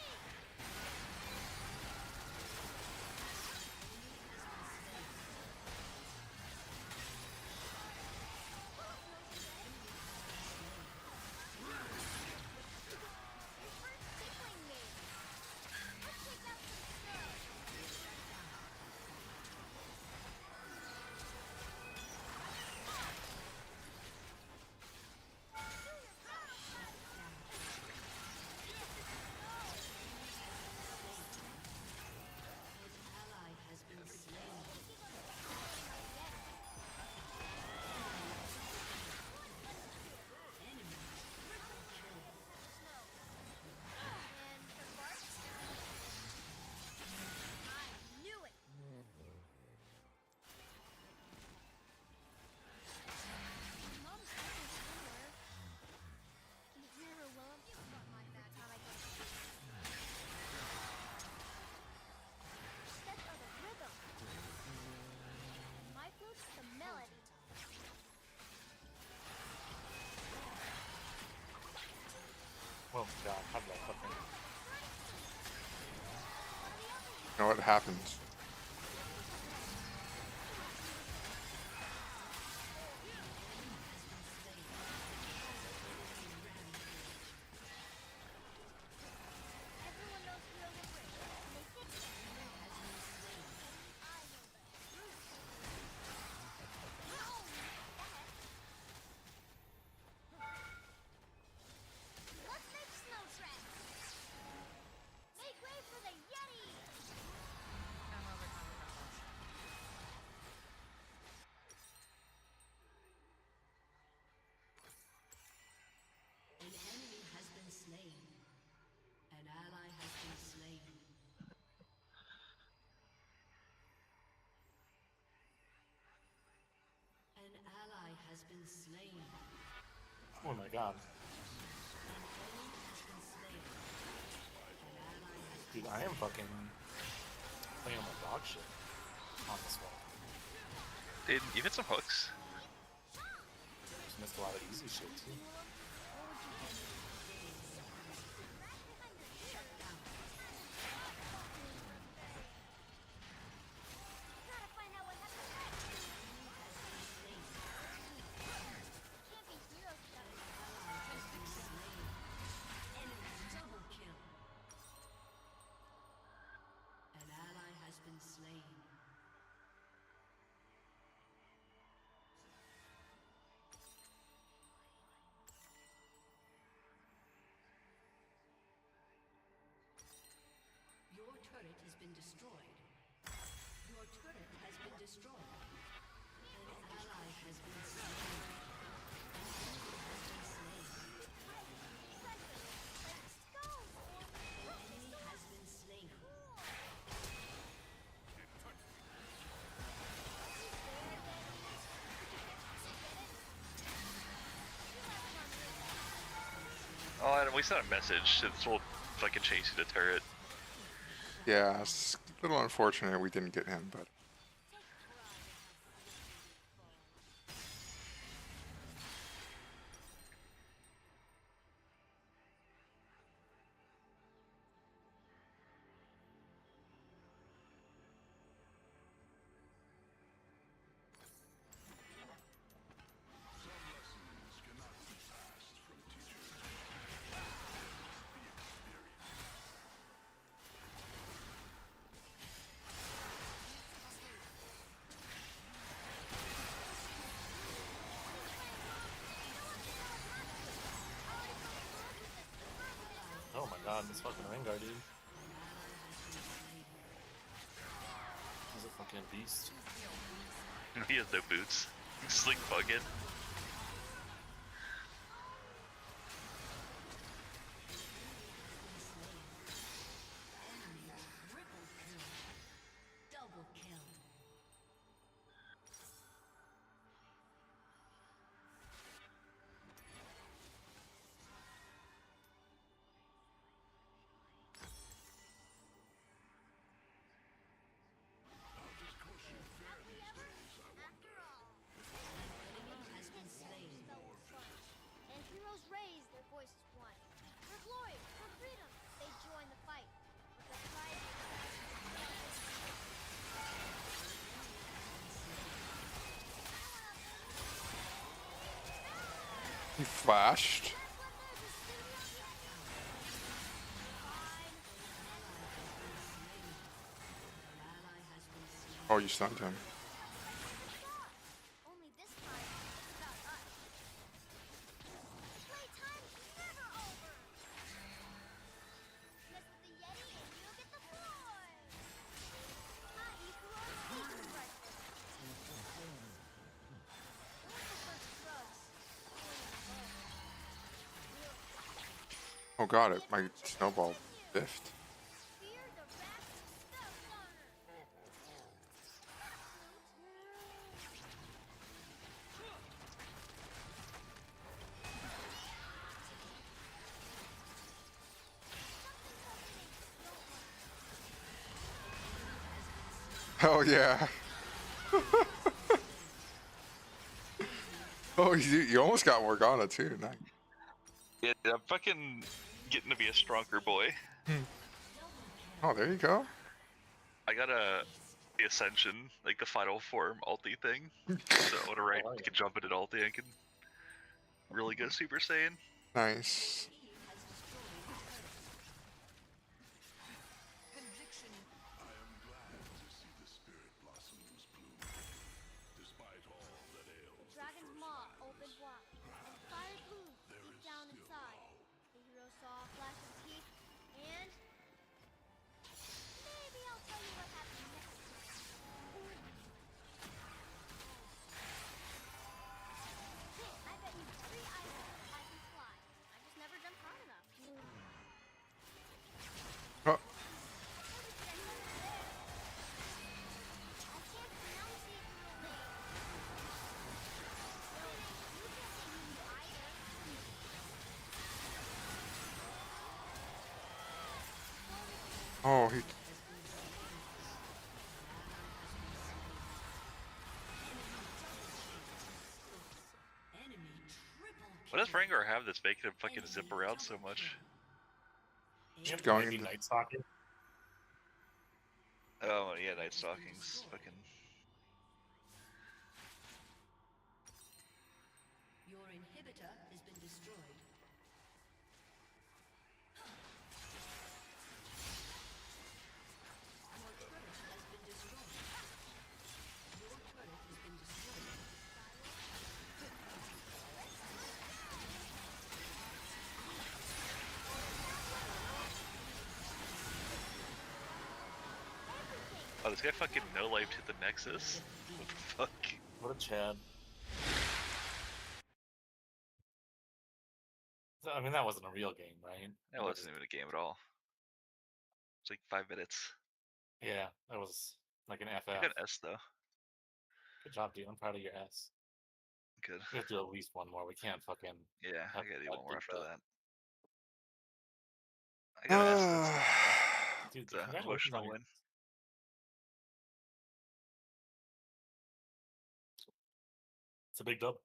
Tickling me. Let's take out some snow. Ally has been slain. Enemy triple kill. And for Bart, I knew it. Mom's talking somewhere. Can you hear her love? Something like that. Time I get Steps are the rhythm. And my flute's the melody. Oh god, how did I fucking... You know what happens? Everyone knows we are the bridge, and they fix it. I know the truth. Let's make snow tracks. Make way for the Yeti. Come over, come over, come over. An enemy has been slain. An ally has been slain. An ally has been slain. Oh my god. An enemy has been slain. An ally has Dude, I am fucking playing my dog shit on this one. Dude, you hit some hooks. Just missed a lot of easy shit too. Gotta find out what happened next. Can't be hero stuff. Enemy double kill. An ally has been slain. Your turret has been destroyed. Your turret has been destroyed. An ally has been slain. An enemy has been slain. Let's go. An enemy has been slain. Oh, and we sent a message. It's will fucking chase you to turret. Yeah, it's a little unfortunate we didn't get him, but god, this fucking Rengar, dude. He's a fucking beast. He has no boots. He's just like bugging. Double kill. And heroes raise their voices once. For glory, for freedom, they join the fight. With the pride He flashed. Oh, you stunned him. only this time it's about us. Playtime's never over. Mess with the Yeti and you'll get the boys. I eat raw meat for breakfast. Who prefers drugs? Oh god, my snowball biffed. Fear the wrath of Spellstormer. Oh yeah. Oh, you almost got Morgana too. Nice. Yeah, I'm fucking getting to be a stronger boy. Oh, there you go. I got the Ascension, like the final form ulti thing. So whenever I can jump into ulti, I can really go Super Saiyan. Nice. The dragon's maw opened wide, and fire bloomed deep down inside. The hero saw a flash of teeth, and maybe I'll tell you what happened next. I bet you 3 items I can fly. I just never jumped high enough. Oh. Oh, he. What does Rengar have that's making him fucking zip around so much? Just going into Night Stalking. Oh yeah, Night Stalking's fucking. Your inhibitor has been destroyed. Your turret has been destroyed. Your turret has been destroyed. Oh, this guy fucking no life hit the Nexus? What the fuck? What a Chad. I mean, that wasn't a real game, right? That wasn't even a game at all. It's like 5 minutes. Yeah, that was like an FF. I got an S though. Good job, dude. I'm proud of your ass. Good. We have to do at least one more. We can't fucking. Yeah, I gotta do one more after that. I I got an S. That's Dude, it's an congratulations on emotional your- win. It's a big dub.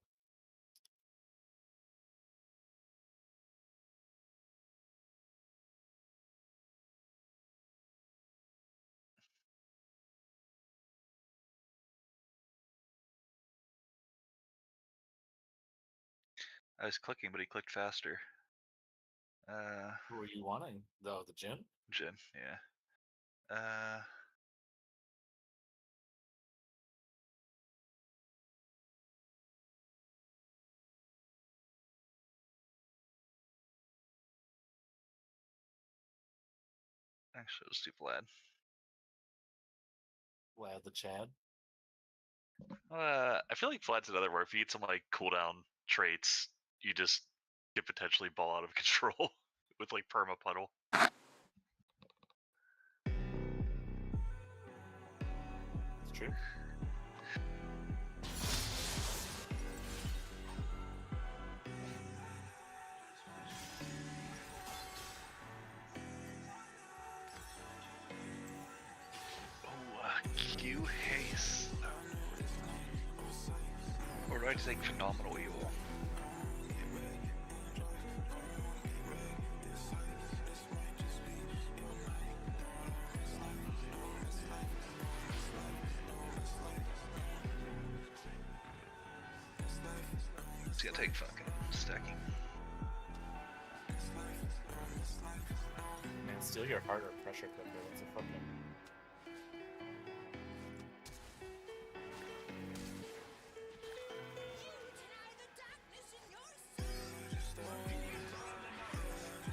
I was clicking, but he clicked faster. Who are you wanting? The Jin? Jin, yeah. Actually, it was too Vlad. Vlad the Chad. I feel like Vlad's another where if you get some like cooldown traits, you just could potentially ball out of control with like perma puddle. It's true. Q haste. Or do I just take phenomenal evil? It's gonna take fucking stacking. Man, steal your heart or pressure cooker. That's a fucking.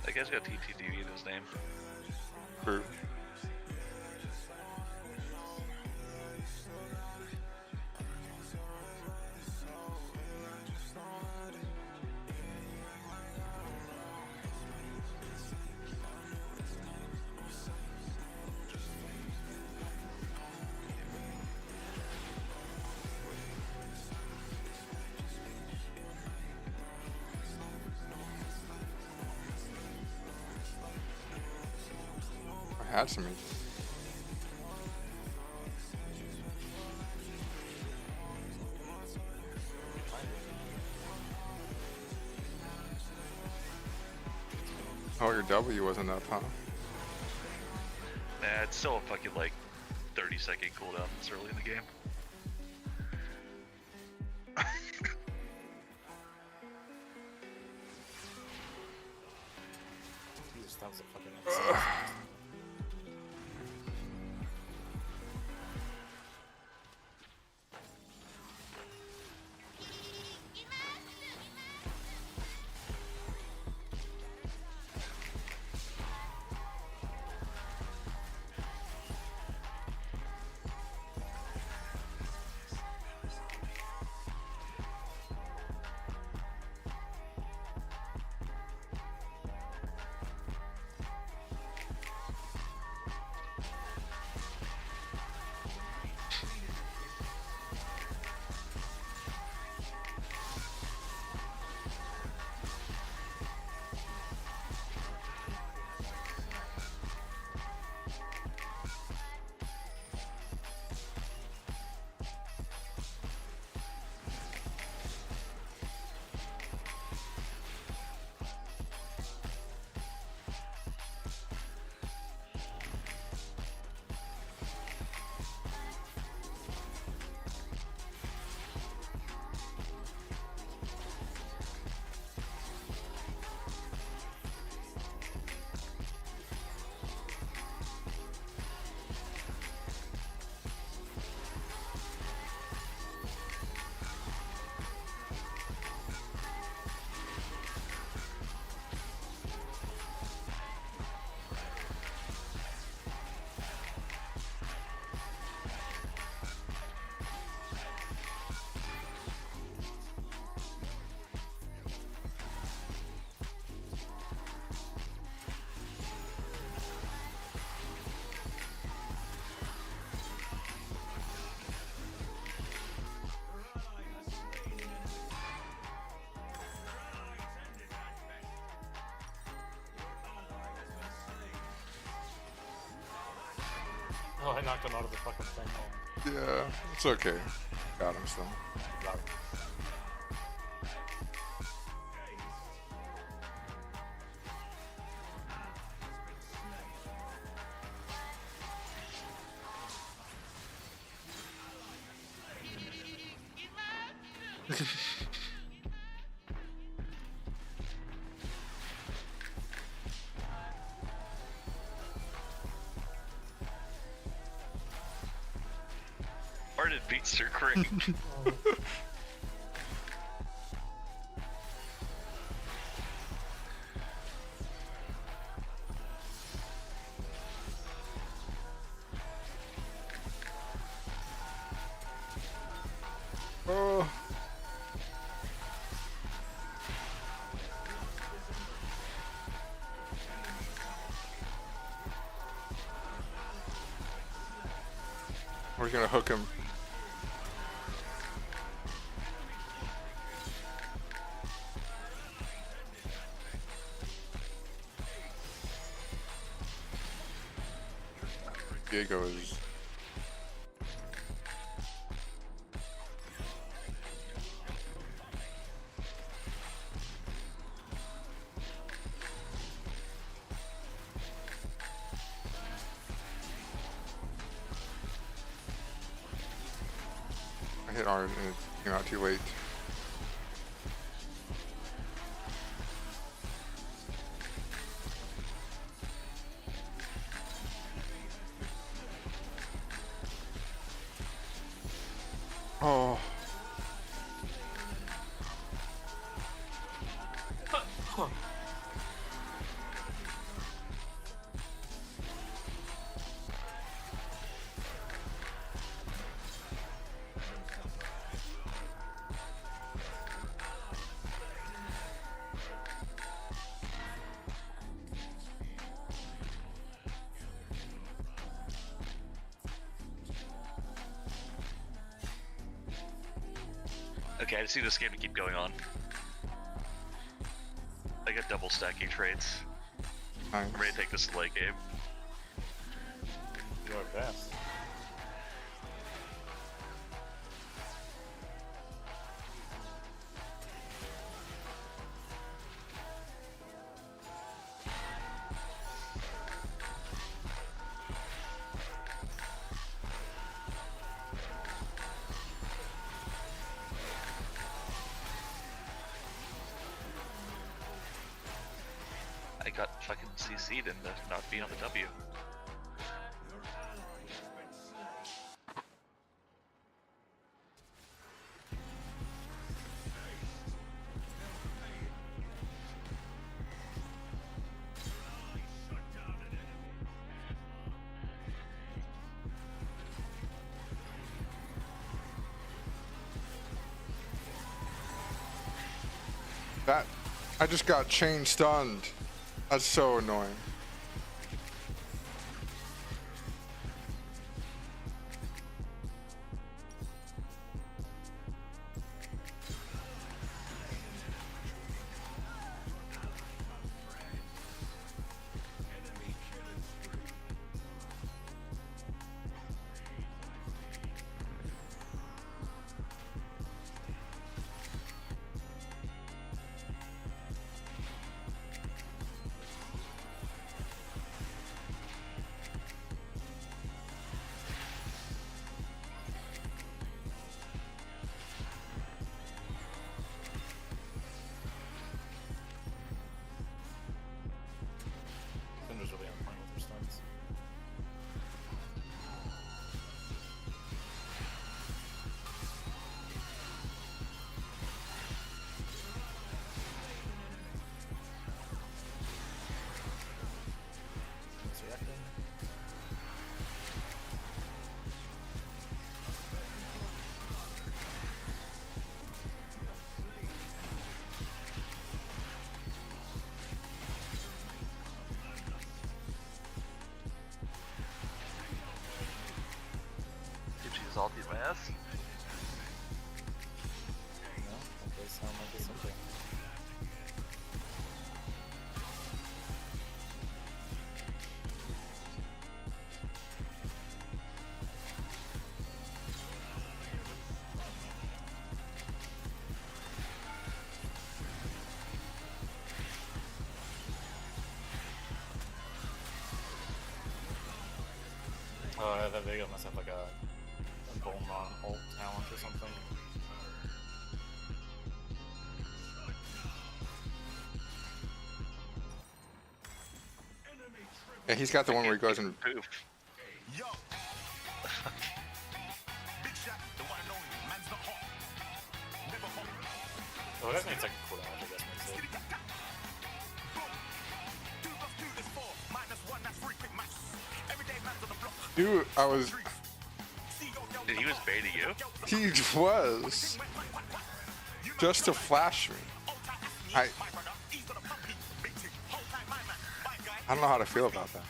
That guy's got TTDV in his name. True. I had some. Oh, your W wasn't up, huh? Nah, it's still a fucking like 30-second cooldown this early in the game. Jesus, that was a fucking episode. Oh, I knocked him out of the fucking thing. Oh. Yeah, it's okay. Got him still. Got him. Arden beats her great. Oh. We're gonna hook him. Diego is. I hit R and it's not too late. Oh. Okay, I just need this game to keep going on. I got double stacking traits. Nice. I'm ready to take this to late game. Do our best. I got fucking CC'd into not being on the W. That. I just got chain stunned. That's so annoying. Cinder's really on point with her stunts. It's reacting. Did she just ulti my ass? No, that does sound like it's something. Oh, yeah, that Vega must have like a golden on ult talent or something. Yeah, he's got the one where he goes and. Poof. Yo! Big shot, the one and only. Man's not hot. Never hot. Oh, that makes like a cool damage, I guess makes it. 2 + 2 is 4. -1, that's 3 quick match. Every day man's on the block. Dude, I was. Dude, he was was baiting you. He was. Just to flash me. I don't know how to feel about that.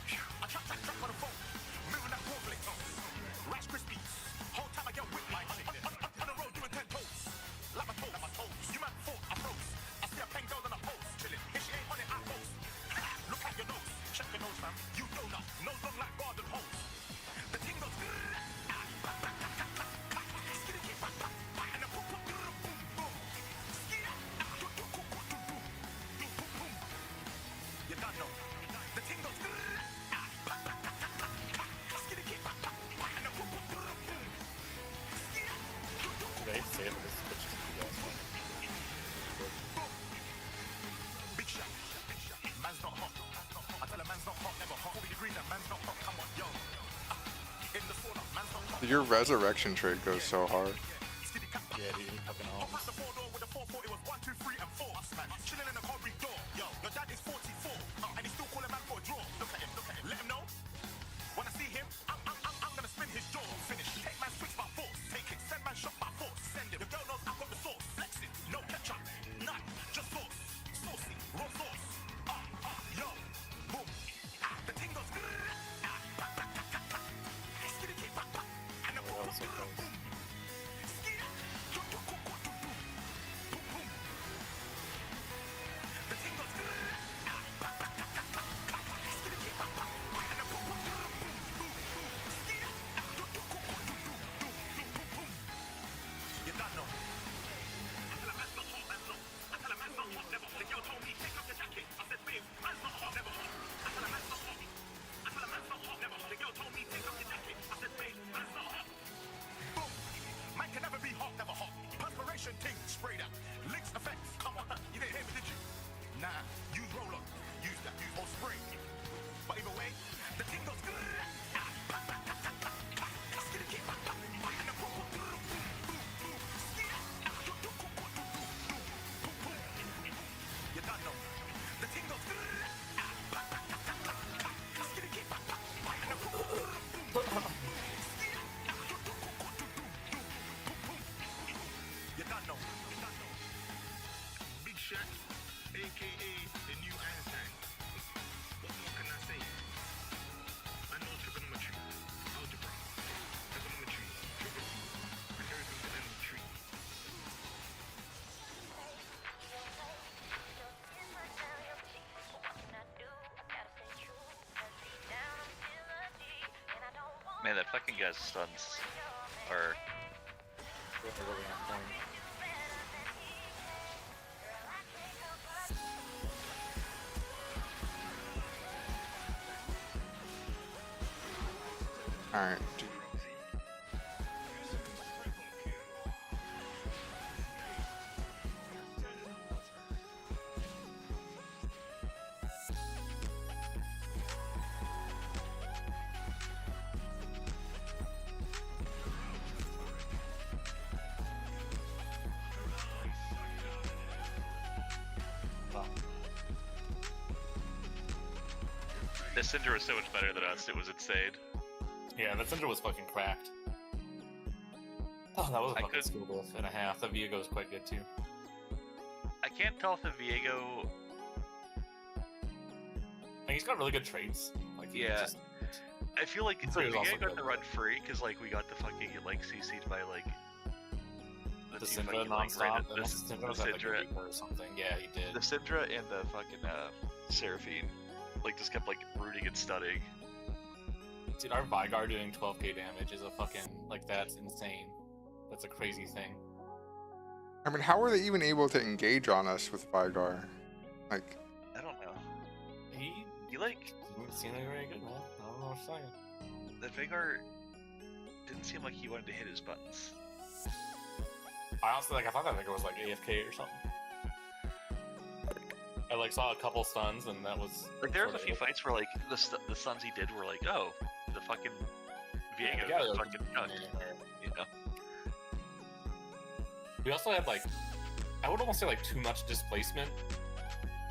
Did I say that this Twitch is you guys want? Your resurrection trade goes so hard. Yeah, dude, fucking homes. That was so close. Man, that fucking guy's stuns are Really on point. Alright. This Syndra was so much better than us, it was insane. Yeah, that Syndra was fucking cracked. Oh, that was a fucking skill buff and a half. The Viego is quite good too. I can't tell if the Viego... And he's got really good traits. Like, he Yeah. just- I feel like the So he's also Viego got good. to run free, because like, we got the fucking, like, CC'd by like... The two Syndra fucking, like, nonstop. random- The the Syndra was at like a Syndra- Reaper or something. Yeah, he did. The Syndra and the fucking, Seraphine. Like, just kept, like, rooting and stunning. Dude, our Vygar doing 12k damage is a fucking, like, that's insane. That's a crazy thing. I mean, how were they even able to engage on us with Vygar? Like, I don't know. He like... Didn't seem like very good, man. I don't know what to tell you. The Vygar didn't seem like he wanted to hit his buttons. I honestly, like, I thought that Vygar was, like, AFK or something. I, like, saw a couple stuns, and that was... Like, there was a sort few of- fights where, like, the stuns he did were like, oh, the fucking Viego Yeah, got like, fucking cucked, you know? We also had, like, I would almost say, like, too much displacement.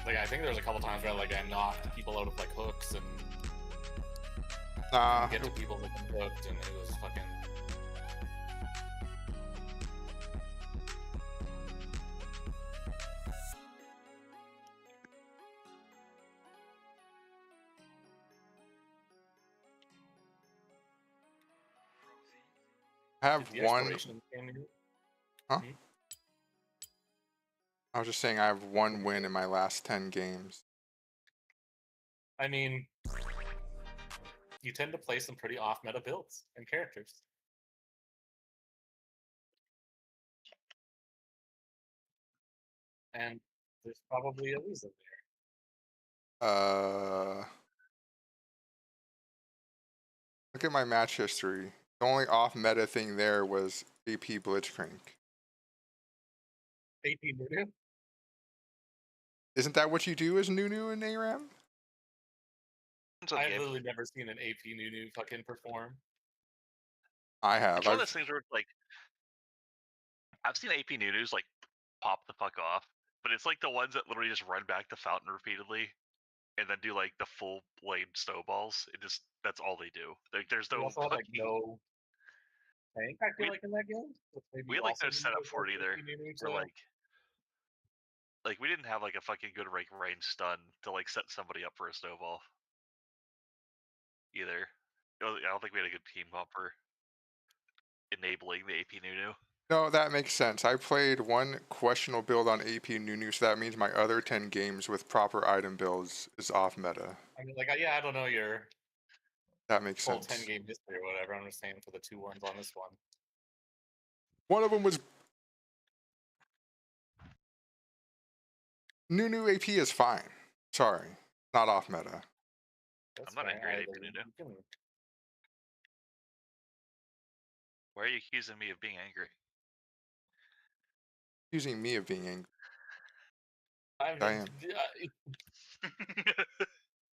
Like, I think there was a couple times where, like, I knocked people out of, like, hooks and Nah. get to people that been hooked, and it was fucking... I have Is the one. exploration game new? Huh? Hmm? I was just saying I have one win in my last 10 games. I mean, you tend to play some pretty off-meta builds and characters. And there's probably a reason Look at my match history. The only off-meta thing there was AP Blitzcrank. there. AP Nunu? Isn't that what you do as Nunu and ARAM? I've literally never seen an AP Nunu fucking perform. I have. It's one of those things where it's like I've seen AP Nunus like pop the fuck off, but it's like the ones that literally just run back to fountain repeatedly and then do like the full blade snowballs. It just that's all they do. Like there's We no also had like fucking no tank, I feel like, in that game. Which maybe we had like also no means setup there's, for it like, either. AP Nunu Or to- like we didn't have like a fucking good like range stun to like set somebody up for a snowball either. I don't think we had a good team bumper enabling the AP Nunu. No, that makes sense. I played one questionable build on AP Nunu, so that means my other 10 games with proper item builds is off meta. I mean, like, yeah, I don't know your That makes full sense. 10-game history or whatever. I'm just saying for the 2 ones on this one. One of them was Nunu AP is fine. Sorry, not off meta. I'm not angry at AP Nunu. Why are you accusing me of being angry? Accusing me of being angry. I'm I am.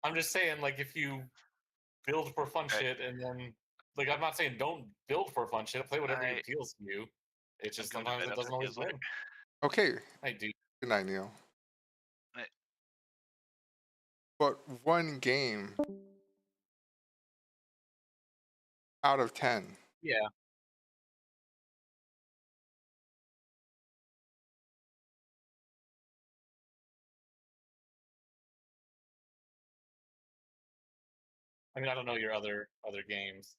I'm just saying, like, if you build for fun shit and then, like, I'm not saying don't build for fun shit. Play whatever appeals to you. It's just sometimes it doesn't always win. Okay. I do. Good night, Neil. Right. But one game out of 10. Yeah. I mean, I don't know your other games.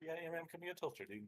Yeah, man, come be a toaster, dude.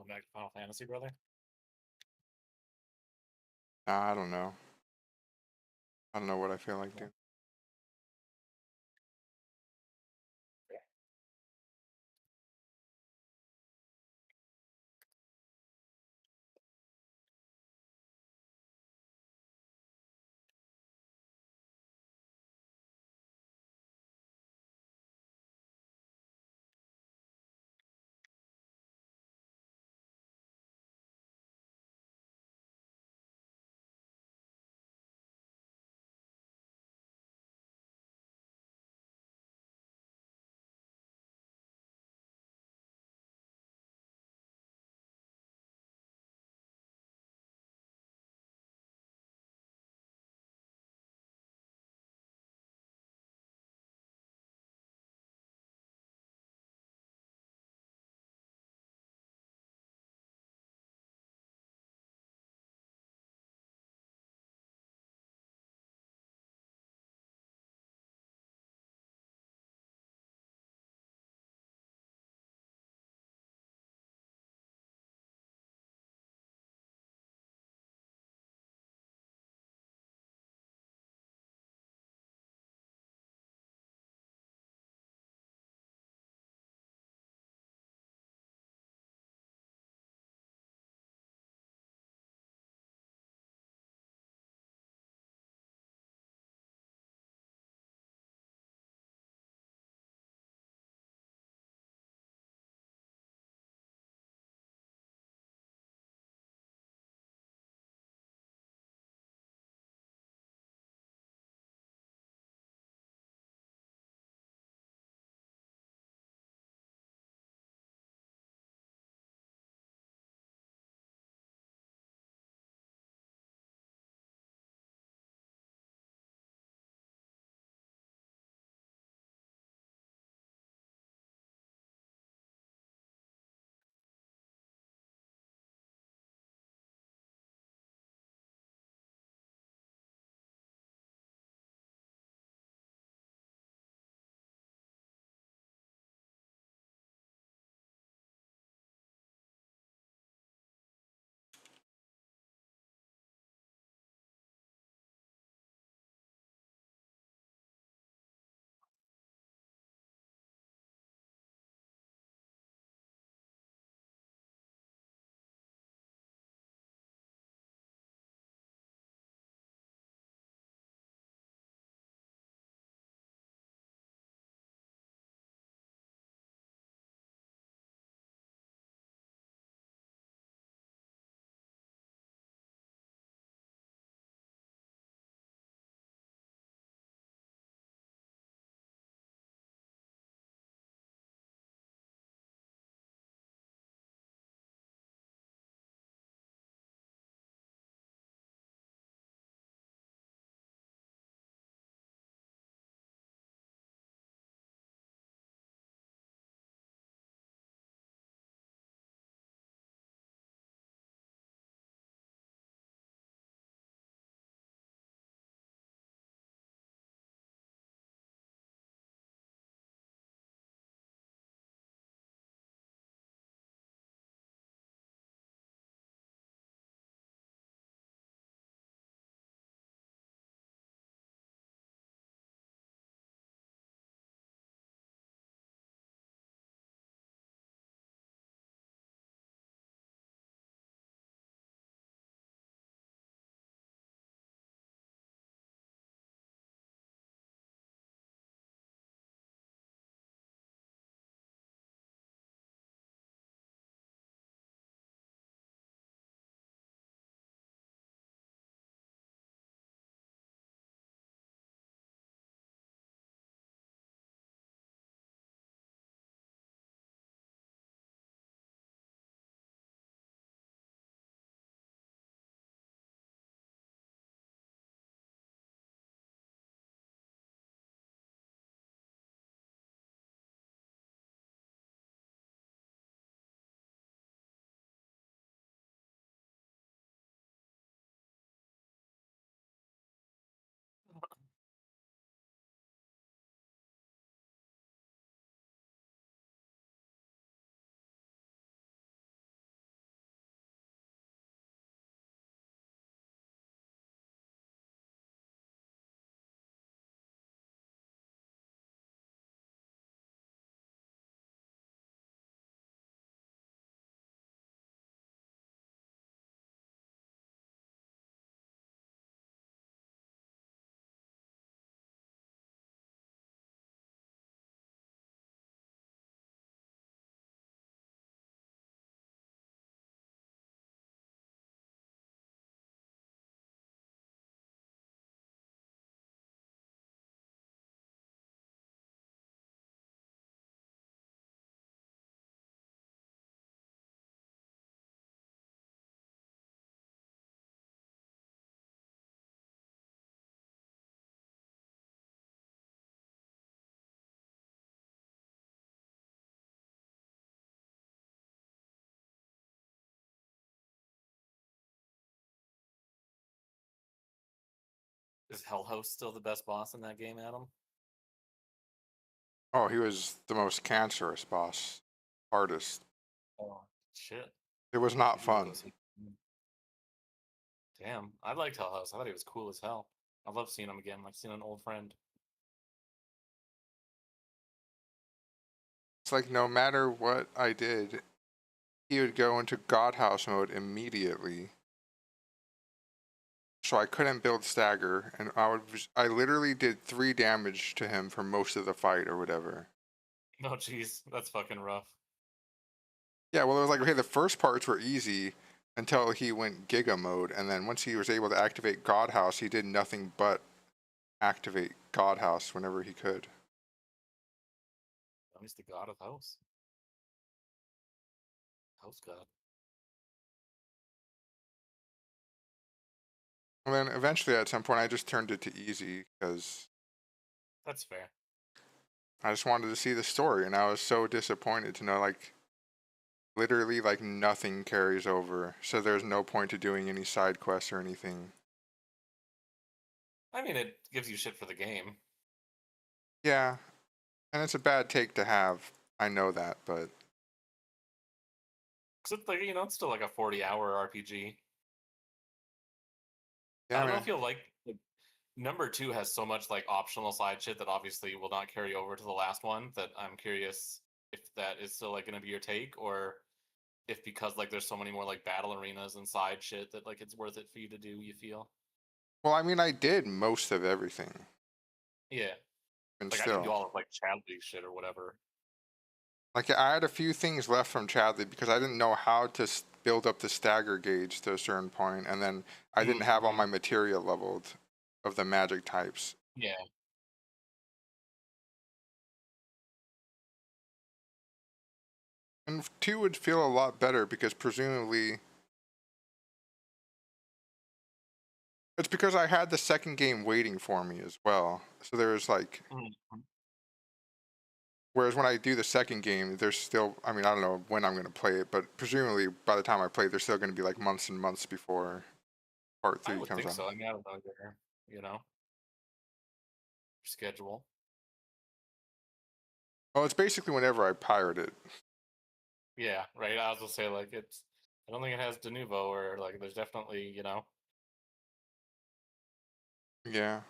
Go back to Final Fantasy, brother. I don't know. I don't know what I feel like doing. Is Hellhouse still the best boss in that game, Adam? Oh, he was the most cancerous boss, hardest. Oh shit! It was not Maybe we'll fun. go see. Damn, I liked Hellhouse. I thought he was cool as hell. I love seeing him again, like seeing an old friend. It's like no matter what I did, he would go into God House mode immediately. So I couldn't build stagger, and I literally did 3 damage to him for most of the fight or whatever. Oh jeez, that's fucking rough. Yeah, well, it was like, okay, the first parts were easy until he went Giga mode, and then once he was able to activate God House, he did nothing but activate God House whenever he could. He's the god of house. House god. And then eventually, at some point, I just turned it to easy because That's fair. I just wanted to see the story, and I was so disappointed to know, like, literally, like, nothing carries over, so there's no point to doing any side quests or anything. I mean, it gives you shit for the game. Yeah, and it's a bad take to have. I know that, but Cause it's like, it's still like a 40-hour RPG. yeah, I I don't know mean, if you'll like number 2 has so much like optional side shit that obviously will not carry over to the last one. That I'm curious if that is still like going to be your take, or if because like there's so many more like battle arenas and side shit that like it's worth it for you to do. You feel? well, I mean, I did most of everything, Yeah. and Like I didn't do still. all of like Chadley shit or whatever. Like, I had a few things left from Chadley because I didn't know how to build up the stagger gauge to a certain point, and then I didn't have all my materia leveled of the magic types. Yeah. And 2 would feel a lot better because presumably it's because I had the second game waiting for me as well. So there's like, whereas when I do the second game, there's still, I mean, I don't know when I'm going to play it, but presumably by the time I play, there's still going to be like months and months before part I 3 would comes think out. so. I mean, I don't know your schedule. Well, it's basically whenever I pirate it. Yeah, right. I was gonna say like it's. I don't think it has de novo or like there's definitely Yeah.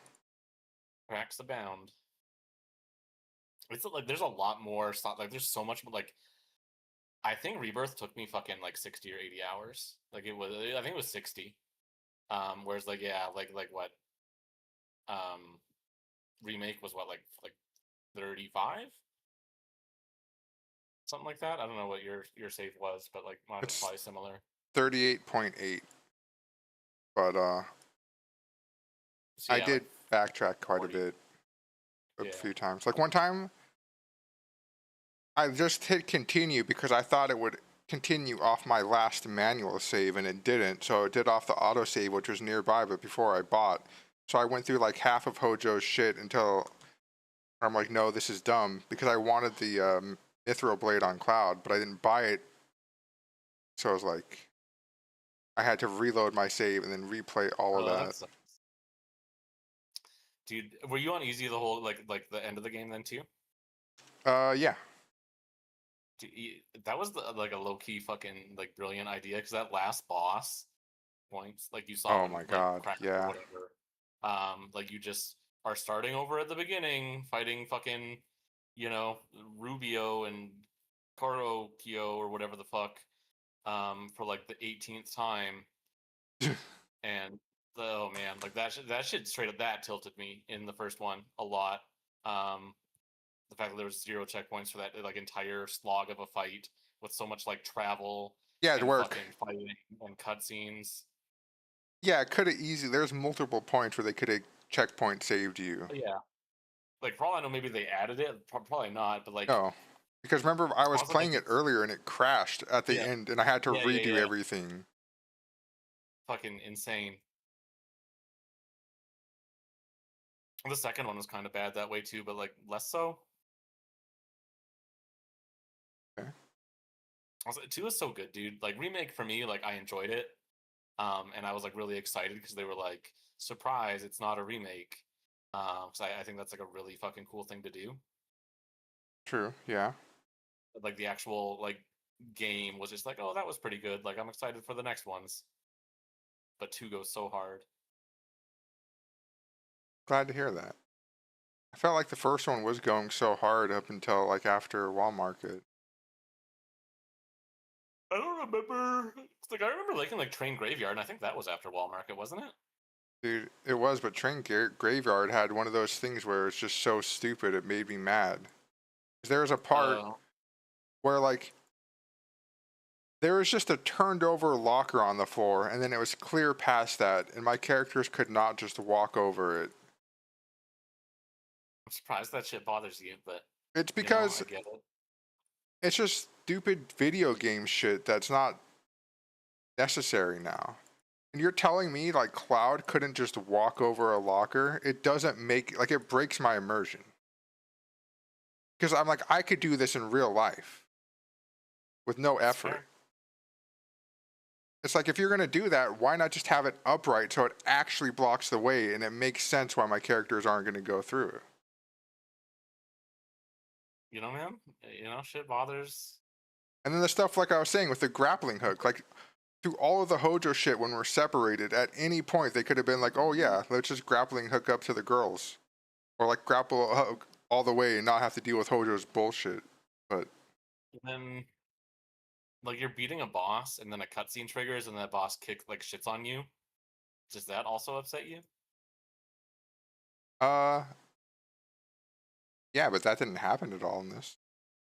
cracks abound. It's like there's a lot more stuff. Like there's so much like. I think Rebirth took me fucking like 60 or 80 hours. Like it was. I think it was 60. Whereas like yeah, like what? Remake was what like 35. Something like that. I don't know what your save was, but like mine was It's probably similar. 38.8. But So I yeah, did like backtrack quite 40. a bit a Yeah. few times. Like one time I just hit continue because I thought it would continue off my last manual save and it didn't. So it did off the autosave which was nearby but before I bought. So I went through like half of Hojo's shit until I'm like, no, this is dumb because I wanted the Mithril Blade on Cloud, but I didn't buy it. So I was like, I had to reload my save and then replay all of that. Sucks. Dude, were you on easy the whole like the end of the game then too? Yeah. That was like a low key fucking like brilliant idea because that last boss points like you saw Oh him my like god, crack or yeah. whatever. Like you just are starting over at the beginning, fighting fucking Rubio and Korokio or whatever the fuck, for like the 18th time, and oh man, like that shit straight up that tilted me in the first one a lot. The fact that there was 0 checkpoints for that like entire slog of a fight with so much like travel Yeah, it'd and work. fucking fighting and cutscenes. Yeah, it could have easily. There's multiple points where they could have checkpoint saved you. Yeah, like for all I know, maybe they added it. Probably not, but like No, because remember I was also playing it earlier and it crashed at the yeah, end, and I had to yeah, redo yeah. everything. Fucking insane. The second one was kind of bad that way too, but like less so. Okay. Also, 2 is so good, dude. Like remake for me, like I enjoyed it, and I was like really excited because they were like surprise, it's not a remake. Because I think that's like a really fucking cool thing to do. True. Yeah. Like the actual like game was just like, oh, that was pretty good. Like I'm excited for the next ones. But 2 goes so hard. Glad to hear that. I felt like the first one was going so hard up until like after Wall Market. I don't remember. It's like I remember liking like Train Graveyard, and I think that was after Wall Market, wasn't it? Dude, it was, but Graveyard had one of those things where it's just so stupid it made me mad. There was a part where like there was just a turned over locker on the floor, and then it was clear past that, and my characters could not just walk over it. I'm surprised that shit bothers you, but It's because I get it. it's just stupid video game shit that's not necessary now. And you're telling me like Cloud couldn't just walk over a locker? It doesn't make like it breaks my immersion. Because I'm like, I could do this in real life with no effort. It's like if you're gonna do that, why not just have it upright so it actually blocks the way and it makes sense why my characters aren't gonna go through it. You know, man. Shit bothers. And then the stuff like I was saying with the grappling hook, like through all of the Hojo shit when we're separated, at any point they could have been like, oh yeah, let's just grappling hook up to the girls. Or like grapple hook all the way and not have to deal with Hojo's bullshit. But And then like you're beating a boss and then a cutscene triggers and that boss shits on you. Does that also upset you? yeah, but that didn't happen at all in this.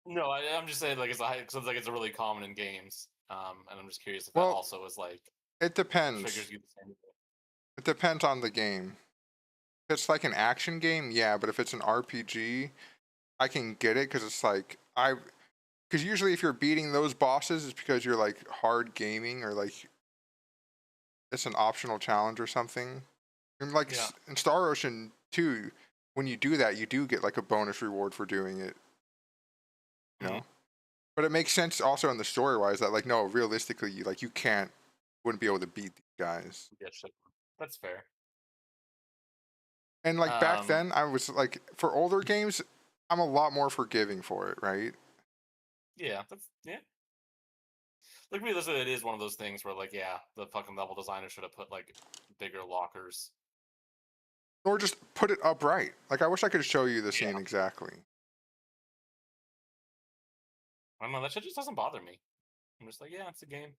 No, I'm just saying it's it's really common in games. And I'm just curious if that also is like it depends. Triggers you the same way. It depends on the game. If it's like an action game, yeah, but if it's an RPG, I can get it because it's like because usually if you're beating those bosses, it's because you're like hard gaming or like it's an optional challenge or something. And like in Star Ocean 2, when you do that, you do get like a bonus reward for doing it. You know? But it makes sense also in the story wise that like no, realistically you wouldn't be able to beat these guys. Yeah, that's fair. And like back then I was like for older games, I'm a lot more forgiving for it, right? Yeah, Like realistically, it is one of those things where like the fucking level designer should have put like bigger lockers. Or just put it upright. Like I wish I could show you the scene exactly. I don't know, that shit just doesn't bother me. I'm just like, yeah, it's a game.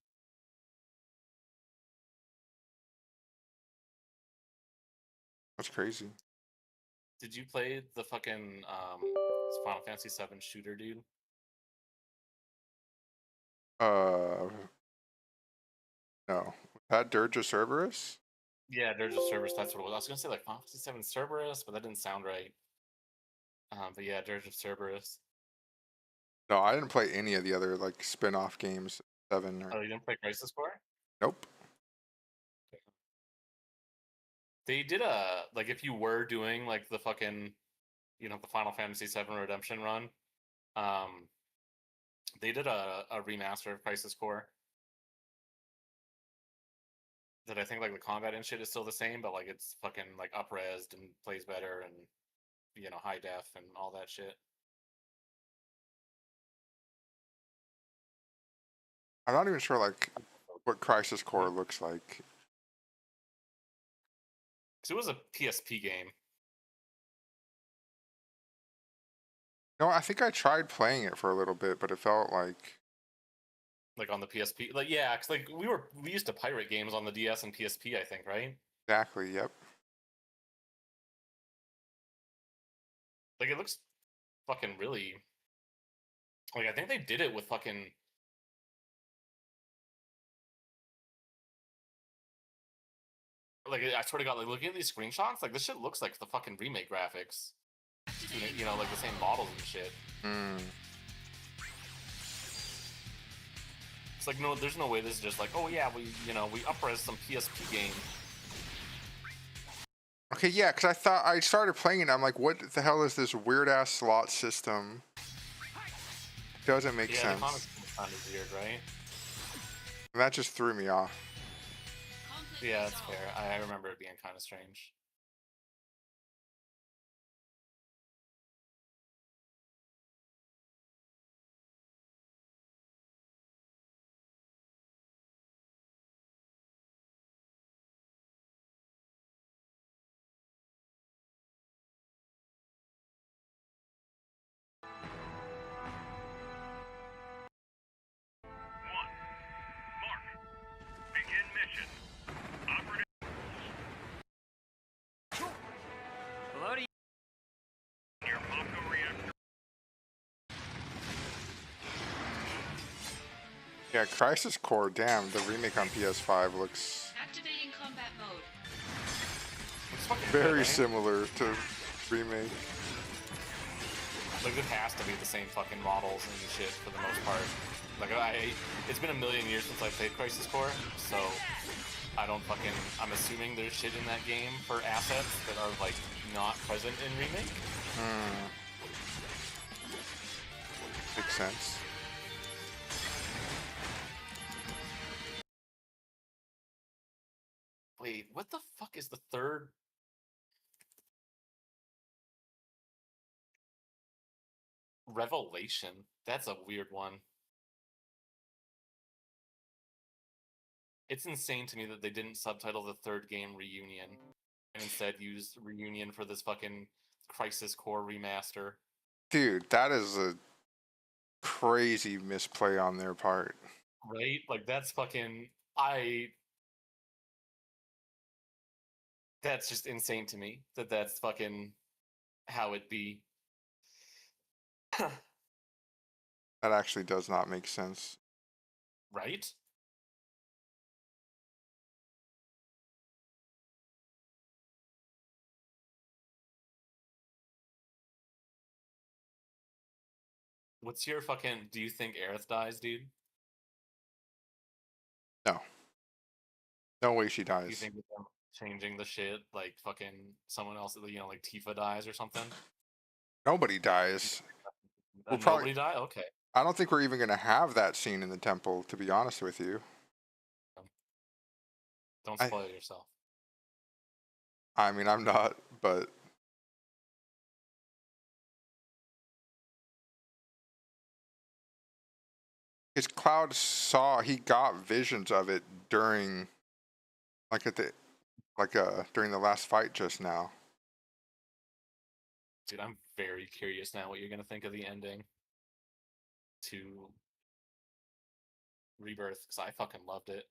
That's crazy. Did you play the fucking Final Fantasy 7 shooter, dude? No. Was that Dirge of Cerberus? Yeah, Dirge of Cerberus, that's what it was. I was gonna say like Final Fantasy 7 Cerberus, but that didn't sound right. But yeah, Dirge of Cerberus. No, I didn't play any of the other like spin-off games. 7 or... Oh, you didn't play Crisis Core? Nope. They did like if you were doing like the fucking, the Final Fantasy 7 Redemption run, they did a remaster of Crisis Core. That I think like the combat and shit is still the same, but like it's fucking like up-resed and plays better and high def and all that shit. I'm not even sure like what Crisis Core looks like. Because it was a PSP game. No, I think I tried playing it for a little bit, but it felt like on the PSP, like because like we used to pirate games on the DS and PSP, I think, right? Exactly. Yep. Like it looks fucking really. Like I think they did it with fucking. Like I swear to God, like looking at these screenshots, like this shit looks like the fucking remake graphics. Like the same models and shit. It's like no, there's no way this is just like, oh yeah, we up-res some PSP game. Okay, yeah, because I thought I started playing it. I'm like, what the hell is this weird ass slot system? Doesn't make sense. The comics kind of weird, right? And that just threw me off. Yeah, that's fair. I remember it being kind of strange. Begin mission. Operative. Hello to you. Your Mako reactor. Yeah, Crisis Core, damn, the remake on PS5 looks Activating combat mode. very similar to remake. Like, it has to be the same fucking models and shit for the most part. Like, it's been a million years since I played Crisis Core, so I don't fucking, I'm assuming there's shit in that game for assets that are, like, not present in remake. Makes sense. Wait, what the fuck is the third? Revelation? That's a weird one. It's insane to me that they didn't subtitle the third game Reunion and instead used Reunion for this fucking Crisis Core remaster. Dude, that is a crazy misplay on their part. Right? Like, that's fucking... That's just insane to me that that's fucking how it be. That actually does not make sense. Right? What's your fucking... Do you think Aerith dies, dude? No. No way she Do you dies. think with them changing the shit, like fucking someone else, you know, like Tifa dies or something? Nobody dies. We'll probably Nobody die? Okay. I don't think we're even going to have that scene in the temple, to be honest with you. Don't spoil yourself. I mean, I'm not, but... His Cloud he got visions of it during, during the last fight just now. Dude, I'm very curious now what you're gonna think of the ending to Rebirth, because I fucking loved it.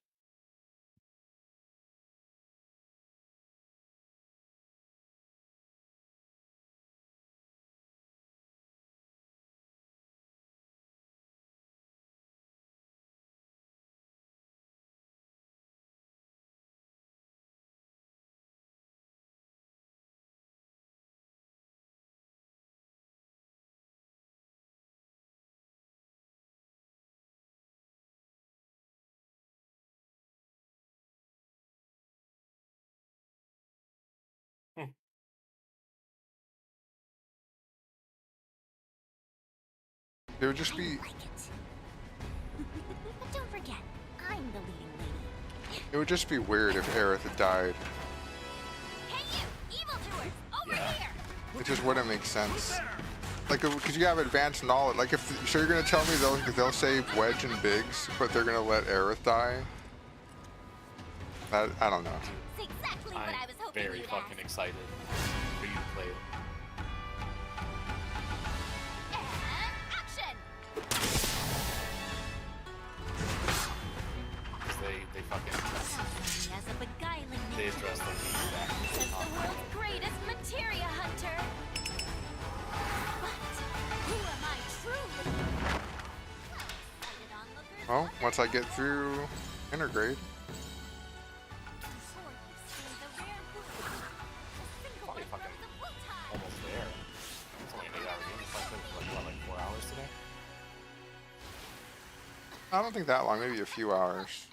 It would just be... But don't forget, I'm the leading lady. It would just be weird if Aerith had died. Hey you, evildoers, over here! It just wouldn't make sense. Like, because you have advanced knowledge. Like, so you're gonna tell me they'll save Wedge and Biggs, but they're gonna let Aerith die? That, I don't know. It's exactly what I was hoping Very you'd fucking ask. excited for you to play it. Action! Because they fucking... As a beguiling They address the as the world's greatest materia hunter. But who am I truly? Well, once I get through Intergrade. Probably fucking almost there. It's only an 8-hour game. It's like 4 hours today. I don't think that long, maybe a few hours.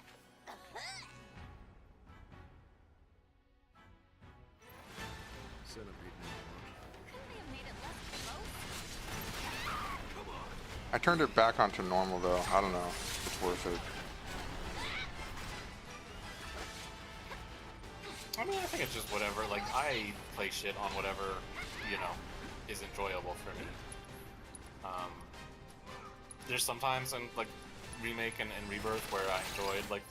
I turned it back onto normal though. I don't know. It's worth it. I mean, I think it's just whatever. Like, I play shit on whatever, you know, is enjoyable for me. There's sometimes in, like, Remake and Rebirth where I enjoyed, like,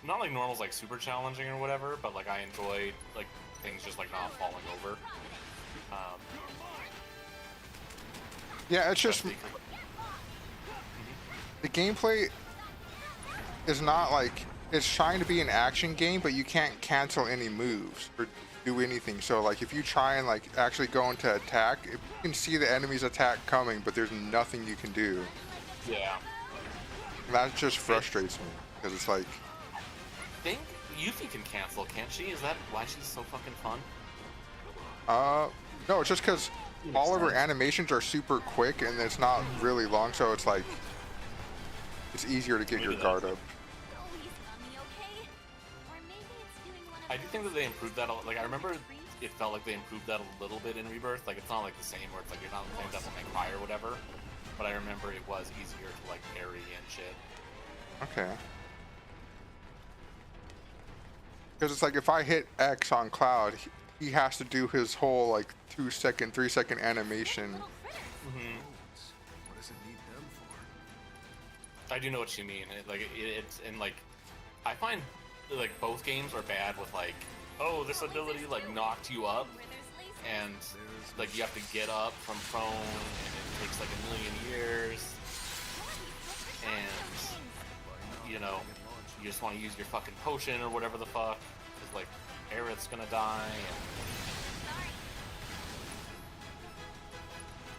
not like normal's, like, super challenging or whatever, but, like, I enjoyed, like, things just, like, not falling over. Yeah, it's just... The gameplay is not, like... It's trying to be an action game, but you can't cancel any moves or do anything. So, like, if you try and, like, actually go into attack, you can see the enemy's attack coming, but there's nothing you can do. Yeah. That just frustrates me, because it's like... I think Yuffie can cancel, can't she? Is that why she's so fucking fun? No, it's just because all of her animations are super quick, and it's not really long, so it's like... It's easier to get your guard up. I do think that they improved that. Like, I remember it felt like they improved that a little bit in Rebirth. Like, it's not like the same where it's like you're not playing Devil May Cry or whatever. But I remember it was easier to like parry and shit. Okay. Because it's like if I hit X on Cloud, he has to do his whole like 2 second, 3 second animation. What does it need them for? I do know what you mean. It's and like I find like both games are bad with like, oh, this ability like knocked you up, and like you have to get up from prone, and it takes like a million years, and you know you just want to use your fucking potion or whatever the fuck, because like Aerith's gonna die. And...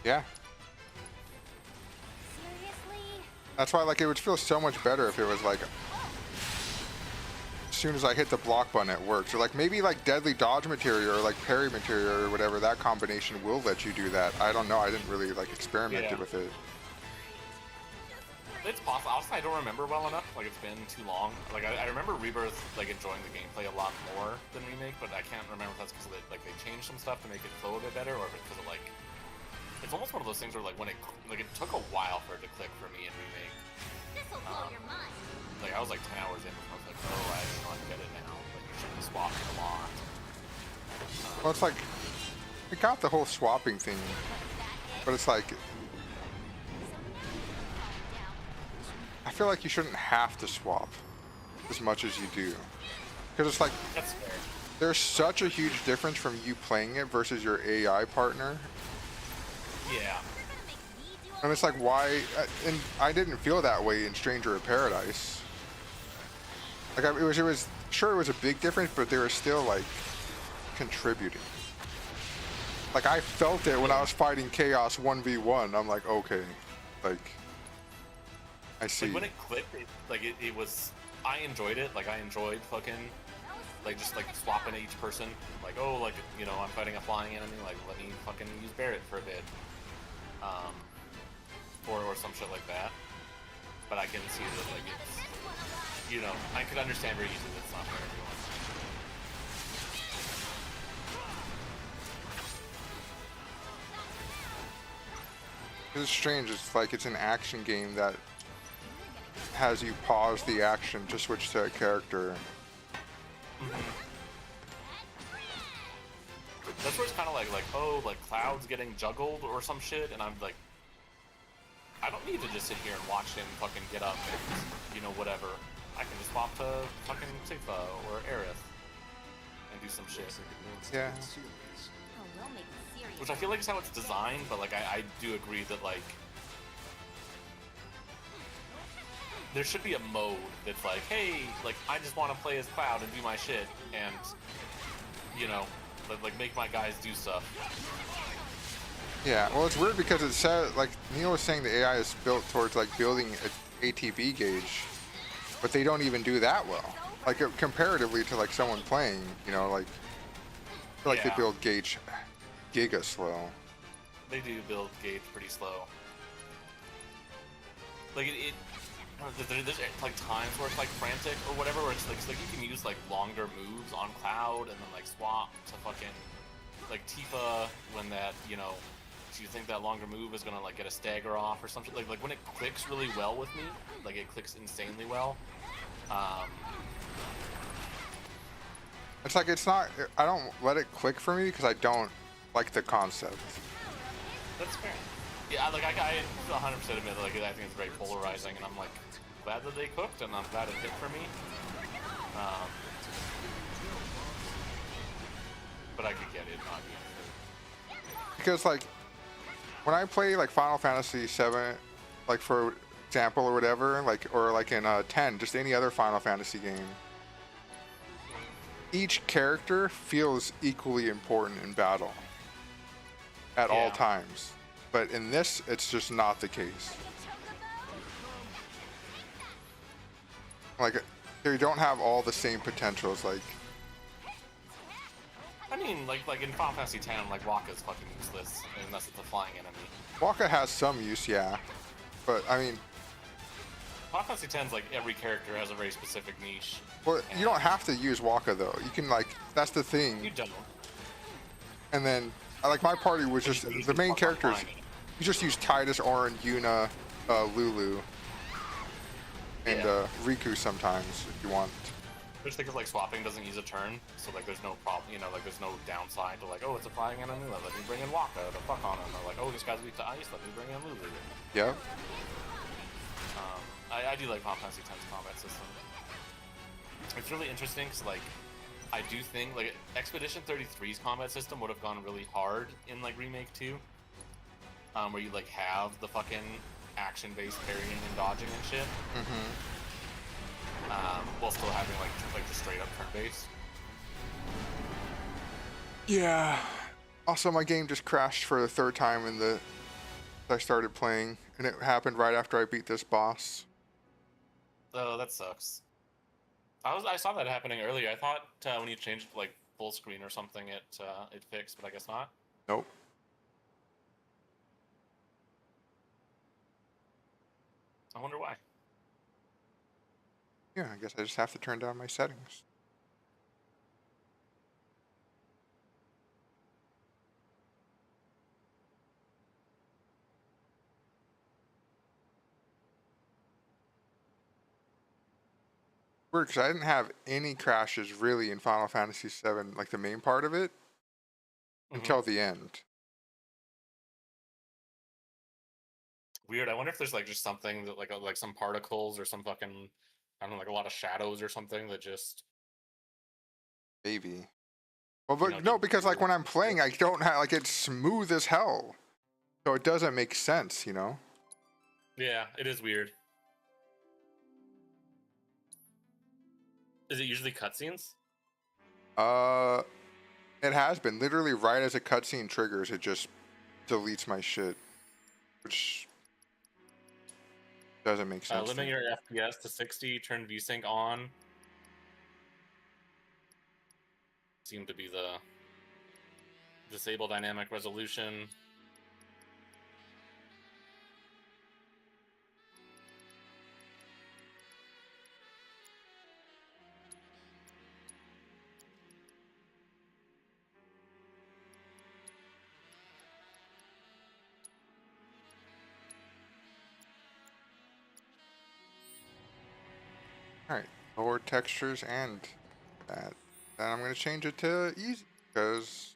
Yeah. That's why like it would feel so much better if it was like as soon as I hit the block button it works. Or like maybe like deadly dodge material or like parry material or whatever, that combination will let you do that. I don't know, I didn't really like experiment with it. It's possible. Honestly, I don't remember well enough. Like, it's been too long. Like, I remember Rebirth, like, enjoying the gameplay a lot more than Remake, but I can't remember if that's because like they changed some stuff to make it flow a bit better, or if it's because of like, it's almost one of those things where like when it took a while for it to click for me in Remake. This'll blow your mind. Like I was like 10 hours in before I was like, oh, I don't get it now. Like you should have swapped a lot. Well, it's like we got the whole swapping thing, but it's like I feel like you shouldn't have to swap as much as you do, because it's like there's such a huge difference from you playing it versus your AI partner. Yeah. And it's like, why? And I didn't feel that way in Stranger of Paradise. Like, it was sure it was a big difference, but they were still like contributing. Like, I felt it when I was fighting Chaos 1v1. I'm like, okay, like, I see. Like when it clicked, it was. I enjoyed it. Like I enjoyed fucking, like just like swapping each person. Like, oh, like you know, I'm fighting a flying enemy. Like let me fucking use Barret for a bit. Or some shit like that. But I can see that like it's, you know, I could understand very easily that it's not for everyone. It's strange. It's like it's an action game that has you pause the action to switch to a character. That's where it's kind of like oh, like Cloud's getting juggled or some shit, and I'm like, I don't need to just sit here and watch him fucking get up and, you know, whatever. I can just swap to fucking Tifa or Aerith and do some shit. Yeah. Which I feel like is how it's designed, but like I do agree that like there should be a mode that's like, hey, like I just want to play as Cloud and do my shit, and you know, like make my guys do stuff. Yeah, well, it's weird because it said, like Neil was saying, the AI is built towards like building an ATB gauge, but they don't even do that well. Like comparatively to like someone playing, you know, like I feel like they build gauge giga slow. They do build gauge pretty slow. Like there's like times where it's like frantic or whatever, where it's like you can use like longer moves on Cloud and then like swap to fucking like Tifa when that, you know, you think that longer move is gonna like get a stagger off or something. Like when it clicks really well with me, like it clicks insanely well. It's like it's not. I don't let it click for me because I don't like the concept. That's fair. Yeah, like I 100% admit that, like I think it's very polarizing, and I'm like glad that they cooked, and I'm glad it hit for me. But I could get it not being Because like when I play like Final Fantasy 7, like for example or whatever, like or like in 10, just any other Final Fantasy game, each character feels equally important in battle at all times. But in this, it's just not the case. Like they don't have all the same potentials. Like I mean, like in Final Fantasy X, like Wakka's fucking useless unless it's a flying enemy. Wakka has some use, yeah, but I mean, Final Fantasy X's like every character has a very specific niche. well, you don't have to use Wakka though. You can like that's the thing. You don't. And then like my party was just the main characters. You just use Titus, Auron, Yuna, Lulu, and Riku sometimes if you want. Just think of like swapping doesn't use a turn, so like there's no problem, you know, like there's no downside to like, oh, it's a flying enemy, let me bring in Wakka to fuck on him, or like, oh, this guy's weak to ice, let me bring in Lulu. Yep. I do like Final Fantasy X's combat system. It's really interesting because like I do think like Expedition 33's combat system would have gone really hard in like Remake 2, where you like have the fucking action-based parrying and dodging and shit. While still having like the straight up turn-based. Yeah. Also, my game just crashed for the third time I started playing, and it happened right after I beat this boss. Oh, that sucks. I saw that happening earlier. I thought when you changed like full screen or something, it fixed, but I guess not. Nope. I wonder why. Yeah, I guess I just have to turn down my settings. Weird, because I didn't have any crashes really in Final Fantasy VII, like the main part of it, until the end. Weird. I wonder if there's like just something that like some particles or some fucking, I don't know, like a lot of shadows or something that just. Maybe. Well, but no, because like when I'm playing, I don't have like it's smooth as hell, so it doesn't make sense, you know. Yeah, it is weird. Is it usually cutscenes? It has been literally right as a cutscene triggers, it just deletes my shit, which doesn't make sense. Limit your FPS to 60. Turn VSync on. Seem to be the disable dynamic resolution. Alright, lower textures and that. Then I'm going to change it to easy, because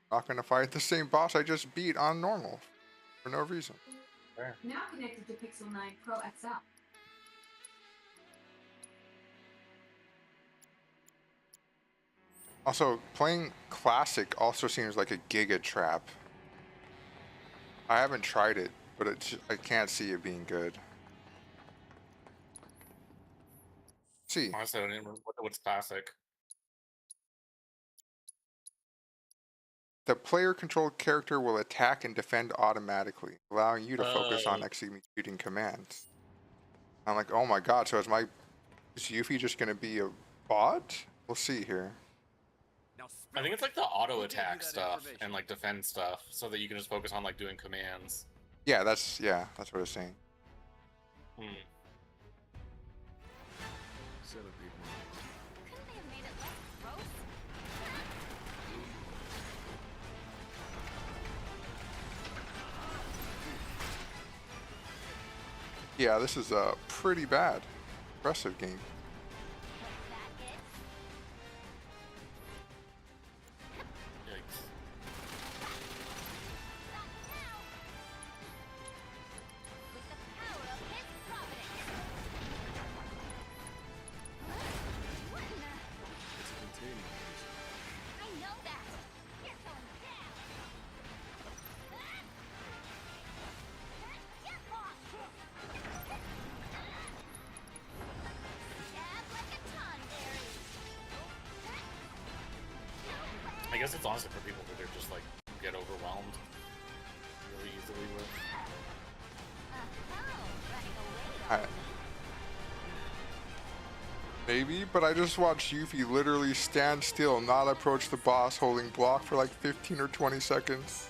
I'm not going to fight the same boss I just beat on normal for no reason. Now connected to Pixel 9 Pro XL. Also, playing Classic also seems like a giga trap. I haven't tried it, but I can't see it being good. See. Honestly, I don't even remember what's classic. The player-controlled character will attack and defend automatically, allowing you to focus on executing commands. I'm like, oh my god, so is Yuffie just gonna be a bot? We'll see here. I think it's like the auto attack stuff and like defend stuff, so that you can just focus on like doing commands. Yeah, that's what it's saying. Yeah, this is a pretty bad, impressive game. I guess it's honestly for people who they're just like get overwhelmed really easily with. Maybe, but I just watched Yuffie literally stand still, not approach the boss holding block for like 15 or 20 seconds.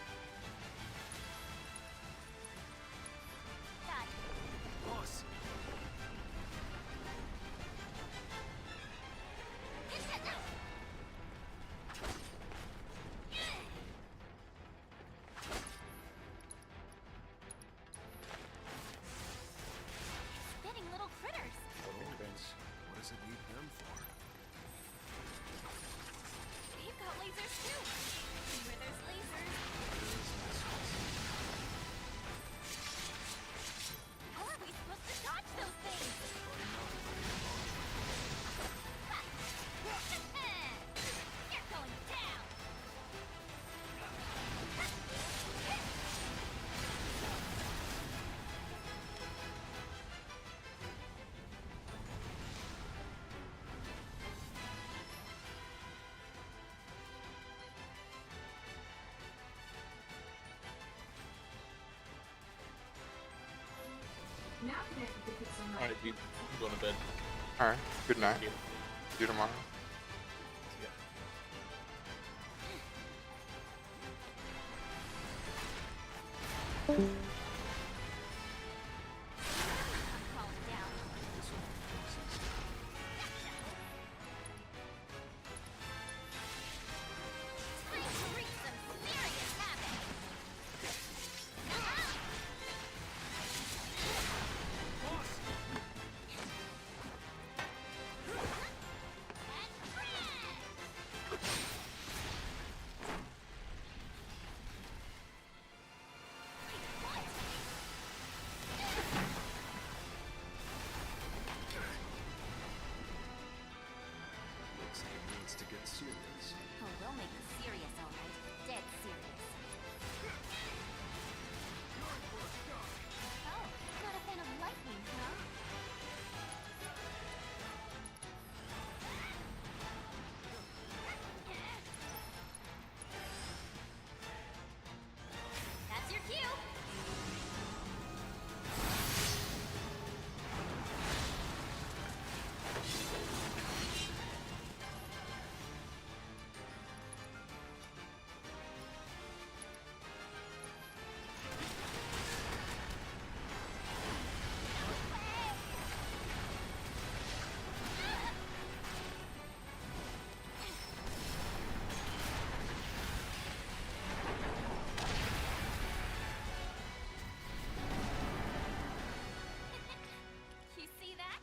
Boss. Spitting little critters. What does it need them for? They've got lasers too. See where there's lasers. How are we supposed to dodge those things? You're going down. Alright, you going to bed. Alright, good night. See you tomorrow. Looks like it needs to get serious. Oh, we'll make it serious, all right. Dead serious. Oh, not a fan of lightning, huh? That's your cue. You see that?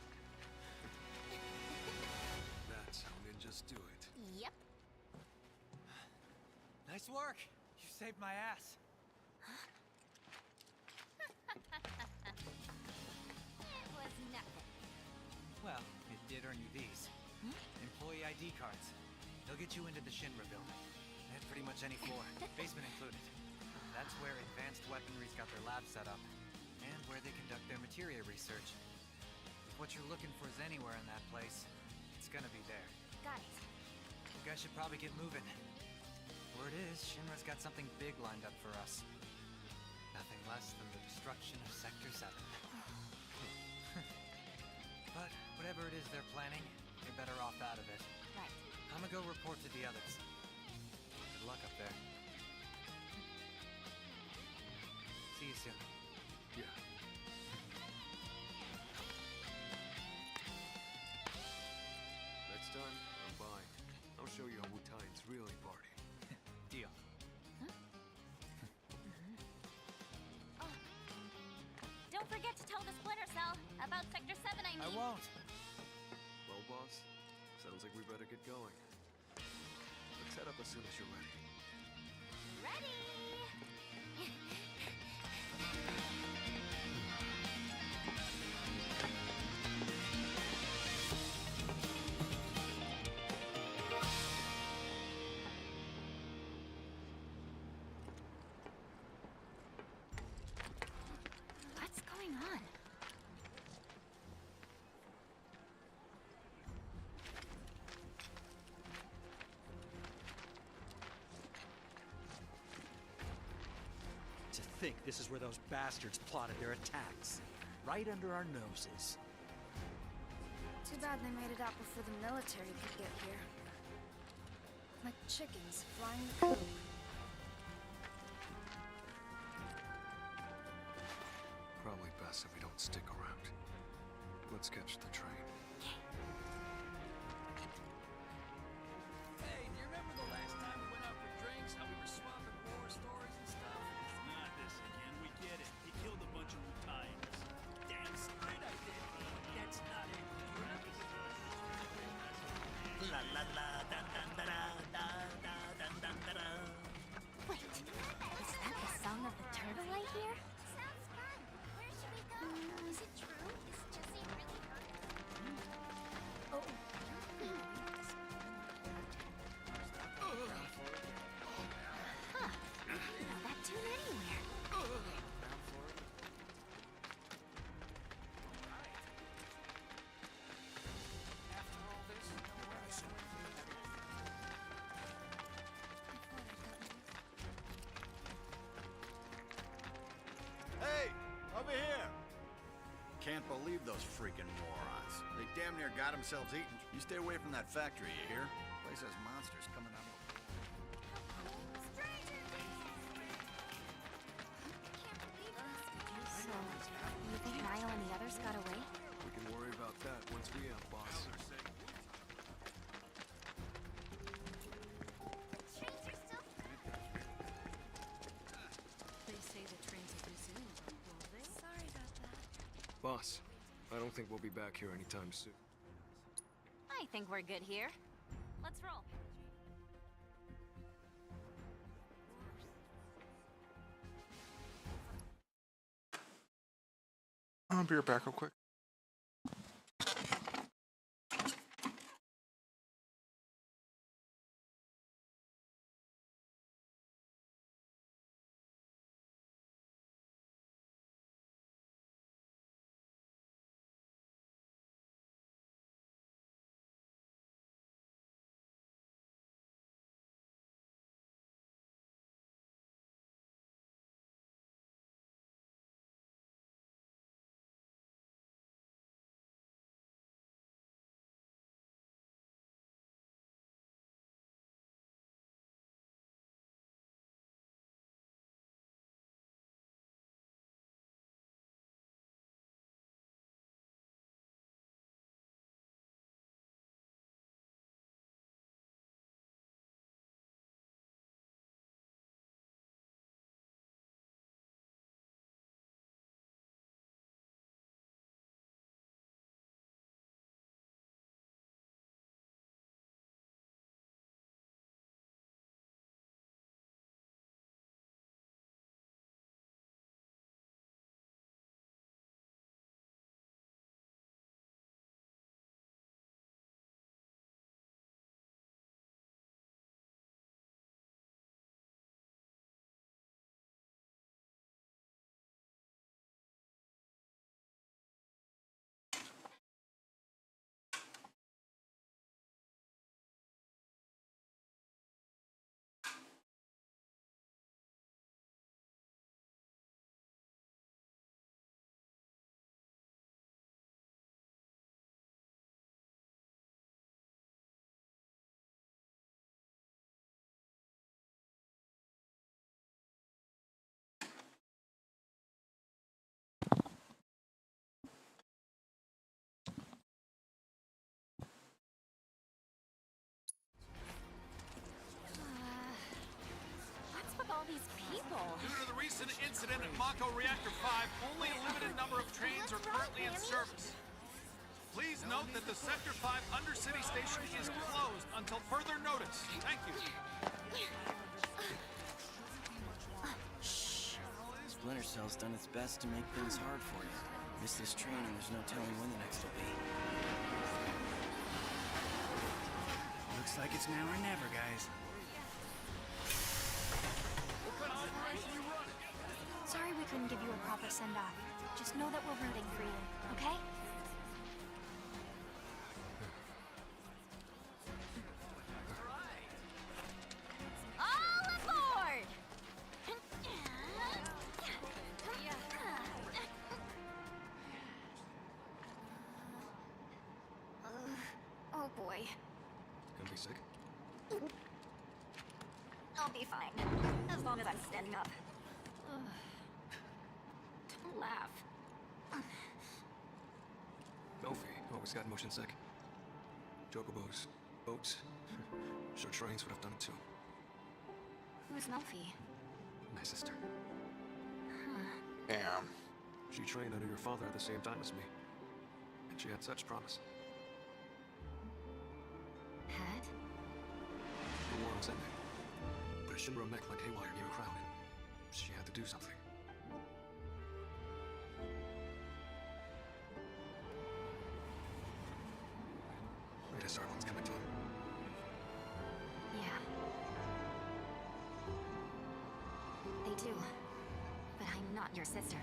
That's how ninjas do it. Yep. Nice work. You saved my ass. It was nothing. Well, it did earn you these. Employee ID cards. They'll get you into the Shinra building. At pretty much any floor, basement included. That's where advanced weaponry's got their lab set up, and where they conduct their materia research. If what you're looking for is anywhere in that place, it's gonna be there. Got it. You guys should probably get moving. Word is, Shinra's got something big lined up for us. Nothing less than the destruction of Sector 7. But whatever it is they're planning, you're better off out of it. Right. I'm gonna go report to the others. Good luck up there. See you soon. Yeah. That's done. I'm buying. I'll show you how Wu-Tian's really party. Deal. Oh. Don't forget to tell the Splinter Cell about Sector 7, I mean. I won't. Well, boss, sounds like we better get going. Let's head up as soon as you're ready. Ready! What's going on? To think this is where those bastards plotted their attacks. Right under our noses. Too bad they made it out before the military could get here. Like chickens flying the coop. Probably best if we don't stick around. Let's catch the train. Hey, do you remember the last time we went out for drinks? How we were swapping war stories and stuff? It's not this again, we get it. He killed a bunch of mutants. Damn straight I did. That's not it. La la la da da da da da da da da da. Wait, is that the song of the turtle I hear? Sounds fun. Where should we go? Is it true? Is Jesse really hurt? Oh. Huh. Know that tune anywhere. Hey, over here! Can't believe those freaking morons. They damn near got themselves eaten. You stay away from that factory, you hear? Place has monsters coming out of the So, you think Niall and the others got away? We can worry about that once we have boss. They say the trains will resume, will they? Sorry about that. Boss, I don't think we'll be back here anytime soon. I think we're good here. Let's roll. I'll be right back real quick. What's with all these people? Due to the recent incident at Mako Reactor 5, only a limited number of trains are currently in service. Please note that the Sector 5 Undercity station is closed until further notice. Thank you. Splinter Cell's done its best to make things hard for you. Miss this train and there's no telling when the next will be. Looks like it's now or never, guys. What kind of operation you running? Sorry we couldn't give you a proper send-off. Just know that we're rooting for you, okay? All aboard! be fine. As long as I'm standing up. Ugh. Don't laugh. Melfi always got motion sick. Chocobos, boats, sure trains would have done it too. Who's Melfi? My sister. Damn. She trained under your father at the same time as me. And she had such promise. Had? The war was ending. But Shinra mech went haywire near a crowd, and she had to do something. I guess our one's coming to him. Yeah. They do. But I'm not your sister.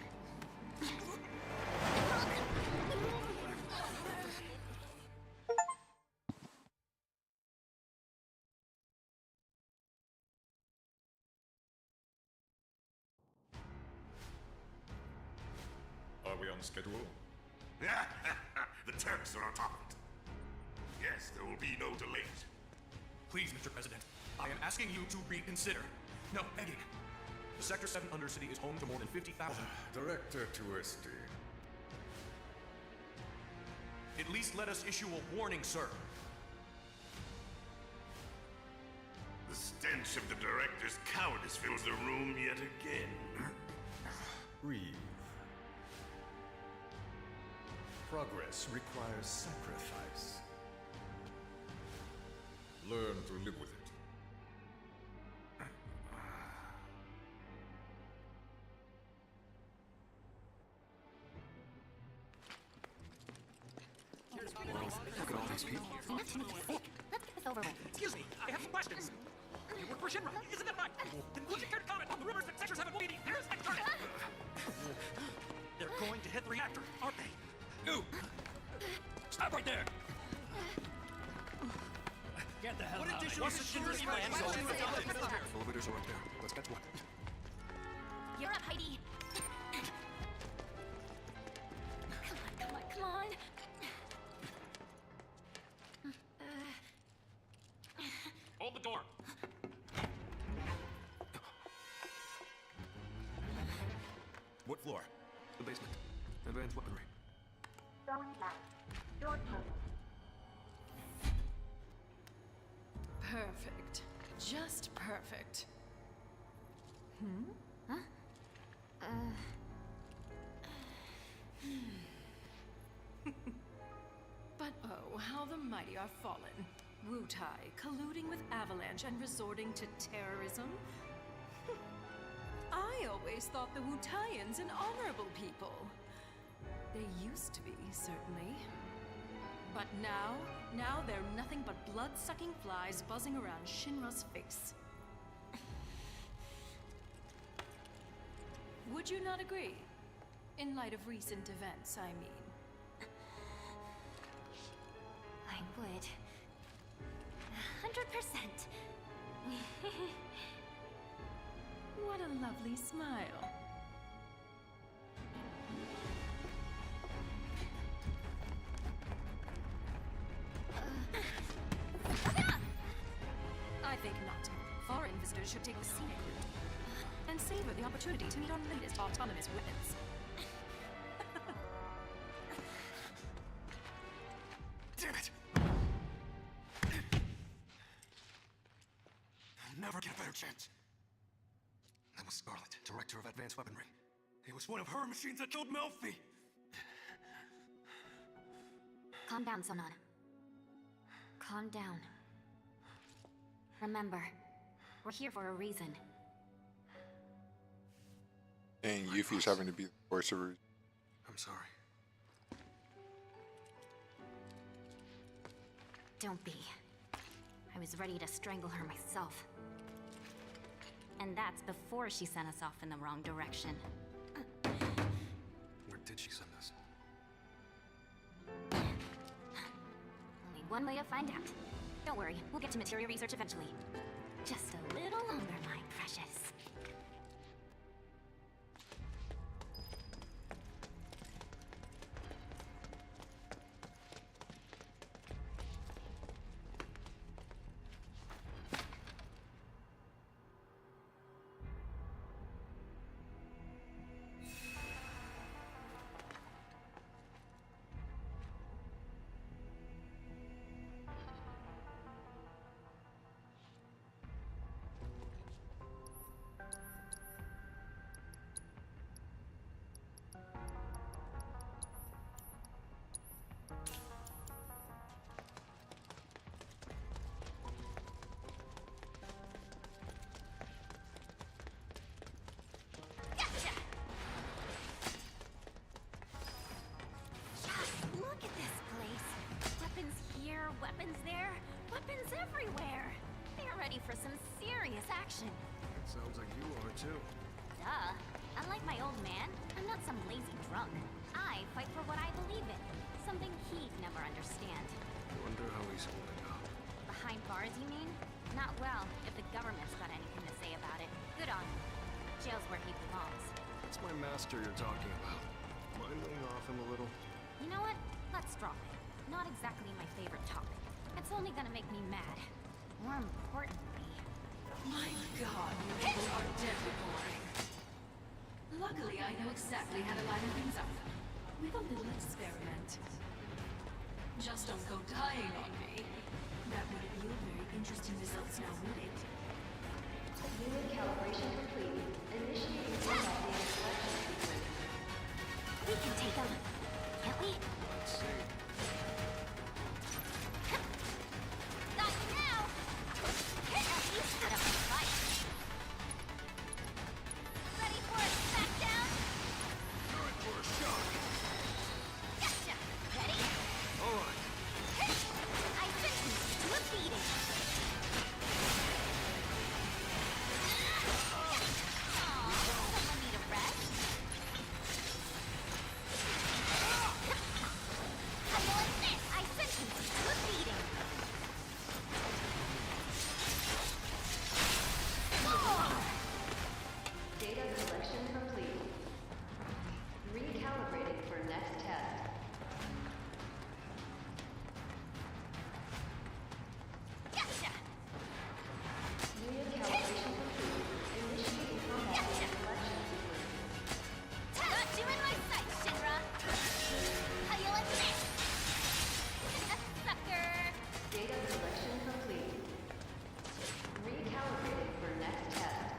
Are we on schedule? The Turks are on top of it. Yes, there will be no delays. Please, Mr. President, I am asking you to reconsider. No, begging. The Sector 7 Undercity is home to more than 50,000... Director Tuesti. At least let us issue a warning, sir. The stench of the Director's cowardice fills the room yet again. Breathe. Progress requires sacrifice. Learn to live with it. Look at all these people. Let's get this over with. Excuse me, I have some questions. You work for Shinra, isn't that right? Then would you care to comment on the rumors that Sector 7 will be the nearest next target? They're going to hit the reactor, aren't they? You! Stop right there! Get the hell out of here. What's Shinra's plan? Elevators are right there. Let's get to one. You're up, Heidi. Come on, come on. Hold the door. What floor? The basement. Advanced weaponry. Perfect. Just perfect. Huh? But oh, how the mighty are fallen. Wutai colluding with Avalanche and resorting to terrorism? I always thought the Wutaians an honorable people. They used to be, certainly. But now they're nothing but blood-sucking flies buzzing around Shinra's face. Would you not agree? In light of recent events, I mean. I would. 100%. What a lovely smile. I think not. Foreign visitors should take the scenic route and savor the opportunity to meet our latest autonomous weapons. Damn it! I'll never get a better chance. That was Scarlet, Director of Advanced Weaponry. It was one of her machines that killed Melfi. Calm down, Sonon. Calm down. Remember, we're here for a reason. And Yuffie's having to be the voice of reason. I'm sorry. Don't be. I was ready to strangle her myself. And that's before she sent us off in the wrong direction. Where did she send us? Only one way to find out. Don't worry, we'll get to materia research eventually. Just a little longer, my precious. for some serious action. It sounds like you are too. Duh. Unlike my old man, I'm not some lazy drunk. I fight for what I believe in. Something he'd never understand. Wonder how he's holding up. Behind bars, you mean? Not well, if the government's got anything to say about it. Good on him. Jail's where he belongs. It's my master you're talking about. Mind laying off him a little? You know what? Let's drop it. Not exactly my favorite topic. It's only gonna make me mad. More importantly... My god, you people are deadly boring. Luckily, I know exactly how to line things up. With a little experiment. Just don't go dying on me. That would yield very interesting results now, would it? Unit calibration complete. Initiating combat data collection sequence. We can take a look, can't we? Let's see. Got you now! At least put up a fight. Ready for a smackdown? Time for a shot. Gotcha! Ready? All right. I sentence you to a beating. Aw, someone need a rest? How you like this? I sentence you to a beating. Data collection complete. Recalibrating for next test. Gotcha! Unit calibration complete. Initiating combat data collection sequence. Got you in my sights, Shinra! How you like this? Sucker! Data collection complete. Recalibrating for next test.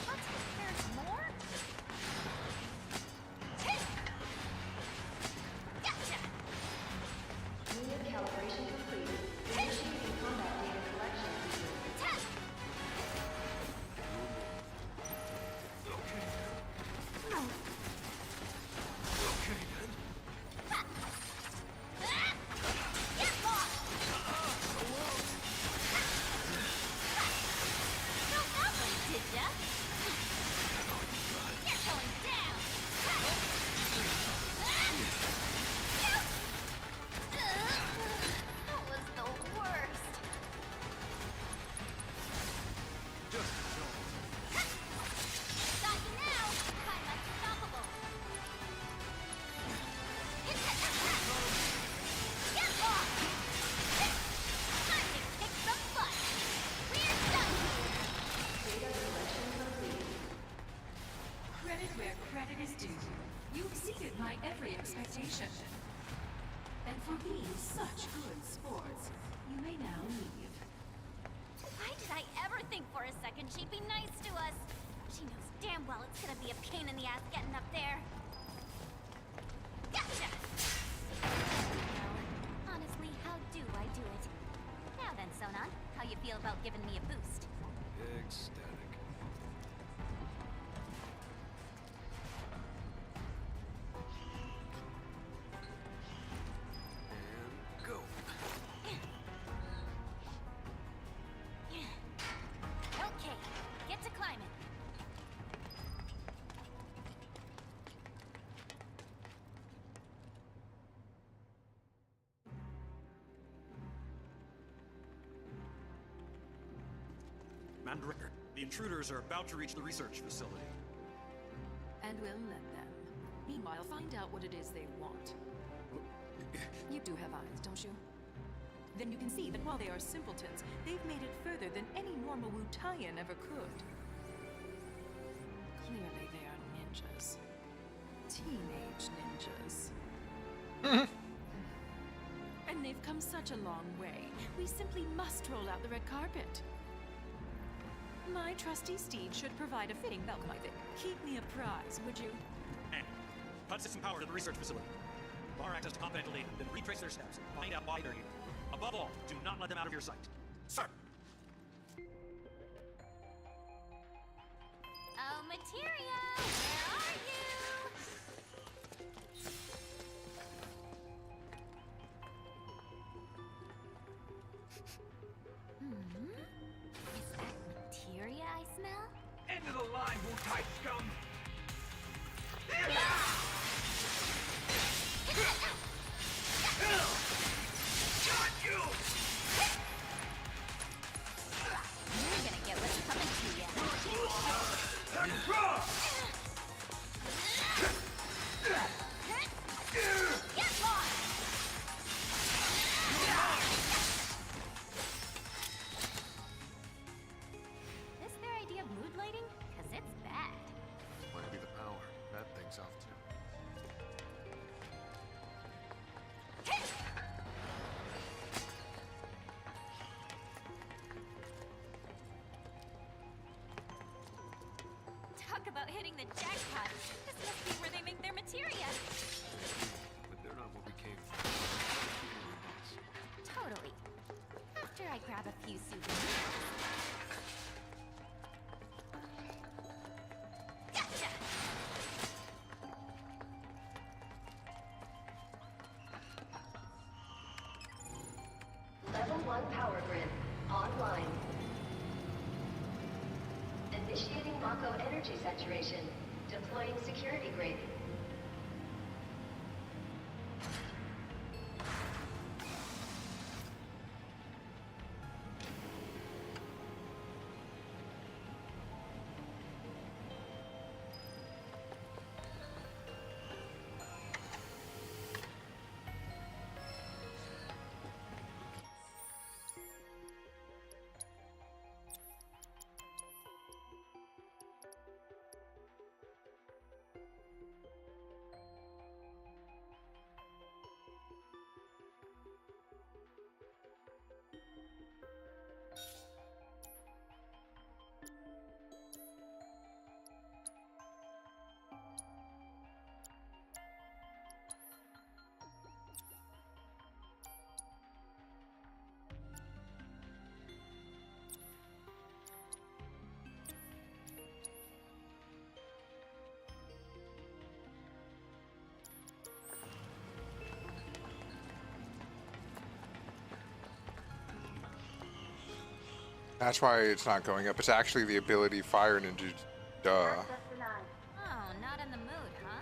What? There's more? Gotcha! Unit calibration complete. Initiating combat data collection sequence. Test! Okay then. Get lost! Don't know one, did ya? You're going down! That was the worst. Just don't. Got you now! I'm unstoppable! Get lost! Time to kick some butt! We're done here! Data collection complete. Credit where credit is due. You exceeded my every expectation. And for being such good sports, you may now leave. Why did I ever think for a second she'd be nice to us? She knows damn well it's gonna be a pain in the ass getting up there. Gotcha! Well, honestly, how do I do it? Now then, Sonon, how you feel about giving me a boost? Ecstatic. And go. Okay, get to climbing. Man Director, the intruders are about to reach the research facility. And we'll let them. Meanwhile, find out what it is they want. You do have eyes, don't you? Then you can see that while they are simpletons, they've made it further than any normal Wu-Taiyan ever could. Clearly they are ninjas. Teenage ninjas. And they've come such a long way. We simply must roll out the red carpet. My trusty steed should provide a fitting welcome, I think. Keep me apprised, would you? And HUD system power to the research facility. Bar access to confidential data, then retrace their steps. Find out why they're here. Above all, do not let them out of your sight. Sir! Oh, Materia, where are you? about hitting the jackpot. This must be where they make their materia. But they're not what we came for. Totally. After I grab a few souvenirs. Gotcha! Level 1 power grid online. Initiating Mako energy saturation. Deploying security grid. That's why it's not going up. It's actually the ability Fire Ninja. Duh. Oh, not in the mood, huh?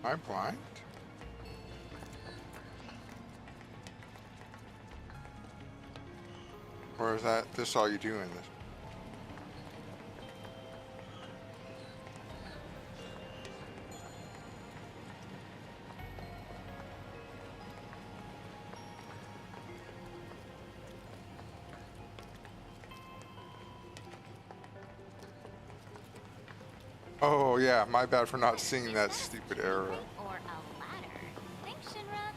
I'm blind? Or is that this all you do in this? Oh yeah, my bad for not seeing that stupid arrow. Or a ladder. Thanks, Shinra.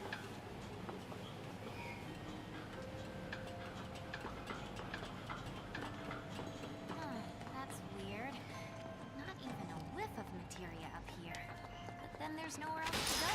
That's weird. Not even a whiff of materia up here. But then there's nowhere else to go.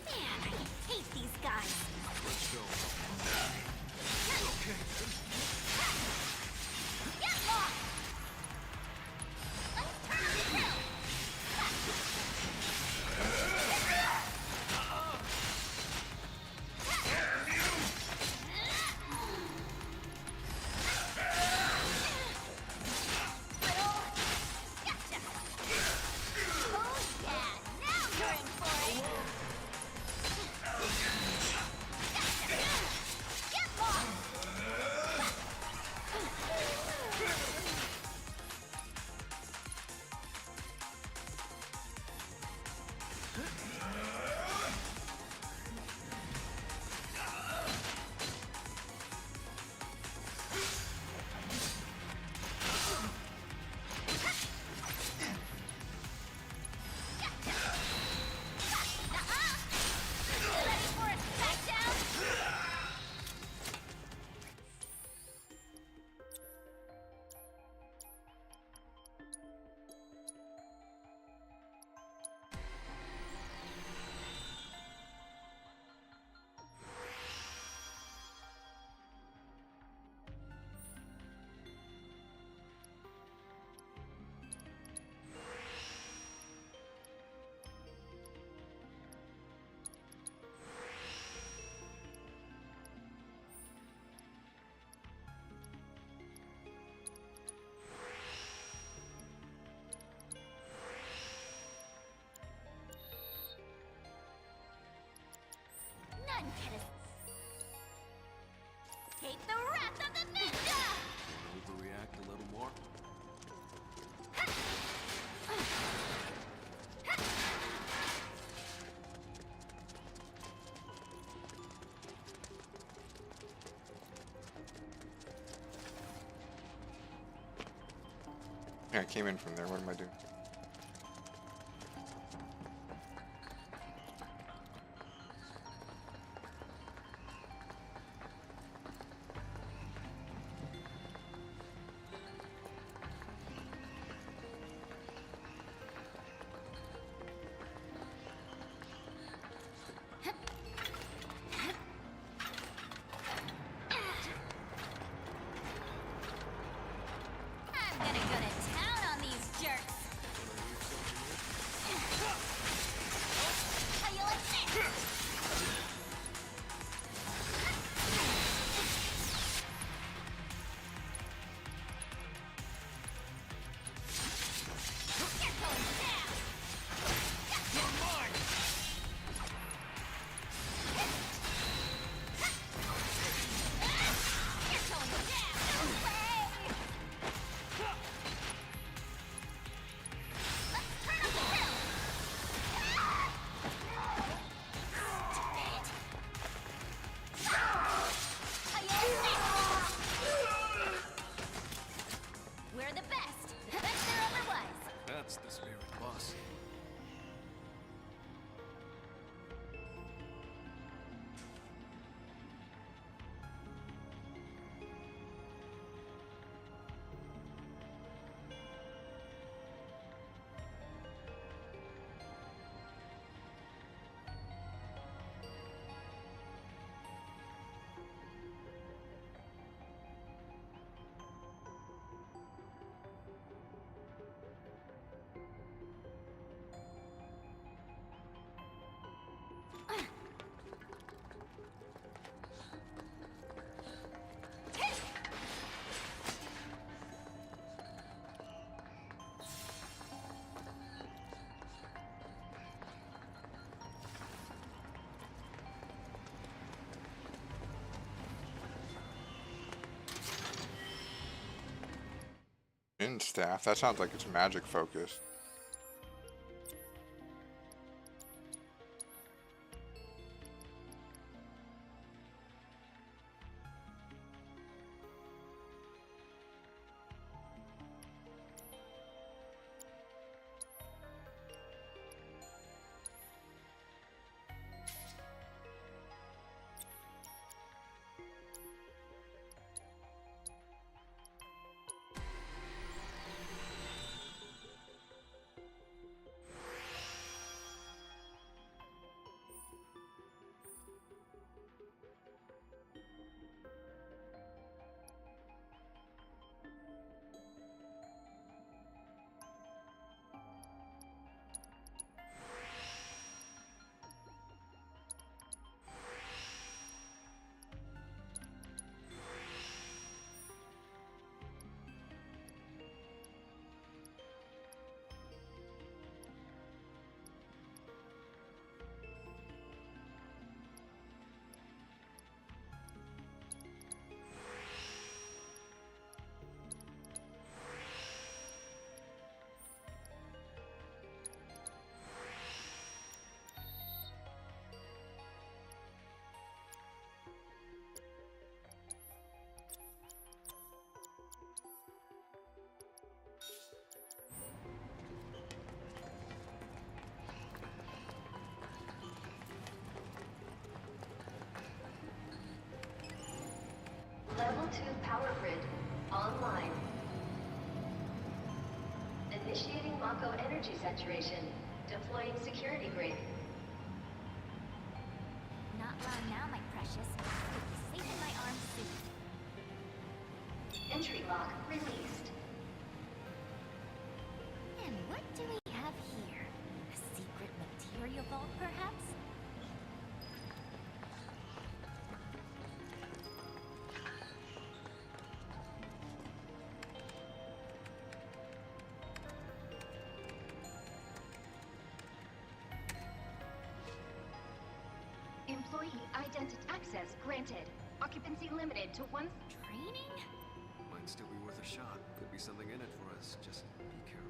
Man, I hate these guys. Let's go. Get lost! Let's turn the hill! Gotcha! Oh yeah, now you're in for it! Get lost! Ready for a smackdown? None can escape the wrath of the ninja! Overreact a little more. Yeah, I came in from there. What am I doing? I'm gonna go to town on these jerks! Shin staff. That sounds like it's magic focused. Level 2 power grid online. Initiating Mako energy saturation. Deploying security grid. Not long now, my precious. You'll be safe in my arms soon. Entry lock released. And what do we have here? A secret material vault, perhaps? Employee identity access granted. Occupancy limited to one. Training? Might still be worth a shot. Could be something in it for us. Just be careful.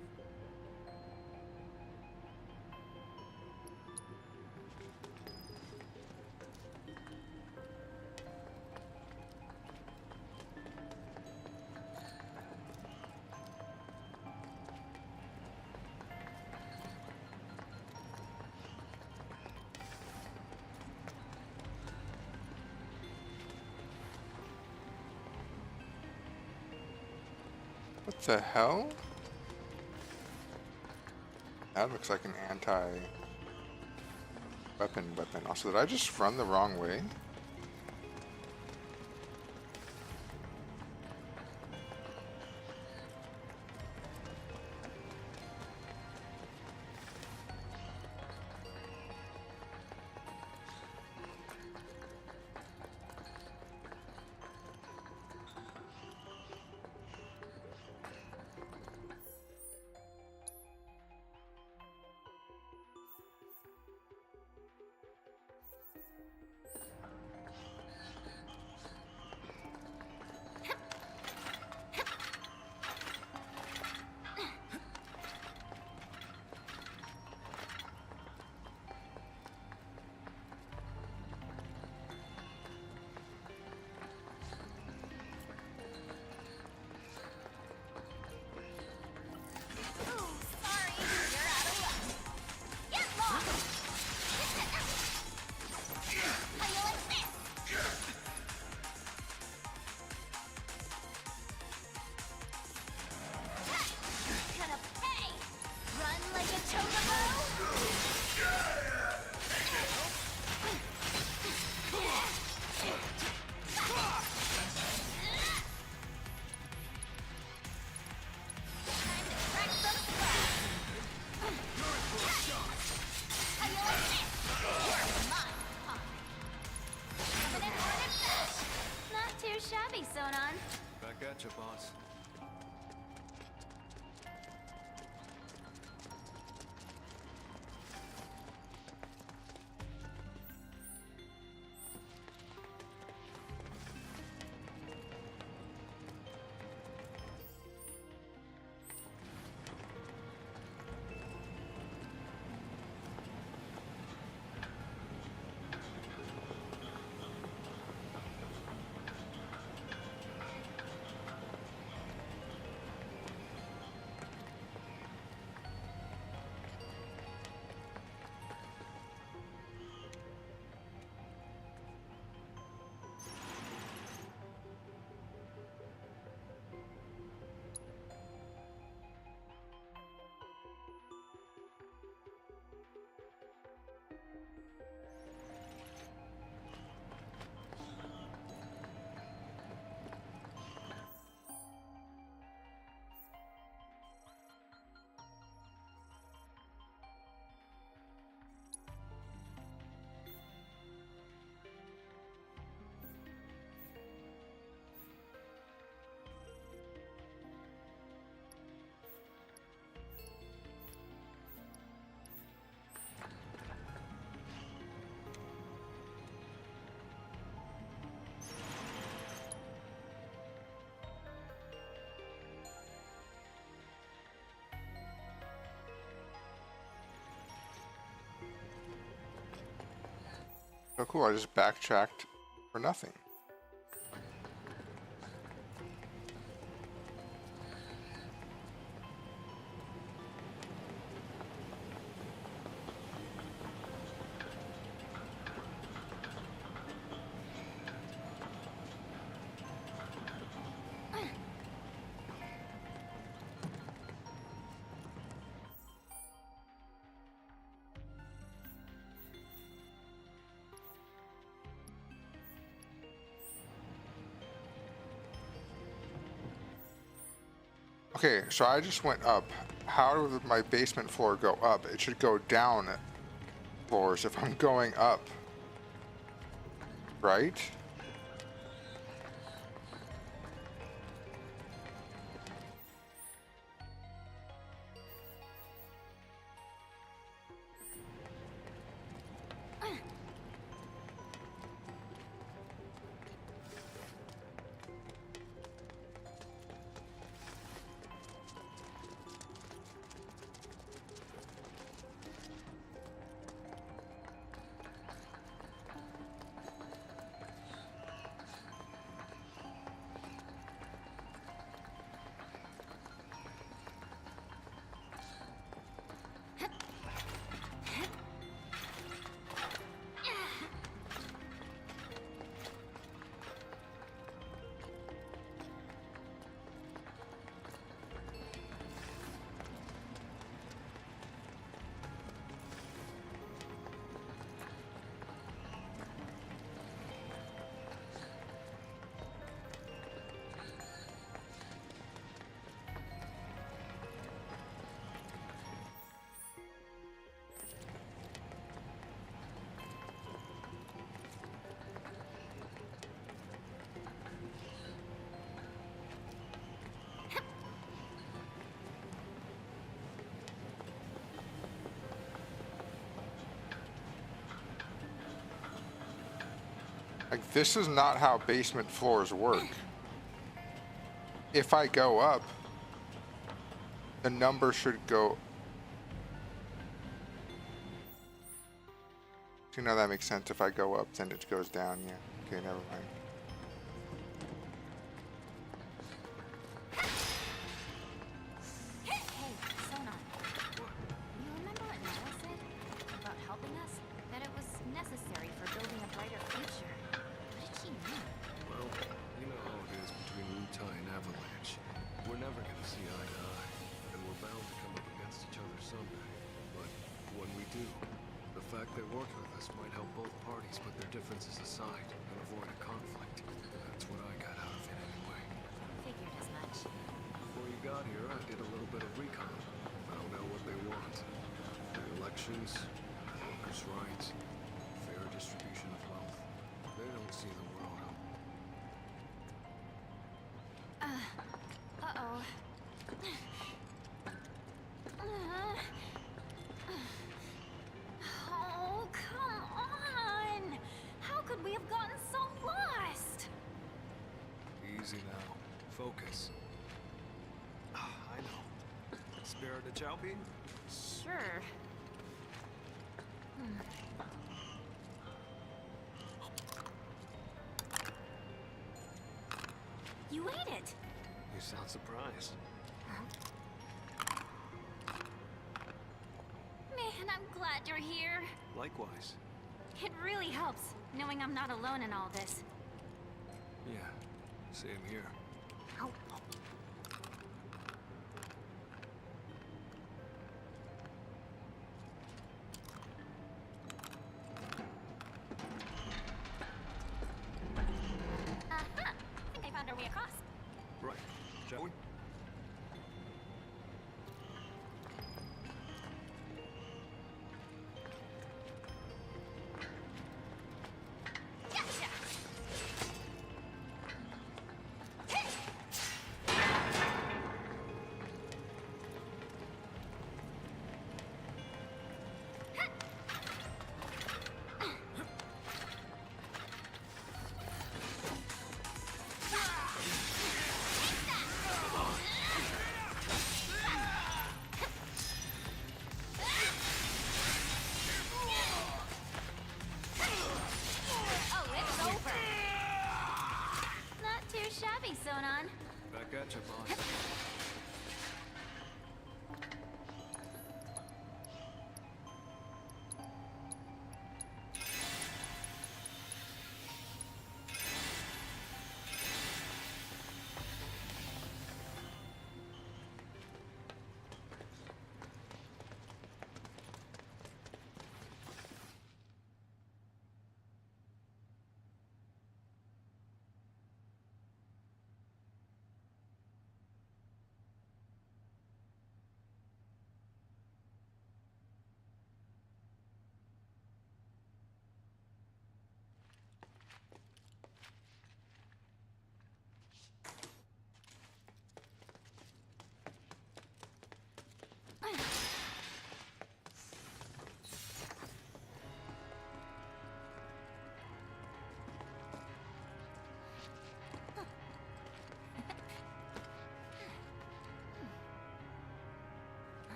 What the hell? That looks like an anti-weapon weapon. Also, did I just run the wrong way? Gotcha, boss. Oh, cool. I just backtracked for nothing. Okay, so I just went up. How did my basement floor go up? It should go down floors if I'm going up. Right? Like, this is not how basement floors work. If I go up, the number should go... You know, that makes sense. If I go up, then it goes down, yeah. Okay, never mind. Hey, Sonar. You remember what Nala said about helping us? That it was necessary for building a brighter future. What did she mean? Well, you know how it is between Wutai and Avalanche. We're never gonna see eye to eye, and we're bound to come up against each other someday. But when we do, the fact they work with us might help both parties put their differences aside and avoid a conflict. That's what I got out of it anyway. Figured as much. Before you got here, I did a little bit of recon. Found out what they want. Their elections, workers' rights, fair distribution of wealth. They don't see the world how... Uh-oh. Oh, come on! How could we have gotten so lost? Easy now. Focus. I know. Spirit of Chowping? Sure. You ate it! You sound surprised. Man, I'm glad you're here. Likewise. It really helps, knowing I'm not alone in all this. Yeah, same here. Ow. Aha! I think I found our way across. Right. Shall we? Gotcha! Copy, Sonon. Back at you, boss.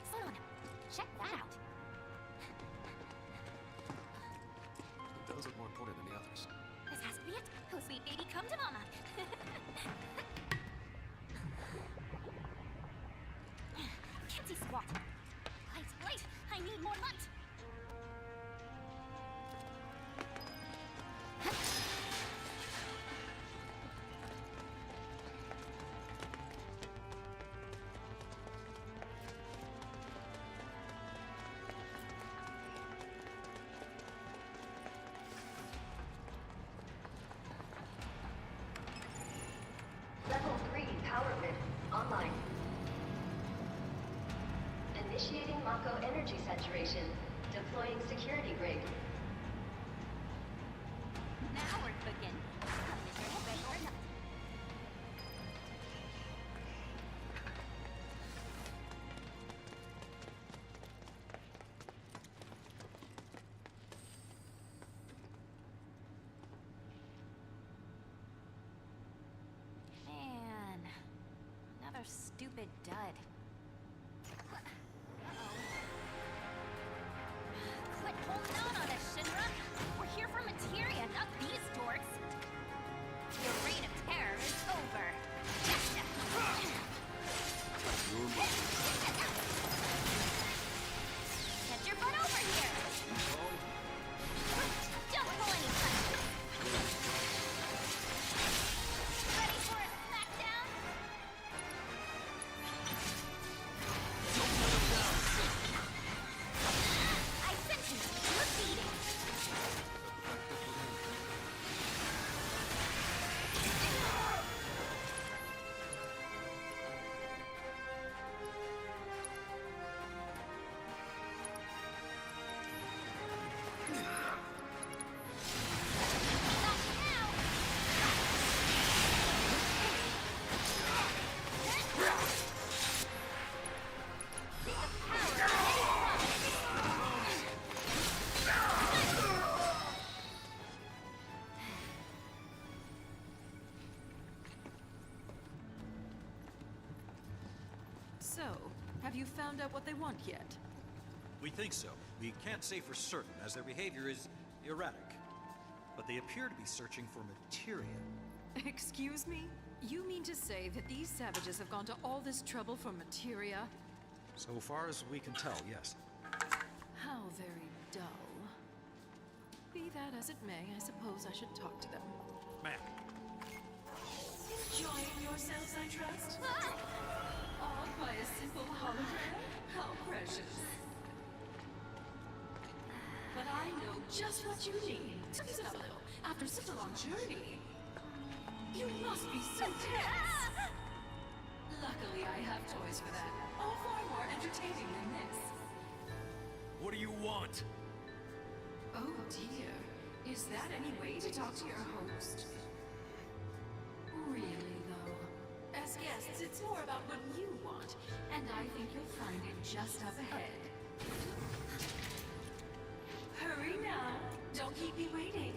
Sonon, check that out. Those look more important than the others. This has to be it. Oh, sweet baby, come to mama. Can't see squat. Wait, I need more light. Level 3 power grid online. Initiating Mako energy saturation. Deploying security rig. Now we're cooking. Ready or not. Man, another stupid dud. Quit holding on us, Shinra! We're here for materia, not these dorks! Your reign of terror is over! Gotcha! Get your butt over here! Don't pull any punches! Ready for a smackdown? I sentence you to a beating! So, have you found out what they want yet? We think so. We can't say for certain, as their behavior is erratic. But they appear to be searching for materia. Excuse me? You mean to say that these savages have gone to all this trouble for materia? So far as we can tell, yes. How very dull. Be that as it may, I suppose I should talk to them. Ma'am. Enjoying yourselves, I trust? Awed by a simple hologram? How precious. But I know just what you need. Squeeze it up a little. After such a long journey. You must be so tense. Luckily, I have toys for that. All far more entertaining than this. What do you want? Oh dear. Is that any way to talk to your host? Really, though. As guests, it's more about what you want, and I think you'll find it just up ahead. Hurry now. Don't keep me waiting.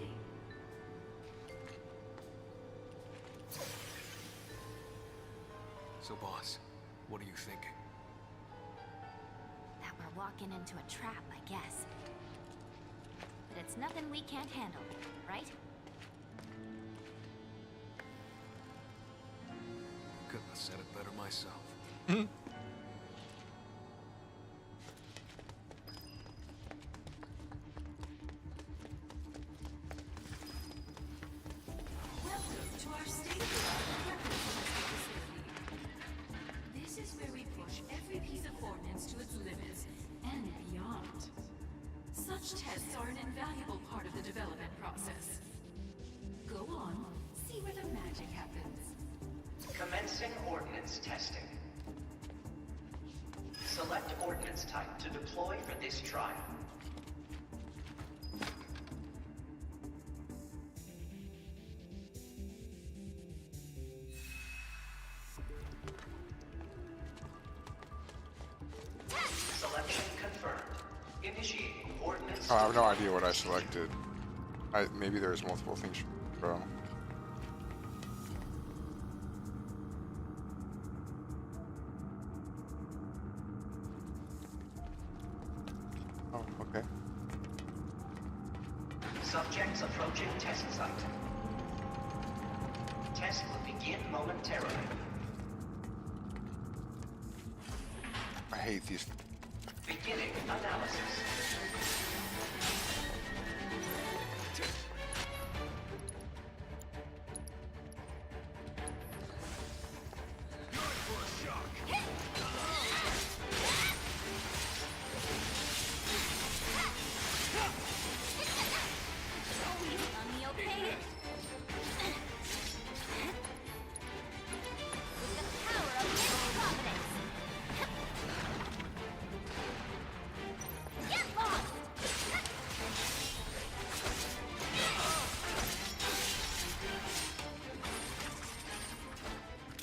So, boss, what are you thinking? That we're walking into a trap, I guess. But it's nothing we can't handle, right? said it better myself. Welcome to our state-of-the-art weapons facility. This is where we push every piece of ordnance to its limits and beyond. Such tests are an invaluable part of the development process. Go on, see where the magic happens. Commencing ordnance testing. Select ordnance type to deploy for this trial. Selection confirmed. Initiating ordnance. Oh, I have no idea what I selected. Maybe there's multiple things, bro. Oh, okay. Subjects approaching test site. Test will begin momentarily. I hate these. Beginning analysis.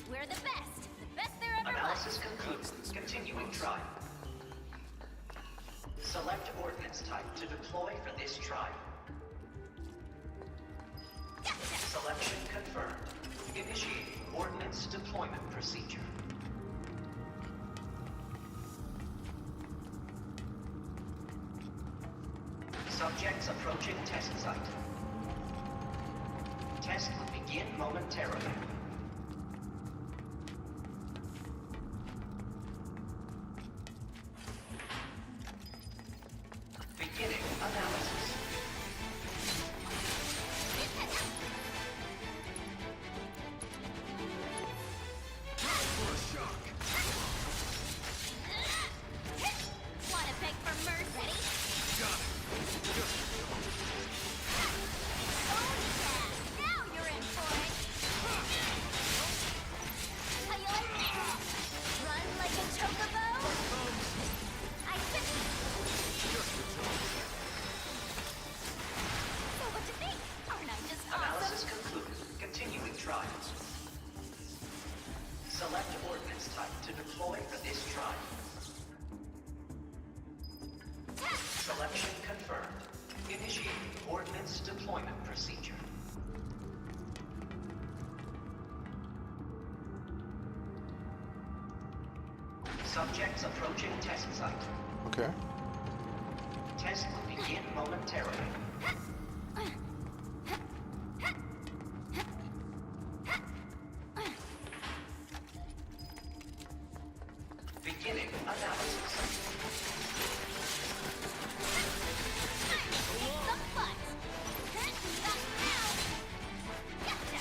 We're the best. The best there ever Analysis was. concluded. Continuing trial. Select ordnance type to deploy for this trial. Selection confirmed. Initiating ordnance deployment procedure. Subjects approaching test site. Test will begin momentarily. Beginning analysis. Wanna beg for mercy? Oh yeah! Now you're in for it! How you like that? Run like a chocobo? I fit. So what you think? Aren't I just Analysis awesome? concluded. Continuing trials. Select ordnance type to deploy for this trial. Selection confirmed. Initiating ordnance deployment procedure. Subjects approaching test site. Okay. Test will begin momentarily. Beginning analysis. Some butt. Not now. Gotcha.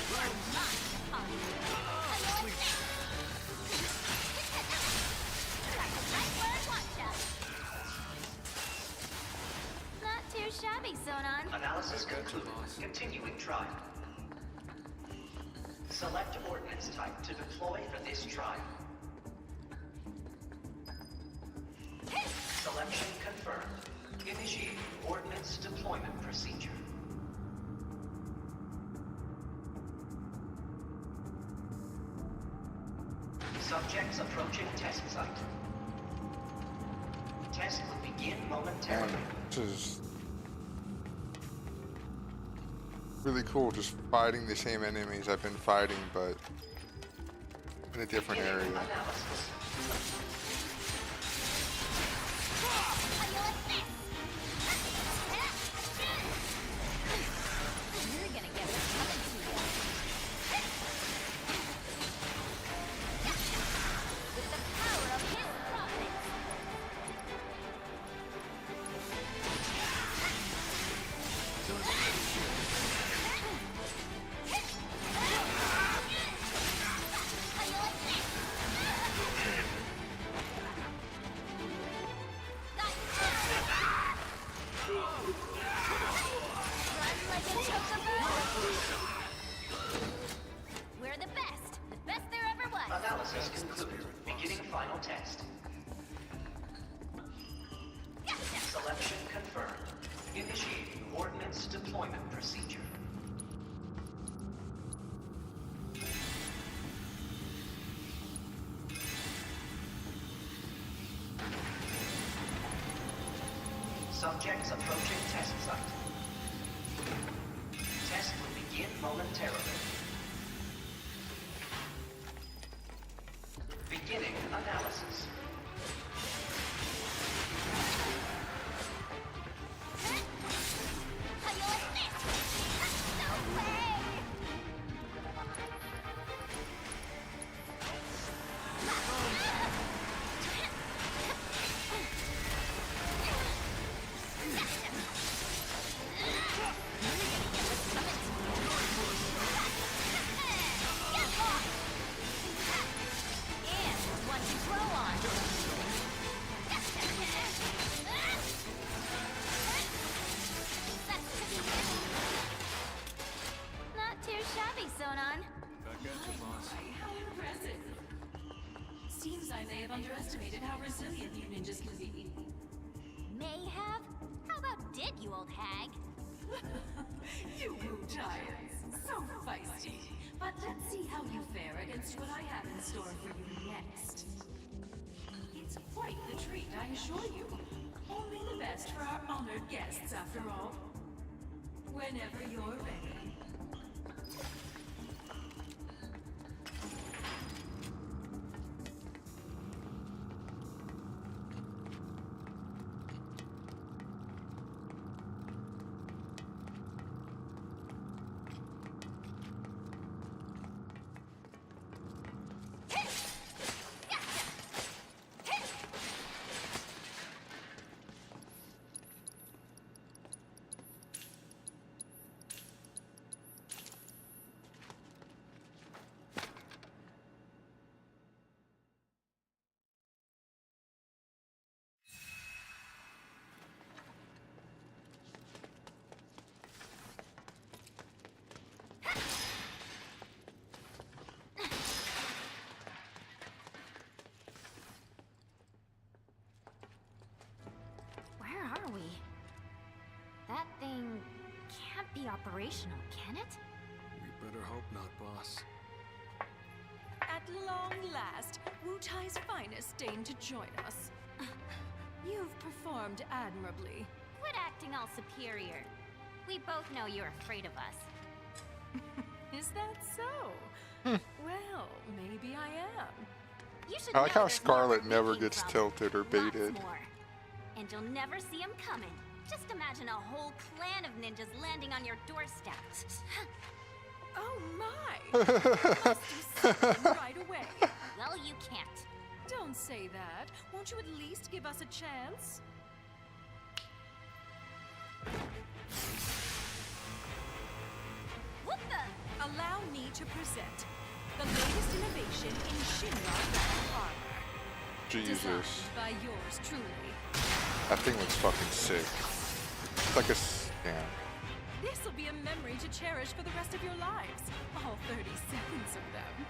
You're mine, Polly. How you like that? Right where I want ya. Not too shabby, Sonon. Analysis concluded. Continuing trial. Select ordnance type to deploy for this trial. Selection confirmed. Initiating ordnance deployment procedure. Subjects approaching test site. Test will begin momentarily. Man, this is really cool. Just fighting the same enemies I've been fighting, but in a different area. Analysis. How you like this? test. Selection confirmed. Initiating ordnance deployment procedure. Subjects approaching test site. Test will begin momentarily. Beginning analysis. Not too shabby, Sonon. Back at you, boss. How impressive. Seems I may have underestimated how resilient you ninjas can be. May have? How about did, you old hag? You Wu Giants, so feisty. But let's see how you fare against what I have in store for you next. It's quite the treat, I assure you. Only the best for our honored guests, after all. Whenever you're ready. Where are we? That thing can't be operational, can it? We better hope not, boss. At long last, Wu Tai's finest deigned to join us. You've performed admirably. Quit acting all superior. We both know you're afraid of us. Is that so? Well, maybe I am. You should I like know how there's more where Scarlet we never came gets from. tilted or baited. Lots more. And you'll never see him coming. Just imagine a whole clan of ninjas landing on your doorstep. Oh my! Must do something right away. Well, you can't. Don't say that. Won't you at least give us a chance? What the? Allow me to present the latest innovation in Shinra battle armor. Jesus. Designed by yours truly. That thing looks fucking sick. It's like a scam. This'll be a memory to cherish for the rest of your lives. All 30 seconds of them.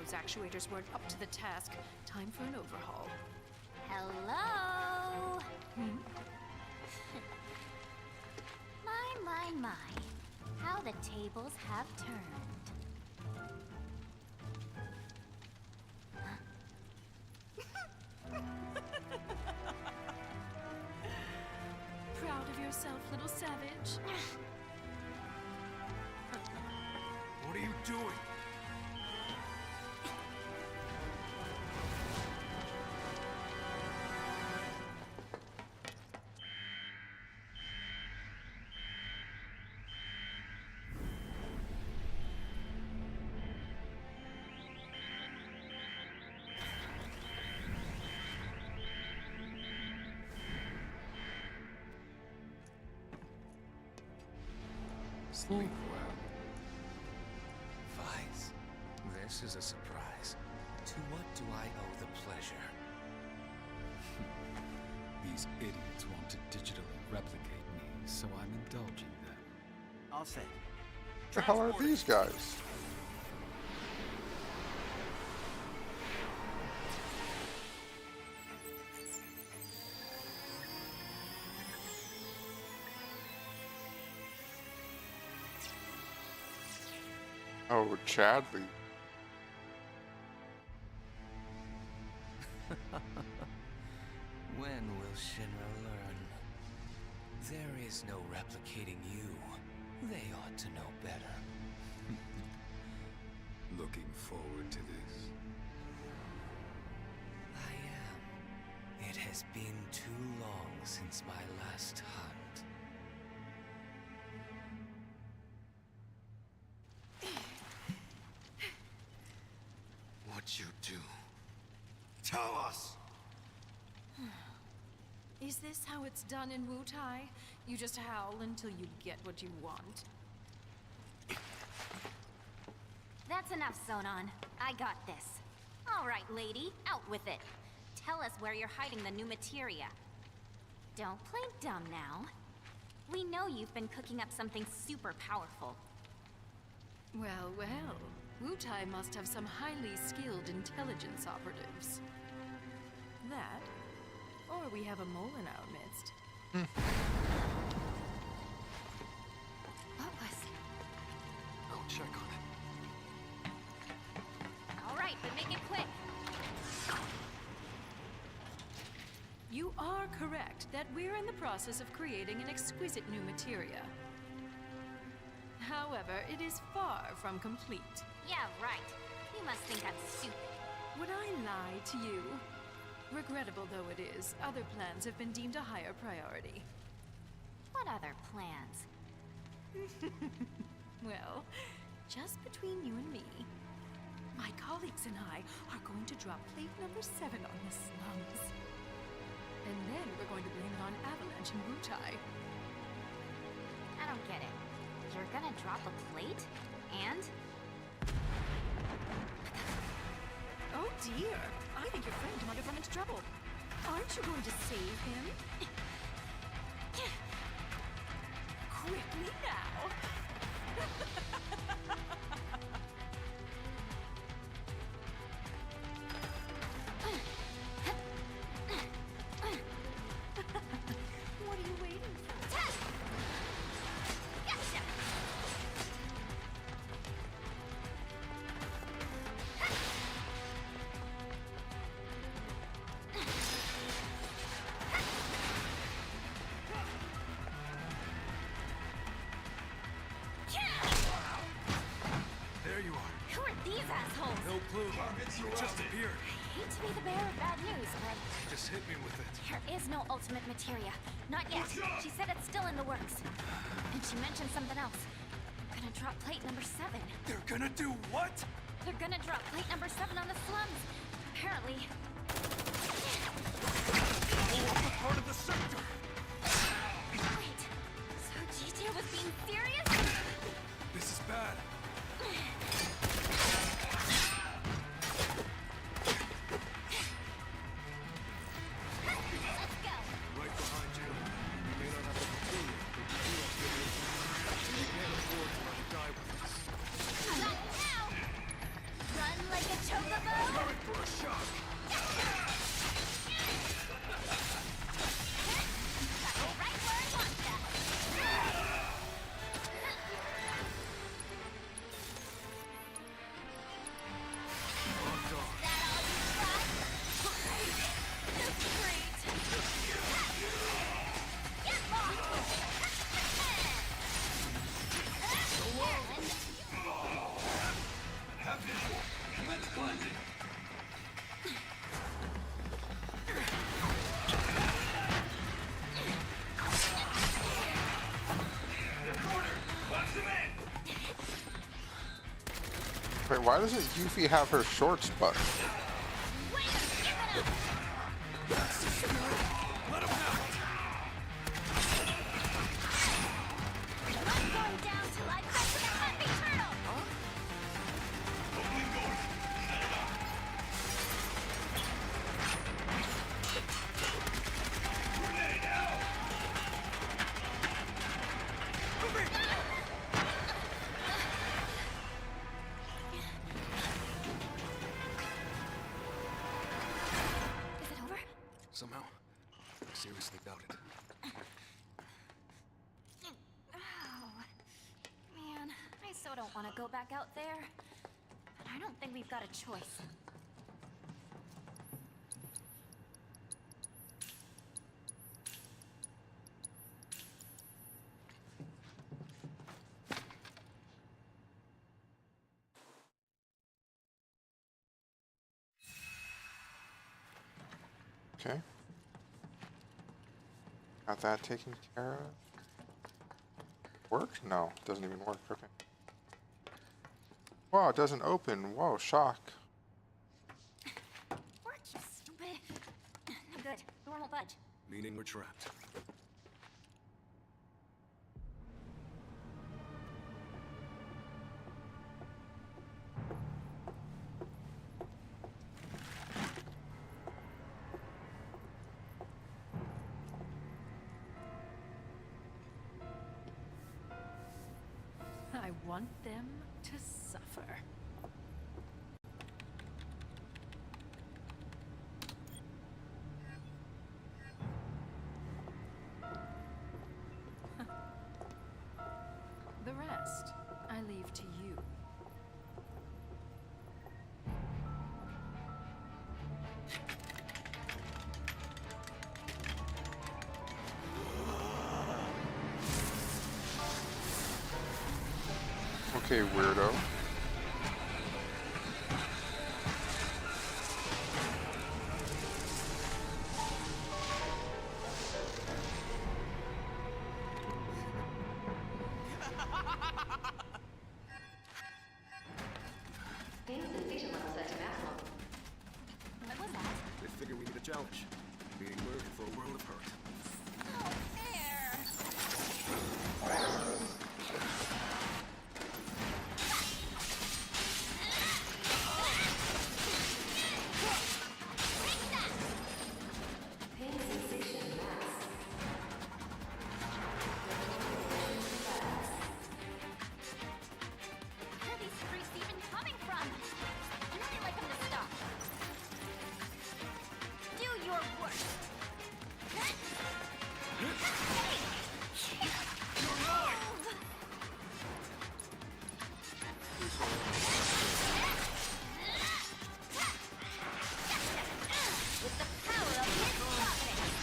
those actuators weren't up to the task. Time for an overhaul. Hello? My. How the tables have turned. Proud of yourself, little savage? What are you doing? Sleep well. Vice, this is a surprise. To what do I owe the pleasure? These idiots want to digitally replicate me, so I'm indulging them. I'll say. What the hell are these guys? Oh, Chadley. When will Shinra learn? There is no replicating you. They ought to know better. Looking forward to this? I am. It has been too long since my last hunt. What'd you do? Tell us! Is this how it's done in Wutai? You just howl until you get what you want. That's enough, Sonon. I got this. All right, lady, out with it. Tell us where you're hiding the new materia. Don't play dumb now. We know you've been cooking up something super powerful. Well, Wutai must have some highly skilled intelligence operatives. That, or we have a mole in our midst. What was... Go check on it. All right, but make it quick. You are correct that we're in the process of creating an exquisite new materia. However, it is far from complete. Yeah, right. You must think I'm stupid. Would I lie to you? Regrettable though it is, other plans have been deemed a higher priority. What other plans? Well, just between you and me, my colleagues and I are going to drop plate number 7 on the slums. And then we're going to blame it on Avalanche and Wutai. I don't get it. You're gonna drop a plate? And? Oh dear! I think your friend might have run into trouble. Aren't you going to save him? Quickly now! What are you waiting for? Gotcha! There you are. Who are these assholes? No clue. You just appeared. I hate to be the bearer of bad news, but Just hit me with it. there is no ultimate materia. Not yet. She said it's still in the works. And she mentioned something else. They're gonna drop plate number 7. They're gonna do what? They're gonna drop plate number 7 on the slums. Apparently. We're part of the sector. Wait. So GTA was being serious? This is bad. Let's go. Right behind you. You may not have the material, but you do have good news. You can't afford to let it die with us. Not now. Run like a choke Wait, why doesn't Yuffie have her shorts buttoned? Somehow, I seriously doubt it. Oh, man, I so don't want to go back out there. But I don't think we've got a choice. Okay. Got that taken care of. Work? No, doesn't even work. Okay. Wow, it doesn't open. Whoa, shock. Work, you stupid. No good. Door won't budge. Meaning we're trapped. I want them to suffer. The rest, I leave to you. Okay, weirdo. Pain sensation level set to maximum. What was that? They figure we need a challenge. Being murdered for a world of hurt. Oh, fair. Pain sensation max. Where are these freaks even coming from? I really like them to stop. Do your worst. With the power of his providence.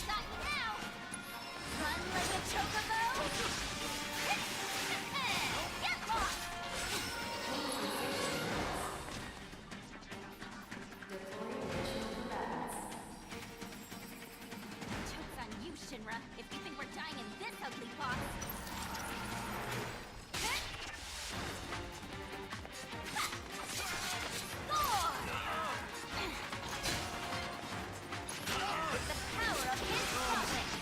Got you now. Run like a chocobo. Get lost. Joke's on you, Shinra, if you think we're dying in this ugly box. With the power of his providence.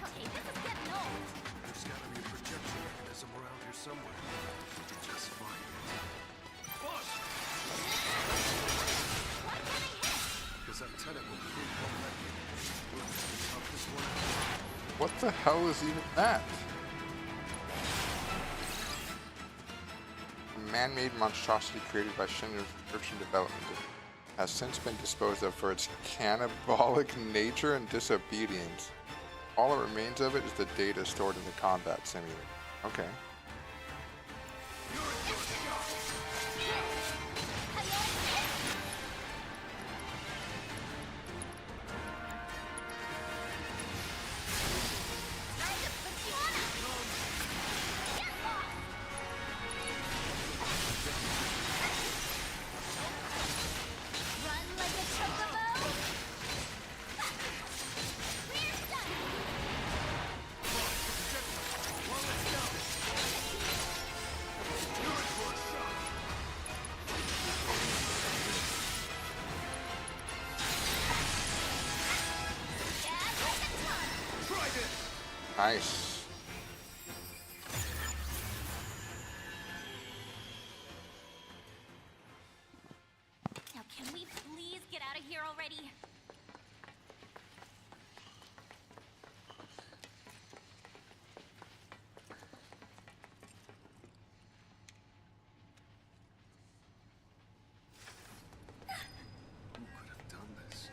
Okay, this is getting old. There's gotta be a projection mechanism around here somewhere. We could just find it. Push! Why can't I hit? Because that tenant will prove one that we'll have to tough this one out. What the hell is even that? A man-made monstrosity created by Shinra's research and development has since been disposed of for its cannibalic nature and disobedience. All that remains of it is the data stored in the combat simulator. Okay. Run like Nice. Now, can we please get out of here already? Who could have done this?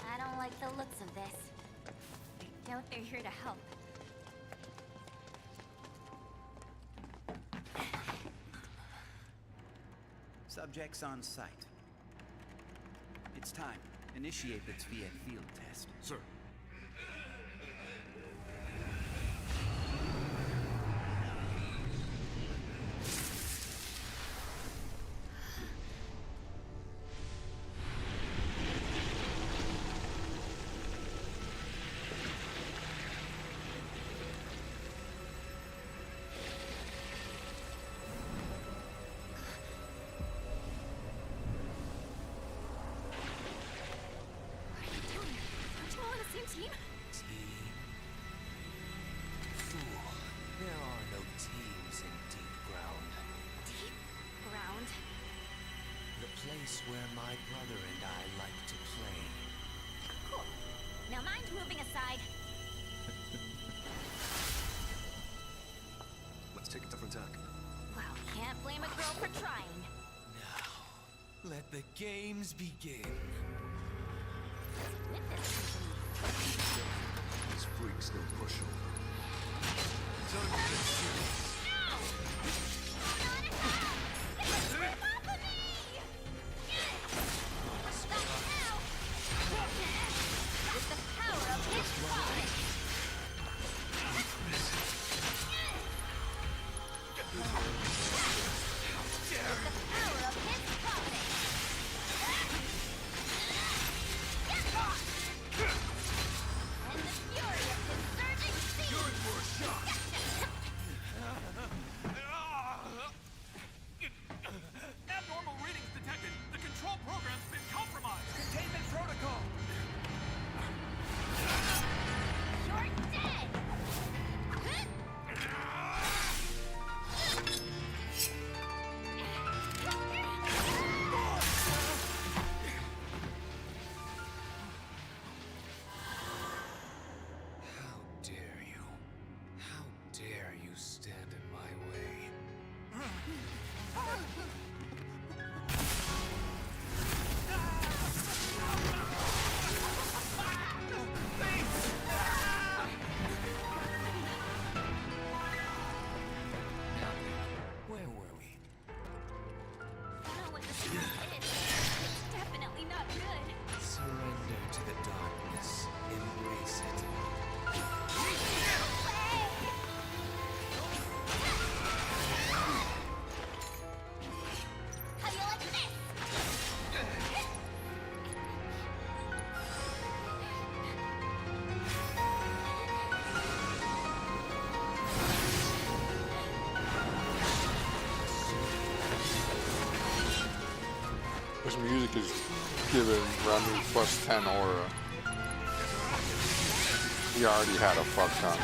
I don't like the looks of this. I doubt they're here to help. Subjects on site. It's time. Initiate the Tviet field test. Sir. Aren't you all on the same team? Team? Fool. There are no teams in deep ground. Deep ground? The place where my brother and I like to play. Cool. Now mind moving aside. Let's take a different tack. Well, can't blame a girl for trying. Now, let the games begin. With this company. These freaks no pushover. Time to get serious. With the power of his father. With the power of his father. And the fury of his surging sea. You're in for a shock. Abnormal readings detected. The control program's been compromised. Containment protocol! You're dead. How dare you? How dare you stand in my way? Where were we? I know what this is. It's definitely not good. Surrender to the darkness. Embrace it. How do you like this? This music is giving Remy plus 10 aura. He already had a fuck ton.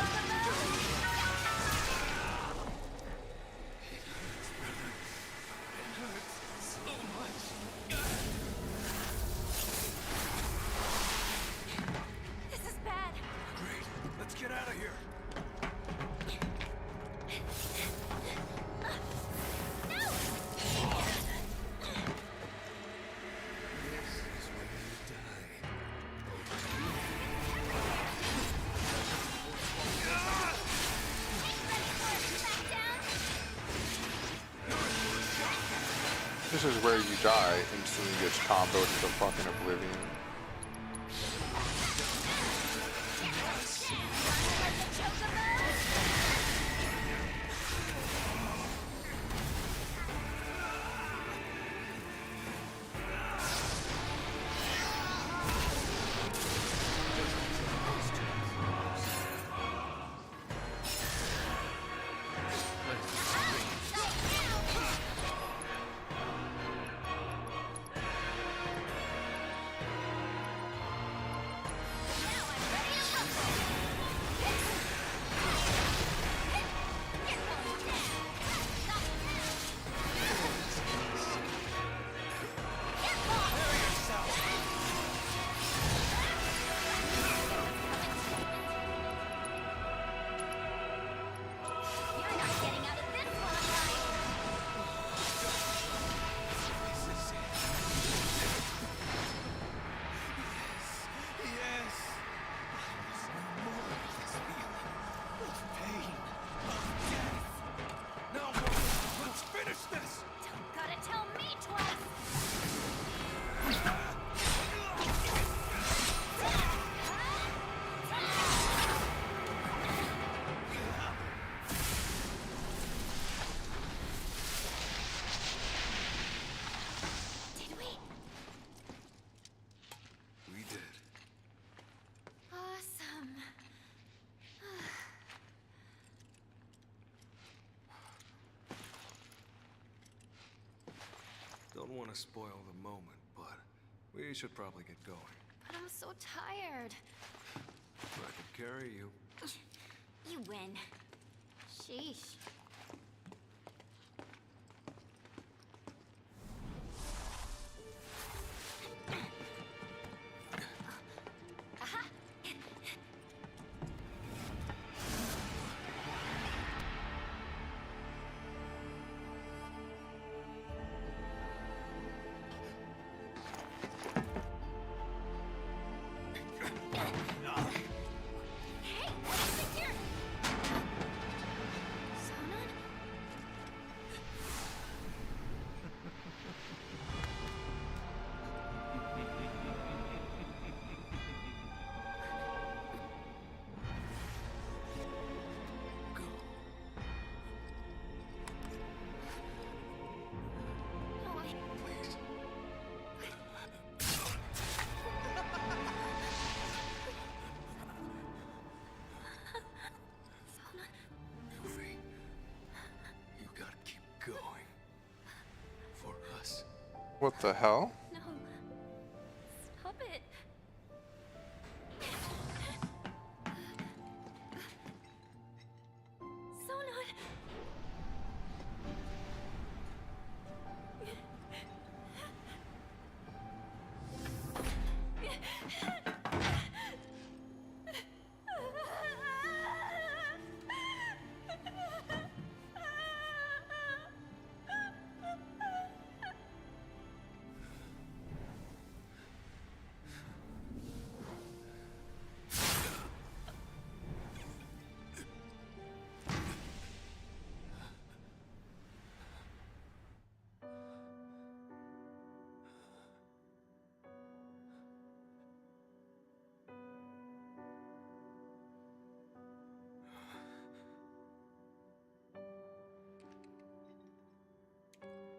This is bad. Great. Let's get out of here. This is where you die. This is where you die, instantly gets comboed into fucking oblivion. want to spoil the moment, but we should probably get going. But I'm so tired. I could carry you. You win. Sheesh. Aha! Hey, wait here! Someone? No, Please. Yuffie, you gotta keep going. For us. What the hell? No. Stop it. Sonon.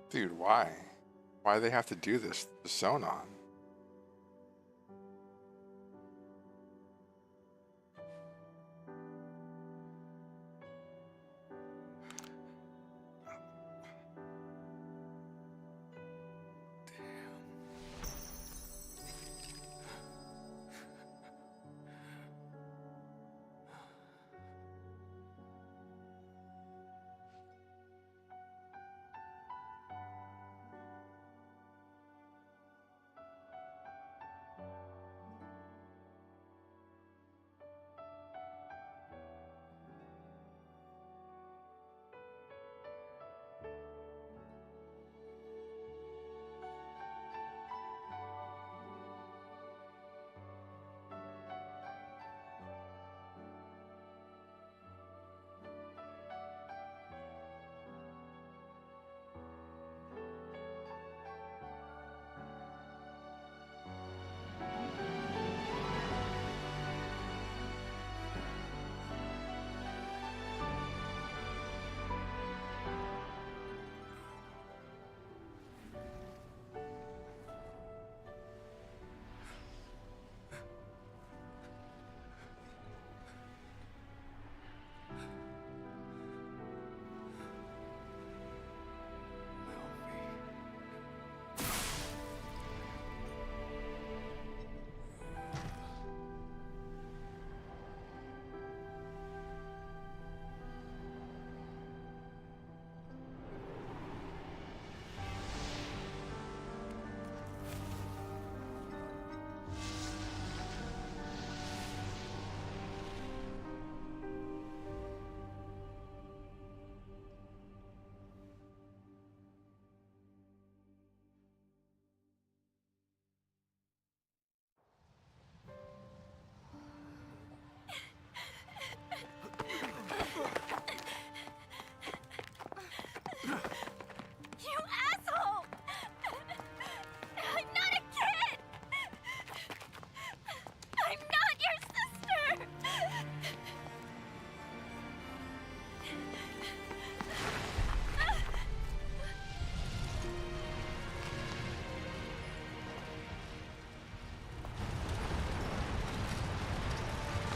Dude, why? Why do they have to do this to Sonon?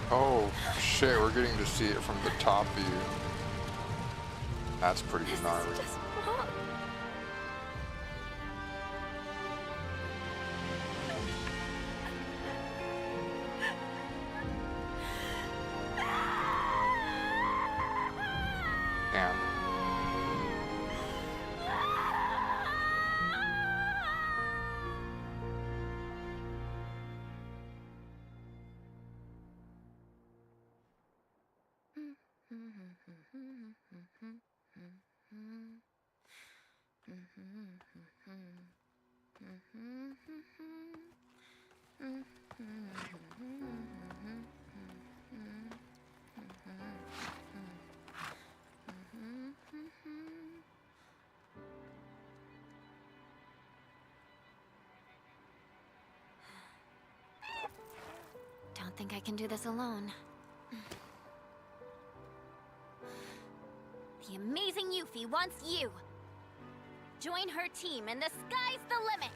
Oh shit, we're getting to see it from the top view. That's pretty gnarly. think I can do this alone. The amazing Yuffie wants you! Join her team and the sky's the limit!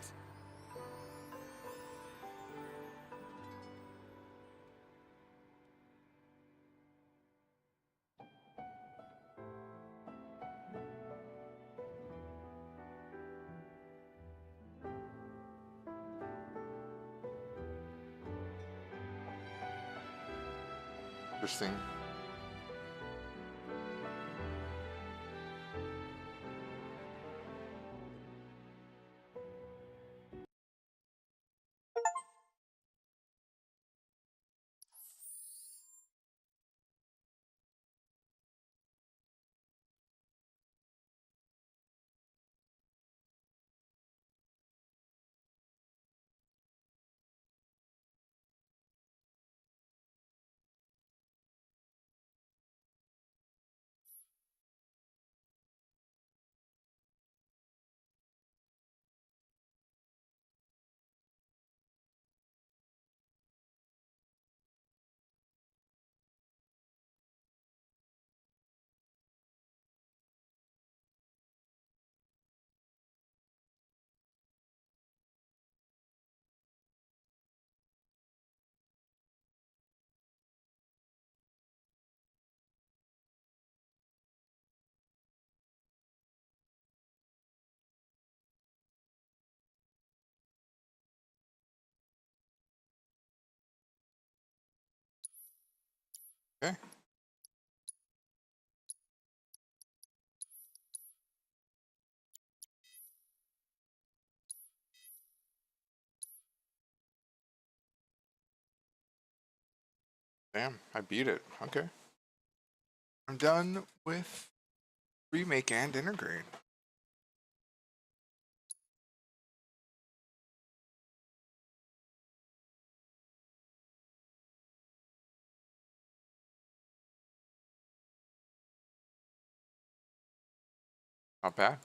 Interesting. Okay. Damn, I beat it. Okay. I'm done with remake and integrate. Not bad.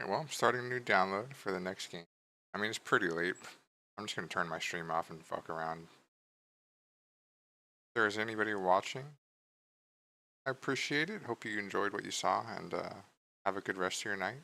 Okay, well, I'm starting a new download for the next game. I mean, it's pretty late. I'm just going to turn my stream off and fuck around. If there is anybody watching, I appreciate it. Hope you enjoyed what you saw, and have a good rest of your night.